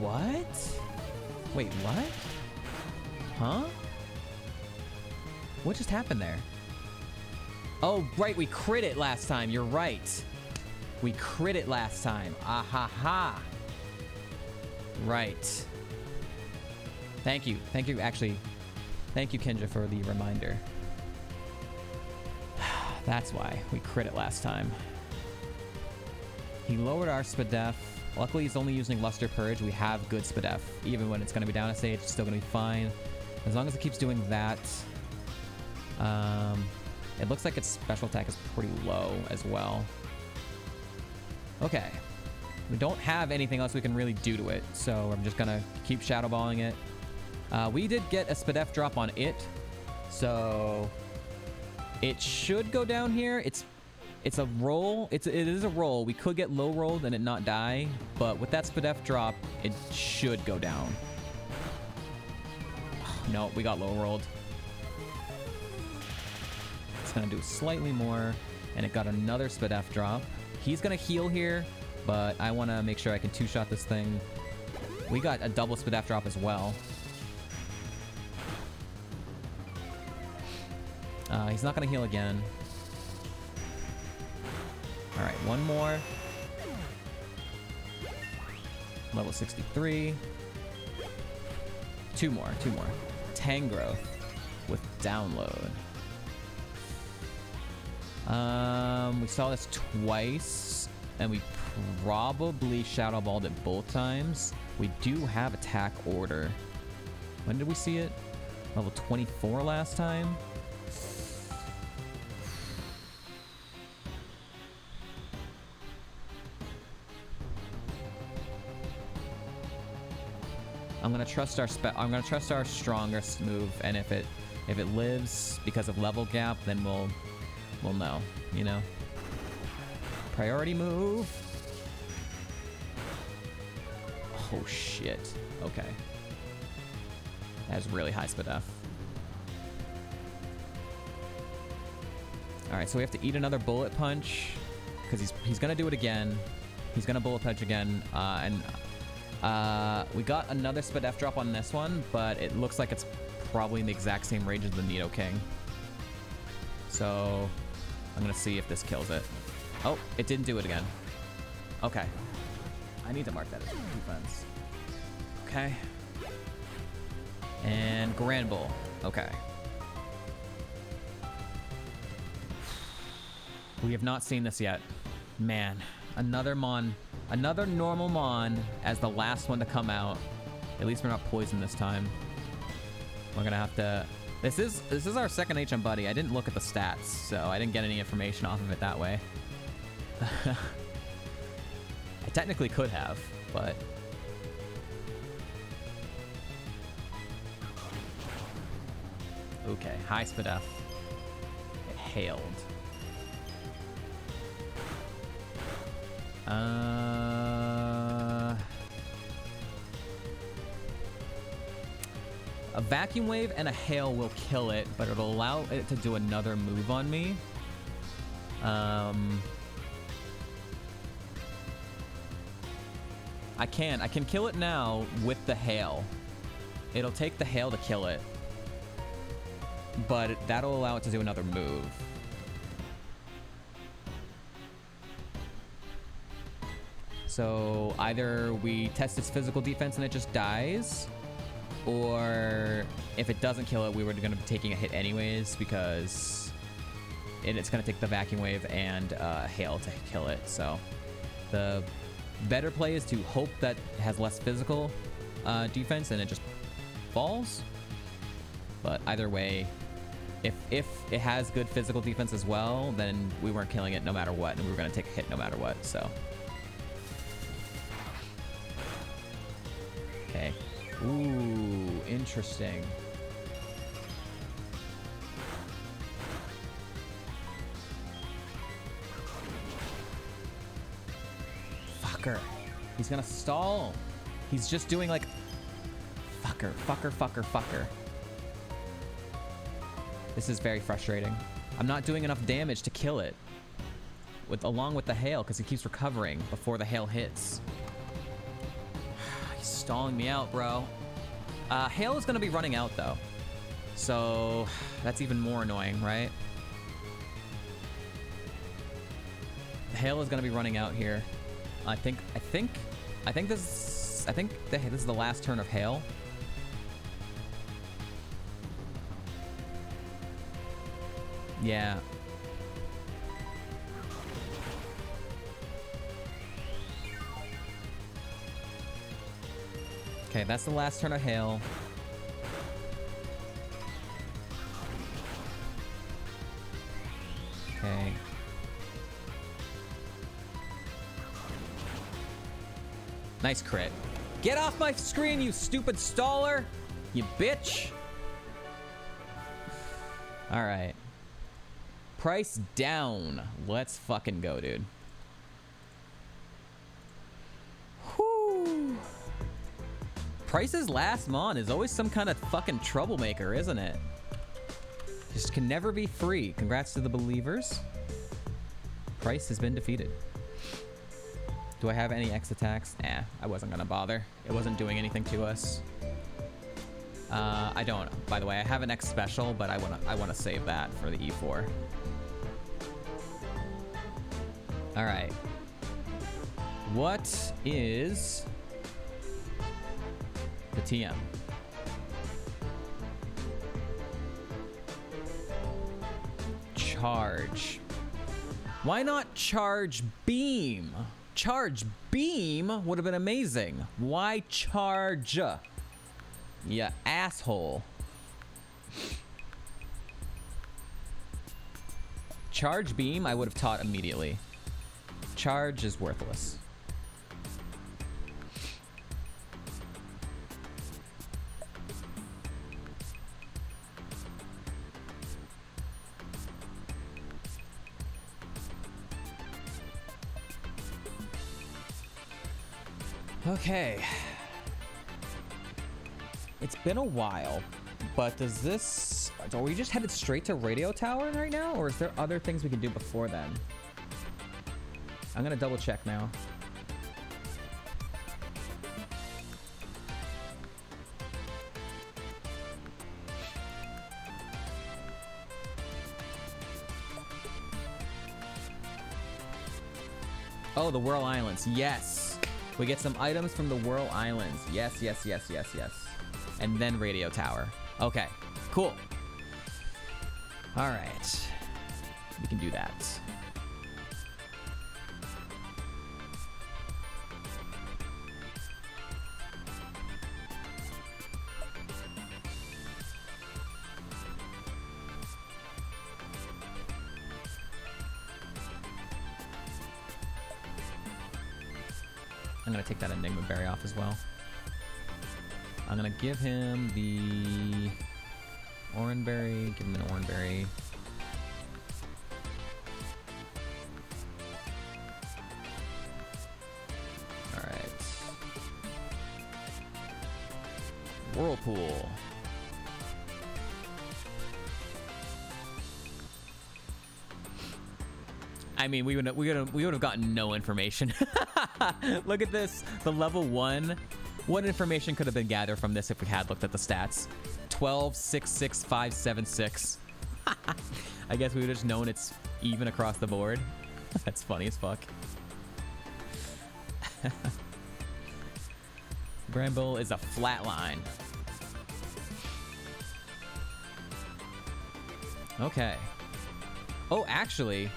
What? Wait, what? Huh? What just happened there? Oh, right, we crit it last time. You're right. We crit it last time. Ah ha ha. Right. Thank you. Thank you, actually. Thank you, Kinja, for the reminder. That's why we crit it last time. He lowered our SPDEF. Luckily, he's only using Luster Purge. We have good SPDEF. Even when it's going to be down a stage, it's still going to be fine. As long as it keeps doing that. It looks like its special attack is pretty low as well. Okay. We don't have anything else we can really do to it, so I'm just going to keep Shadow Balling it. We did get a SPDEF drop on it, so it should go down here. It's a roll. It is a roll. We could get low rolled and it not die, but with that SPDEF drop, it should go down. No, we got low rolled. It's gonna do slightly more, and it got another SPDEF drop. He's gonna heal here, but I want to make sure I can two-shot this thing. We got a double SPDEF drop as well. He's not gonna heal again. All right, one more. Level 63. Two more. Tangrowth with download. We saw this twice, and we probably Shadow Balled it both times. We do have attack order. When did we see it? Level 24 last time. I'm gonna trust our strongest move, and if it lives because of level gap, then we'll know, you know. Priority move. Oh shit. Okay. That has really high SPDEF. All right, so we have to eat another bullet punch because he's gonna do it again. He's gonna bullet punch again, we got another SPDEF drop on this one, but it looks like it's probably in the exact same range as the Nidoking. So I'm gonna see if this kills it. Oh, it didn't do it again. Okay. I need to mark that as defense. Okay. And Grand Bull. Okay. We have not seen this yet. Man, another normal Mon as the last one to come out. At least we're not poisoned this time. We're gonna have to... This is our second HM buddy. I didn't look at the stats, so I didn't get any information off of it that way. I technically could have, but... Okay, high SPDEF. It hailed. A vacuum wave and a hail will kill it, but it'll allow it to do another move on me. I can kill it now with the hail. It'll take the hail to kill it, but that'll allow it to do another move. So either we test its physical defense and it just dies, or if it doesn't kill it, we were going to be taking a hit anyways because it's going to take the vacuum wave and hail to kill it. So the better play is to hope that it has less physical defense and it just falls. But either way, if it has good physical defense as well, then we weren't killing it no matter what, and we were going to take a hit no matter what. So okay. Ooh, interesting. Fucker. He's gonna stall. He's just doing like... Fucker. This is very frustrating. I'm not doing enough damage to kill it. Along with the hail, because he keeps recovering before the hail hits. He's stalling me out, bro. Hail is going to be running out, though. So that's even more annoying, right? Hail is gonna be running out here. I think this is the last turn of Hail. Yeah. Okay, that's the last turn of Hail. Okay. Nice crit. Get off my screen, you stupid staller! You bitch! Alright. Price down. Let's fucking go, dude. Whew. Price's last mon is always some kind of fucking troublemaker, isn't it? Just can never be free. Congrats to the believers. Price has been defeated. Do I have any X attacks? Nah, I wasn't gonna bother. It wasn't doing anything to us. I don't. By the way, I have an X special, but I wanna save that for the E4. All right. What is the TM? Charge. Why not charge beam? Charge beam would have been amazing. Why charge? You asshole. Charge beam I would have taught immediately. Charge is worthless. Okay. It's been a while, but does this... Are we just headed straight to Radio Tower right now? Or is there other things we can do before then? I'm gonna double check now. Oh, the Whirl Islands. Yes. We get some items from the Whirl Islands. Yes, yes, yes, yes, yes. And then Radio Tower. Okay, cool. All right. We can do that. I'm gonna take that Enigma Berry off as well. I'm gonna give him the Oran Berry, give him an Oran Berry. Alright. Whirlpool. I mean, we would have gotten no information. Look at this. The level 1. What information could have been gathered from this if we had looked at the stats? 12, 6, 6, 5, 7, 6. I guess we would have just known it's even across the board. That's funny as fuck. Bramble is a flat line. Okay. Oh, actually...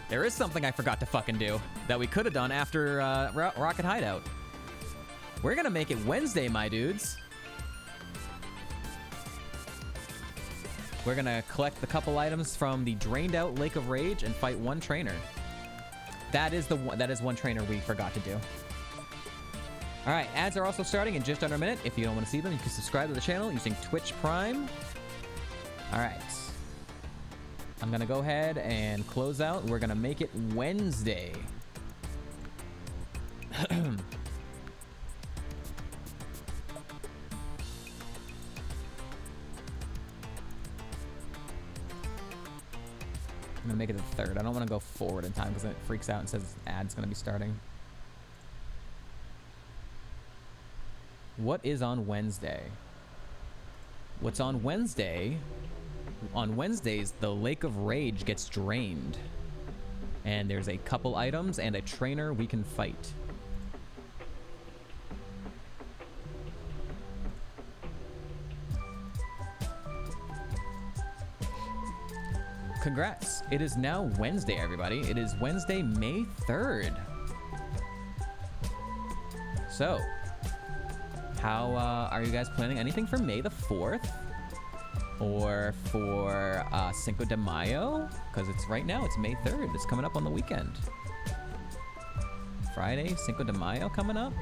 there is something I forgot to fucking do that we could have done after Rocket Hideout. We're gonna make it Wednesday, my dudes. We're gonna collect the couple items from the drained out Lake of Rage and fight one trainer. That is one trainer we forgot to do. All right, ads are also starting in just under a minute. If you don't want to see them, you can subscribe to the channel using Twitch Prime. All right. I'm gonna go ahead and close out. We're gonna make it Wednesday. I'm gonna make it the 3rd. I don't want to go forward in time because it freaks out and says ad's gonna be starting. What is on Wednesday? What's on Wednesday? On Wednesdays, the Lake of Rage gets drained. And there's a couple items and a trainer we can fight. Congrats. It is now Wednesday, everybody. It is Wednesday, May 3rd. So, how are you guys planning? Anything for May the 4th? Or for Cinco de Mayo? Because it's right now, it's May 3rd. It's coming up on the weekend. Friday, Cinco de Mayo coming up.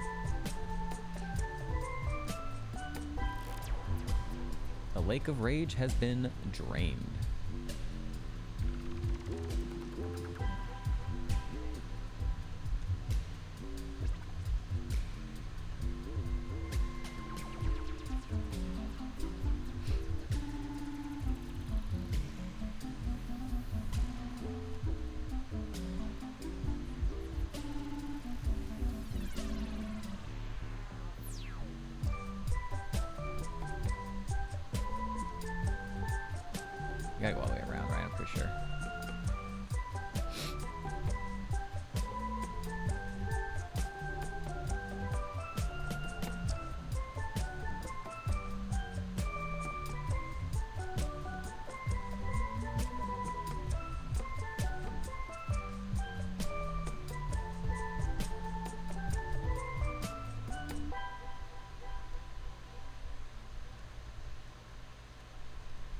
The Lake of Rage has been drained. You gotta go all the way around, right? I'm pretty sure.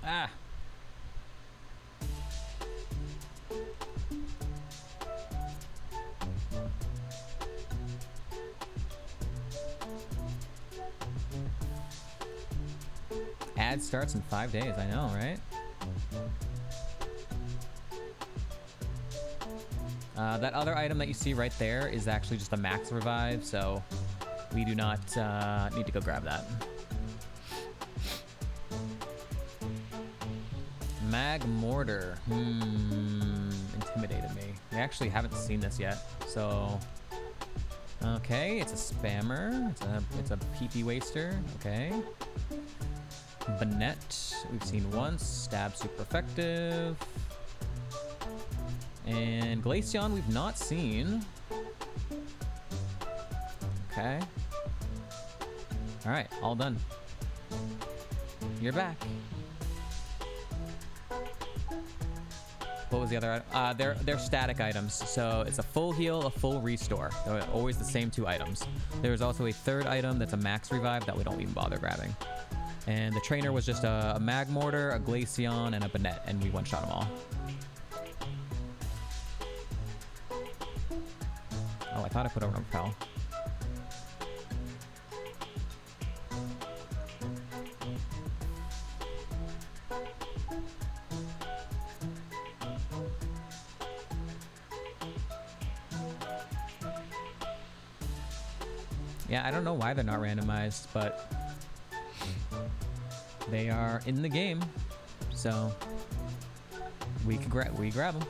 Ah! Ad starts in 5 days, I know, right? That other item that you see right there is actually just a max revive, so we do not need to go grab that. Mag Mortar. Intimidated me. We actually haven't seen this yet, so... Okay, it's a spammer. It's a PP waster. Okay. Banette, we've seen once. Stab super effective. And Glaceon we've not seen. Okay. Alright, all done. You're back. What was the other item? They're static items. So it's a full heal, a full restore. They're always the same 2 items. There's also a third item that's a max revive that we don't even bother grabbing. And the trainer was just a Mag Mortar, a Glaceon, and a Banette, and we one-shot them all. Oh, I thought I put over a repel. Yeah, I don't know why they're not randomized, but they are in the game, so we grab them.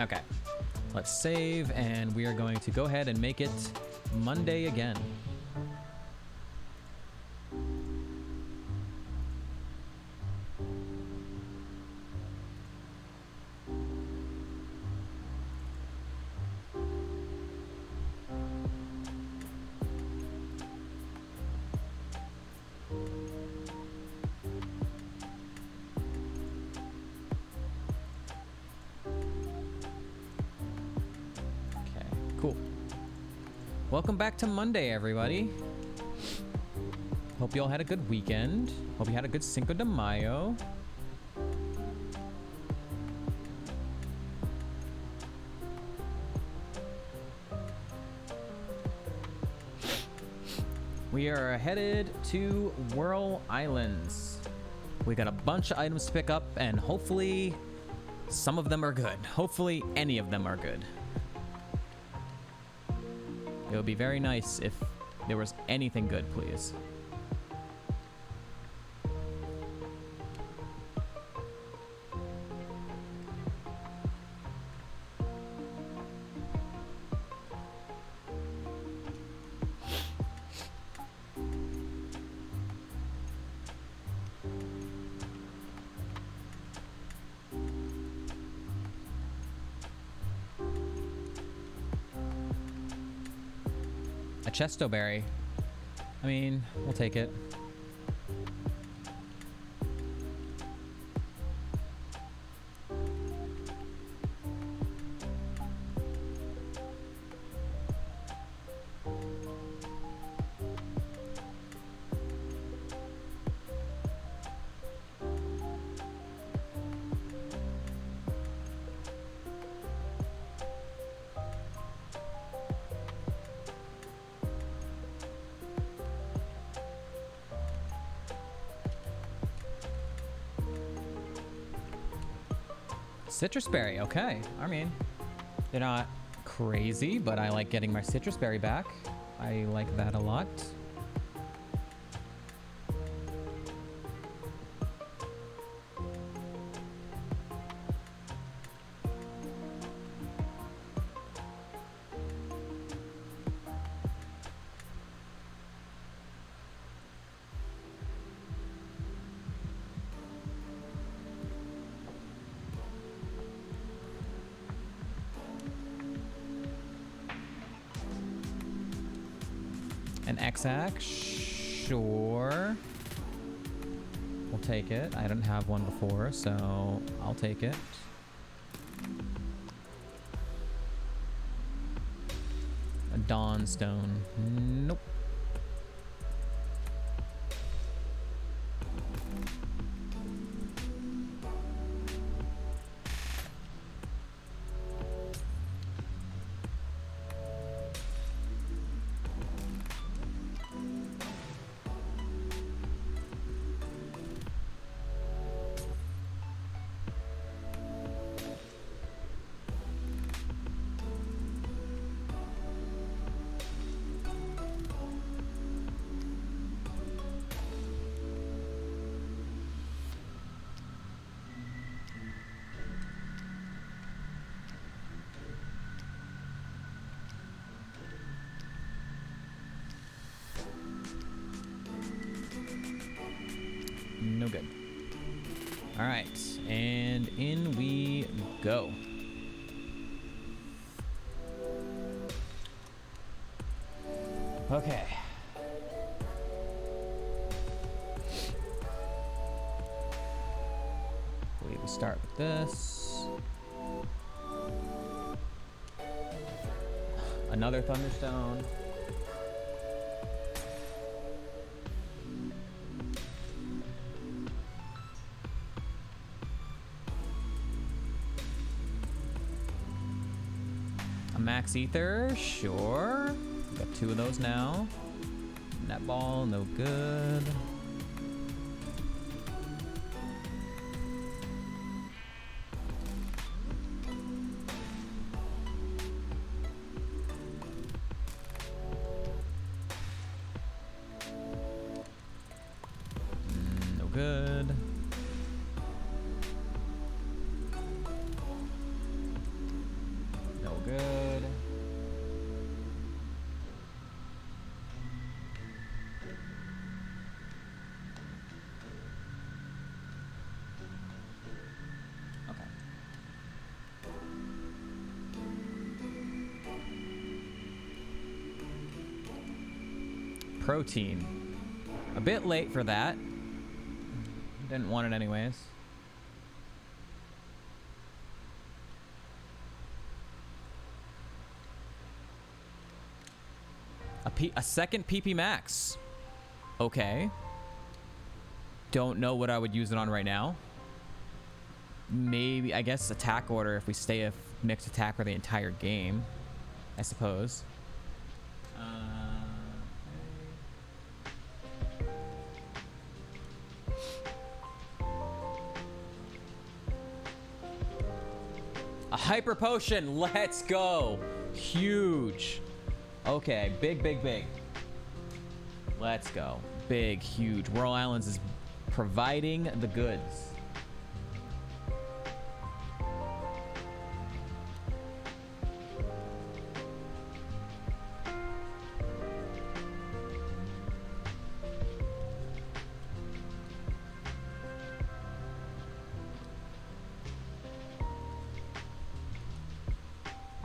Okay, let's save, and we are going to go ahead and make it Monday again. Welcome back to Monday, everybody. Hope you all had a good weekend. Hope you had a good Cinco de Mayo. We are headed to Whirl Islands. We got a bunch of items to pick up, and hopefully some of them are good. Hopefully any of them are good. It would be very nice if there was anything good, please. A chesto berry. I mean, we'll take it. Citrus berry, okay. I mean, they're not crazy, but I like getting my citrus berry back. I like that a lot. An X-Ax, sure. We'll take it. I didn't have one before, so I'll take it. A Dawnstone, nope. No good. All right, and in we go. Okay. I believe we start with this. Another Thunderstone. Max Ether, sure. Got two of those now. Netball, no good. No good. No good. Okay. Protein. A bit late for that. Didn't want it anyways. A second PP Max. Okay. Don't know what I would use it on right now. Maybe, I guess, attack order if we stay a mixed attack for the entire game, I suppose. A hyper potion, let's go. Huge. Okay, big, big, big. Let's go. Big, huge. Whirl Islands is providing the goods.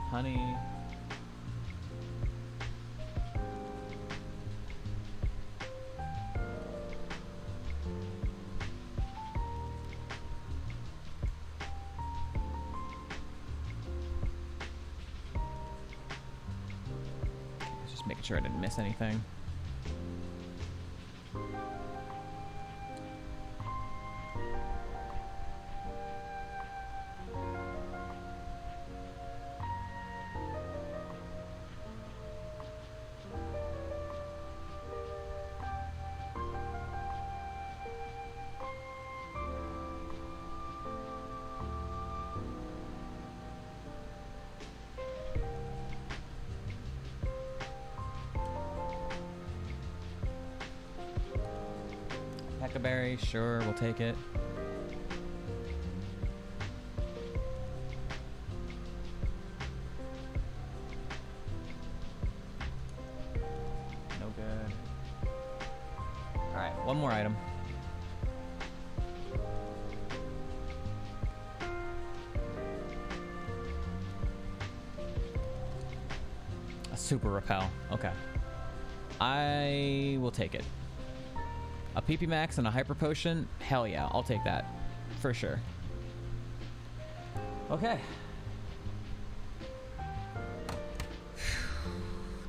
Honey. Just making sure I didn't miss anything. Berry, sure, we'll take it. No good. All right, one more item. A super repel. Okay. I will take it. A PP Max and a Hyper Potion? Hell yeah, I'll take that. For sure. Okay.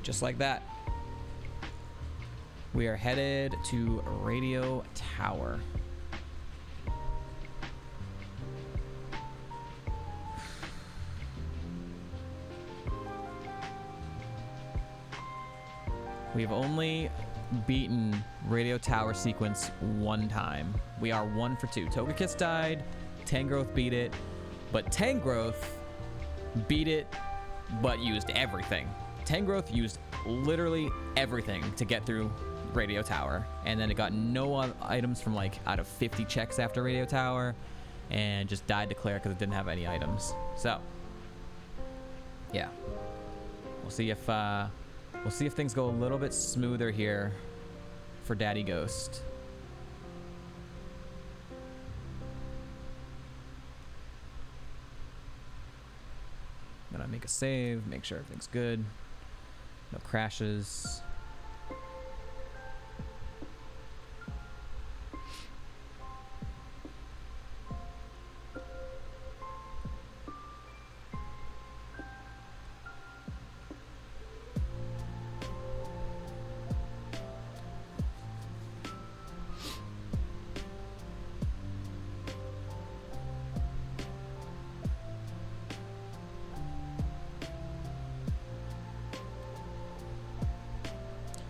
Just like that. We are headed to Radio Tower. We've only beaten Radio Tower sequence one time. We are 1 for 2. Togekiss died, Tangrowth beat it, but Tangrowth beat it but used everything. Tangrowth used literally everything to get through Radio Tower, and then it got no items from like out of 50 checks after Radio Tower, and just died to Claire because it didn't have any items. So yeah, we'll see if things go a little bit smoother here for Daddy Ghost. Gonna make a save, make sure everything's good. No crashes.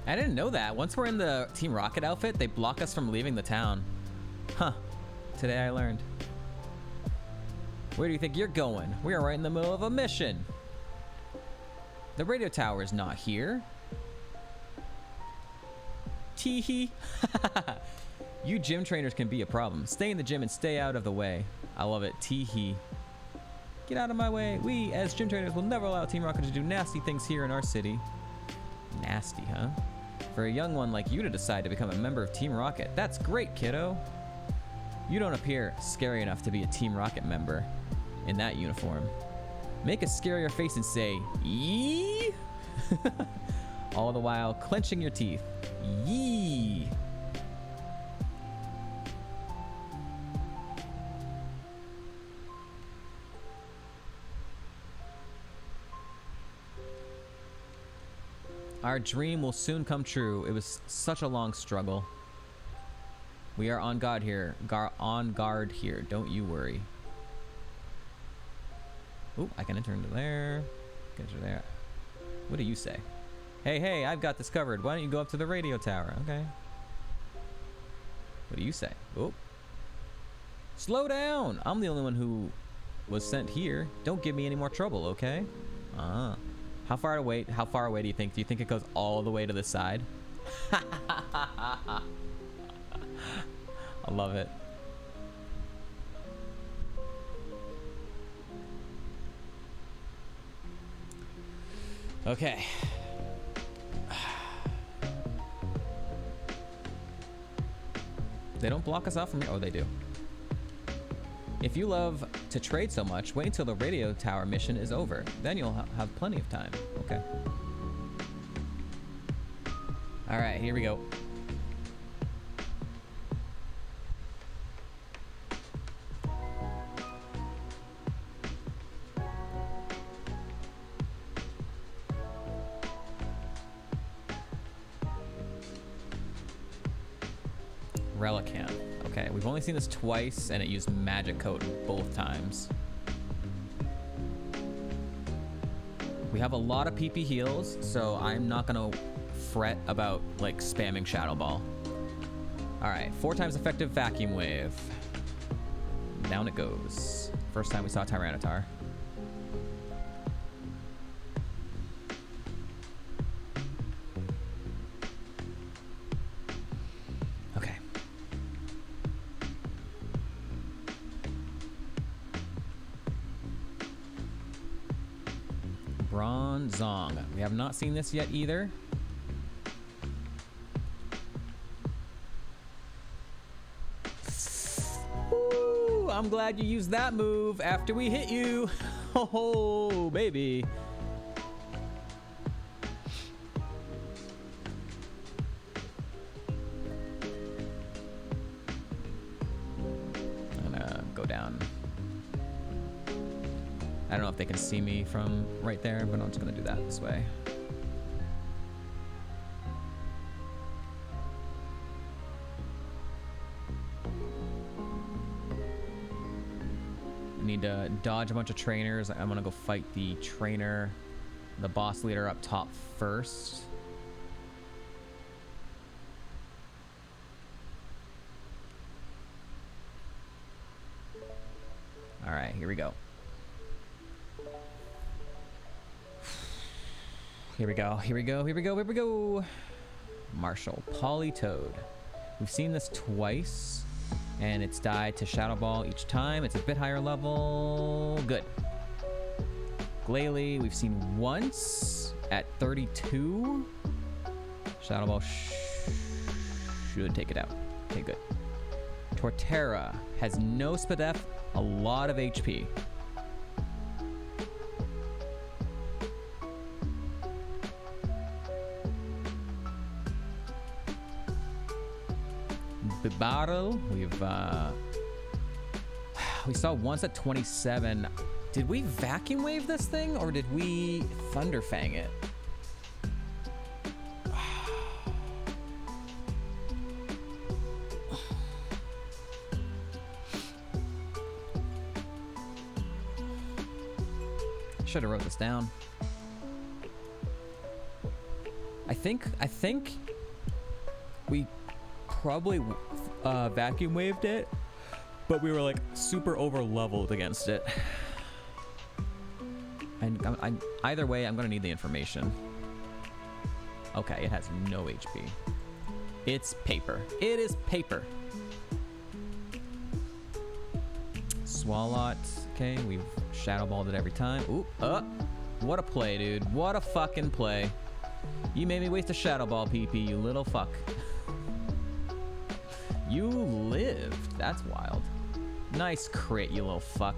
I didn't know that. Once we're in the Team Rocket outfit, they block us from leaving the town. Huh. Today I learned. Where do you think you're going? We are right in the middle of a mission. The radio tower is not here. Teehee. You gym trainers can be a problem. Stay in the gym and stay out of the way. I love it. Teehee. Get out of my way. We, as gym trainers, will never allow Team Rocket to do nasty things here in our city. Nasty, huh? For a young one like you to decide to become a member of Team Rocket. That's great, kiddo. You don't appear scary enough to be a Team Rocket member in that uniform. Make a scarier face and say, yee! All the while clenching your teeth. Yee! Our dream will soon come true. It was such a long struggle. We are on guard here. On guard here. Don't you worry. Ooh, I can enter into there. Get into there. What do you say? Hey, hey, I've got this covered. Why don't you go up to the radio tower? Okay. What do you say? Oh. Slow down. I'm the only one who was sent here. Don't give me any more trouble, okay? Ah. How far away do you think? Do you think it goes all the way to the side? I love it. Okay. They don't block us off from here. Oh, they do. If you love to trade so much, wait until the radio tower mission is over. Then you'll have plenty of time. Okay. All right, here we go. Relicanth. Okay, we've only seen this twice, and it used Magic Coat both times. We have a lot of PP heals, so I'm not gonna fret about like spamming Shadow Ball. All right, 4 times effective Vacuum Wave. Down it goes. First time we saw Tyranitar. Okay. Bronzong. We have not seen this yet either. Woo, I'm glad you used that move after we hit you. Oh, baby. I'm gonna go down. I don't know if they can see me from right there, but I'm just gonna do that this way. I need to dodge a bunch of trainers. I'm gonna go fight the trainer, the boss leader up top first. All right, here we go. Here we go, here we go, here we go, here we go. Marshall, Politoed. We've seen this twice, and it's died to Shadow Ball each time. It's a bit higher level. Good. Glalie, we've seen once at 32. Shadow Ball should take it out. Okay, good. Torterra has no Spadef, a lot of HP. Bibarel, we saw once at 27. Did we Vacuum Wave this thing, or did we Thunder Fang it? Should have wrote this down. I think we probably Vacuum Waved it, but we were like super over leveled against it. And either way, I'm gonna need the information. Okay, it has no HP. It's paper. It is paper. Swalot. Okay, we've Shadow Balled it every time. Ooh, what a play, dude. What a fucking play. You made me waste a Shadow Ball, PP, you little fuck. You lived. That's wild. Nice crit, you little fuck.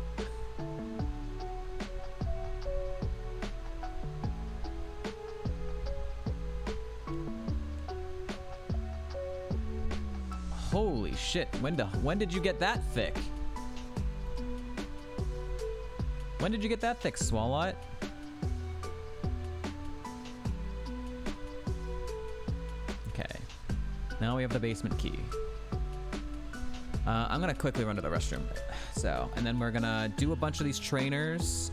Holy shit. When did you get that thick? When did you get that thick, Swalot? Okay. Now we have the basement key. I'm gonna quickly run to the restroom. So, and then we're gonna do a bunch of these trainers.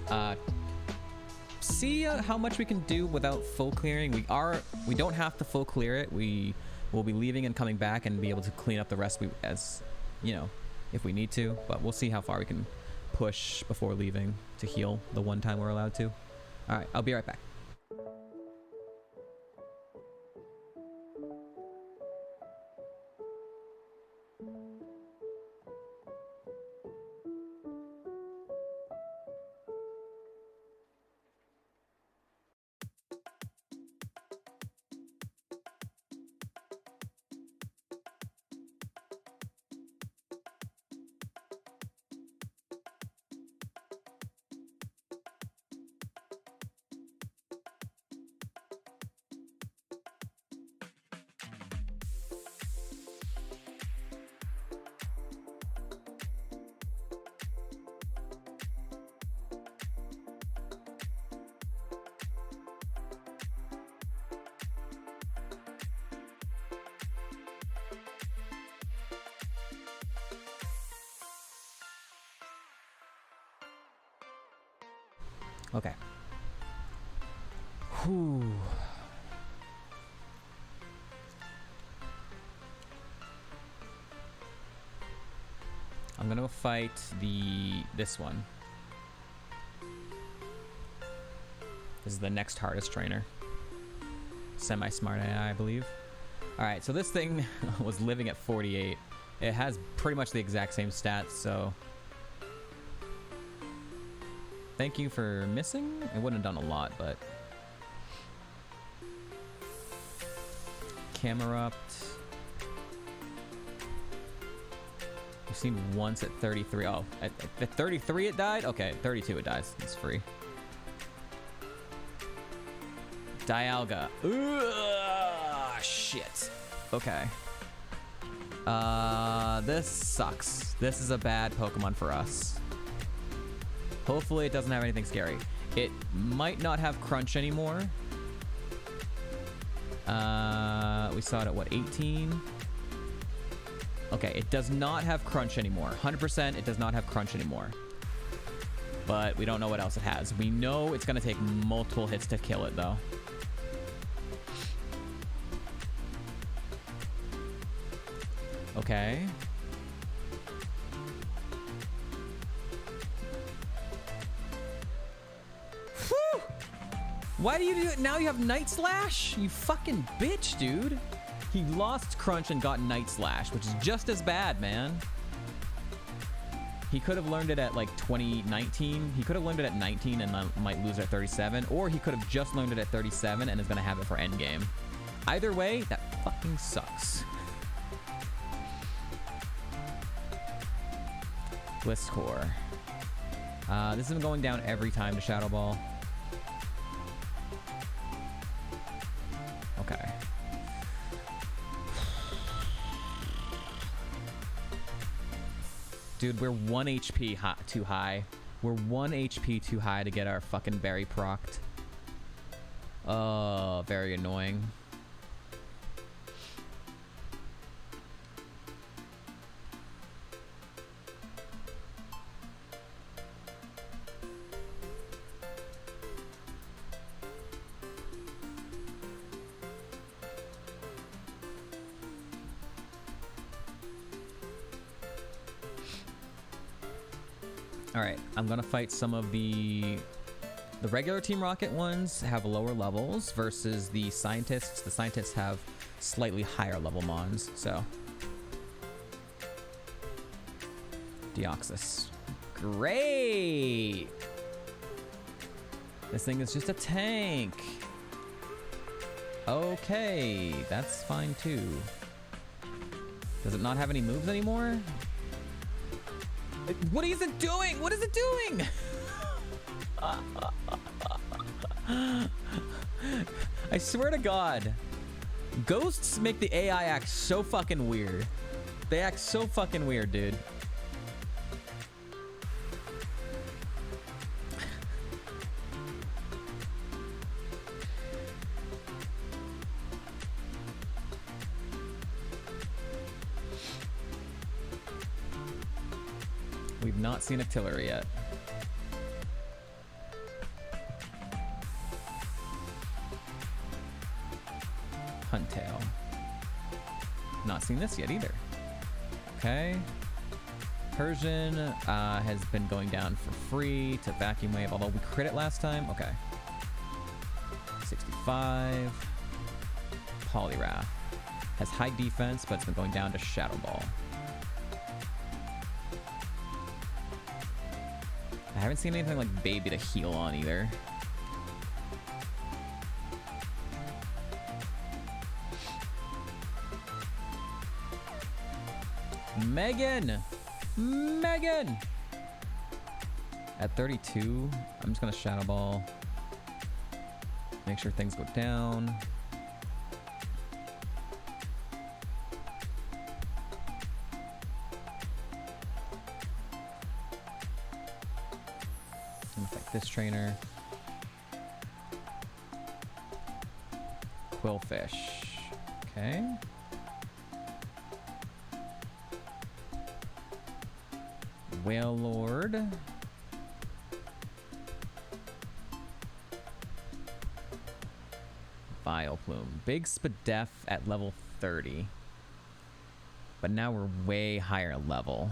See how much we can do without full clearing. We don't have to full clear it. We will be leaving and coming back and be able to clean up the rest as, you know, if we need to. But we'll see how far we can push before leaving to heal the one time we're allowed to. All right, I'll be right back. Okay. Whew. I'm gonna fight this one. This is the next hardest trainer. Semi-smart AI, I believe. Alright, so this thing was living at 48. It has pretty much the exact same stats, so... Thank you for missing. It wouldn't have done a lot, but... Camerupt. We've seen once at 33. Oh, at 33 it died? Okay, at 32 it dies. It's free. Dialga. Ugh, shit. Okay. This sucks. This is a bad Pokemon for us. Hopefully it doesn't have anything scary. It might not have Crunch anymore. We saw it at what, 18? Okay, it does not have Crunch anymore. 100% it does not have Crunch anymore. But we don't know what else it has. We know it's going to take multiple hits to kill it, though. Okay. Whew! Why do you do it? Now you have Night Slash? You fucking bitch, dude. He lost Crunch and got Night Slash, which is just as bad, man. He could have learned it at like 2019. He could have learned it at 19 and might lose at 37. Or he could have just learned it at 37 and is going to have it for endgame. Either way, that fucking sucks. Blisscore. This is going down every time to Shadow Ball. Okay. Dude, we're 1 HP too high. We're 1 HP too high to get our fucking berry procced. Oh, very annoying. Alright, I'm gonna fight some of the regular Team Rocket ones have lower levels versus the scientists. The scientists have slightly higher level mons, so. Deoxys. Great! This thing is just a tank. Okay, that's fine too. Does it not have any moves anymore? What is it doing? What is it doing? I swear to God. Ghosts make the AI act so fucking weird. They act so fucking weird, dude. We've not seen a Tiller yet. Huntail. Not seen this yet either. Okay. Persian has been going down for free to Vacuum Wave, although we crit it last time. Okay. 65. Poliwrath. Has high defense, but it's been going down to Shadow Ball. I haven't seen anything like Baby to heal on either. Megan! Megan! At 32, I'm just gonna Shadow Ball. Make sure things go down. This trainer. Quillfish. Okay. Whale Lord. Vileplume. Big Spadef at level 30. But now we're way higher level.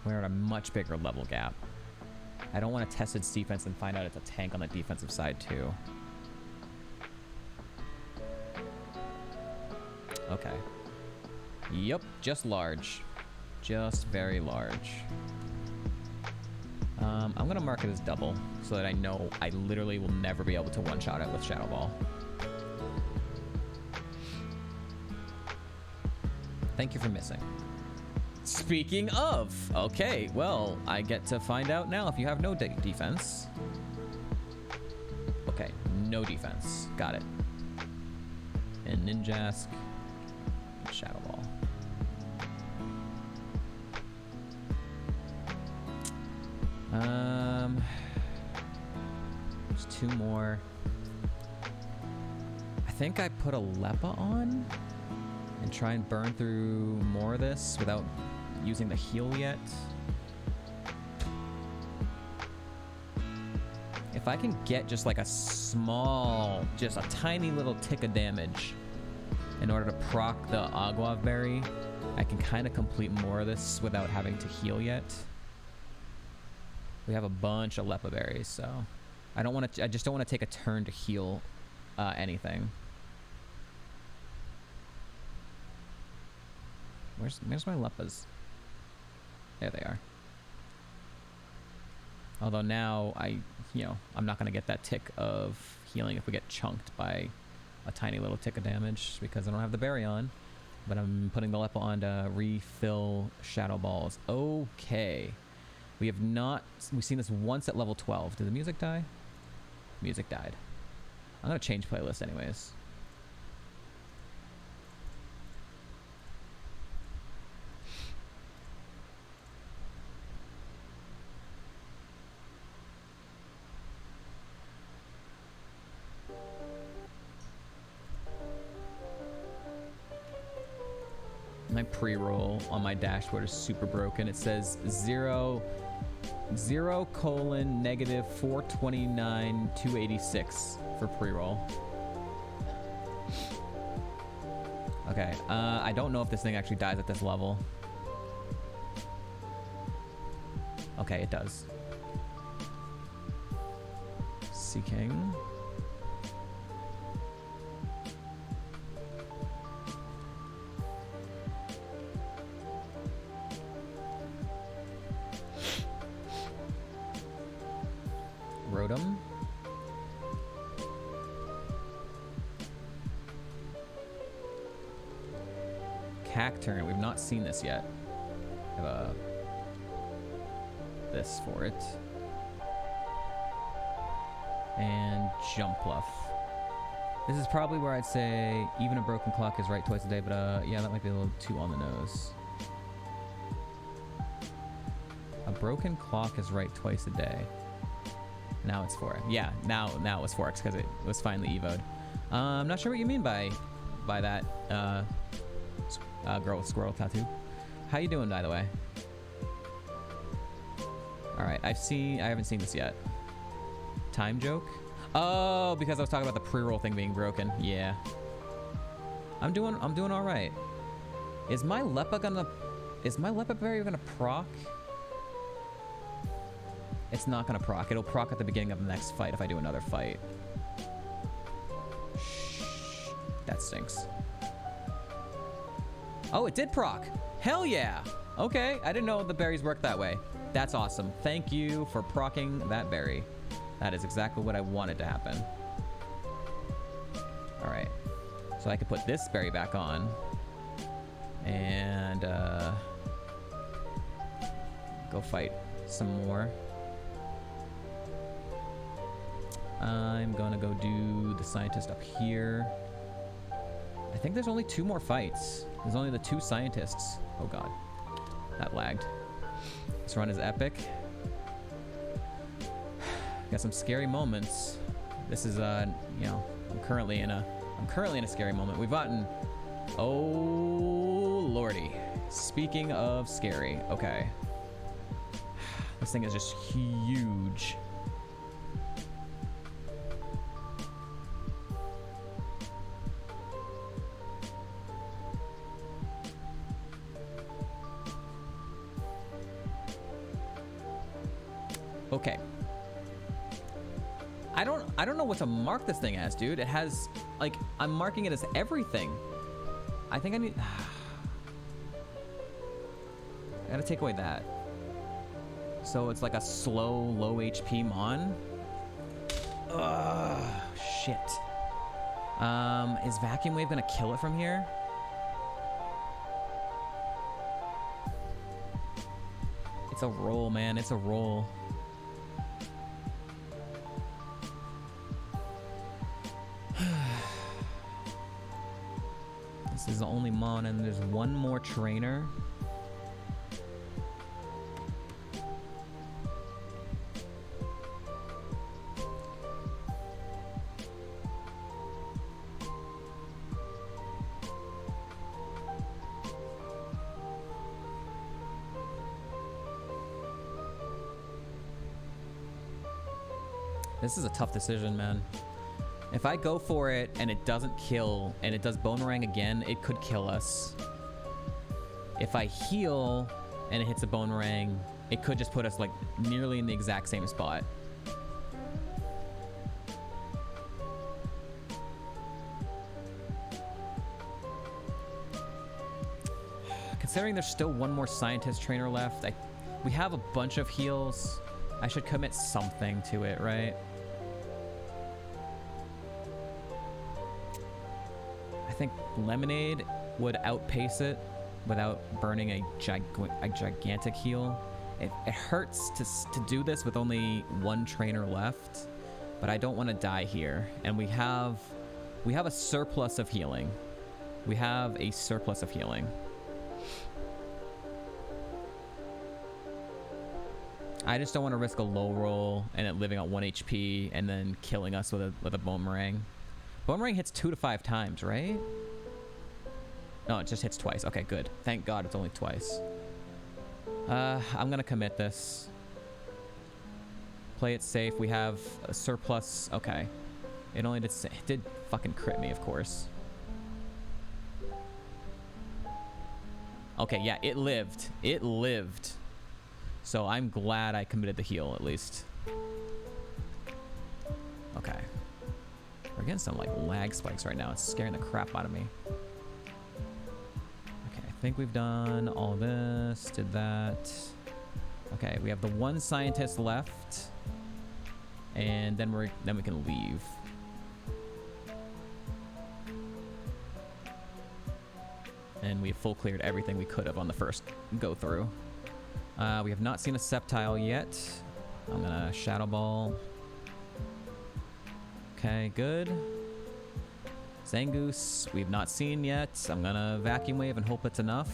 We're at a much bigger level gap. I don't want to test its defense and find out it's a tank on the defensive side too. Okay. Yep, just large. Just very large. I'm gonna mark it as double so that I know I literally will never be able to one-shot it with Shadow Ball. Thank you for missing. Speaking of, okay, well, I get to find out now if you have no defense. Okay, no defense. Got it. And Ninjask, and Shadow Ball. There's two more. I think I put a Leppa on and try and burn through more of this without using the heal yet. If I can get just like a small, just a tiny little tick of damage in order to proc the Aguav Berry, I can kind of complete more of this without having to heal yet. We have a bunch of Leppa berries, so I don't want to. I just don't want to take a turn to heal anything. Where's my Leppas? There they are. Although now I'm not gonna get that tick of healing if we get chunked by a tiny little tick of damage because I don't have the berry on. But I'm putting the Leppa on to refill Shadow Balls. Okay. We've seen this once at level 12. Did the music die? Music died. I'm gonna change playlist anyways. My pre-roll on my dashboard is super broken. It says 0:-429,286 for pre-roll. Okay, I don't know if this thing actually dies at this level. Okay, it does. Seeking. Rotom. Cacturn. We've not seen this yet. I have this for it. And Jumpluff. This is probably where I'd say even a broken clock is right twice a day, but yeah, that might be a little too on the nose. A broken clock is right twice a day. Now it's 4. Yeah, now it was 4 because it was finally evoed. I'm not sure what you mean by that girl with squirrel tattoo. How you doing, by the way? All right, I haven't seen this yet. Time joke? Oh, because I was talking about the pre-roll thing being broken. Yeah. I'm doing all right. Is my Leppa berry gonna proc? It's not gonna proc. It'll proc at the beginning of the next fight if I do another fight. Shh. That stinks. Oh, it did proc. Hell yeah. Okay, I didn't know the berries work that way. That's awesome. Thank you for procking that berry. That is exactly what I wanted to happen. All right. So I can put this berry back on. And go fight some more. I'm gonna go do the scientist up here. I think there's only 2 more fights. There's only the 2 scientists. Oh god, that lagged. This run is epic. Got some scary moments. This is I'm currently in a scary moment. We've gotten, oh lordy. Speaking of scary, okay. This thing is just huge. Okay. I don't know what to mark this thing as, dude. It has, like, I'm marking it as everything. I think I need... I gotta take away that. So it's like a slow, low HP Mon. Ugh, shit. Is Vacuum Wave gonna kill it from here? It's a roll, man. It's a roll. This is the only Mon, and there's one more trainer. This is a tough decision, man. If I go for it and it doesn't kill and it does Boomerang again, it could kill us. If I heal and it hits a Boomerang, it could just put us like nearly in the exact same spot. Considering there's still one more Scientist Trainer left, we have a bunch of heals. I should commit something to it, right? I think Lemonade would outpace it without burning a gigantic heal. It hurts to do this with only one trainer left, but I don't want to die here. And we have a surplus of healing. We have a surplus of healing. I just don't want to risk a low roll and it living on 1 HP and then killing us with a Boomerang. Boomerang hits 2 to 5 times, right? No, it just hits twice. Okay, good. Thank God it's only twice. I'm gonna commit this. Play it safe. We have a surplus. Okay. It only did fucking crit me, of course. Okay, yeah, it lived. It lived. So I'm glad I committed the heal, at least. Okay. We're getting some, like, lag spikes right now. It's scaring the crap out of me. Okay, I think we've done all this. Did that. Okay, we have the one Scientist left. And then we can leave. And we have full cleared everything we could have on the first go through. We have not seen a Sceptile yet. I'm gonna Shadow Ball. Okay, good. Zangoose, we've not seen yet. I'm gonna Vacuum Wave and hope it's enough.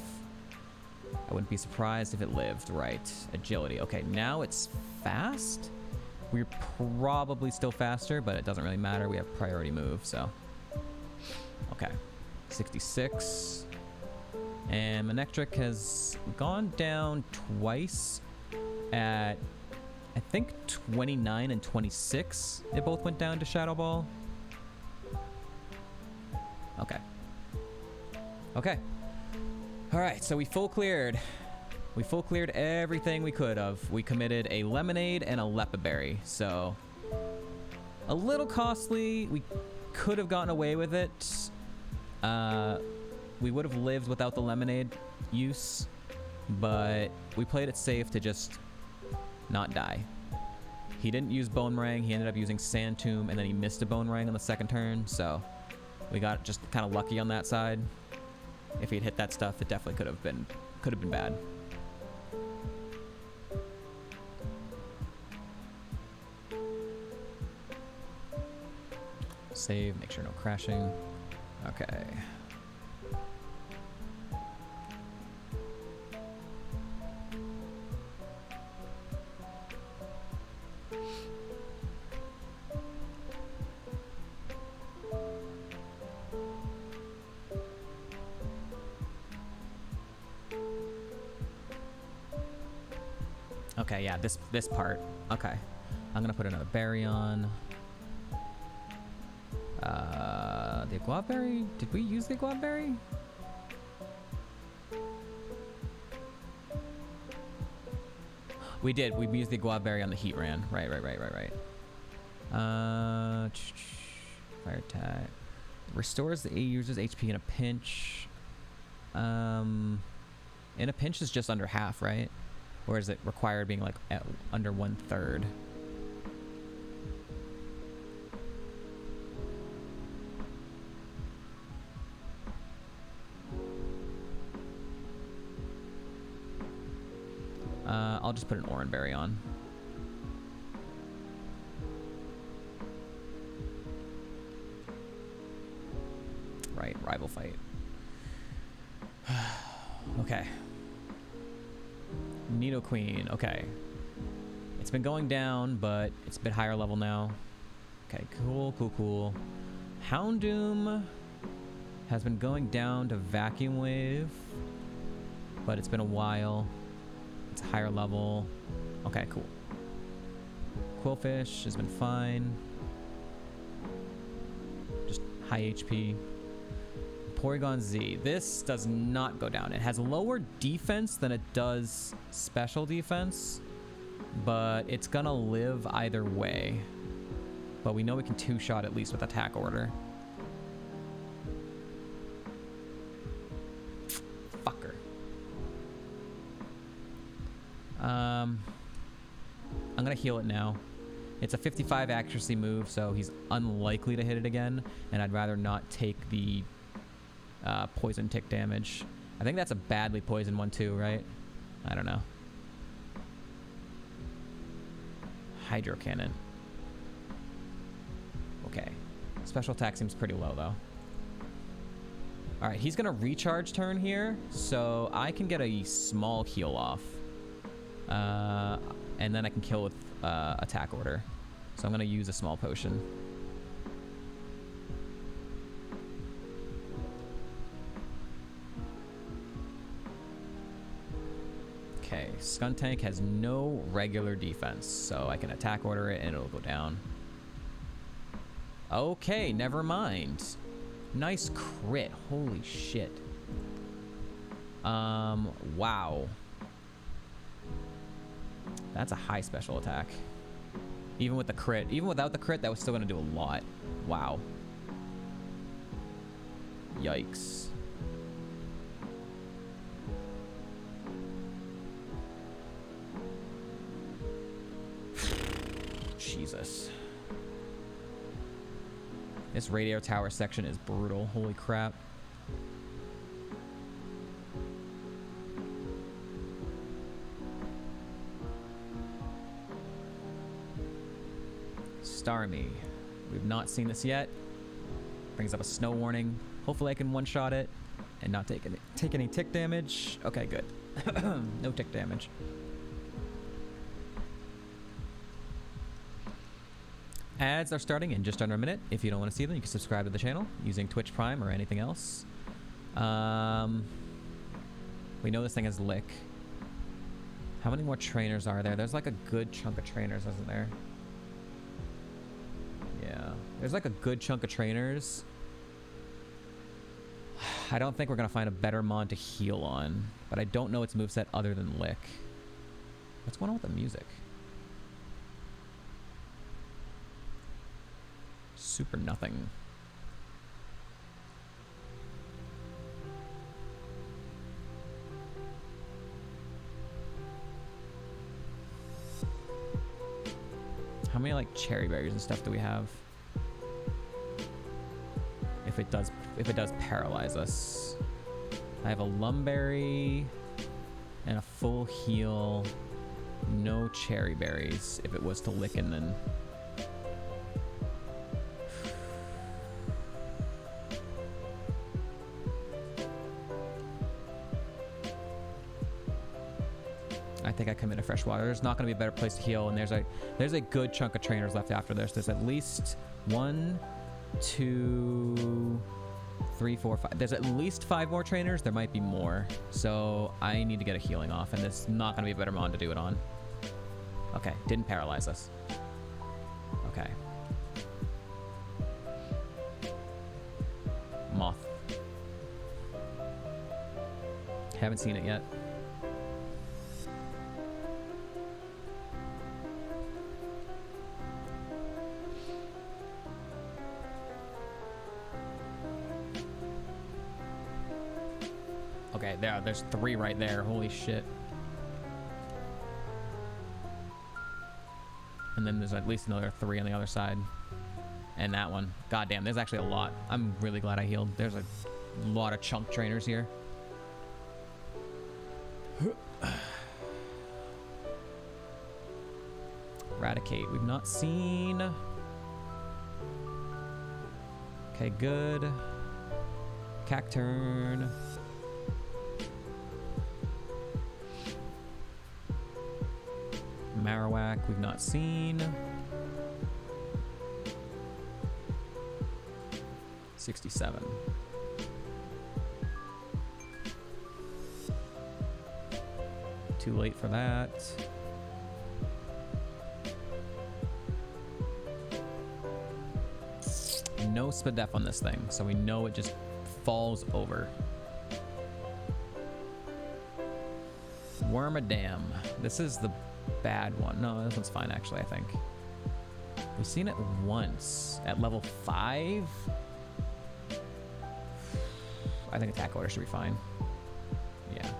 I wouldn't be surprised if it lived. Right. Agility. Okay, now it's fast. We're probably still faster, but it doesn't really matter. We have priority move, so. Okay. 66. And Manectric has gone down twice at, I think, 29 and 26. They both went down to Shadow Ball. Okay. Okay. All right, so we full cleared. We full cleared everything we could have. We committed a Lemonade and a Lepaberry. So a little costly. We could have gotten away with it. We would have lived without the Lemonade use, but we played it safe to just not die. He didn't use Boomerang. He ended up using Sand Tomb, and then he missed a Boomerang on the second turn, so we got just kind of lucky on that side. If he'd hit that stuff, it definitely could have been bad. Save, make sure no crashing. Okay. Okay, yeah, this part. Okay. I'm gonna put another berry on. The guava berry? Did we use the guava berry? We did. We used the guava berry on the heat ran. Right. Fire attack. Restores the user's HP in a pinch. In a pinch is just under half, right? Or is it required being like at under 1/3? I'll just put an orange berry on. Right, rival fight. Okay. Nidoqueen, okay. It's been going down, but it's a bit higher level now. Okay, cool. Houndoom has been going down to Vacuum Wave, but it's been a while. It's a higher level. Okay, cool. Quillfish has been fine. Just high HP. Porygon Z. This does not go down. It has lower defense than it does special defense, but it's gonna live either way. But we know we can two-shot at least with attack order. Fucker. I'm gonna heal it now. It's a 55 accuracy move, so he's unlikely to hit it again, and I'd rather not take the poison tick damage. I think that's a badly poisoned one too, right? I don't know. Hydro Cannon. Okay. Special attack seems pretty low though. Alright, he's gonna recharge turn here, so I can get a small heal off. And then I can kill with attack order. So I'm gonna use a small potion. Okay, Skuntank has no regular defense, so I can attack order it and it'll go down. Okay, never mind. Nice crit. Holy shit. Wow. That's a high special attack. Even with the crit. Even without the crit, that was still going to do a lot. Wow. Yikes. Jesus. This radio tower section is brutal. Holy crap. Starmie. We've not seen this yet. Brings up a snow warning. Hopefully I can one-shot it and not take any tick damage. Okay, good. No tick damage. Ads are starting in just under a minute. If you don't want to see them, you can subscribe to the channel using Twitch Prime or anything else. We know this thing has Lick. How many more trainers are there? There's like a good chunk of trainers, isn't there? Yeah. There's like a good chunk of trainers. I don't think we're going to find a better mon to heal on, but I don't know its moveset other than Lick. What's going on with the music? Super nothing. How many like cherry berries and stuff do we have? If it does paralyze us. I have a lumberry and a full heal. No cherry berries if it was to lick and then. I think I come into freshwater. There's not going to be a better place to heal, and there's a good chunk of trainers left after this. There's at least 1, 2, 3, 4, 5. There's at least 5 more trainers. There might be more. So I need to get a healing off, and there's not going to be a better mon to do it on. Okay, didn't paralyze us. Okay. Moth. Haven't seen it yet. Okay, there's 3 right there. Holy shit. And then there's at least another 3 on the other side. And that one. God damn, there's actually a lot. I'm really glad I healed. There's a lot of chunk trainers here. Eradicate, we've not seen. Okay, good. Cacturn. Marowak, we've not seen. 67. Too late for that. No Spadef on this thing, so we know it just falls over. Wormadam. This is the bad one. No, this one's fine, actually, I think. We've seen it once at level 5. I think attack order should be fine. Yeah.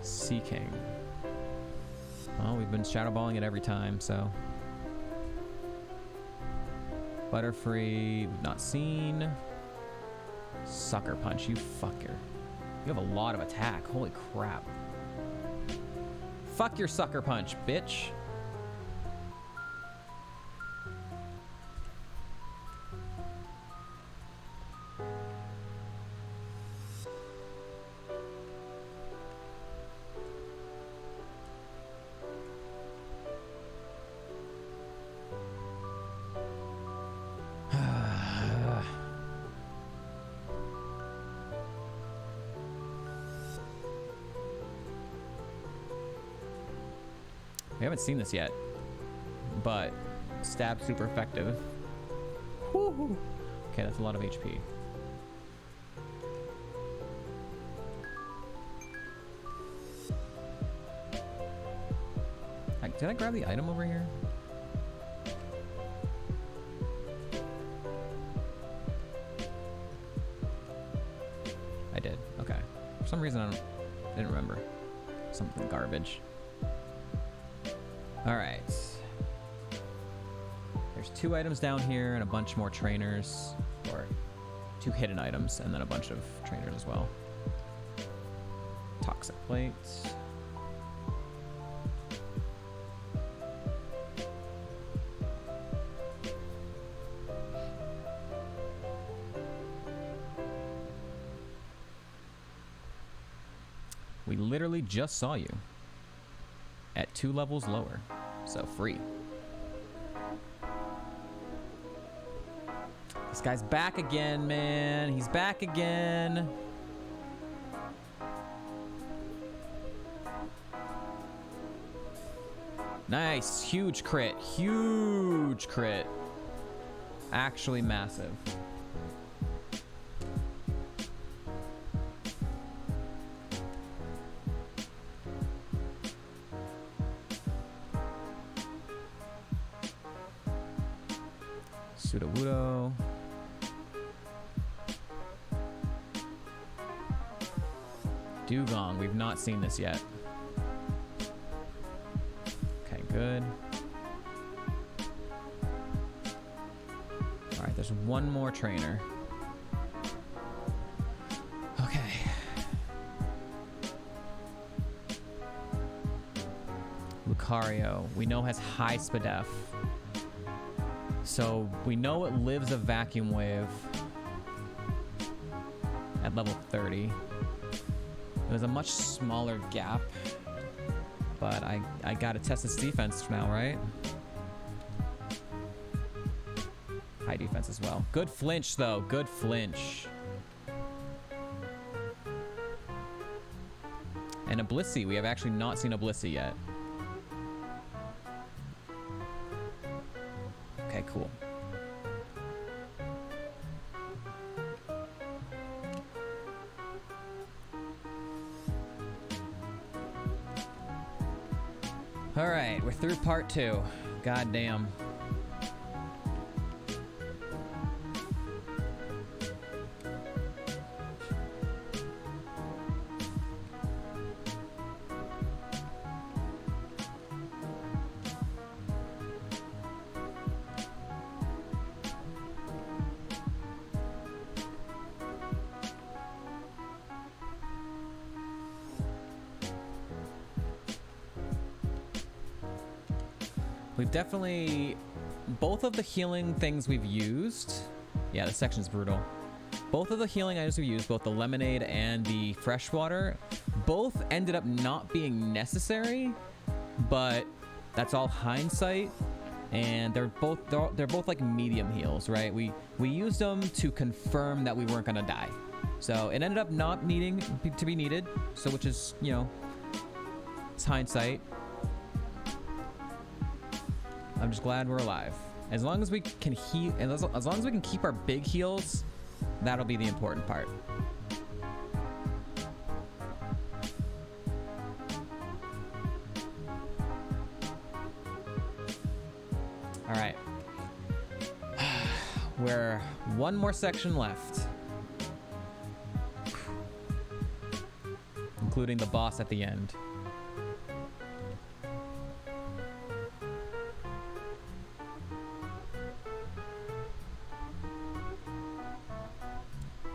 Sea King. Well, we've been shadowballing it every time, so. Butterfree, we've not seen. Sucker Punch, you fucker. You have a lot of attack. Holy crap. Fuck your Sucker Punch, bitch. We haven't seen this yet, but stab super effective. Woo-hoo. Okay, that's a lot of HP. Did I grab the item over here? I did. Okay. For some reason, I didn't remember. Something garbage. All right. There's 2 items down here and a bunch more trainers, or 2 hidden items and then a bunch of trainers as well. Toxic plates. We literally just saw you at 2 levels lower, so free. This guy's back again, man. He's back again. Nice, huge crit, huge crit. Actually massive. Sudowoodo. Dugong, we've not seen this yet. Okay, good. All right, there's 1 more trainer. Okay. Lucario, we know has high Spadef. So we know it lives a vacuum wave at level 30. There's a much smaller gap, but I gotta test its defense now, right? High defense as well. Good flinch though, good flinch. And a Blissey. We have actually not seen a Blissey yet. Okay, cool. All right, we're through part 2. God damn. We've definitely, both of the healing things we've used, yeah, this section's brutal. Both of the healing items we used, both the lemonade and the fresh water, both ended up not being necessary, but that's all hindsight. And they're both like medium heals, right? We used them to confirm that we weren't gonna die. So it ended up not needing to be needed. So which is, you know, it's hindsight. I'm just glad we're alive. As long as we can heal, and as long as we can keep our big heals, that'll be the important part. All right. We're one more section left, including the boss at the end.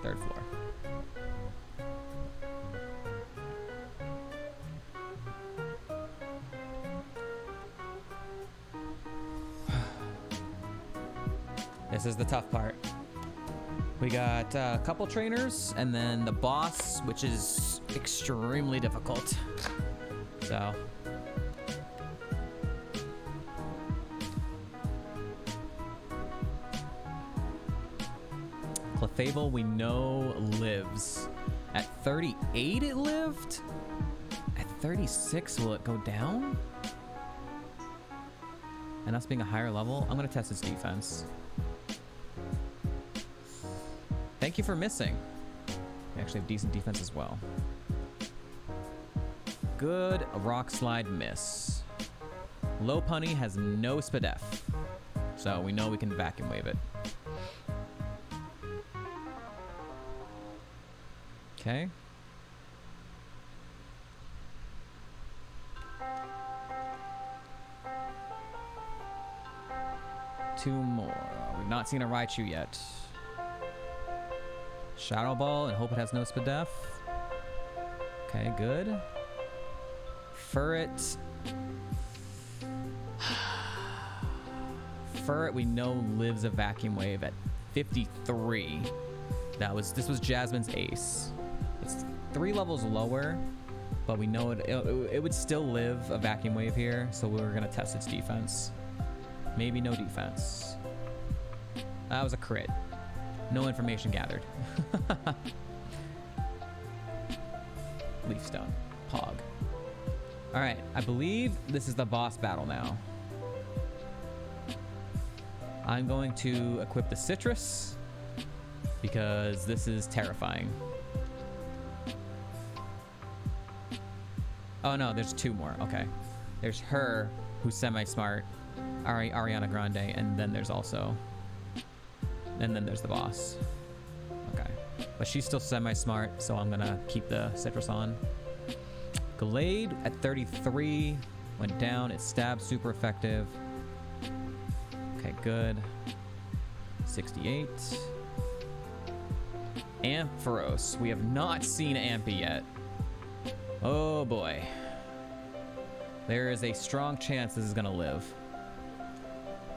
Third floor. This is the tough part. We got a couple trainers and then the boss, which is extremely difficult. So. Clefable, we know, lives. At 38 it lived? At 36 will it go down? And us being a higher level, I'm gonna test its defense. Thank you for missing. We actually have decent defense as well. Good, a rock slide miss. Low punny has no spadef, so we know we can vacuum wave it. Okay. Two more. We've not seen a Raichu yet. Shadow Ball and hope it has no spadef. Okay, good. Furret. Furret we know lives a vacuum wave at 53. This was Jasmine's ace. It's 3 levels lower, but we know it would still live a vacuum wave here, so we're gonna test its defense. Maybe no defense. That was a crit. No information gathered. Leaf Stone. Pog. Alright, I believe this is the boss battle now. I'm going to equip the citrus because this is terrifying. Oh no, there's 2 more. Okay. There's her, who's semi-smart, Ariana Grande, and then there's also... And then there's the boss. Okay. But she's still semi-smart, so I'm gonna keep the citrus on. Glade at 33. Went down. It stabbed, super effective. Okay, good. 68. Ampharos. We have not seen Ampy yet. Oh boy. There is a strong chance this is gonna live.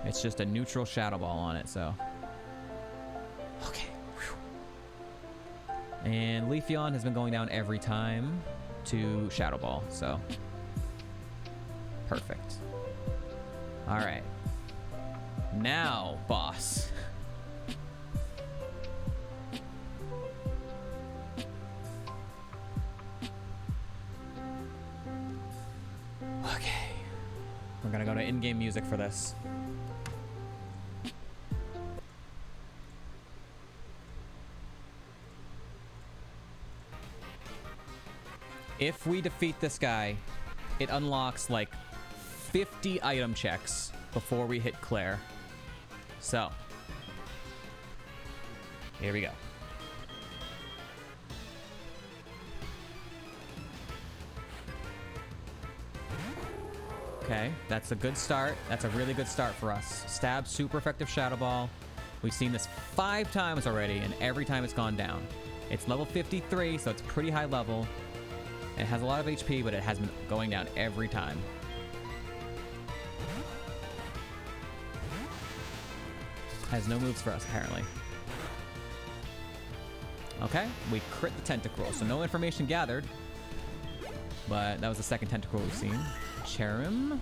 It's just a neutral Shadow Ball on it, so... Okay. Whew. And Leafeon has been going down every time to Shadow Ball, so... Perfect. Alright. Now, boss. gonna go to in-game music for this. If we defeat this guy, it unlocks like 50 item checks before we hit Claire. So, here we go. Okay, that's a good start. That's a really good start for us. Stab, super effective Shadow Ball. We've seen this 5 times already, and every time it's gone down. It's level 53, so it's pretty high level. It has a lot of HP, but it has been going down every time. Has no moves for us, apparently. Okay, we crit the Tentacruel, so no information gathered. But that was the second Tentacruel we've seen. Cherim.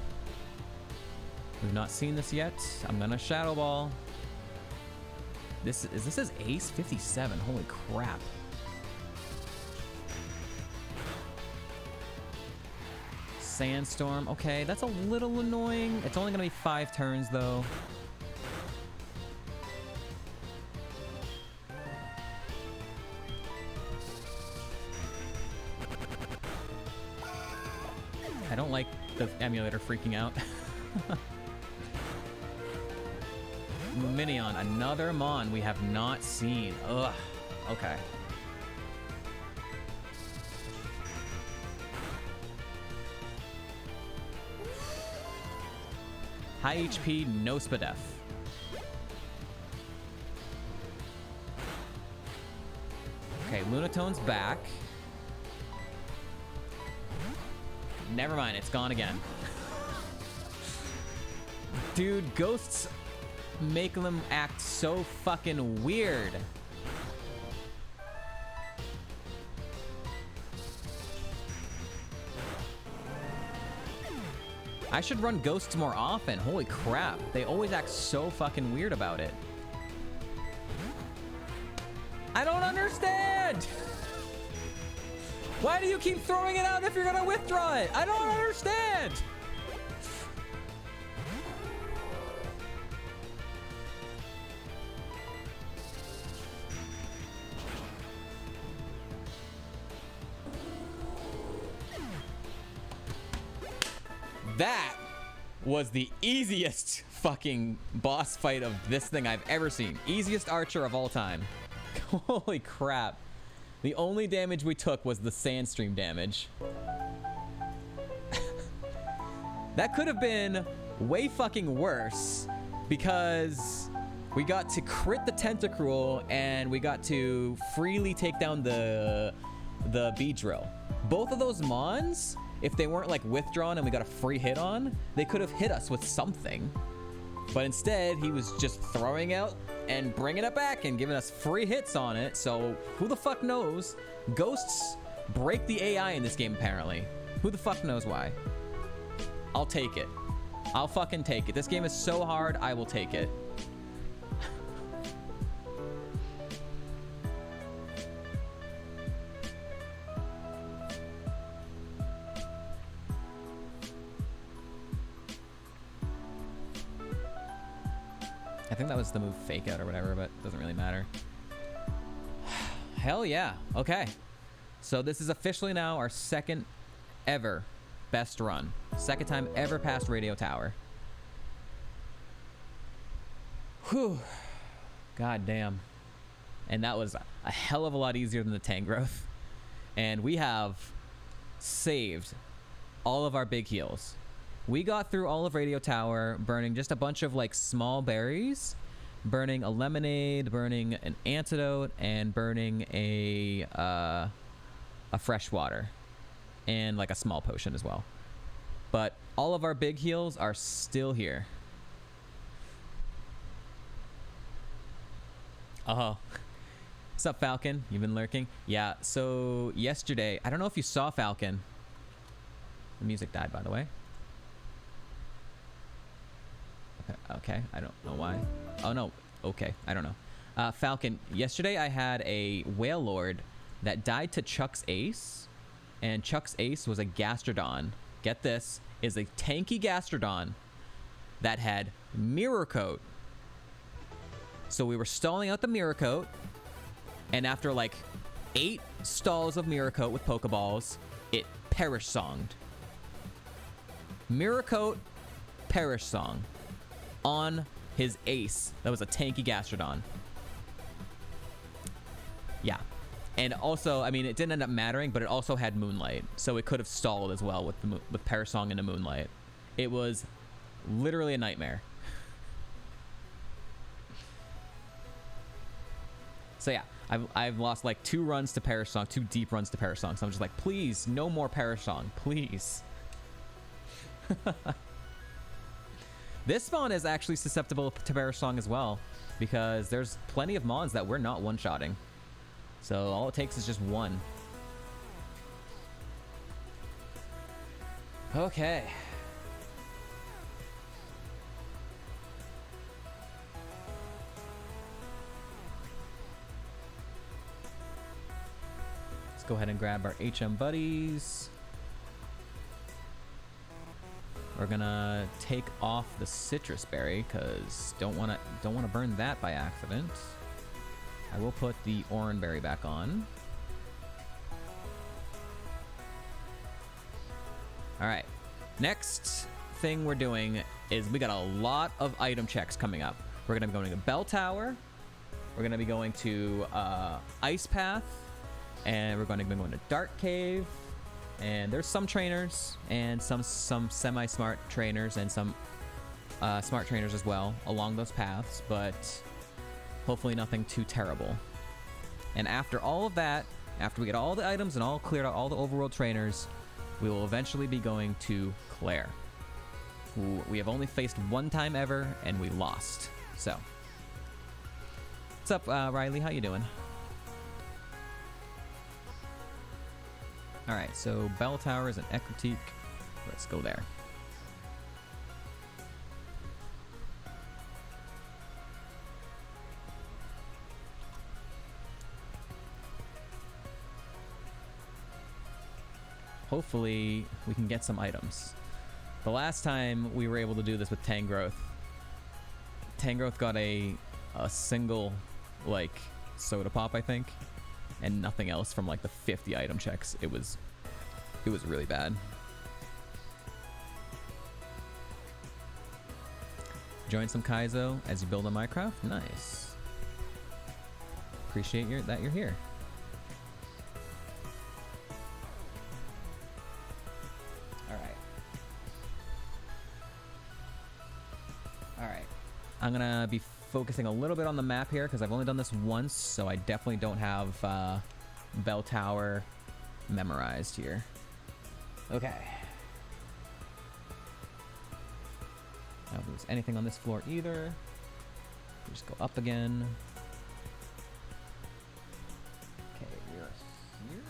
We've not seen this yet. I'm gonna Shadow Ball. This is Ace 57. Holy crap. Sandstorm. Okay, that's a little annoying. It's only gonna be 5 turns though. I don't like the emulator freaking out. Minion, another Mon we have not seen. Ugh. Okay. High HP, no Spadef. Okay, Lunatone's back. Never mind, it's gone again. Dude, ghosts make them act so fucking weird. I should run ghosts more often. Holy crap. They always act so fucking weird about it. I don't understand! Why do you keep throwing it out if you're gonna withdraw it? I don't understand! That was the easiest fucking boss fight of this thing I've ever seen. Easiest archer of all time. Holy crap. The only damage we took was the Sandstream damage. That could have been way fucking worse because we got to crit the Tentacruel and we got to freely take down the Beedrill. Both of those Mons, if they weren't like withdrawn and we got a free hit on, they could have hit us with something. But instead, he was just throwing out and bringing it back and giving us free hits on it. So who the fuck knows? Ghosts break the AI in this game, apparently. Who the fuck knows why? I'll take it. I'll fucking take it. This game is so hard, I will take it. I think that was the move Fake Out or whatever, but it doesn't really matter. Hell yeah. Okay. So this is officially now our second ever best run. Second time ever past Radio Tower. Whew. God damn. And that was a hell of a lot easier than the Tangrowth. And we have saved all of our big heals. We got through all of Radio Tower, burning just a bunch of like small berries, burning a lemonade, burning an antidote, and burning a freshwater, and like a small potion as well. But all of our big heals are still here. Oh, what's up, Falcon? You've been lurking? Yeah. So yesterday, I don't know if you saw Falcon. The music died, by the way. Okay, I don't know why. Oh no, okay, I don't know. Falcon, yesterday I had a Whale Lord that died to Chuck's Ace, and Chuck's Ace was a Gastrodon get this, is a tanky Gastrodon that had Mirror Coat. So we were stalling out the Mirror Coat, and after like 8 stalls of Mirror Coat with Pokeballs, it Perish Songed. Mirror Coat, Perish Song on his ace. That was a tanky Gastrodon. Yeah. And also, I mean, it didn't end up mattering, but it also had Moonlight, so it could have stalled as well with Perish Song and a Moonlight. It was literally a nightmare. So yeah, I've lost like 2 runs to Perish Song, 2 deep runs to Perish Song. So I'm just like, please, no more Perish Song, please. This spawn is actually susceptible to Perish Song as well, because there's plenty of mons that we're not one-shotting. So all it takes is just 1. Okay. Let's go ahead and grab our HM buddies. We're gonna take off the citrus berry because don't wanna burn that by accident. I will put the orange berry back on. All right. Next thing we're doing is we got a lot of item checks coming up. We're gonna be going to Bell Tower. We're gonna be going to Ice Path, and we're going to be going to Dark Cave. And there's some trainers and some semi-smart trainers and some smart trainers as well along those paths, but hopefully nothing too terrible. And after all of that, after we get all the items and all cleared out all the overworld trainers, we will eventually be going to Claire, who we have only faced 1 time ever, and we lost. So, what's up, Riley? How you doing? All right, so Bell Tower is an Ecruteak. Let's go there. Hopefully, we can get some items. The last time we were able to do this with Tangrowth, Tangrowth got a single, like, soda pop, I think, and nothing else from like the 50 item checks. It was really bad. Join some Kaizo as you build on Minecraft. Nice. Appreciate that you're here. All right. I'm gonna be focusing a little bit on the map here because I've only done this once, so I definitely don't have Bell Tower memorized here. Okay. I don't lose anything on this floor either. We just go up again. Okay, we're here. Okay.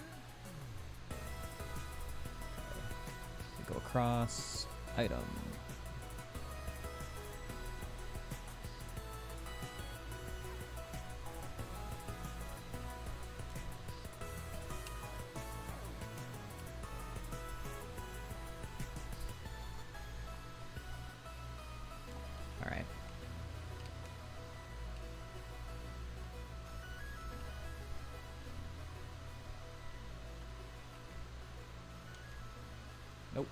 We go across. Item. Nope.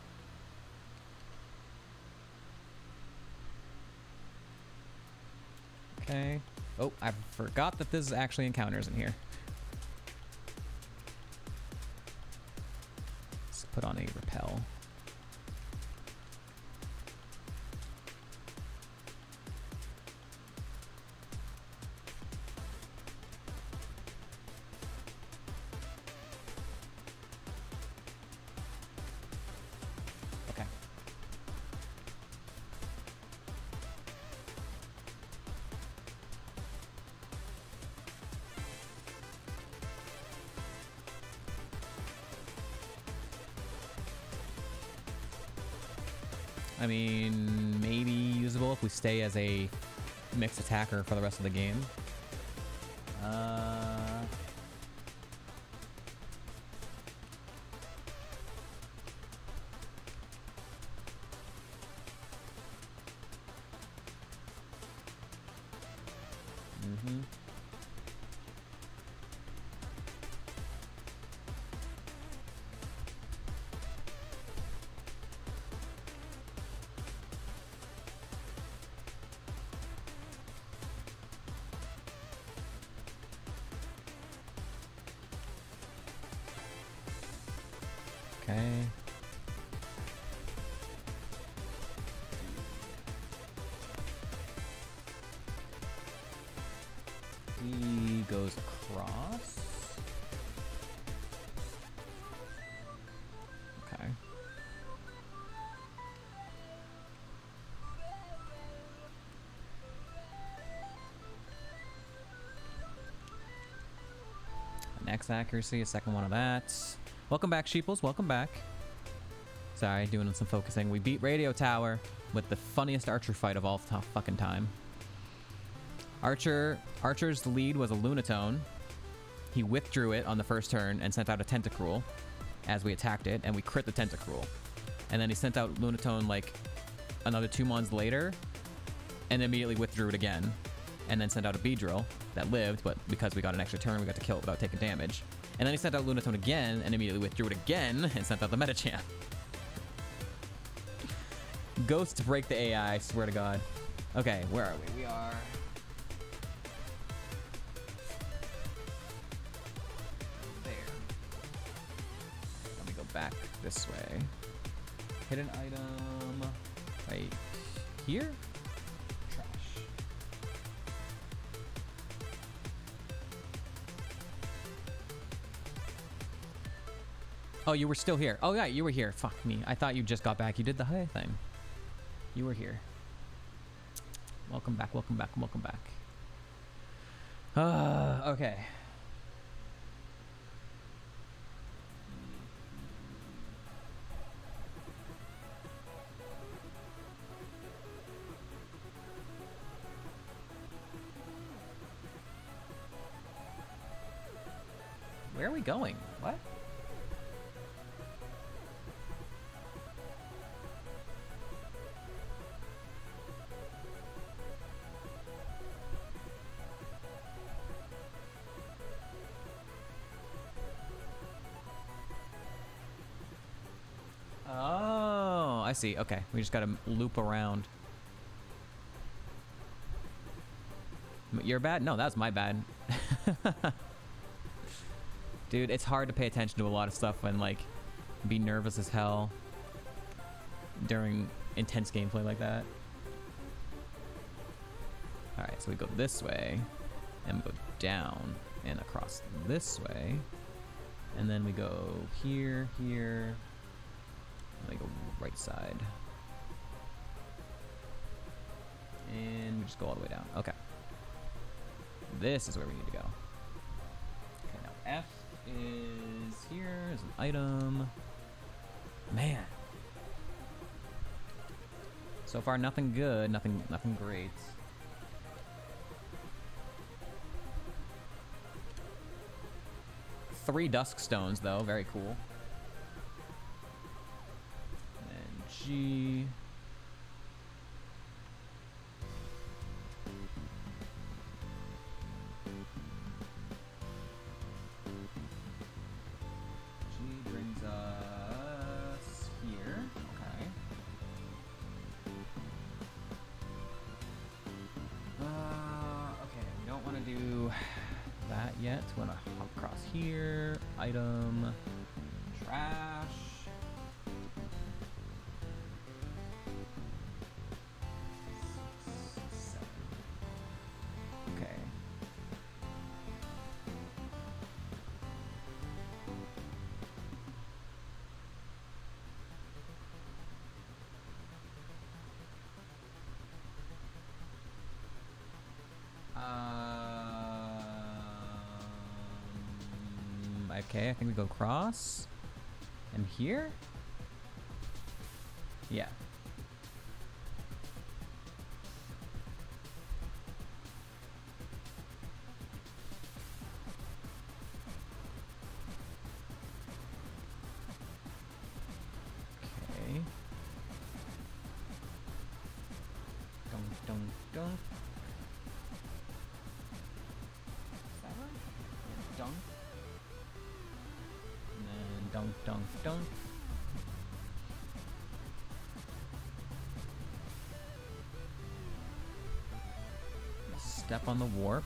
Okay. Oh, I forgot that this is actually encounters in here. Let's put on a repel. I mean, maybe usable if we stay as a mixed attacker for the rest of the game. Okay. He goes across. Okay. Next accuracy, a second one of that. Welcome back, sheeples. Welcome back. Sorry, doing some focusing. We beat Radio Tower with the funniest archer fight of all fucking time. Archer's lead was a Lunatone. He withdrew it on the first turn and sent out a Tentacruel as we attacked it, and we crit the Tentacruel. And then he sent out Lunatone like another 2 months later, and immediately withdrew it again, and then sent out a Beedrill that lived, but because we got an extra turn, we got to kill it without taking damage. And then he sent out Lunatone again, and immediately withdrew it again, and sent out the Metachamp. Ghosts to break the AI, I swear to God. Okay, where are we? We are... back this way. Hidden item right here. Trash. Oh, you were still here. Oh yeah, you were here. Fuck me. I thought you just got back. You did the high thing. You were here. Welcome back. Welcome back. Welcome back. Okay. Where are we going? What? Oh, I see. Okay, we just gotta loop around. You're bad? No, that's my bad. Dude, it's hard to pay attention to a lot of stuff and, like, be nervous as hell during intense gameplay like that. Alright, so we go this way, and we go down and across this way. And then we go here, here, and we go right side. And we just go all the way down. Okay. This is where we need to go. Okay, now F is here as an item. Man. So far nothing good, nothing great. Three Dusk Stones though, very cool. And then G. Yet. We want to hop across here. Item. Trash. Okay. Okay, I think we go across. And here? Yeah. Okay. Dunk, dunk, dunk. Dunk, dunk, dunk. Step on the warp.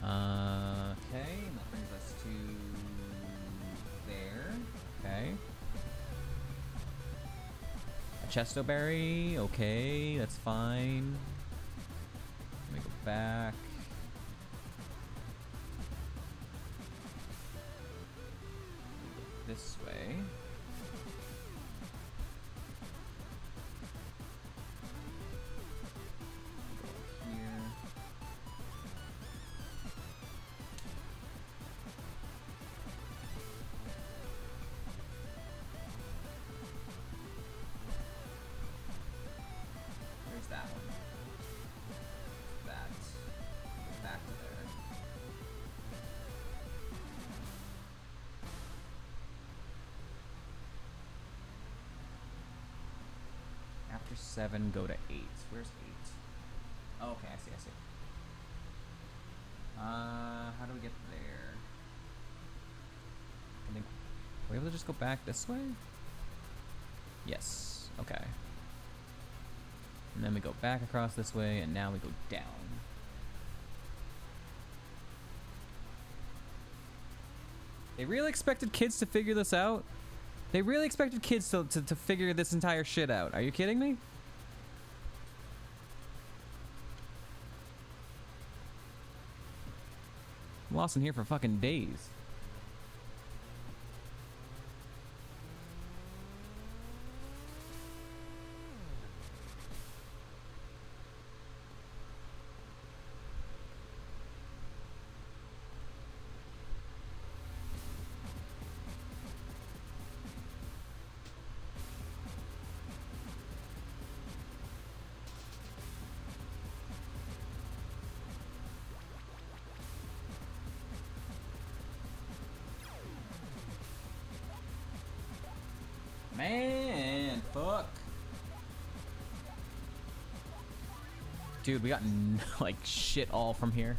Okay, and that brings us to there. Okay. A Chesto Berry. Okay, that's fine. Let me go back. This way. Go here. There's that one. That. Back to there. After 7, go to 8. Where's 8? Oh, okay, I see. How do we get there? I think are we able to just go back this way? Yes. Okay. And then we go back across this way, and now we go down. They really expected kids to figure this out? They really expected kids to figure this entire shit out. Are you kidding me? I'm lost in here for fucking days. Man, fuck. Dude, we got like shit all from here.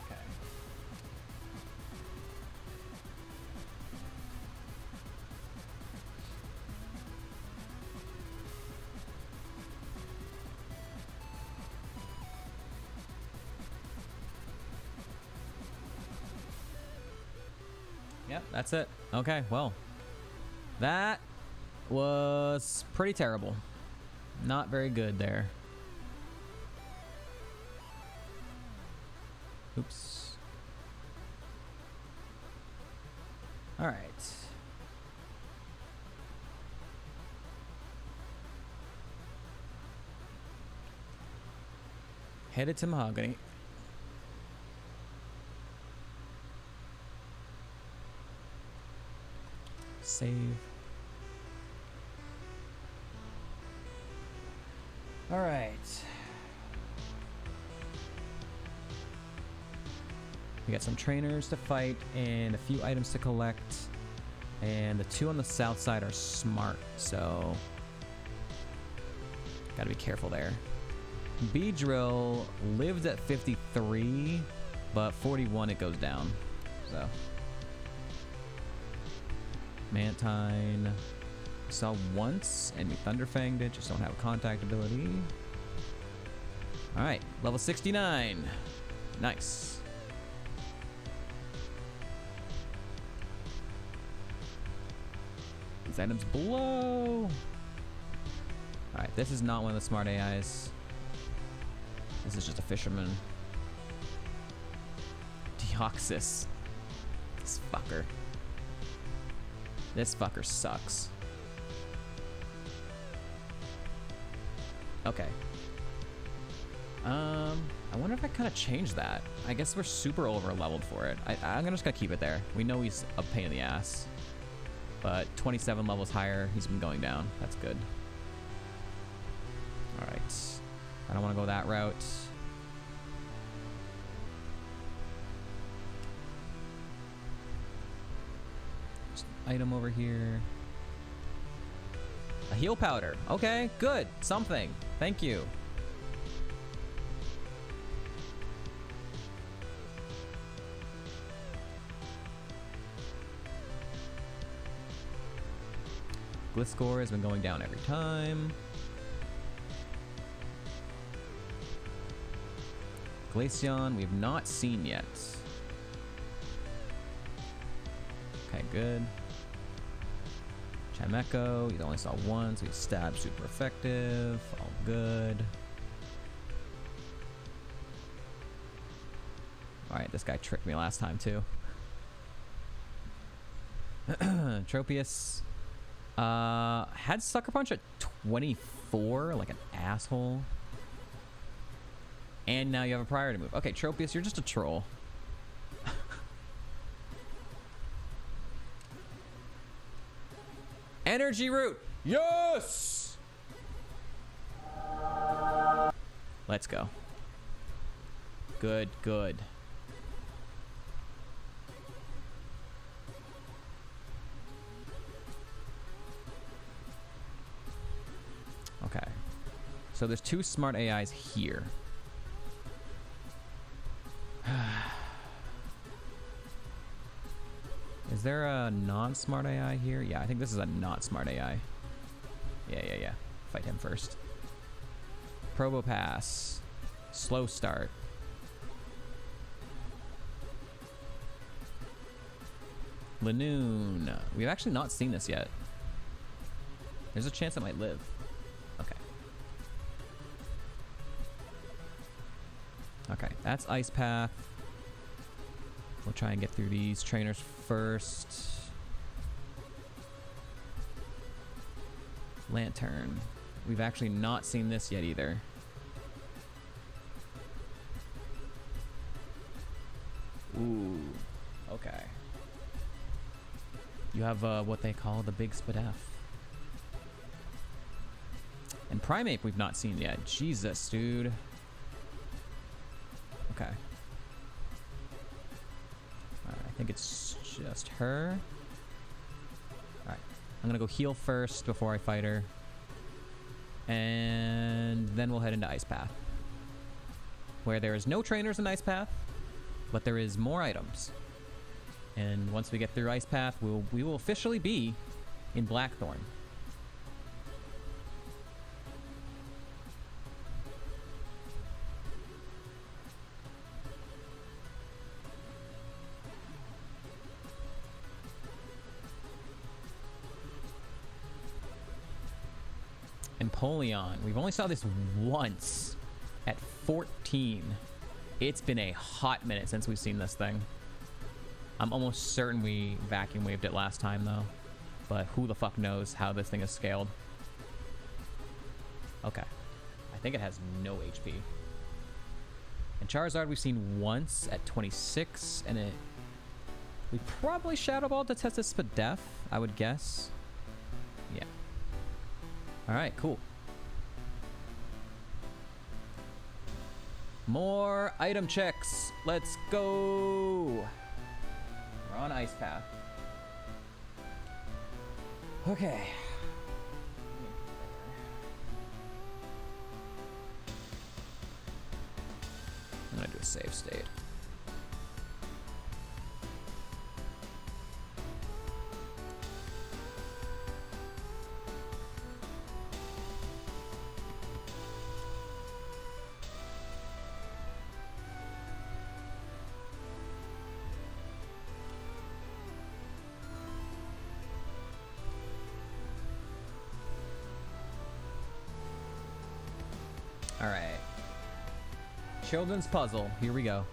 Okay. Yep, that's it. Okay, well, that was pretty terrible. Not very good there. Oops. All right. Headed to Mahogany. Save. All right. We got some trainers to fight and a few items to collect. And the two on the south side are smart, so gotta be careful there. B-Drill lived at 53, but 41 it goes down. So Mantine saw once and we Thunderfanged it, just don't have a contact ability. Alright, level 69. Nice. These items below. Alright, this is not one of the smart AIs. This is just a fisherman. Deoxys. This fucker. This fucker sucks. Okay. I wonder if I kind of change that. I guess we're super over leveled for it. I'm just gonna keep it there. We know he's a pain in the ass, but 27 levels higher, he's been going down. That's good. All right. I don't want to go that route. Just an item over here. A heal powder. Okay, good. Something. Thank you. Gliscor has been going down every time. Glaceon, we have not seen yet. Okay, good. Chimecho, you only saw one, so he stabbed, super effective. All good. Alright, this guy tricked me last time too. Tropius. Had Sucker Punch at 24, like an asshole. And now you have a priority move. Okay, Tropius, you're just a troll. Energy root! Yes! Let's go. Good, good. Okay. So there's two smart AIs here. Is there a non-smart AI here? Yeah, I think this is a not smart AI. Yeah. Fight him first. Probopass. Slow start. Lanoon. We've actually not seen this yet. There's a chance it might live. Okay. Okay, that's Ice Path. We'll try and get through these trainers first. Lantern. We've actually not seen this yet either. Ooh. Okay. You have what they call the Big Spadef. And Primeape we've not seen yet. Jesus, dude. Okay. I think it's just her. Alright. I'm gonna go heal first before I fight her. And then we'll head into Ice Path. Where there is no trainers in Ice Path, but there is more items. And once we get through Ice Path, we will officially be in Blackthorn. Empoleon. We've only saw this once at 14. It's been a hot minute since we've seen this thing. I'm almost certain we vacuum waved it last time though, but who the fuck knows how this thing is scaled. Okay. I think it has no HP. And Charizard we've seen once at 26, and we probably Shadow Ball to test this Spadef, I would guess. Yeah. Alright, cool. More item checks. Let's go. We're on Ice Path. Okay. I'm gonna do a save state. All right. Children's puzzle. Here we go.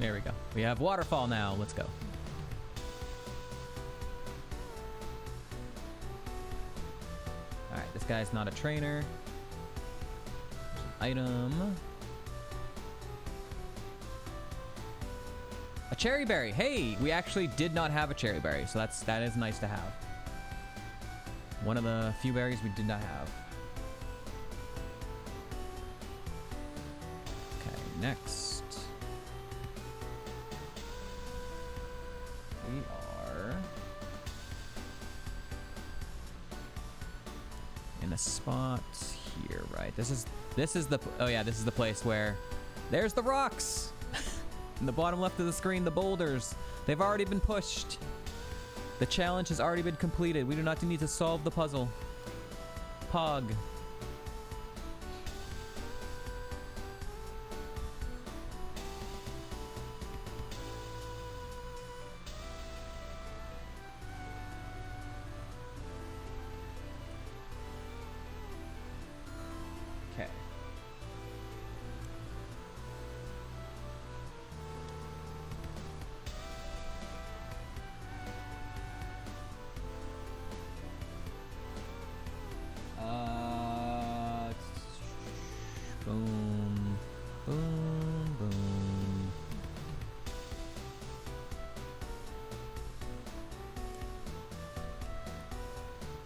There we go. We have waterfall now. Let's go. All right. This guy's not a trainer. Item. A cherry berry. Hey, we actually did not have a cherry berry, so that is nice to have. One of the few berries we did not have. Okay, next. We are in a spot here, right? This is the, oh yeah, this is the place where there's the rocks. In the bottom left of the screen, the boulders. They've already been pushed. The challenge has already been completed. We do not need to solve the puzzle. Pog. Okay. Boom, boom, boom.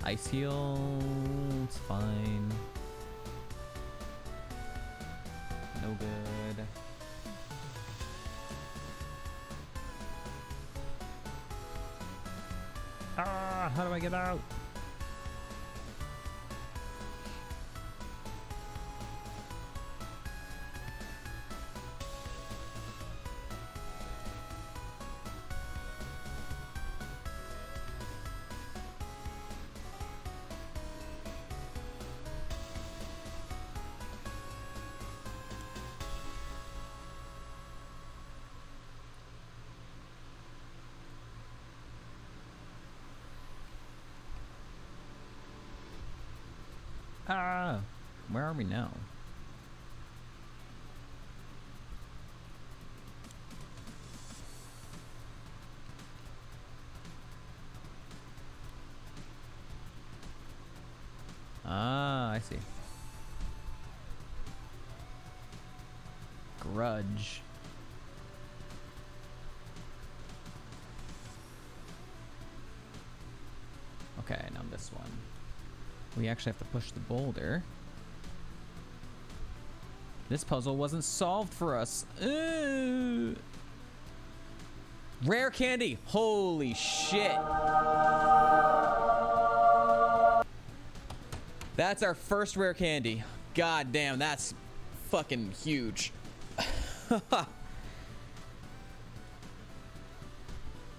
Ice heal, it's fine. No good. Ah, how do I get out? Ah, where are we now? Ah, I see. Grudge. Okay, now this one. We actually have to push the boulder. This puzzle wasn't solved for us. Rare candy. Holy shit. That's our first rare candy. God damn, that's fucking huge.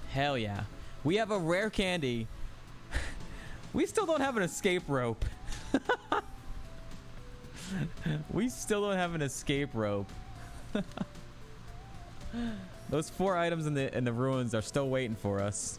Hell yeah. We have a rare candy. We still don't have an escape rope. We still don't have an escape rope. Those 4 items in the ruins are still waiting for us.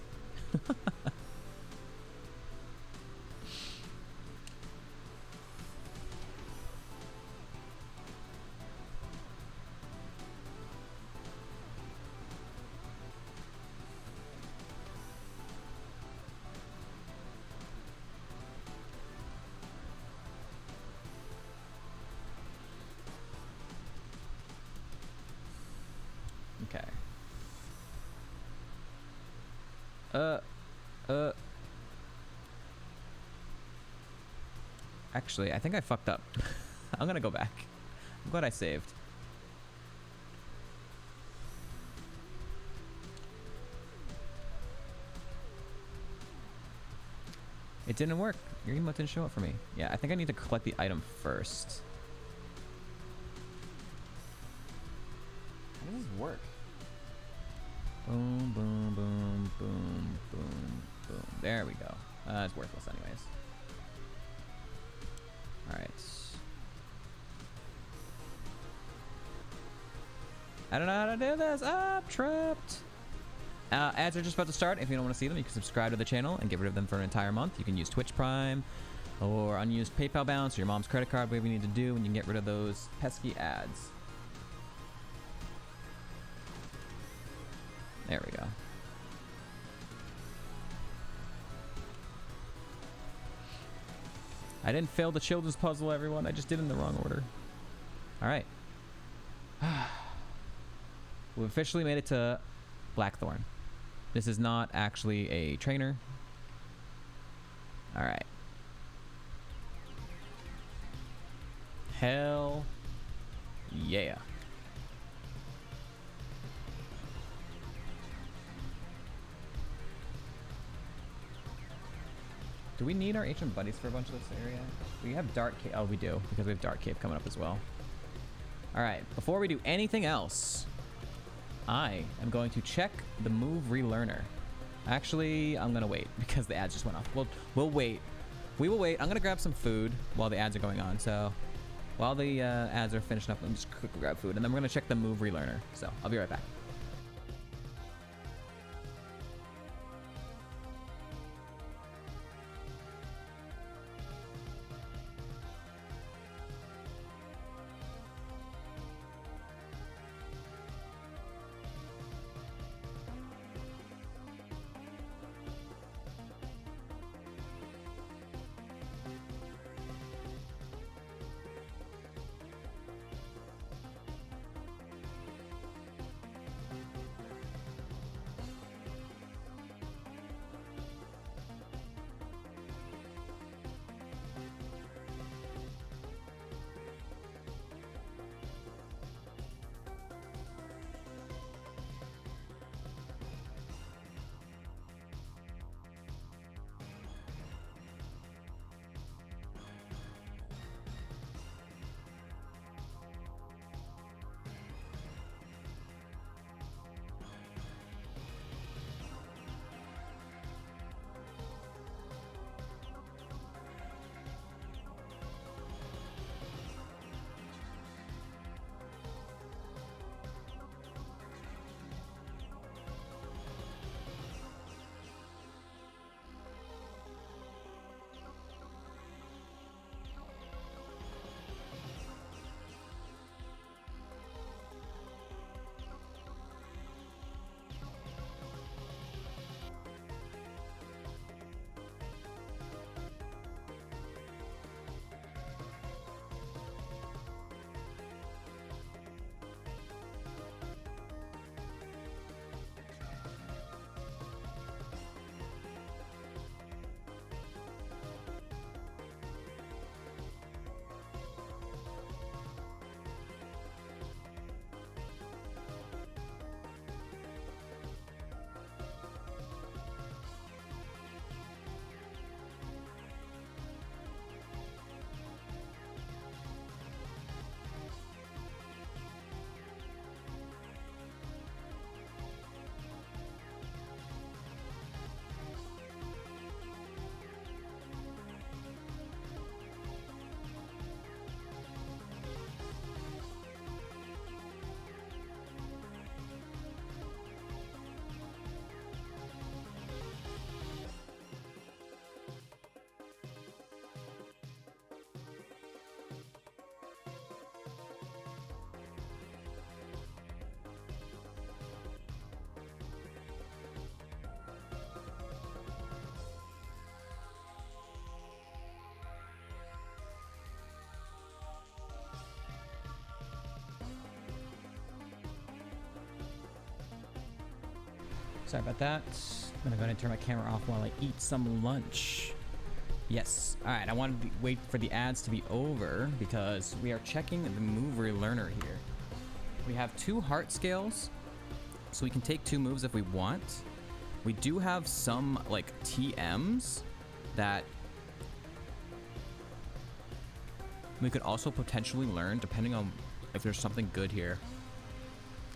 Actually, I think I fucked up. I'm gonna go back. I'm glad I saved. It didn't work. Your emote didn't show up for me. Yeah, I think I need to collect the item first. How does this work? Boom, boom, boom, boom, boom, boom. There we go. It's worthless anyways. Alright. I don't know how to do this. I'm trapped. Ads are just about to start. If you don't want to see them, you can subscribe to the channel and get rid of them for an entire month. You can use Twitch Prime or unused PayPal balance or your mom's credit card, whatever you need to do, and you can get rid of those pesky ads. There we go. I didn't fail the children's puzzle, everyone. I just did it in the wrong order. All right. We've officially made it to Blackthorn. This is not actually a trainer. All right. Hell yeah. Do we need our ancient buddies for a bunch of this area? We have Dark Cave. Oh, we do, because we have Dark Cave coming up as well. All right, before we do anything else, I am going to check the move relearner. Actually, I'm gonna wait because the ads just went off. We'll wait. We will wait. I'm gonna grab some food while the ads are going on. So while the ads are finishing up, let me just quickly grab food, and then we're gonna check the move relearner. So I'll be right back. Sorry about that. I'm gonna go ahead and turn my camera off while I eat some lunch. Yes. All right. I wanted to wait for the ads to be over because we are checking the move relearner here. We have 2 heart scales, so we can take 2 moves if we want. We do have some like TMs that we could also potentially learn depending on if there's something good here.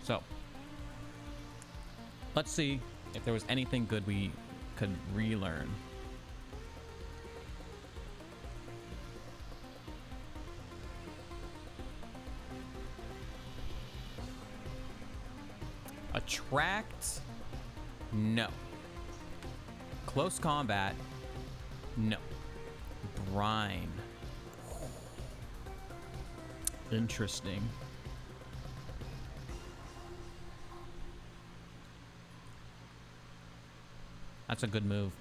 So let's see if there was anything good we could relearn. Attract? No. Close combat? No. Brine. Interesting. That's a good move.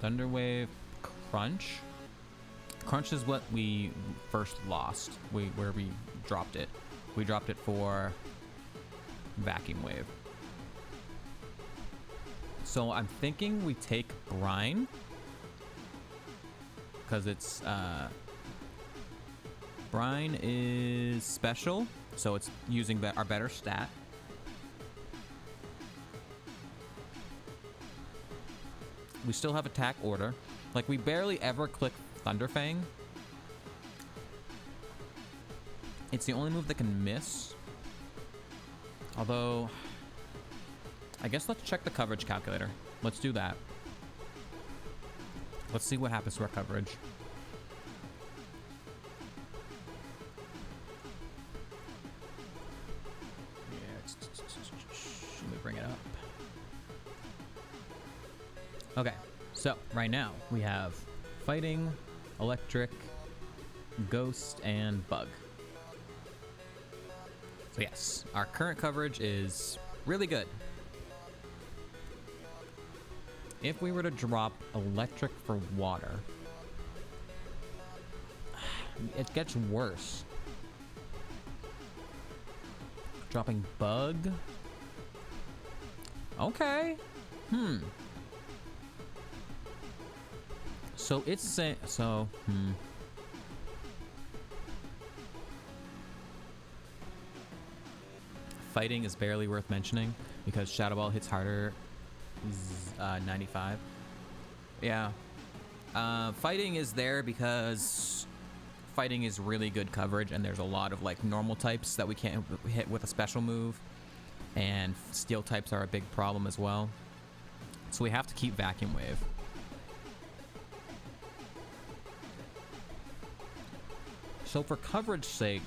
Thunderwave, Crunch. Crunch is what we first lost. Where we dropped it. We dropped it for Vacuum Wave. So I'm thinking we take Brine. Because it's Brine is special, so it's using our better stat. We still have attack order. Like, we barely ever click Thunderfang. It's the only move that can miss. Although, I guess let's check the coverage calculator. Let's do that. Let's see what happens to our coverage. Let me bring it up. Okay, so right now we have fighting, electric, ghost, and bug. So yes, our current coverage is really good. If we were to drop electric for water, it gets worse. Dropping bug. Okay. So it's saying, Fighting is barely worth mentioning because Shadow Ball hits harder. 95. Yeah. Fighting is there because fighting is really good coverage, and there's a lot of like normal types that we can't hit with a special move, and steel types are a big problem as well. So we have to keep Vacuum Wave. So for coverage sake,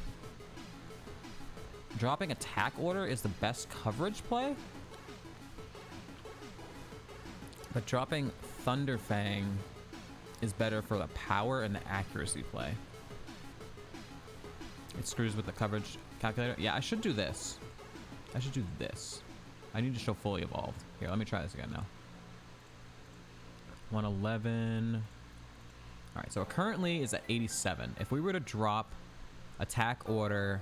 dropping Attack Order is the best coverage play. But dropping Thunder Fang is better for the power and the accuracy play. It screws with the coverage calculator. Yeah, I should do this. I should do this. I need to show fully evolved. Here, let me try this again now. 111. All right, so it currently is at 87. If we were to drop Attack Order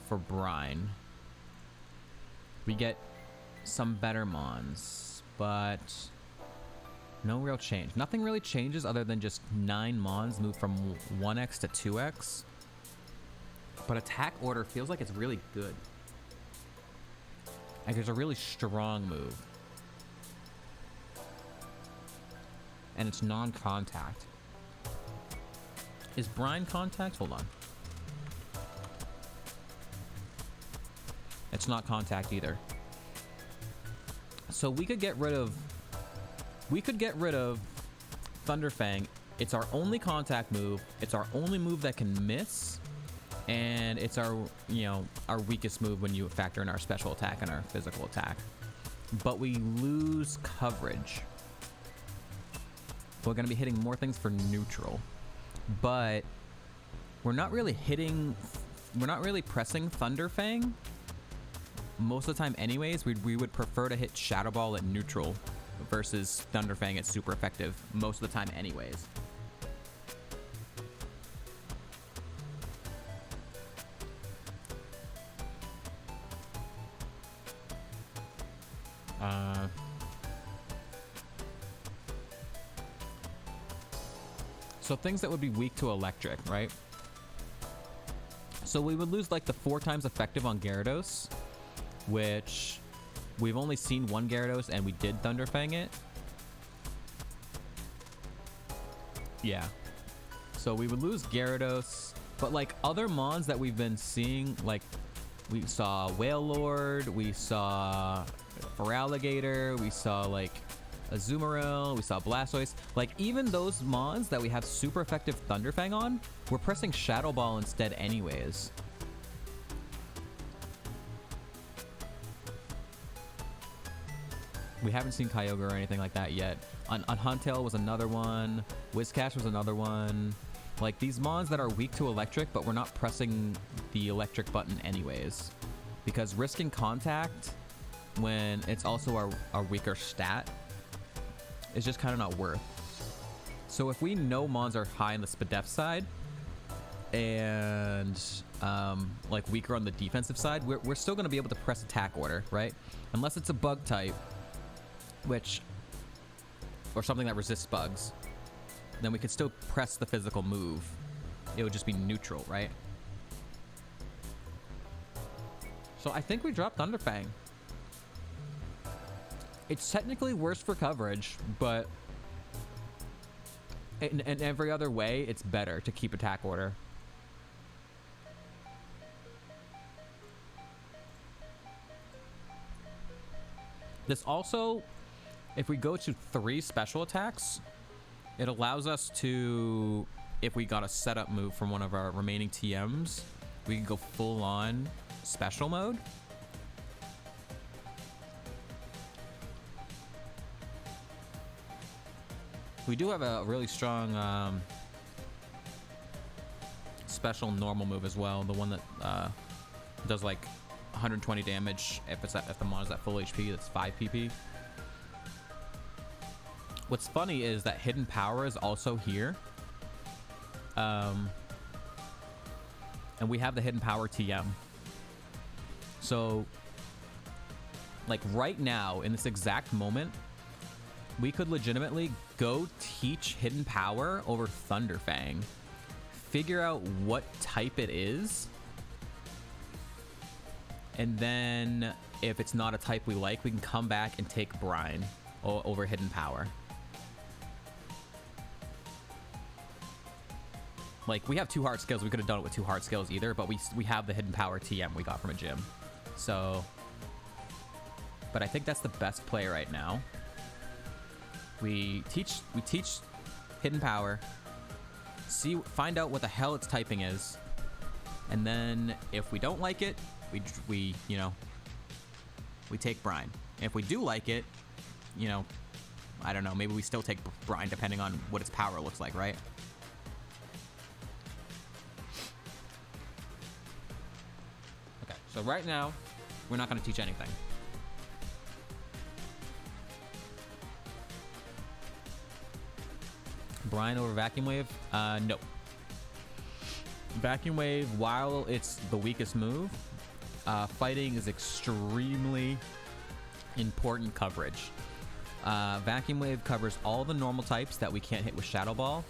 for Brine, we get some better mons, but no real change. Nothing really changes other than just 9 mons move from 1x to 2x. But Attack Order feels like it's really good. Like there's a really strong move. And it's non-contact. Is Brine contact? Hold on. It's not contact either. So we could get rid of Thunder Fang. It's our only contact move. It's our only move that can miss. And it's our, our weakest move when you factor in our special attack and our physical attack. But we lose coverage. We're going to be hitting more things for neutral. But we're not really pressing Thunder Fang most of the time anyways. We would prefer to hit Shadow Ball at neutral versus Thunder Fang at super effective most of the time anyways. So things that would be weak to electric, right? So we would lose like the 4 times effective on Gyarados, which we've only seen one Gyarados and we did Thunder Fang it. Yeah. So we would lose Gyarados, but like other mons that we've been seeing, like we saw Whale Lord, we saw Feraligatr, we saw like Azumarill, we saw Blastoise. Like even those mons that we have super effective Thunder Fang on, we're pressing Shadow Ball instead anyways. We haven't seen Kyogre or anything like that yet. Huntail was another one. Whiscash was another one. Like these mons that are weak to electric, but we're not pressing the electric button anyways. Because risking contact when it's also our weaker stat is just kind of not worth. So if we know mons are high on the Spadef side and like weaker on the defensive side, we're still going to be able to press Attack Order, right? Unless it's a bug type, or something that resists bugs, then we could still press the physical move. It would just be neutral, right? So I think we dropped Thunder Fang. It's technically worse for coverage, but in every other way, it's better to keep Attack Order. This also, if we go to 3 special attacks, it allows us to, if we got a setup move from one of our remaining TMs, we can go full on special mode. We do have a really strong special normal move as well. The one that does like 120 damage if the mon is at full HP. That's 5 PP. What's funny is that hidden power is also here. And we have the hidden power TM. So like right now in this exact moment, we could legitimately go teach hidden power over Thunderfang, figure out what type it is, and then if it's not a type we like, we can come back and take Brine over hidden power. Like, we have 2 heart skills. We could have done it with 2 heart skills either, but we have the hidden power TM we got from a gym. So, but I think that's the best play right now. We teach hidden power, find out what the hell its typing is, and then if we don't like it, we you know, we take Brine. And if we do like it, you know, I don't know, maybe we still take Brine depending on what its power looks like, right? Okay, so right now we're not going to teach anything. Brine over Vacuum Wave? No. Vacuum Wave, while it's the weakest move, fighting is extremely important coverage. Vacuum Wave covers all the normal types that we can't hit with Shadow Ball,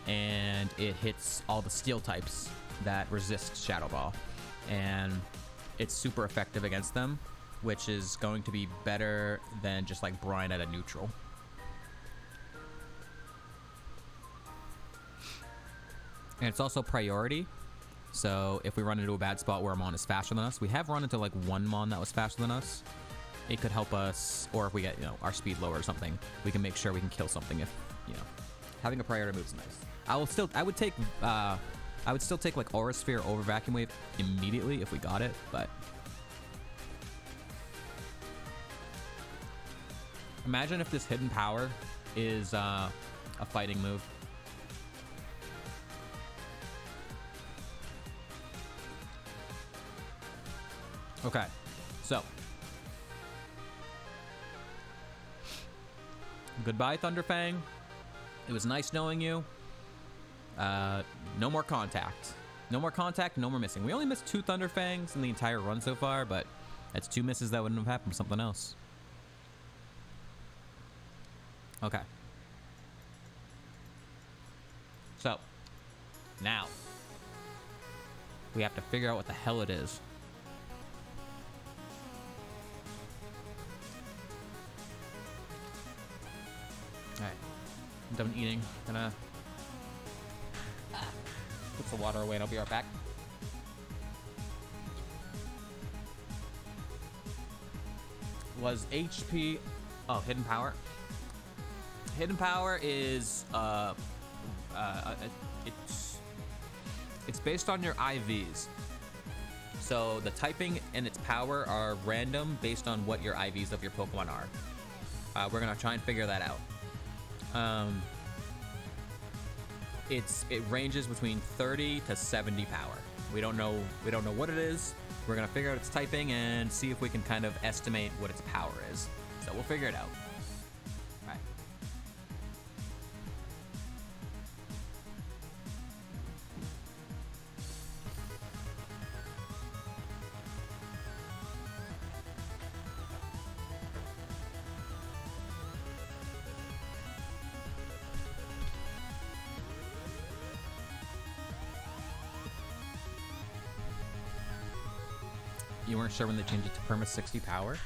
and it hits all the steel types that resist Shadow Ball. And it's super effective against them, which is going to be better than just like Brine at a neutral. And it's also priority. So if we run into a bad spot where a mon is faster than us, we have run into like one mon that was faster than us. It could help us, or if we get, you know, our speed lower or something, we can make sure we can kill something if, you know, having a priority move is nice. I would still take like Aura Sphere over Vacuum Wave immediately if we got it, but imagine if this hidden power is a fighting move. Okay, so goodbye, Thunderfang. It was nice knowing you. No more contact. No more contact, no more missing. We only missed 2 Thunderfangs in the entire run so far, but that's 2 misses that wouldn't have happened from something else. Okay. So, now, we have to figure out what the hell it is. Alright, I'm done eating. Gonna put some water away and I'll be right back. Was HP... Oh, Hidden Power. Hidden Power is... it's based on your IVs. So the typing and its power are random based on what your IVs of your Pokemon are. We're gonna try and figure that out. It ranges between 30 to 70 power. We don't know what it is. We're gonna figure out its typing and see if we can kind of estimate what its power is. So we'll figure it out. All right. You weren't sure when they changed it to perma 60 power?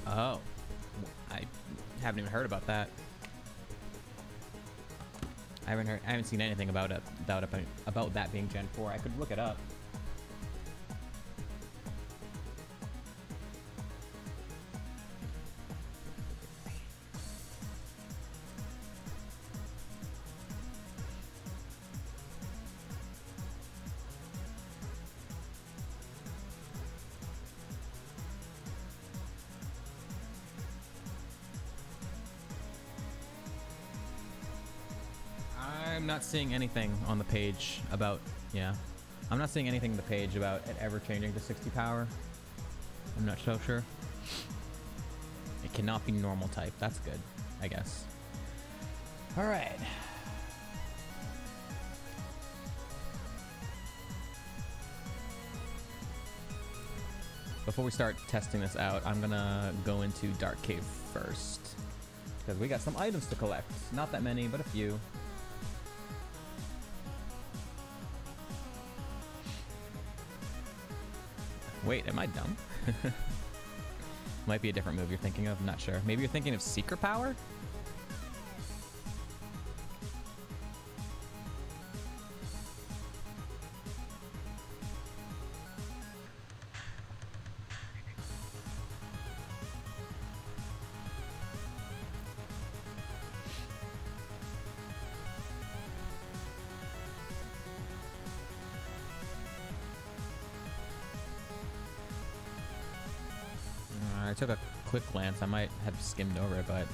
Oh, I haven't even heard about that. I haven't seen anything about it, about that being Gen 4. I could look it up. not seeing anything on the page about, yeah. I'm not seeing anything on the page about it ever changing to 60 power. I'm not so sure. It cannot be normal type. That's good, I guess. All right. Before we start testing this out, I'm gonna go into Dark Cave first, because we got some items to collect. Not that many, but a few. Wait, am I dumb? Might be a different move you're thinking of, I'm not sure. Maybe you're thinking of Secret Power? I took a quick glance. I might have skimmed over it, but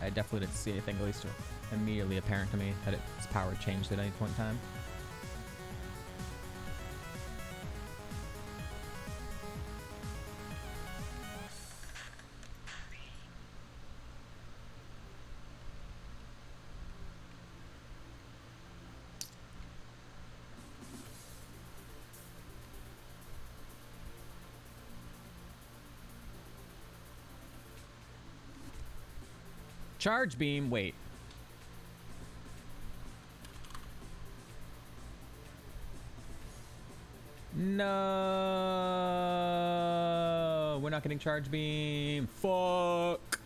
I definitely didn't see anything, at least immediately apparent to me, that its power changed at any point in time. Charge beam, wait. No, we're not getting charge beam. Fuck.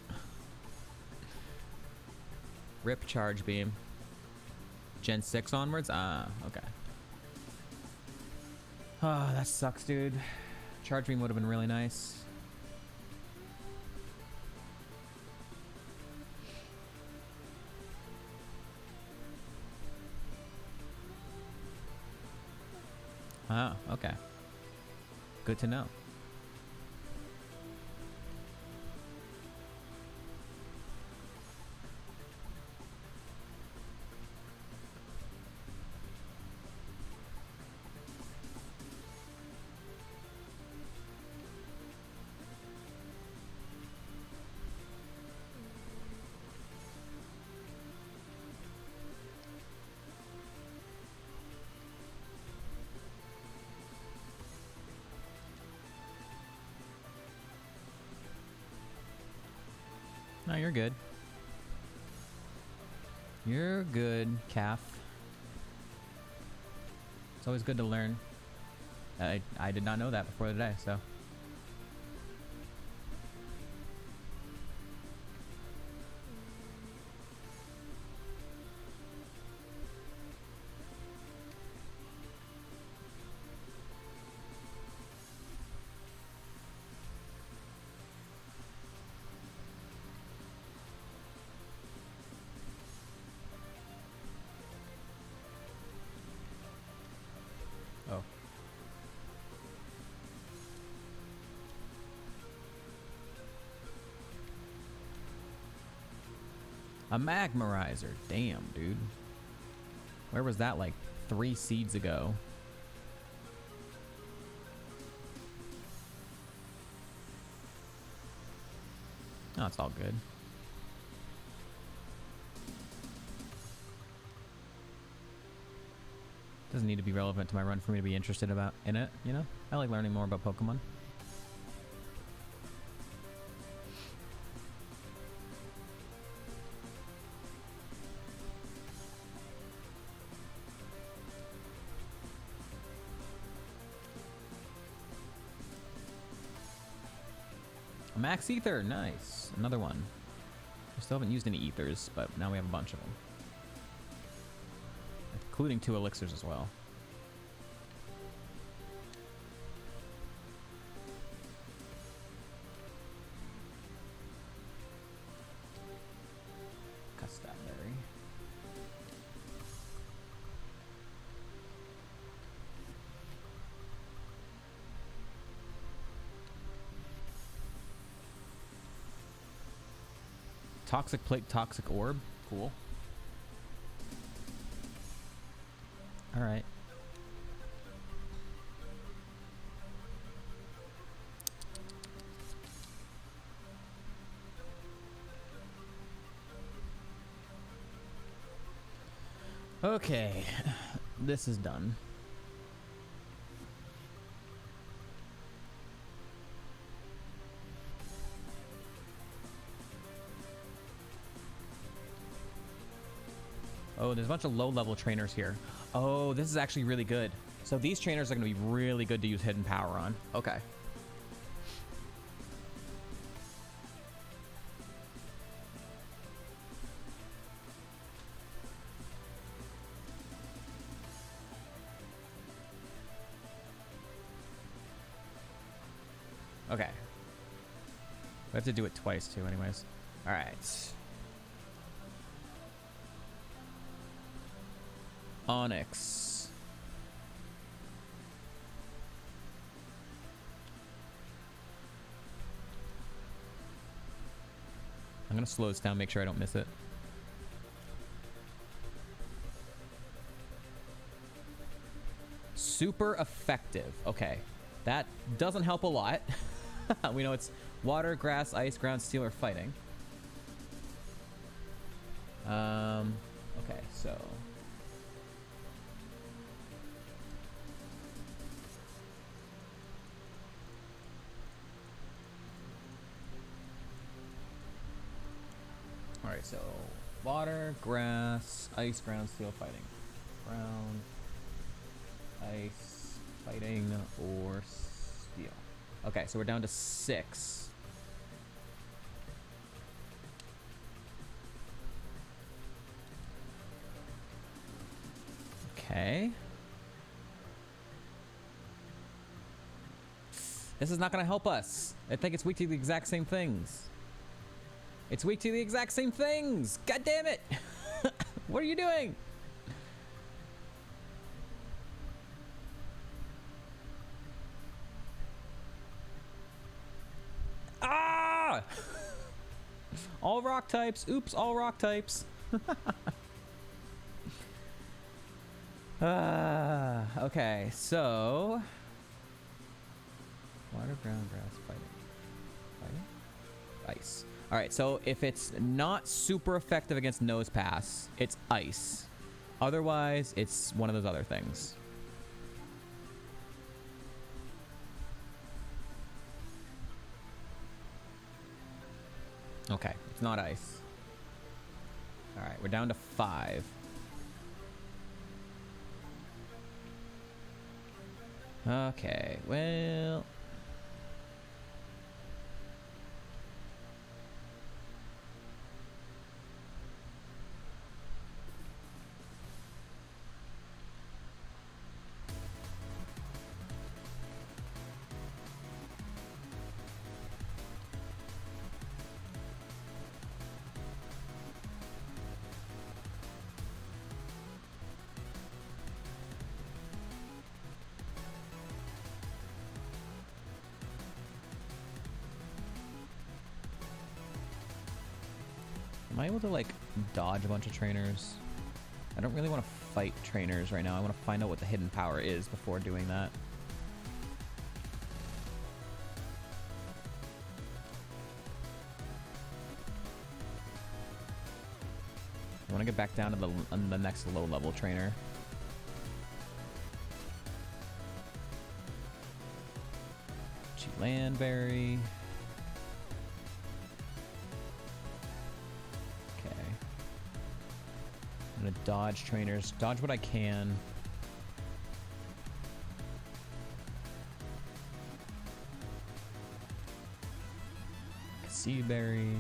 Rip charge beam. Gen 6 onwards? Ah, okay. Ah, that sucks, dude. Charge beam would have been really nice. Oh, okay. Good to know. No, you're good. You're good, calf. It's always good to learn. I did not know that before today, so. Oh. A magmarizer. Damn, dude. Where was that like 3 seeds ago? Oh, it's all good. Doesn't need to be relevant to my run for me to be interested in it, you know? I like learning more about Pokemon. A Max Ether, nice. Another one. We still haven't used any ethers, but now we have a bunch of them. Including 2 elixirs as well. Custodberry. Toxic plate, toxic orb. Cool. All right. Okay, this is done. Oh, there's a bunch of low-level trainers here. Oh, this is actually really good. So these trainers are going to be really good to use hidden power on. Okay. Okay. We have to do it twice, too, anyways. All right. Onyx. I'm going to slow this down, make sure I don't miss it. Super effective. Okay. That doesn't help a lot. We know it's water, grass, ice, ground, steel, or fighting. Okay, so... Alright, so... water, grass, ice, ground, steel, fighting. Ground, ice, fighting, or steel. Okay, so we're down to 6. Okay. This is not going to help us. I think it's weak to the exact same things. It's weak to the exact same things. God damn it. What are you doing? Ah! All rock types. Oops, all rock types. Okay, so... water, ground, grass, fighting. Fighting? Ice. Alright, so if it's not super effective against nose pass, it's ice. Otherwise, it's one of those other things. Okay, it's not ice. Alright, we're down to 5. Okay, well... Am I able to, like, dodge a bunch of trainers? I don't really want to fight trainers right now. I want to find out what the hidden power is before doing that. I want to get back down to the next low-level trainer. Landberry. I'm gonna dodge trainers. Dodge what I can. Seaberry.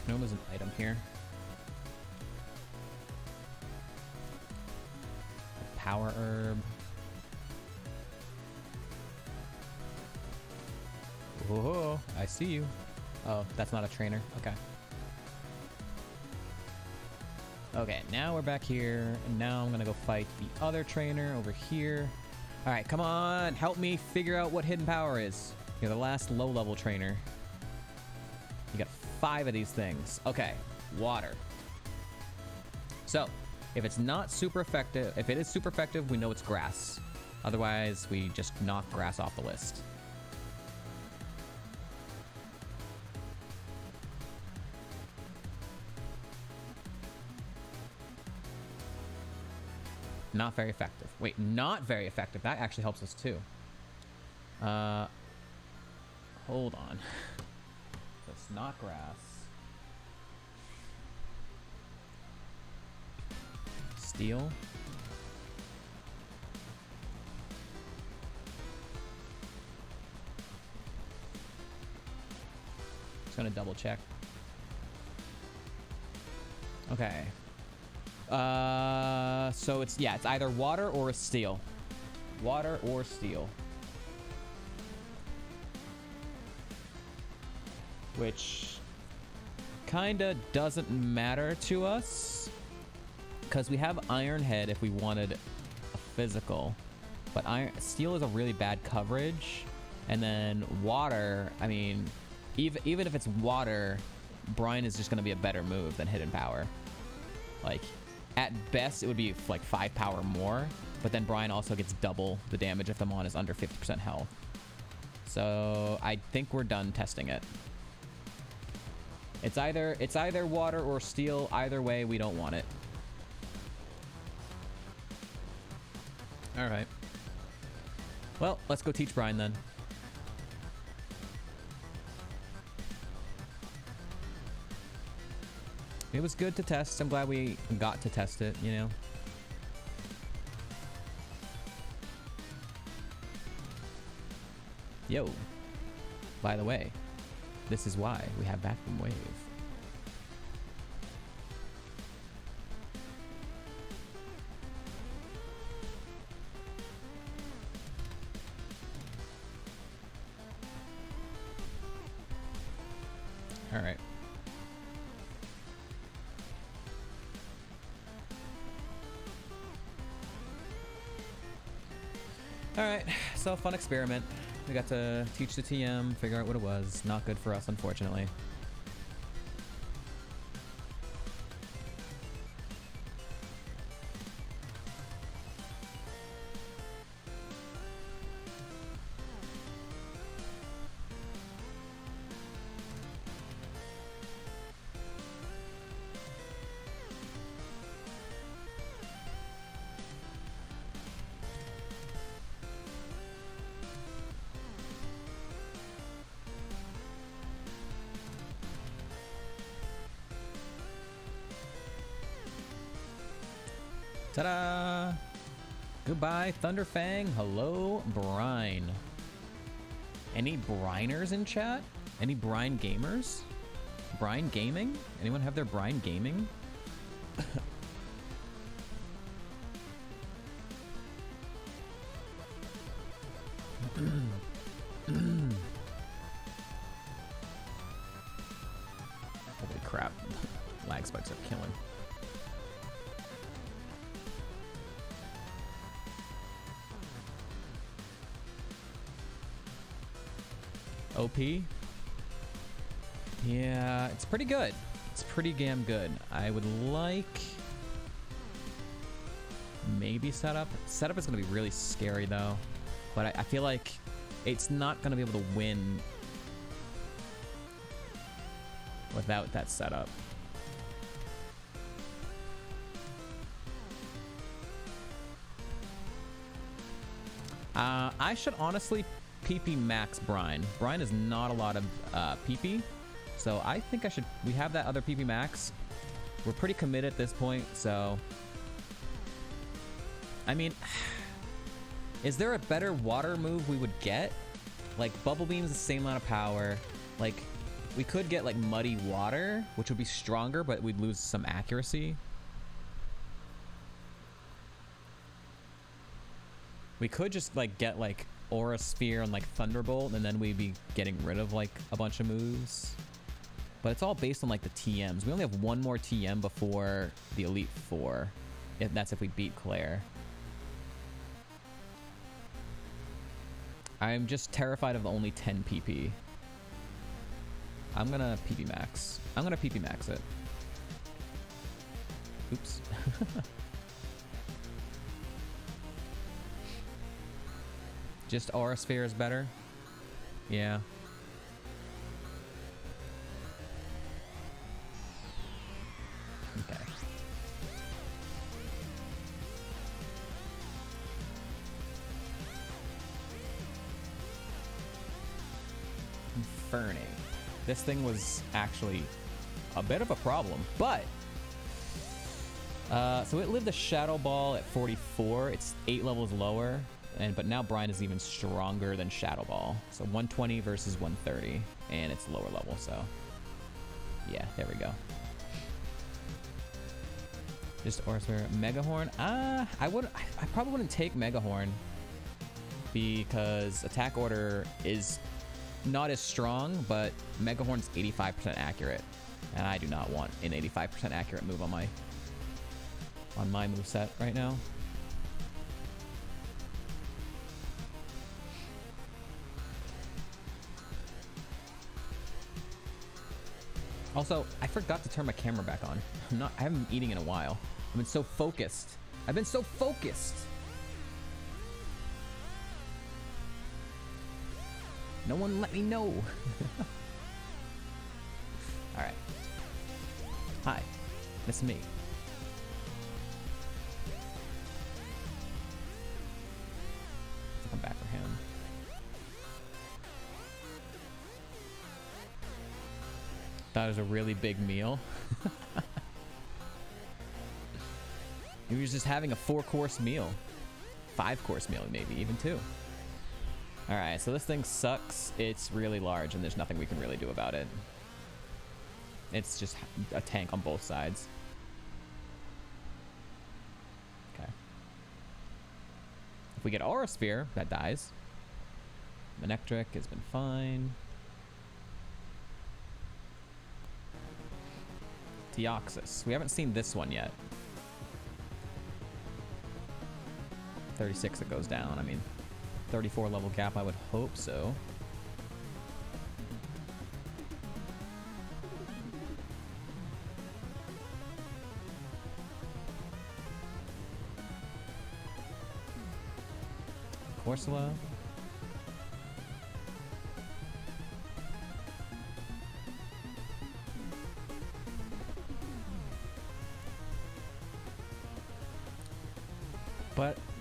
I know there's an item here. A power herb. Whoa, I see you. Oh, that's not a trainer. Okay. Okay, now we're back here, and now I'm gonna go fight the other trainer over here. All right, come on, help me figure out what hidden power is. You're the last low-level trainer. You got 5 of these things. Okay, water. So, if it's not super effective, if it is super effective, we know it's grass. Otherwise, we just knock grass off the list. Not very effective. Wait, not very effective. That actually helps us too. Hold on. So it's not grass. Steel. Just gonna double check. Okay. So it's either water or steel. Water or steel. Which kinda doesn't matter to us, because we have Iron Head if we wanted a physical, but steel is a really bad coverage, and then water, I mean, even if it's water, Brine is just gonna be a better move than Hidden Power. Like, at best, it would be like 5 power more, but then Brine also gets double the damage if the mon is under 50% health. So I think we're done testing it. It's either water or steel. Either way, we don't want it. All right. Well, let's go teach Brine then. It was good to test. I'm glad we got to test it, you know? Yo. By the way, this is why we have Vacuum Wave. All right. Alright, so fun experiment. We got to teach the TM, figure out what it was. Not good for us, unfortunately. Ta-da! Goodbye, Thunderfang. Hello, Brine. Any Briners in chat? Any Brine gamers? Brine gaming? Anyone have their Brine gaming? Holy crap. Lag spikes are killing. OP? Yeah, it's pretty good. It's pretty damn good. I would like maybe setup. Setup is going to be really scary though, but I feel like it's not going to be able to win without that setup. I should honestly PP max Brine. Brine is not a lot of PP, so I think we have that other PP max. We're pretty committed at this point, so I mean, is there a better water move we would get? Like Bubble Beam's the same amount of power. Like we could get like Muddy Water, which would be stronger, but we'd lose some accuracy. We could just like get like Aura Sphere and like Thunderbolt, and then we'd be getting rid of like a bunch of moves. But it's all based on like the TMs. We only have one more TM before the Elite Four. That's if we beat Claire. I'm just terrified of only 10 PP. I'm gonna PP max. I'm gonna PP max it. Oops. Just Aura Sphere is better? Yeah. Okay. Inferning. This thing was actually a bit of a problem, but so it lived the Shadow Ball at 44. It's 8 levels lower, but now Brine is even stronger than Shadow Ball. So 120 versus 130, and it's lower level. So yeah, there we go. Just Aura Sphere. Megahorn. I probably wouldn't take Megahorn because attack order is not as strong, but Megahorn's 85% accurate, and I do not want an 85% accurate move on my moveset right now. Also, I forgot to turn my camera back on. I haven't been eating in a while. I've been so focused. I've been so focused. No one let me know. All right. Hi, it's me. Let's come back for him. That was a really big meal. He was just having a 4-course meal. 5-course meal, maybe, even 2. Alright, so this thing sucks. It's really large, and there's nothing we can really do about it. It's just a tank on both sides. Okay. If we get Aura Sphere, that dies. Manectric has been fine. Deoxys. We haven't seen this one yet. 36 it goes down. I mean, 34 level gap, I would hope so. Corsola.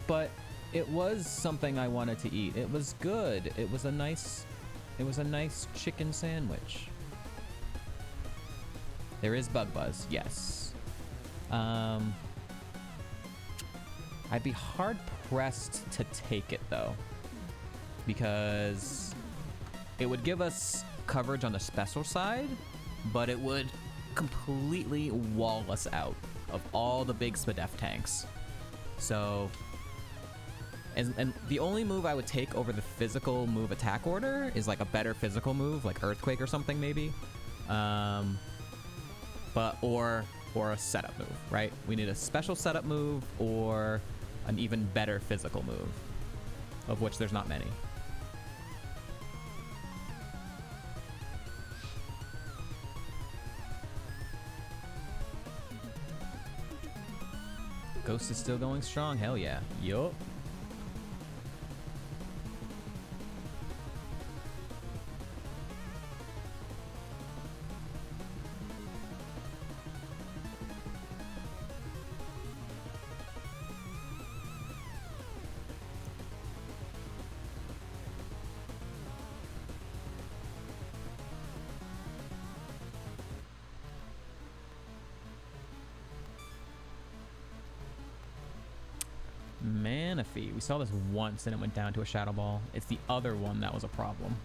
But it was something I wanted to eat. It was good. It was a nice chicken sandwich. There is Bug Buzz, yes. I'd be hard pressed to take it though, because it would give us coverage on the special side, but it would completely wall us out of all the big SPDEF tanks. So, and the only move I would take over the physical move attack order is like a better physical move, like Earthquake or something maybe. But or a setup move, right? We need a special setup move or an even better physical move, of which there's not many. Ghost is still going strong. Hell yeah. Yup. Manaphy. We saw this once and it went down to a Shadow Ball. It's the other one that was a problem.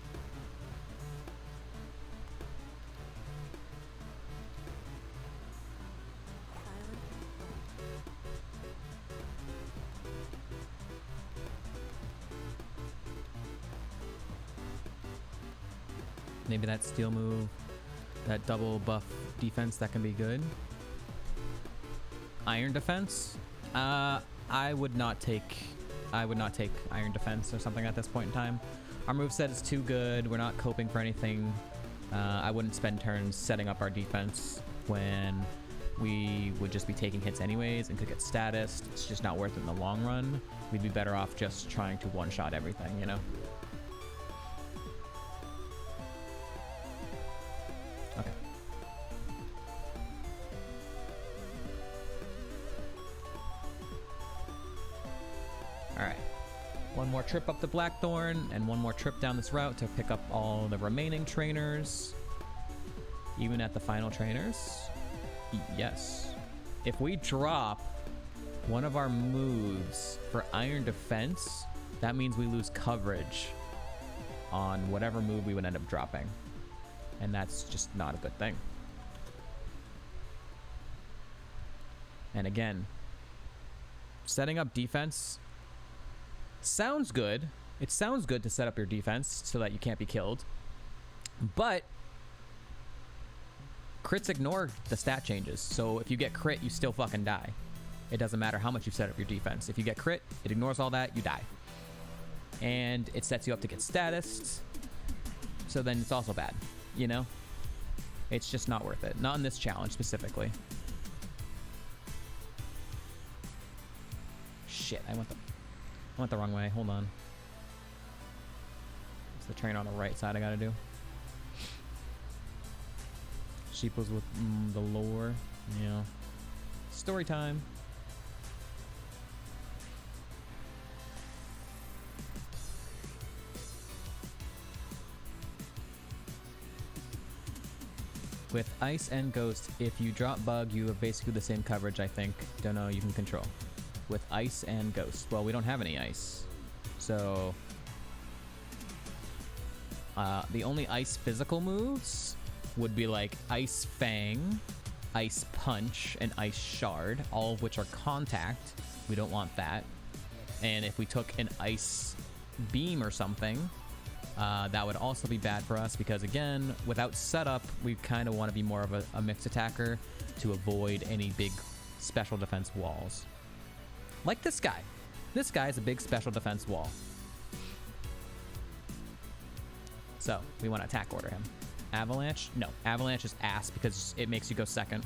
Maybe that steel move That double buff defense, that can be good. Iron defense? I would not take Iron defense or something at this point in time. Our moveset is too good. We're not coping for anything. I wouldn't spend turns setting up our defense when we would just be taking hits anyways and could get status. It's just not worth it in the long run. We'd be better off just trying to one-shot everything, you know? Okay. Alright. One more trip up the Blackthorn and one more trip down this route to pick up all the remaining trainers. Even at the final trainers. Yes. If we drop one of our moves for Iron Defense, that means we lose coverage on whatever move we would end up dropping. And that's just not a good thing. And again, setting up defense sounds good. It sounds good to set up your defense so that you can't be killed. But crits ignore the stat changes. So if you get crit, you still fucking die. It doesn't matter how much you set up your defense. If you get crit, it ignores all that, you die. And it sets you up to get status. So then it's also bad, you know? It's just not worth it. Not in this challenge specifically. Shit, I went the wrong way. Hold on. It's the train on the right side I gotta do. Sheep was with the lore. Yeah. Story time. With Ice and Ghost, if you drop Bug, you have basically the same coverage, I think. Don't know, you can control. With Ice and Ghost. Well, we don't have any Ice. So the only Ice physical moves would be like Ice Fang, Ice Punch, and Ice Shard, all of which are contact. We don't want that. And if we took an Ice Beam or something, that would also be bad for us because, again, without setup, we kind of want to be more of a mixed attacker to avoid any big special defense walls. Like this guy. This guy is a big special defense wall. So, we want to attack order him. Avalanche? No. Avalanche is ass because it makes you go second.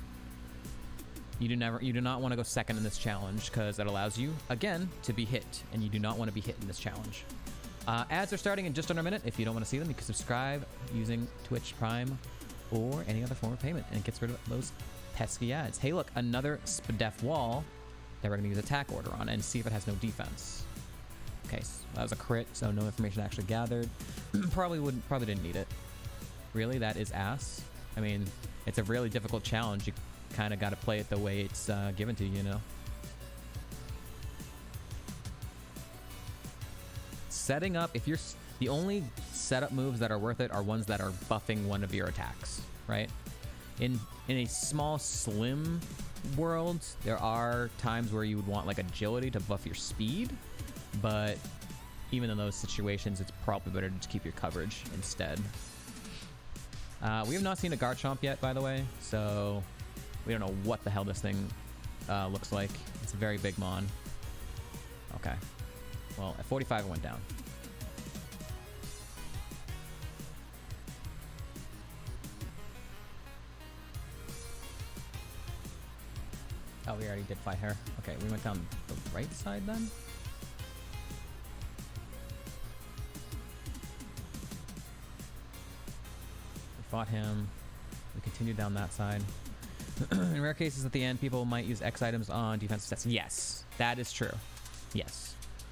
You do not want to go second in this challenge because it allows you, again, to be hit. And you do not want to be hit in this challenge. Ads are starting in just under a minute. If you don't want to see them, you can subscribe using Twitch Prime or any other form of payment, and it gets rid of those pesky ads. Hey, look, another SPDEF wall that we're going to use attack order on and see if it has no defense. Okay, so that was a crit, so no information actually gathered. Probably didn't need it. Really, that is ass. I mean, it's a really difficult challenge. You kind of got to play it the way it's given to you, you know? Setting up, if you're the only setup moves that are worth it are ones that are buffing one of your attacks, right? In a small, slim world, there are times where you would want like agility to buff your speed, but even in those situations, it's probably better to just keep your coverage instead. We have not seen a Garchomp yet, by the way, so we don't know what the hell this thing looks like. It's a very big mon. Okay. Well, at 45 it went down. Oh, we already did fight her. Okay, we went down the right side then? We fought him. We continued down that side. In rare cases at the end, people might use X items on defensive stats. Yes, that is true. Yes.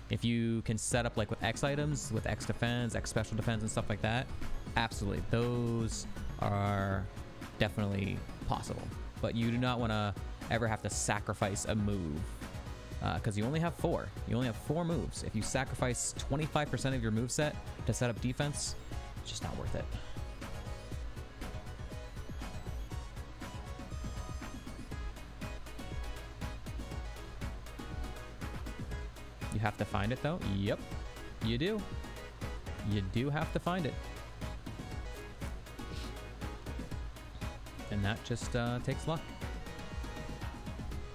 If you can set up like with X items, with X defense, X special defense and stuff like that, absolutely. Those are definitely possible. But you do not want to ever have to sacrifice a move because you only have 4. You only have 4 moves. If you sacrifice 25% of your moveset to set up defense, it's just not worth it. You have to find it though? Yep, you do. You do have to find it. And that just takes luck.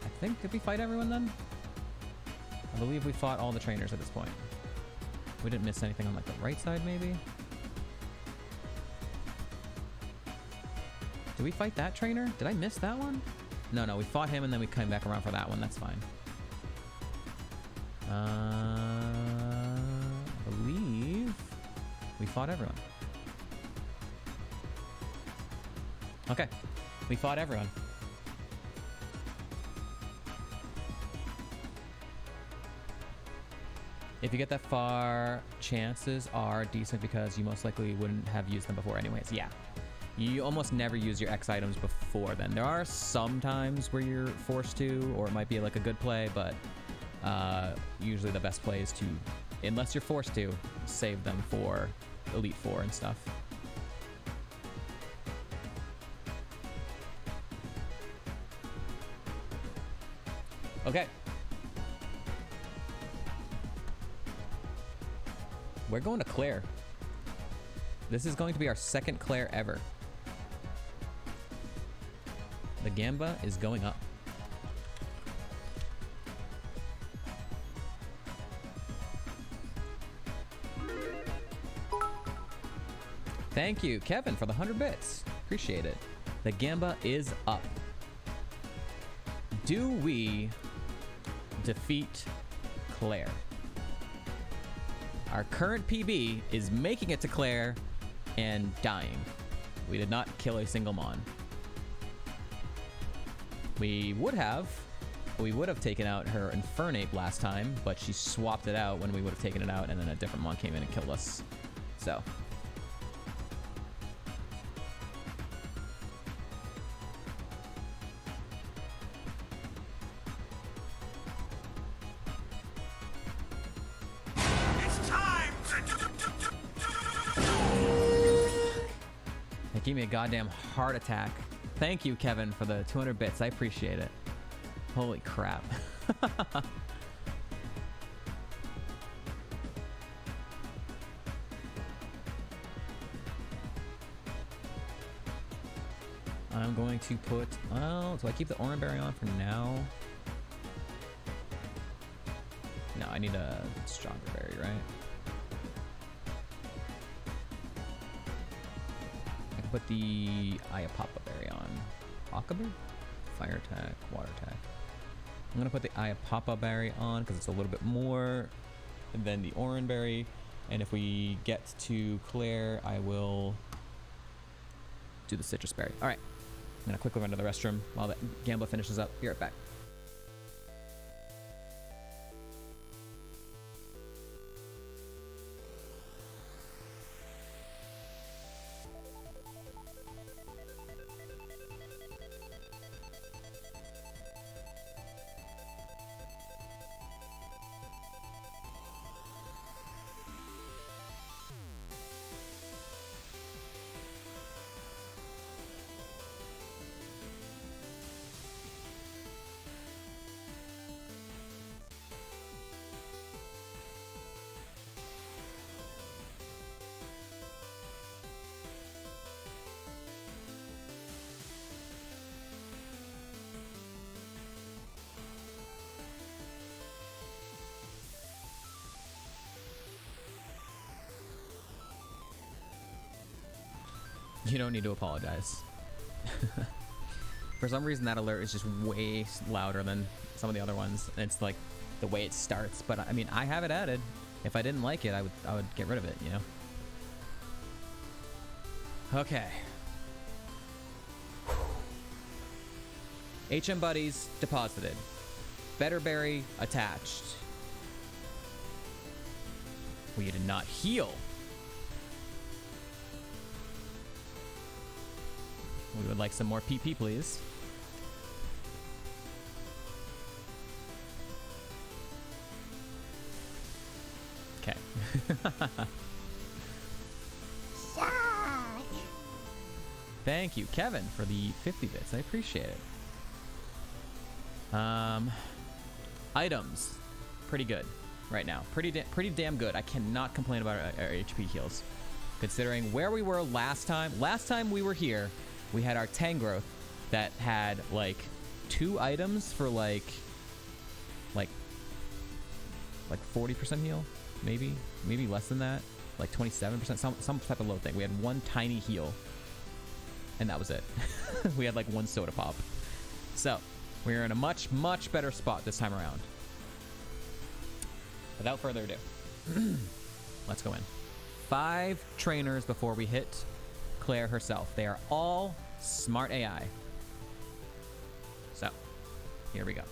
I think, did we fight everyone then? I believe we fought all the trainers at this point. We didn't miss anything on like the right side, maybe? Did we fight that trainer? Did I miss that one? No, we fought him and then we came back around for that one. That's fine. I believe we fought everyone. Okay, we fought everyone. If you get that far, chances are decent because you most likely wouldn't have used them before anyways. Yeah. You almost never use your X items before then. There are some times where you're forced to, or it might be like a good play, but usually the best play is to, unless you're forced to, save them for Elite Four and stuff. Okay. We're going to Claire. This is going to be our second Claire ever. The Gamba is going up. Thank you, Kevin, for the 100 bits. Appreciate it. The Gamba is up. Do we defeat Claire? Our current PB is making it to Claire and dying. We did not kill a single Mon. We would have taken out her Infernape last time, but she swapped it out when we would have taken it out, and then a different Mon came in and killed us. So. It gave me a goddamn heart attack. Thank you, Kevin, for the 200 bits. I appreciate it. Holy crap. I'm going to put... Oh, do I keep the Oranberry on for now? No, I need a stronger berry, right? I can put the Iapapa berry on. Akaber? Fire attack, water attack. I'm gonna put the Iapapa berry on because it's a little bit more than the Oranberry. And if we get to Claire, I will do the citrus berry. All right, I'm gonna quickly run to the restroom while the Gamba finishes up. Be right back. You don't need to apologize. For some reason, that alert is just way louder than some of the other ones. And it's like the way it starts. But I mean, I have it added. If I didn't like it, I would get rid of it, you know? Okay. HM Buddies deposited. Better Berry attached. We did not heal. We would like some more PP, please. Okay. Thank you, Kevin, for the 50 bits. I appreciate it. Items. Pretty good right now. Pretty damn good. I cannot complain about our HP heals. Considering where we were last time. Last time we were here, we had our Tangrowth that had like 2 items for like 40% heal, maybe less than that, like 27%, some type of low thing. We had 1 tiny heal, and that was it. We had like 1 soda pop. So we're in a much better spot this time around. Without further ado, let's go in. 5 trainers before we hit Claire herself. They are all smart AI. So here we go.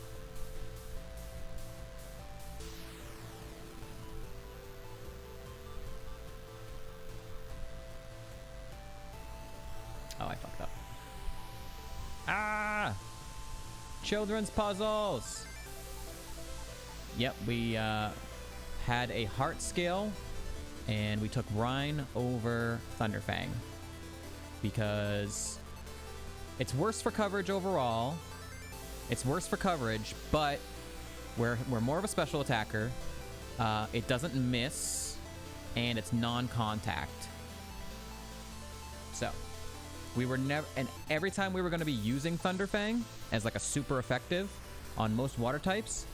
Oh, I fucked up. Ah! Children's puzzles! Yep, we had a heart scale, and we took Rhine over Thunderfang. Because it's worse for coverage overall. It's worse for coverage, but we're more of a special attacker. It doesn't miss, and it's non-contact. So we were never, and every time we were going to be using Thunderfang as like a super effective on most water types,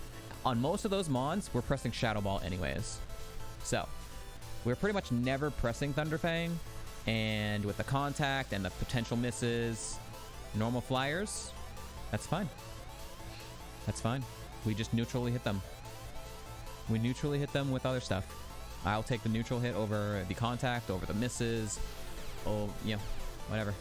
on most of those mons, we're pressing Shadow Ball anyways. So we're pretty much never pressing Thunderfang, and with the contact and the potential misses, normal flyers, that's fine. That's fine. We just neutrally hit them. We neutrally hit them with other stuff. I'll take the neutral hit over the contact, over the misses. Oh, yeah, whatever.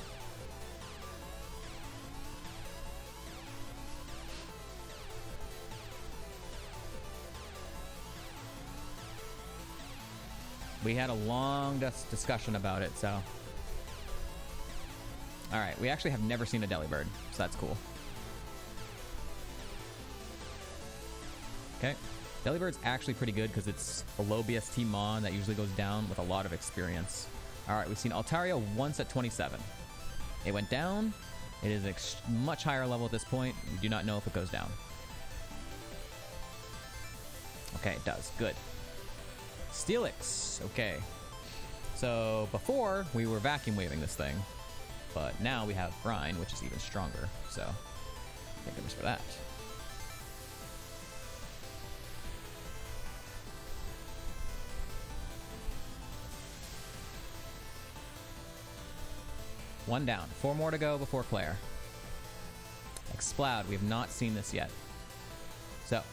We had a long discussion about it, so. All right, we actually have never seen a Delibird, so that's cool. Okay, Delibird's actually pretty good because it's a low BST mon that usually goes down with a lot of experience. All right, we've seen Altaria once at 27. It went down. It is a much higher level at this point. We do not know if it goes down. Okay, it does. Good. Steelix. Okay. So before, we were vacuum waving this thing. But now we have Brine, which is even stronger. So, thank goodness for that. One down. 4 more to go before Claire. Exploud. We have not seen this yet. So,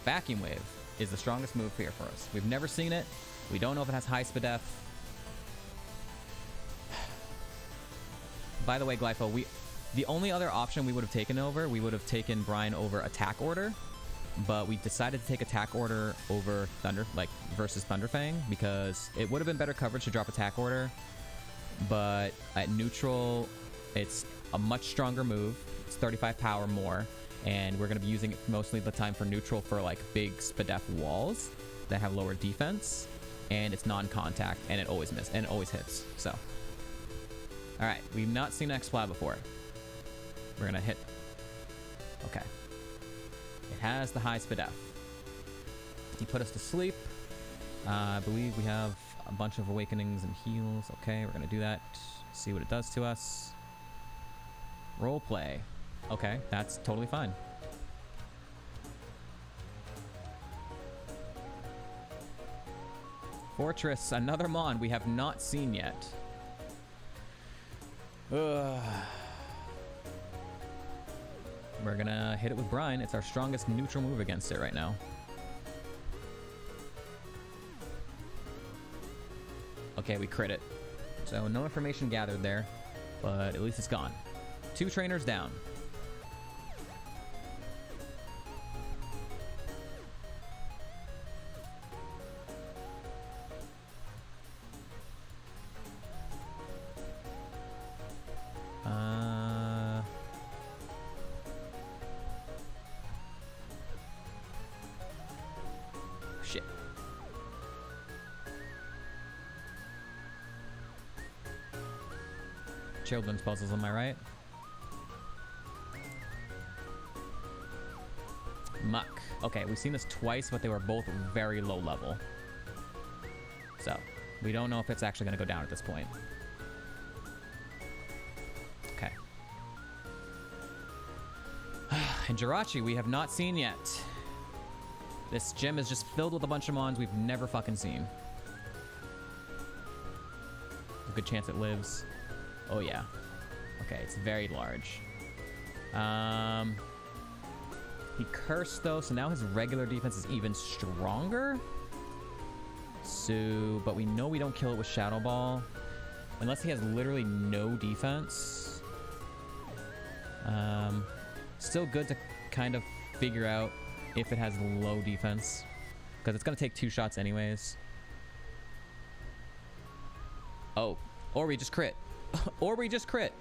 Vacuum Wave is the strongest move here for us. We've never seen it. We don't know if it has high Spadef. By the way, Glypho, the only other option we would have taken Brine over Attack Order, but we decided to take Attack Order over versus Thunderfang because it would have been better coverage to drop Attack Order, but at neutral, it's a much stronger move. It's 35 power more, and we're going to be using it mostly the time for neutral for like big Spadef walls that have lower defense, and it's non-contact, and it always misses, and it always hits, so. Alright, we've not seen Exploud before. We're going to hit. Okay. It has the high Spadef. He put us to sleep. I believe we have a bunch of awakenings and heals. Okay, we're going to do that. See what it does to us. Role play. Okay, that's totally fine. Fortress, another mon we have not seen yet. We're gonna hit it with Brine. It's our strongest neutral move against it right now. Okay, we crit it. So no information gathered there, but at least it's gone. 2 trainers down. Shit. Children's puzzles, am I right? Muck. Okay, we've seen this twice, but they were both very low level. So, we don't know if it's actually going to go down at this point. Okay. And Jirachi, we have not seen yet. This gym is just filled with a bunch of mons we've never fucking seen. There's a good chance it lives. Oh yeah. Okay, it's very large. He cursed though, so now his regular defense is even stronger. So, but we know we don't kill it with Shadow Ball. Unless he has literally no defense. Still good to kind of figure out if it has low defense. Because it's going to take 2 shots anyways. Oh, or we just crit. Or we just crit.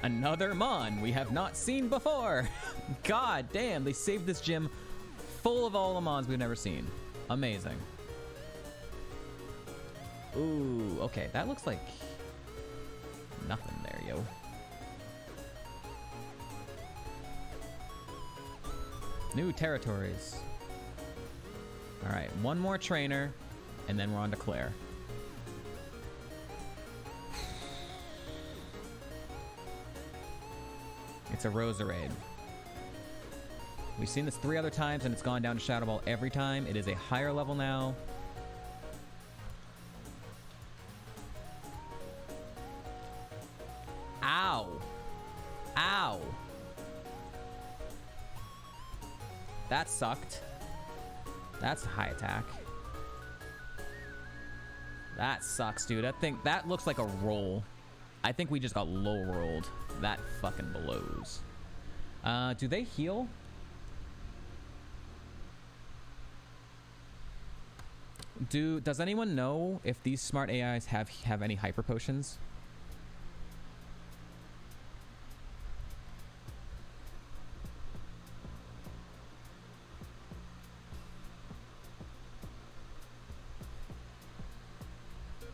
Another Mon we have not seen before. God damn, they saved this gym full of all the Mons we've never seen. Amazing. Ooh, okay, that looks like nothing there, yo. New territories. All right, one more trainer, and then we're on to Claire. It's a Roserade. We've seen this 3 other times, and it's gone down to Shadow Ball every time. It is a higher level now. Ow! Ow! That sucked. That's a high attack. That sucks, dude. That looks like a roll. I think we just got low rolled. That fucking blows. Do they heal? Does anyone know if these smart AIs have any hyper potions?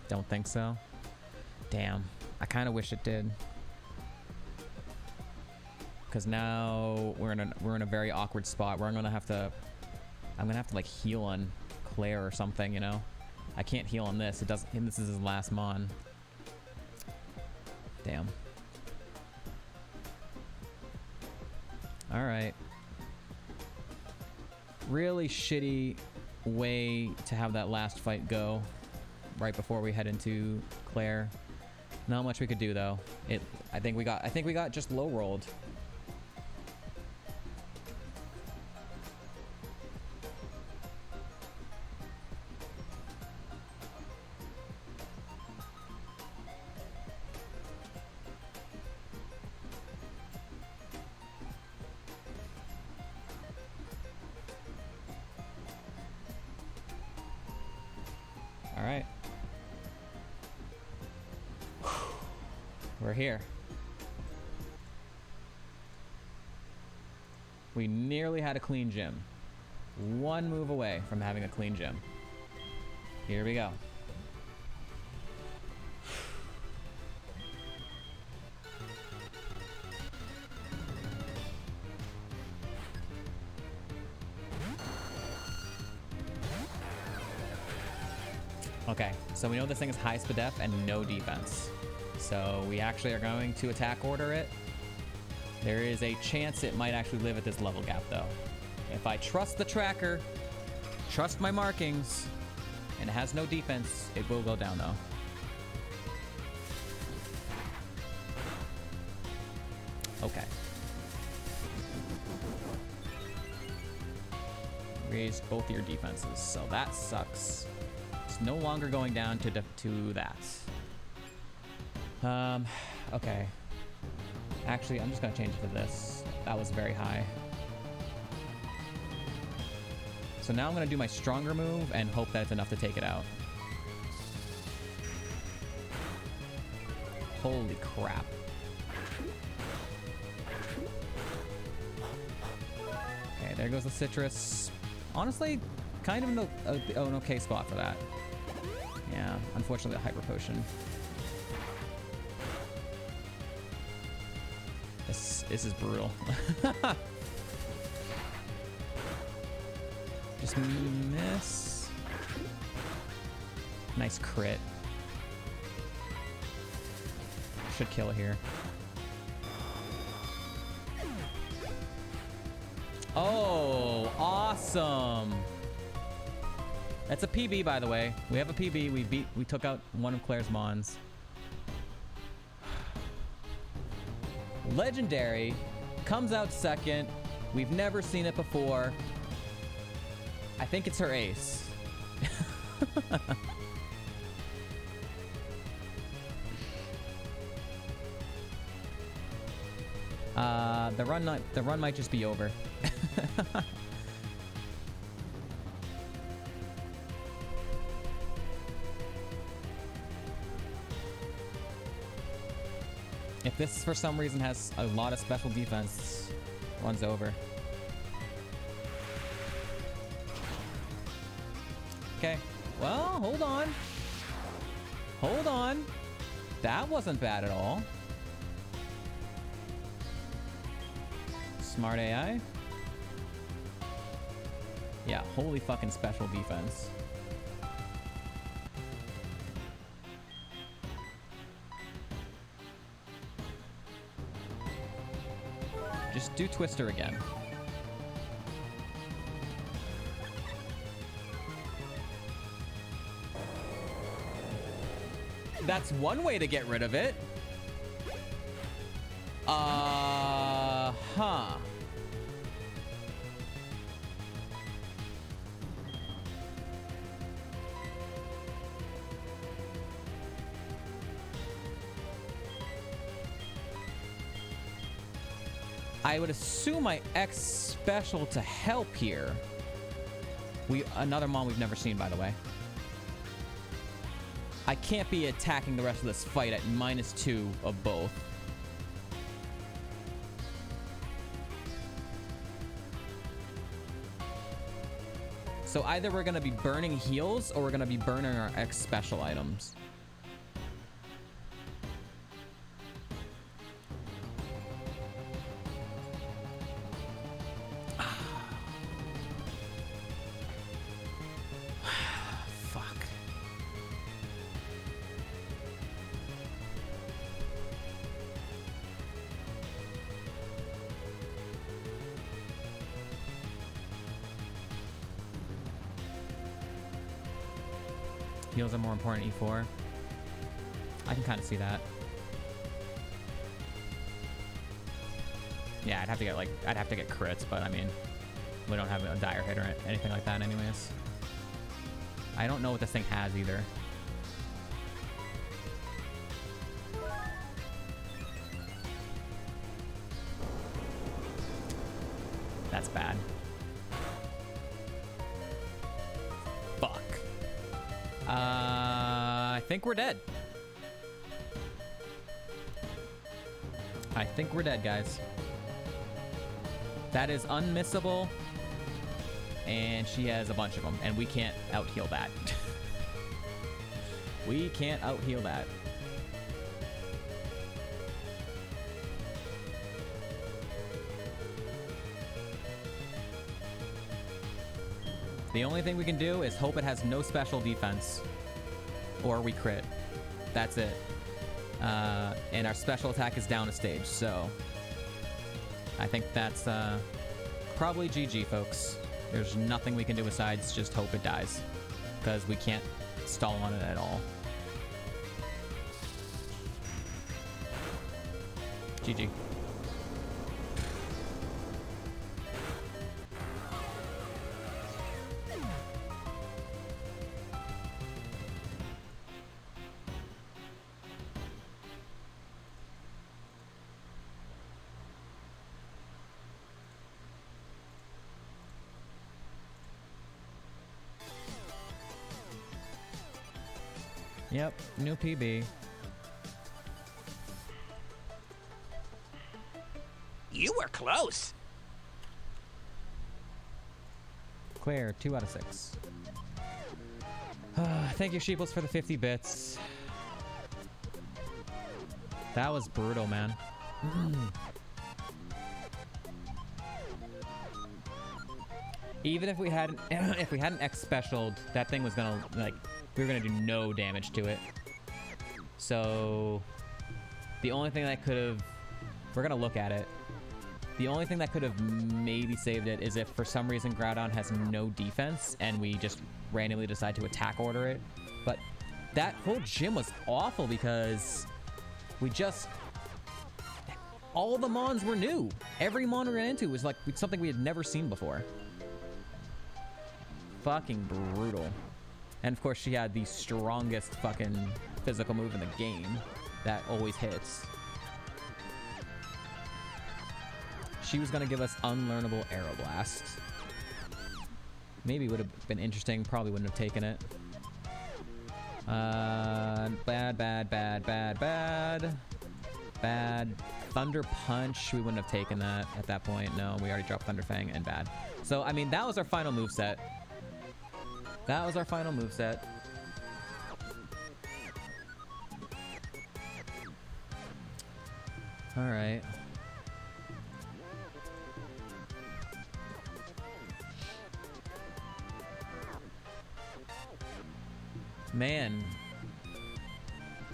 Don't think so. Damn. I kind of wish it did. Because now we're in a very awkward spot where I'm gonna have to like heal on Claire or something, you know? I can't heal on this. It doesn't. And this is his last Mon. Damn. All right. Really shitty way to have that last fight go right before we head into Claire. Not much we could do though. I think we got just low rolled. All right. We're here. We nearly had a clean gym. One move away from having a clean gym. Here we go. Okay, so we know this thing is high speed def and no defense. So we actually are going to attack order it. There is a chance it might actually live at this level gap though. If I trust the tracker, trust my markings, and it has no defense, it will go down though. Okay. Raised both your defenses, so that sucks. It's no longer going down to that. Okay. Actually, I'm just gonna change it to this. That was very high. So now I'm gonna do my stronger move and hope that it's enough to take it out. Holy crap. Okay, there goes the citrus. Honestly, kind of an okay spot for that. Yeah, unfortunately, a hyper potion. This is brutal. Just miss. Nice crit. Should kill it here. Oh, awesome. That's a PB, by the way. We have a PB. We took out one of Claire's Mons. Legendary comes out second. We've never seen it before. I think it's her ace. The run might just be over. If this for some reason has a lot of special defense, run's over. Okay. Well, hold on. Hold on. That wasn't bad at all. Smart AI. Yeah, holy fucking special defense. Just do Twister again. That's one way to get rid of it. Huh. I would assume I X special to help here. Another Mon we've never seen, by the way. I can't be attacking the rest of this fight at -2 of both. So either we're going to be burning heals or we're going to be burning our X special items. Heals are more important E4. I can kind of see that. Yeah, I'd have to get crits, but I mean, we don't have a dire hit or anything like that anyways. I don't know what this thing has either. That's bad. Fuck. I think we're dead. I think we're dead, guys. That is unmissable. And she has a bunch of them, and we can't out-heal that. We can't out-heal that. The only thing we can do is hope it has no special defense. Or we crit. That's it. And our special attack is down a stage, so... I think that's probably GG, folks. There's nothing we can do besides just hope it dies. Because we can't stall on it at all. GG. Yep, new PB. You were close. Claire, 2 out of 6. Thank you, Sheeples, for the 50 bits. That was brutal, man. Even if we hadn't X specialed, that thing was gonna like we were gonna do no damage to it. So the only thing that could have, we're gonna look at it. The only thing that could have maybe saved it is if for some reason Groudon has no defense and we just randomly decide to attack order it. But that whole gym was awful because we just, all the Mons were new. Every Mon we ran into was like something we had never seen before. Fucking brutal. And of course she had the strongest fucking physical move in the game that always hits. She was gonna give us unlearnable Aeroblast. Maybe would have been interesting, probably wouldn't have taken it. Bad, bad, bad, bad, bad. Bad. Thunder Punch, we wouldn't have taken that at that point. No, we already dropped Thunder Fang and bad. So, I mean, that was our final moveset. That was our final moveset. Alright. Man.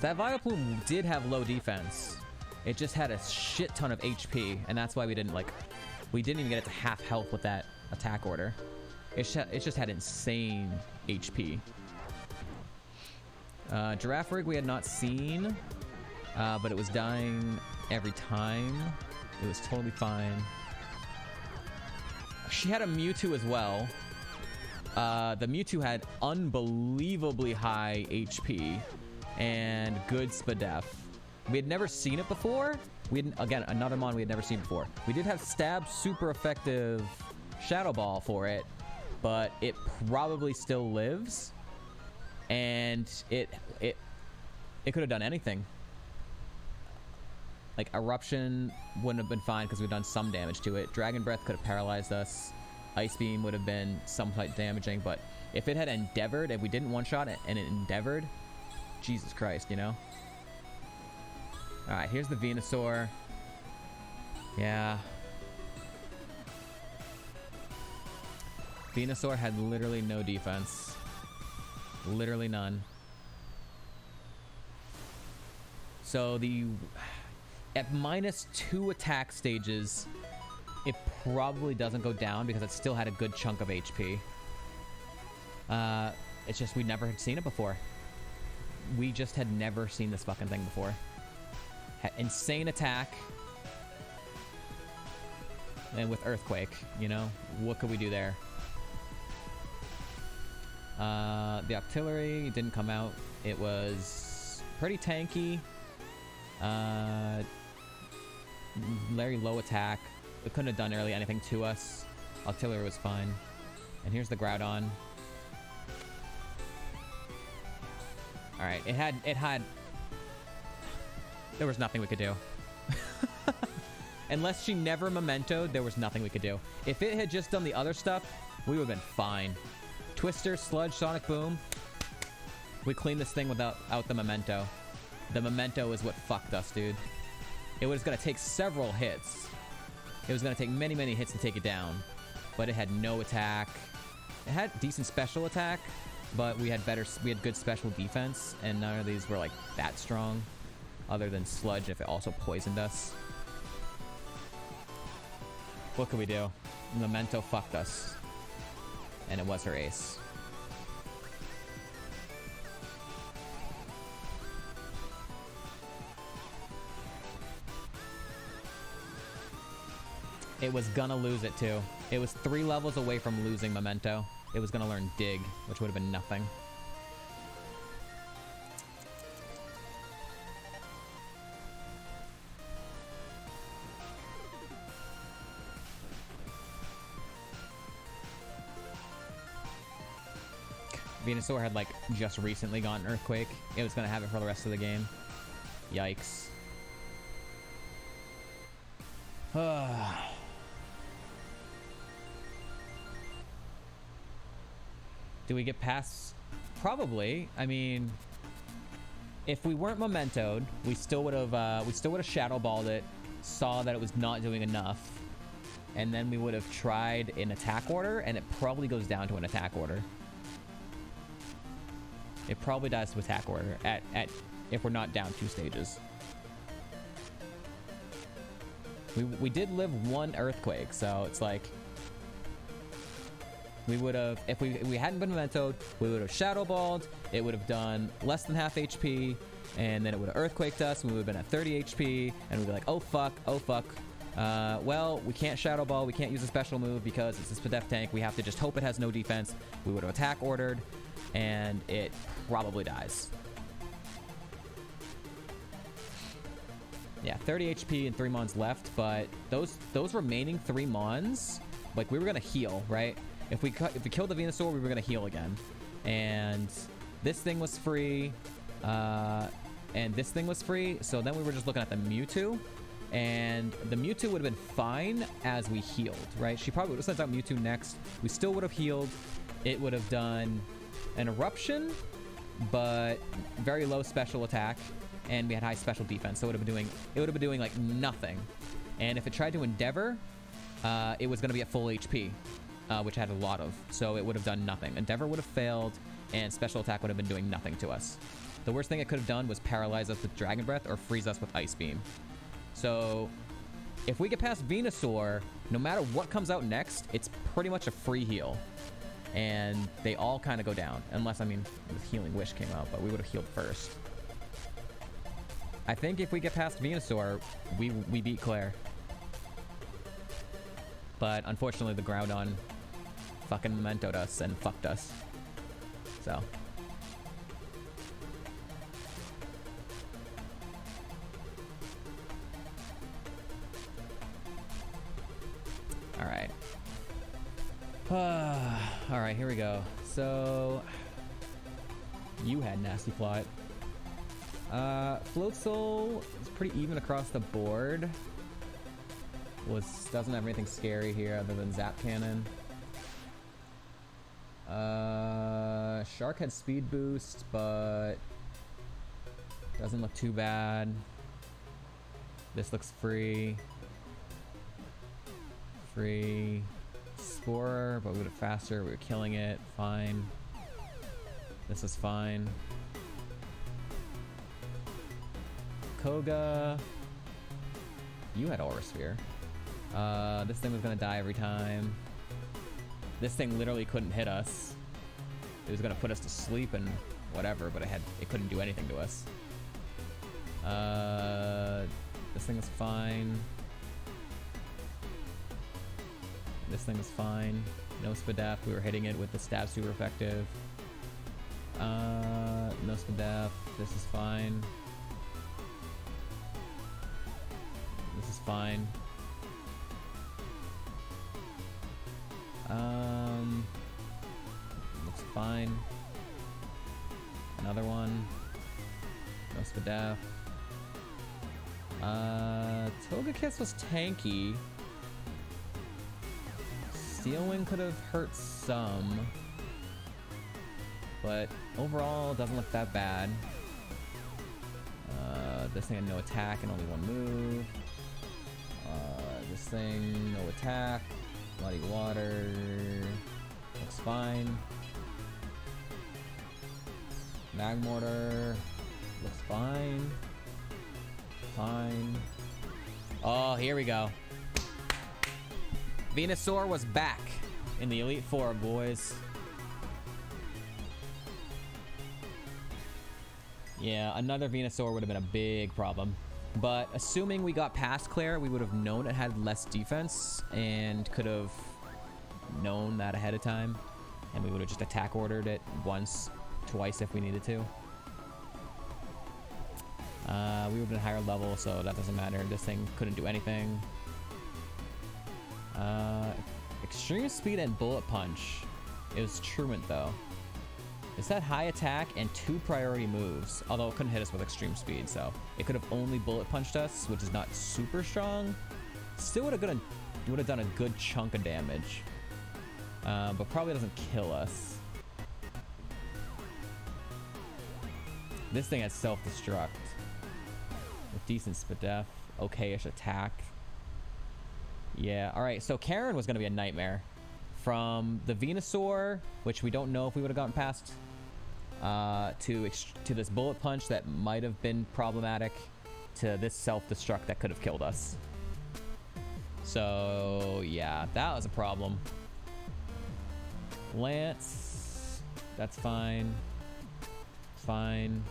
That Vileplume did have low defense. It just had a shit ton of HP, and that's why we didn't, like... We didn't even get it to half health with that attack order. It just had insane HP. Giraffe Rig we had not seen, but it was dying every time. It was totally fine. She had a Mewtwo as well. The Mewtwo had unbelievably high HP and good Spadef. We had never seen it before. We had, again, another Mon we had never seen before. We did have Stab super effective Shadow Ball for it, but it probably still lives. And it could have done anything. Like Eruption wouldn't have been fine because we've done some damage to it. Dragon Breath could have paralyzed us. Ice Beam would have been somewhat damaging, but if it had Endeavored, if we didn't one-shot it and it Endeavored, Jesus Christ, you know? Alright, here's the Venusaur. Yeah. Venusaur had literally no defense. Literally none. So at -2 attack stages, it probably doesn't go down because it still had a good chunk of HP. It's just we never had seen it before. We just had never seen this fucking thing before. Had insane attack. And with Earthquake, you know? What could we do there? The Octillery didn't come out. It was pretty tanky. Very low attack. It couldn't have done really anything to us. Octillery was fine. And here's the Groudon. Alright, it had... There was nothing we could do. Unless she never mementoed, there was nothing we could do. If it had just done the other stuff, we would have been fine. Twister, Sludge, Sonic Boom. We cleaned this thing without the memento. The memento is what fucked us, dude. It was going to take several hits. It was going to take many, many hits to take it down. But it had no attack. It had decent special attack, but we had good special defense, and none of these were like that strong, other than Sludge if it also poisoned us. What could we do? Memento fucked us. And it was her ace. It was gonna lose it too. It was 3 levels away from losing Memento. It was gonna learn Dig, which would have been nothing. Venusaur had like just recently gotten Earthquake. It was gonna have it for the rest of the game. Yikes. Do we get past? Probably. I mean, if we weren't mementoed, we still would have Shadow Balled it, saw that it was not doing enough, and then we would have tried an attack order, and it probably goes down to an attack order. it probably dies to attack order at if we're not down 2 stages. We did live 1 earthquake, so it's like we would have, if we hadn't been mementoed, we would have shadow balled. It would have done less than half HP, and then it would have earthquaked us, and we would have been at 30 HP, and we'd be like, oh fuck, oh fuck. Well, we can't shadow ball, we can't use a special move because it's a Spadef tank. We have to just hope it has no defense. We would have attack ordered, and it probably dies. Yeah, 30 HP and 3 mons left, but those remaining 3 mons, like, we were gonna heal, right? If we killed the Venusaur, we were gonna heal again. And this thing was free, and this thing was free, so then we were just looking at the Mewtwo, and the Mewtwo would have been fine as we healed, right? She probably would have sent out Mewtwo next. We still would have healed. It would have done an Eruption, but very low special attack, and we had high special defense, so it would have been doing like nothing. And if it tried to Endeavor, it was going to be at full HP, which I had a lot of, so it would have done nothing. Endeavor would have failed, and special attack would have been doing nothing to us. The worst thing it could have done was paralyze us with Dragon Breath or freeze us with Ice Beam. So if we get past Venusaur, no matter what comes out next, it's pretty much a free heal. And they all kind of go down. Unless, I mean, the Healing Wish came out, but we would have healed first. I think if we get past Venusaur, we beat Claire. But unfortunately, the Groudon fucking mementoed us and fucked us. So. Alright. Alright, here we go. So, you had Nasty Plot. Floatzel is pretty even across the board. Doesn't have anything scary here other than Zap Cannon. Shark had speed boost, but doesn't look too bad. This looks free. Free. Spore, but we would have faster. We were killing it. Fine. This is fine. Koga. You had Aura Sphere. This thing was gonna die every time. This thing literally couldn't hit us. It was gonna put us to sleep and whatever, but it couldn't do anything to us. This thing was fine. This thing was fine. No Spadef. We were hitting it with the stab super effective. No Spadef. This is fine. This is fine. Looks fine. Another one. No Spadef. Togekiss was tanky. Steel Wing could have hurt some, but overall doesn't look that bad. This thing had no attack and only 1 move. This thing, no attack. Muddy Water looks fine. Magmortar looks fine. Fine. Oh, here we go. Venusaur was back in the Elite Four, boys. Yeah, another Venusaur would have been a big problem. But assuming we got past Claire, we would have known it had less defense and could have known that ahead of time. And we would have just attack ordered it once, twice if we needed to. We would have been higher level, so that doesn't matter. This thing couldn't do anything. Extreme Speed and Bullet Punch. It was Truant though. It had high attack and 2 priority moves, although it couldn't hit us with Extreme Speed, so it could have only Bullet Punched us, which is not super strong. Still would have done a good chunk of damage, but probably doesn't kill us. This thing has Self-Destruct with decent Spadef, okay-ish attack. Yeah, alright, so Karen was going to be a nightmare. From the Venusaur, which we don't know if we would have gotten past to this bullet punch that might have been problematic, to this self-destruct that could have killed us. So yeah, that was a problem. Lance, that's fine. Fine.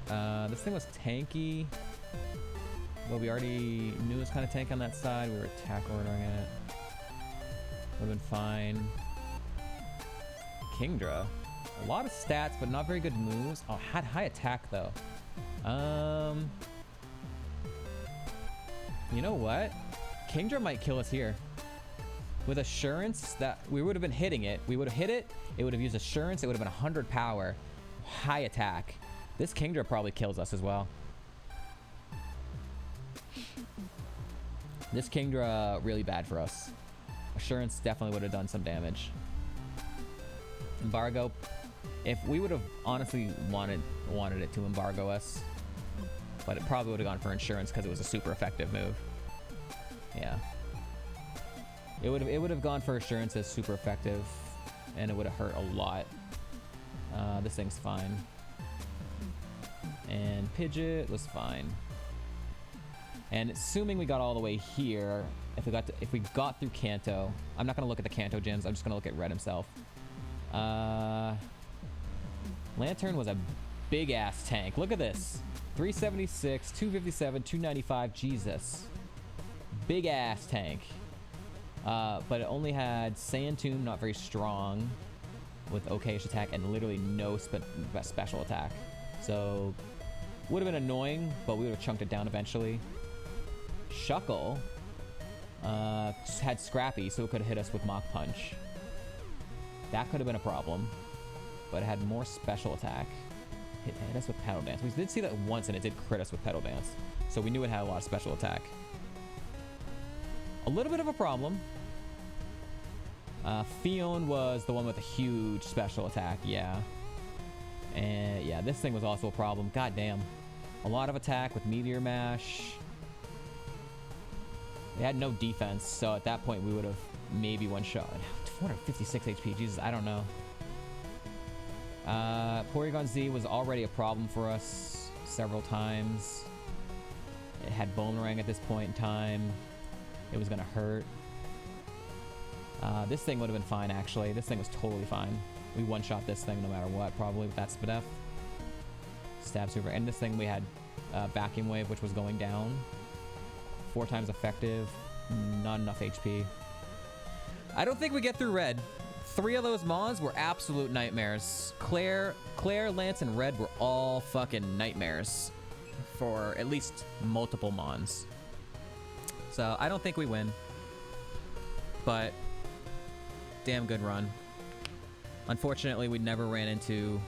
This thing was tanky. Well, we already knew it was kind of tanky on that side. We were attack ordering it. Would have been fine. Kingdra. A lot of stats, but not very good moves. Oh, had high attack, though. You know what? Kingdra might kill us here. With assurance, that we would have been hitting it. We would have hit it. It would have used assurance. It would have been 100 power. High attack. This Kingdra probably kills us as well. This Kingdra really bad for us. Assurance definitely would have done some damage. Embargo. If we would have honestly wanted it to embargo us, but it probably would have gone for insurance because it was a super effective move. Yeah. It would have gone for assurance as super effective, and it would have hurt a lot. This thing's fine. And Pidgeot was fine. And assuming we got all the way here, if we got through Kanto, I'm not gonna look at the Kanto gyms. I'm just gonna look at Red himself. Lantern was a big ass tank. Look at this. 376, 257, 295. Jesus. Big ass tank. But it only had Sand Tomb, not very strong, with okayish attack and literally no special attack. So would have been annoying, but we would have chunked it down eventually. Shuckle had Scrappy, so it could have hit us with Mach Punch. That could have been a problem, but it had more special attack. Hit us with Pedal Dance. We did see that once, and it did crit us with Pedal Dance, so we knew it had a lot of special attack. A little bit of a problem. Fion was the one with a huge special attack, yeah. And yeah, this thing was also a problem. God damn. A lot of attack with Meteor Mash. They had no defense, so at that point we would have maybe one shot. 456 HP, Jesus, I don't know. Porygon Z was already a problem for us several times. It had Boomerang at this point in time. It was gonna hurt. This thing would have been fine, actually. This thing was totally fine. We one-shot this thing no matter what, probably, with that Spadef. Stab Super. And this thing we had Vacuum Wave, which was going down. 4 times effective. Not enough HP. I don't think we get through Red. 3 of those Mons were absolute nightmares. Claire, Lance, and Red were all fucking nightmares for at least multiple Mons. So I don't think we win. But damn good run. Unfortunately, we never ran into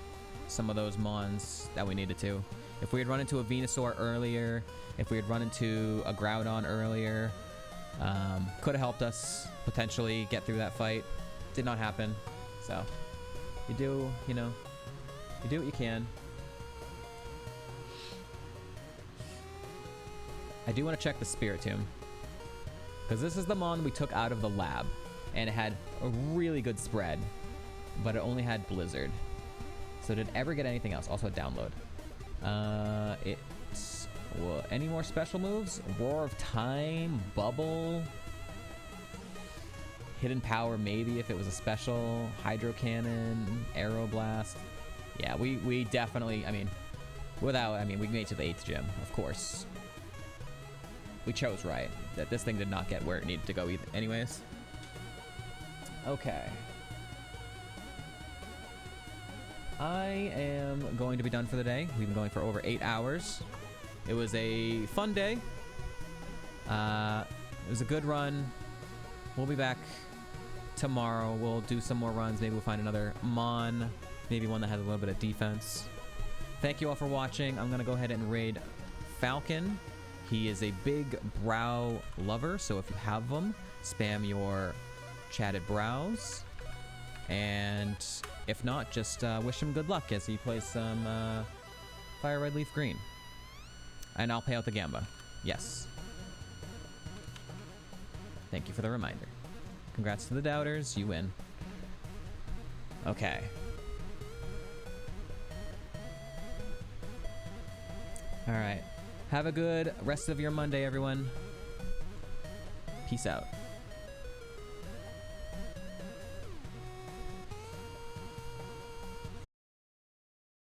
some of those Mons that we needed to. If we had run into a Venusaur earlier, if we had run into a Groudon earlier, could have helped us potentially get through that fight. Did not happen. So you do, you know, you do what you can. I do want to check the Spiritomb, because this is the Mon we took out of the lab, and it had a really good spread, but it only had Blizzard. So did it ever get anything else? Also a download. Any more special moves? Roar of Time, Bubble, Hidden Power maybe if it was a special, Hydro Cannon, Aeroblast. Yeah, we definitely, I mean, we made it to the 8th gym, of course. We chose right. That this thing did not get where it needed to go either anyways. Okay. I am going to be done for the day. We've been going for over 8 hours. It was a fun day. It was a good run. We'll be back tomorrow. We'll do some more runs. Maybe we'll find another Mon. Maybe one that has a little bit of defense. Thank you all for watching. I'm going to go ahead and raid Falcon. He is a big brow lover, so if you have them, spam your chatted brows. And if not, just wish him good luck as he plays some Fire Red Leaf Green. And I'll pay out the Gamba. Yes. Thank you for the reminder. Congrats to the doubters. You win. Okay. All right. Have a good rest of your Monday, everyone. Peace out.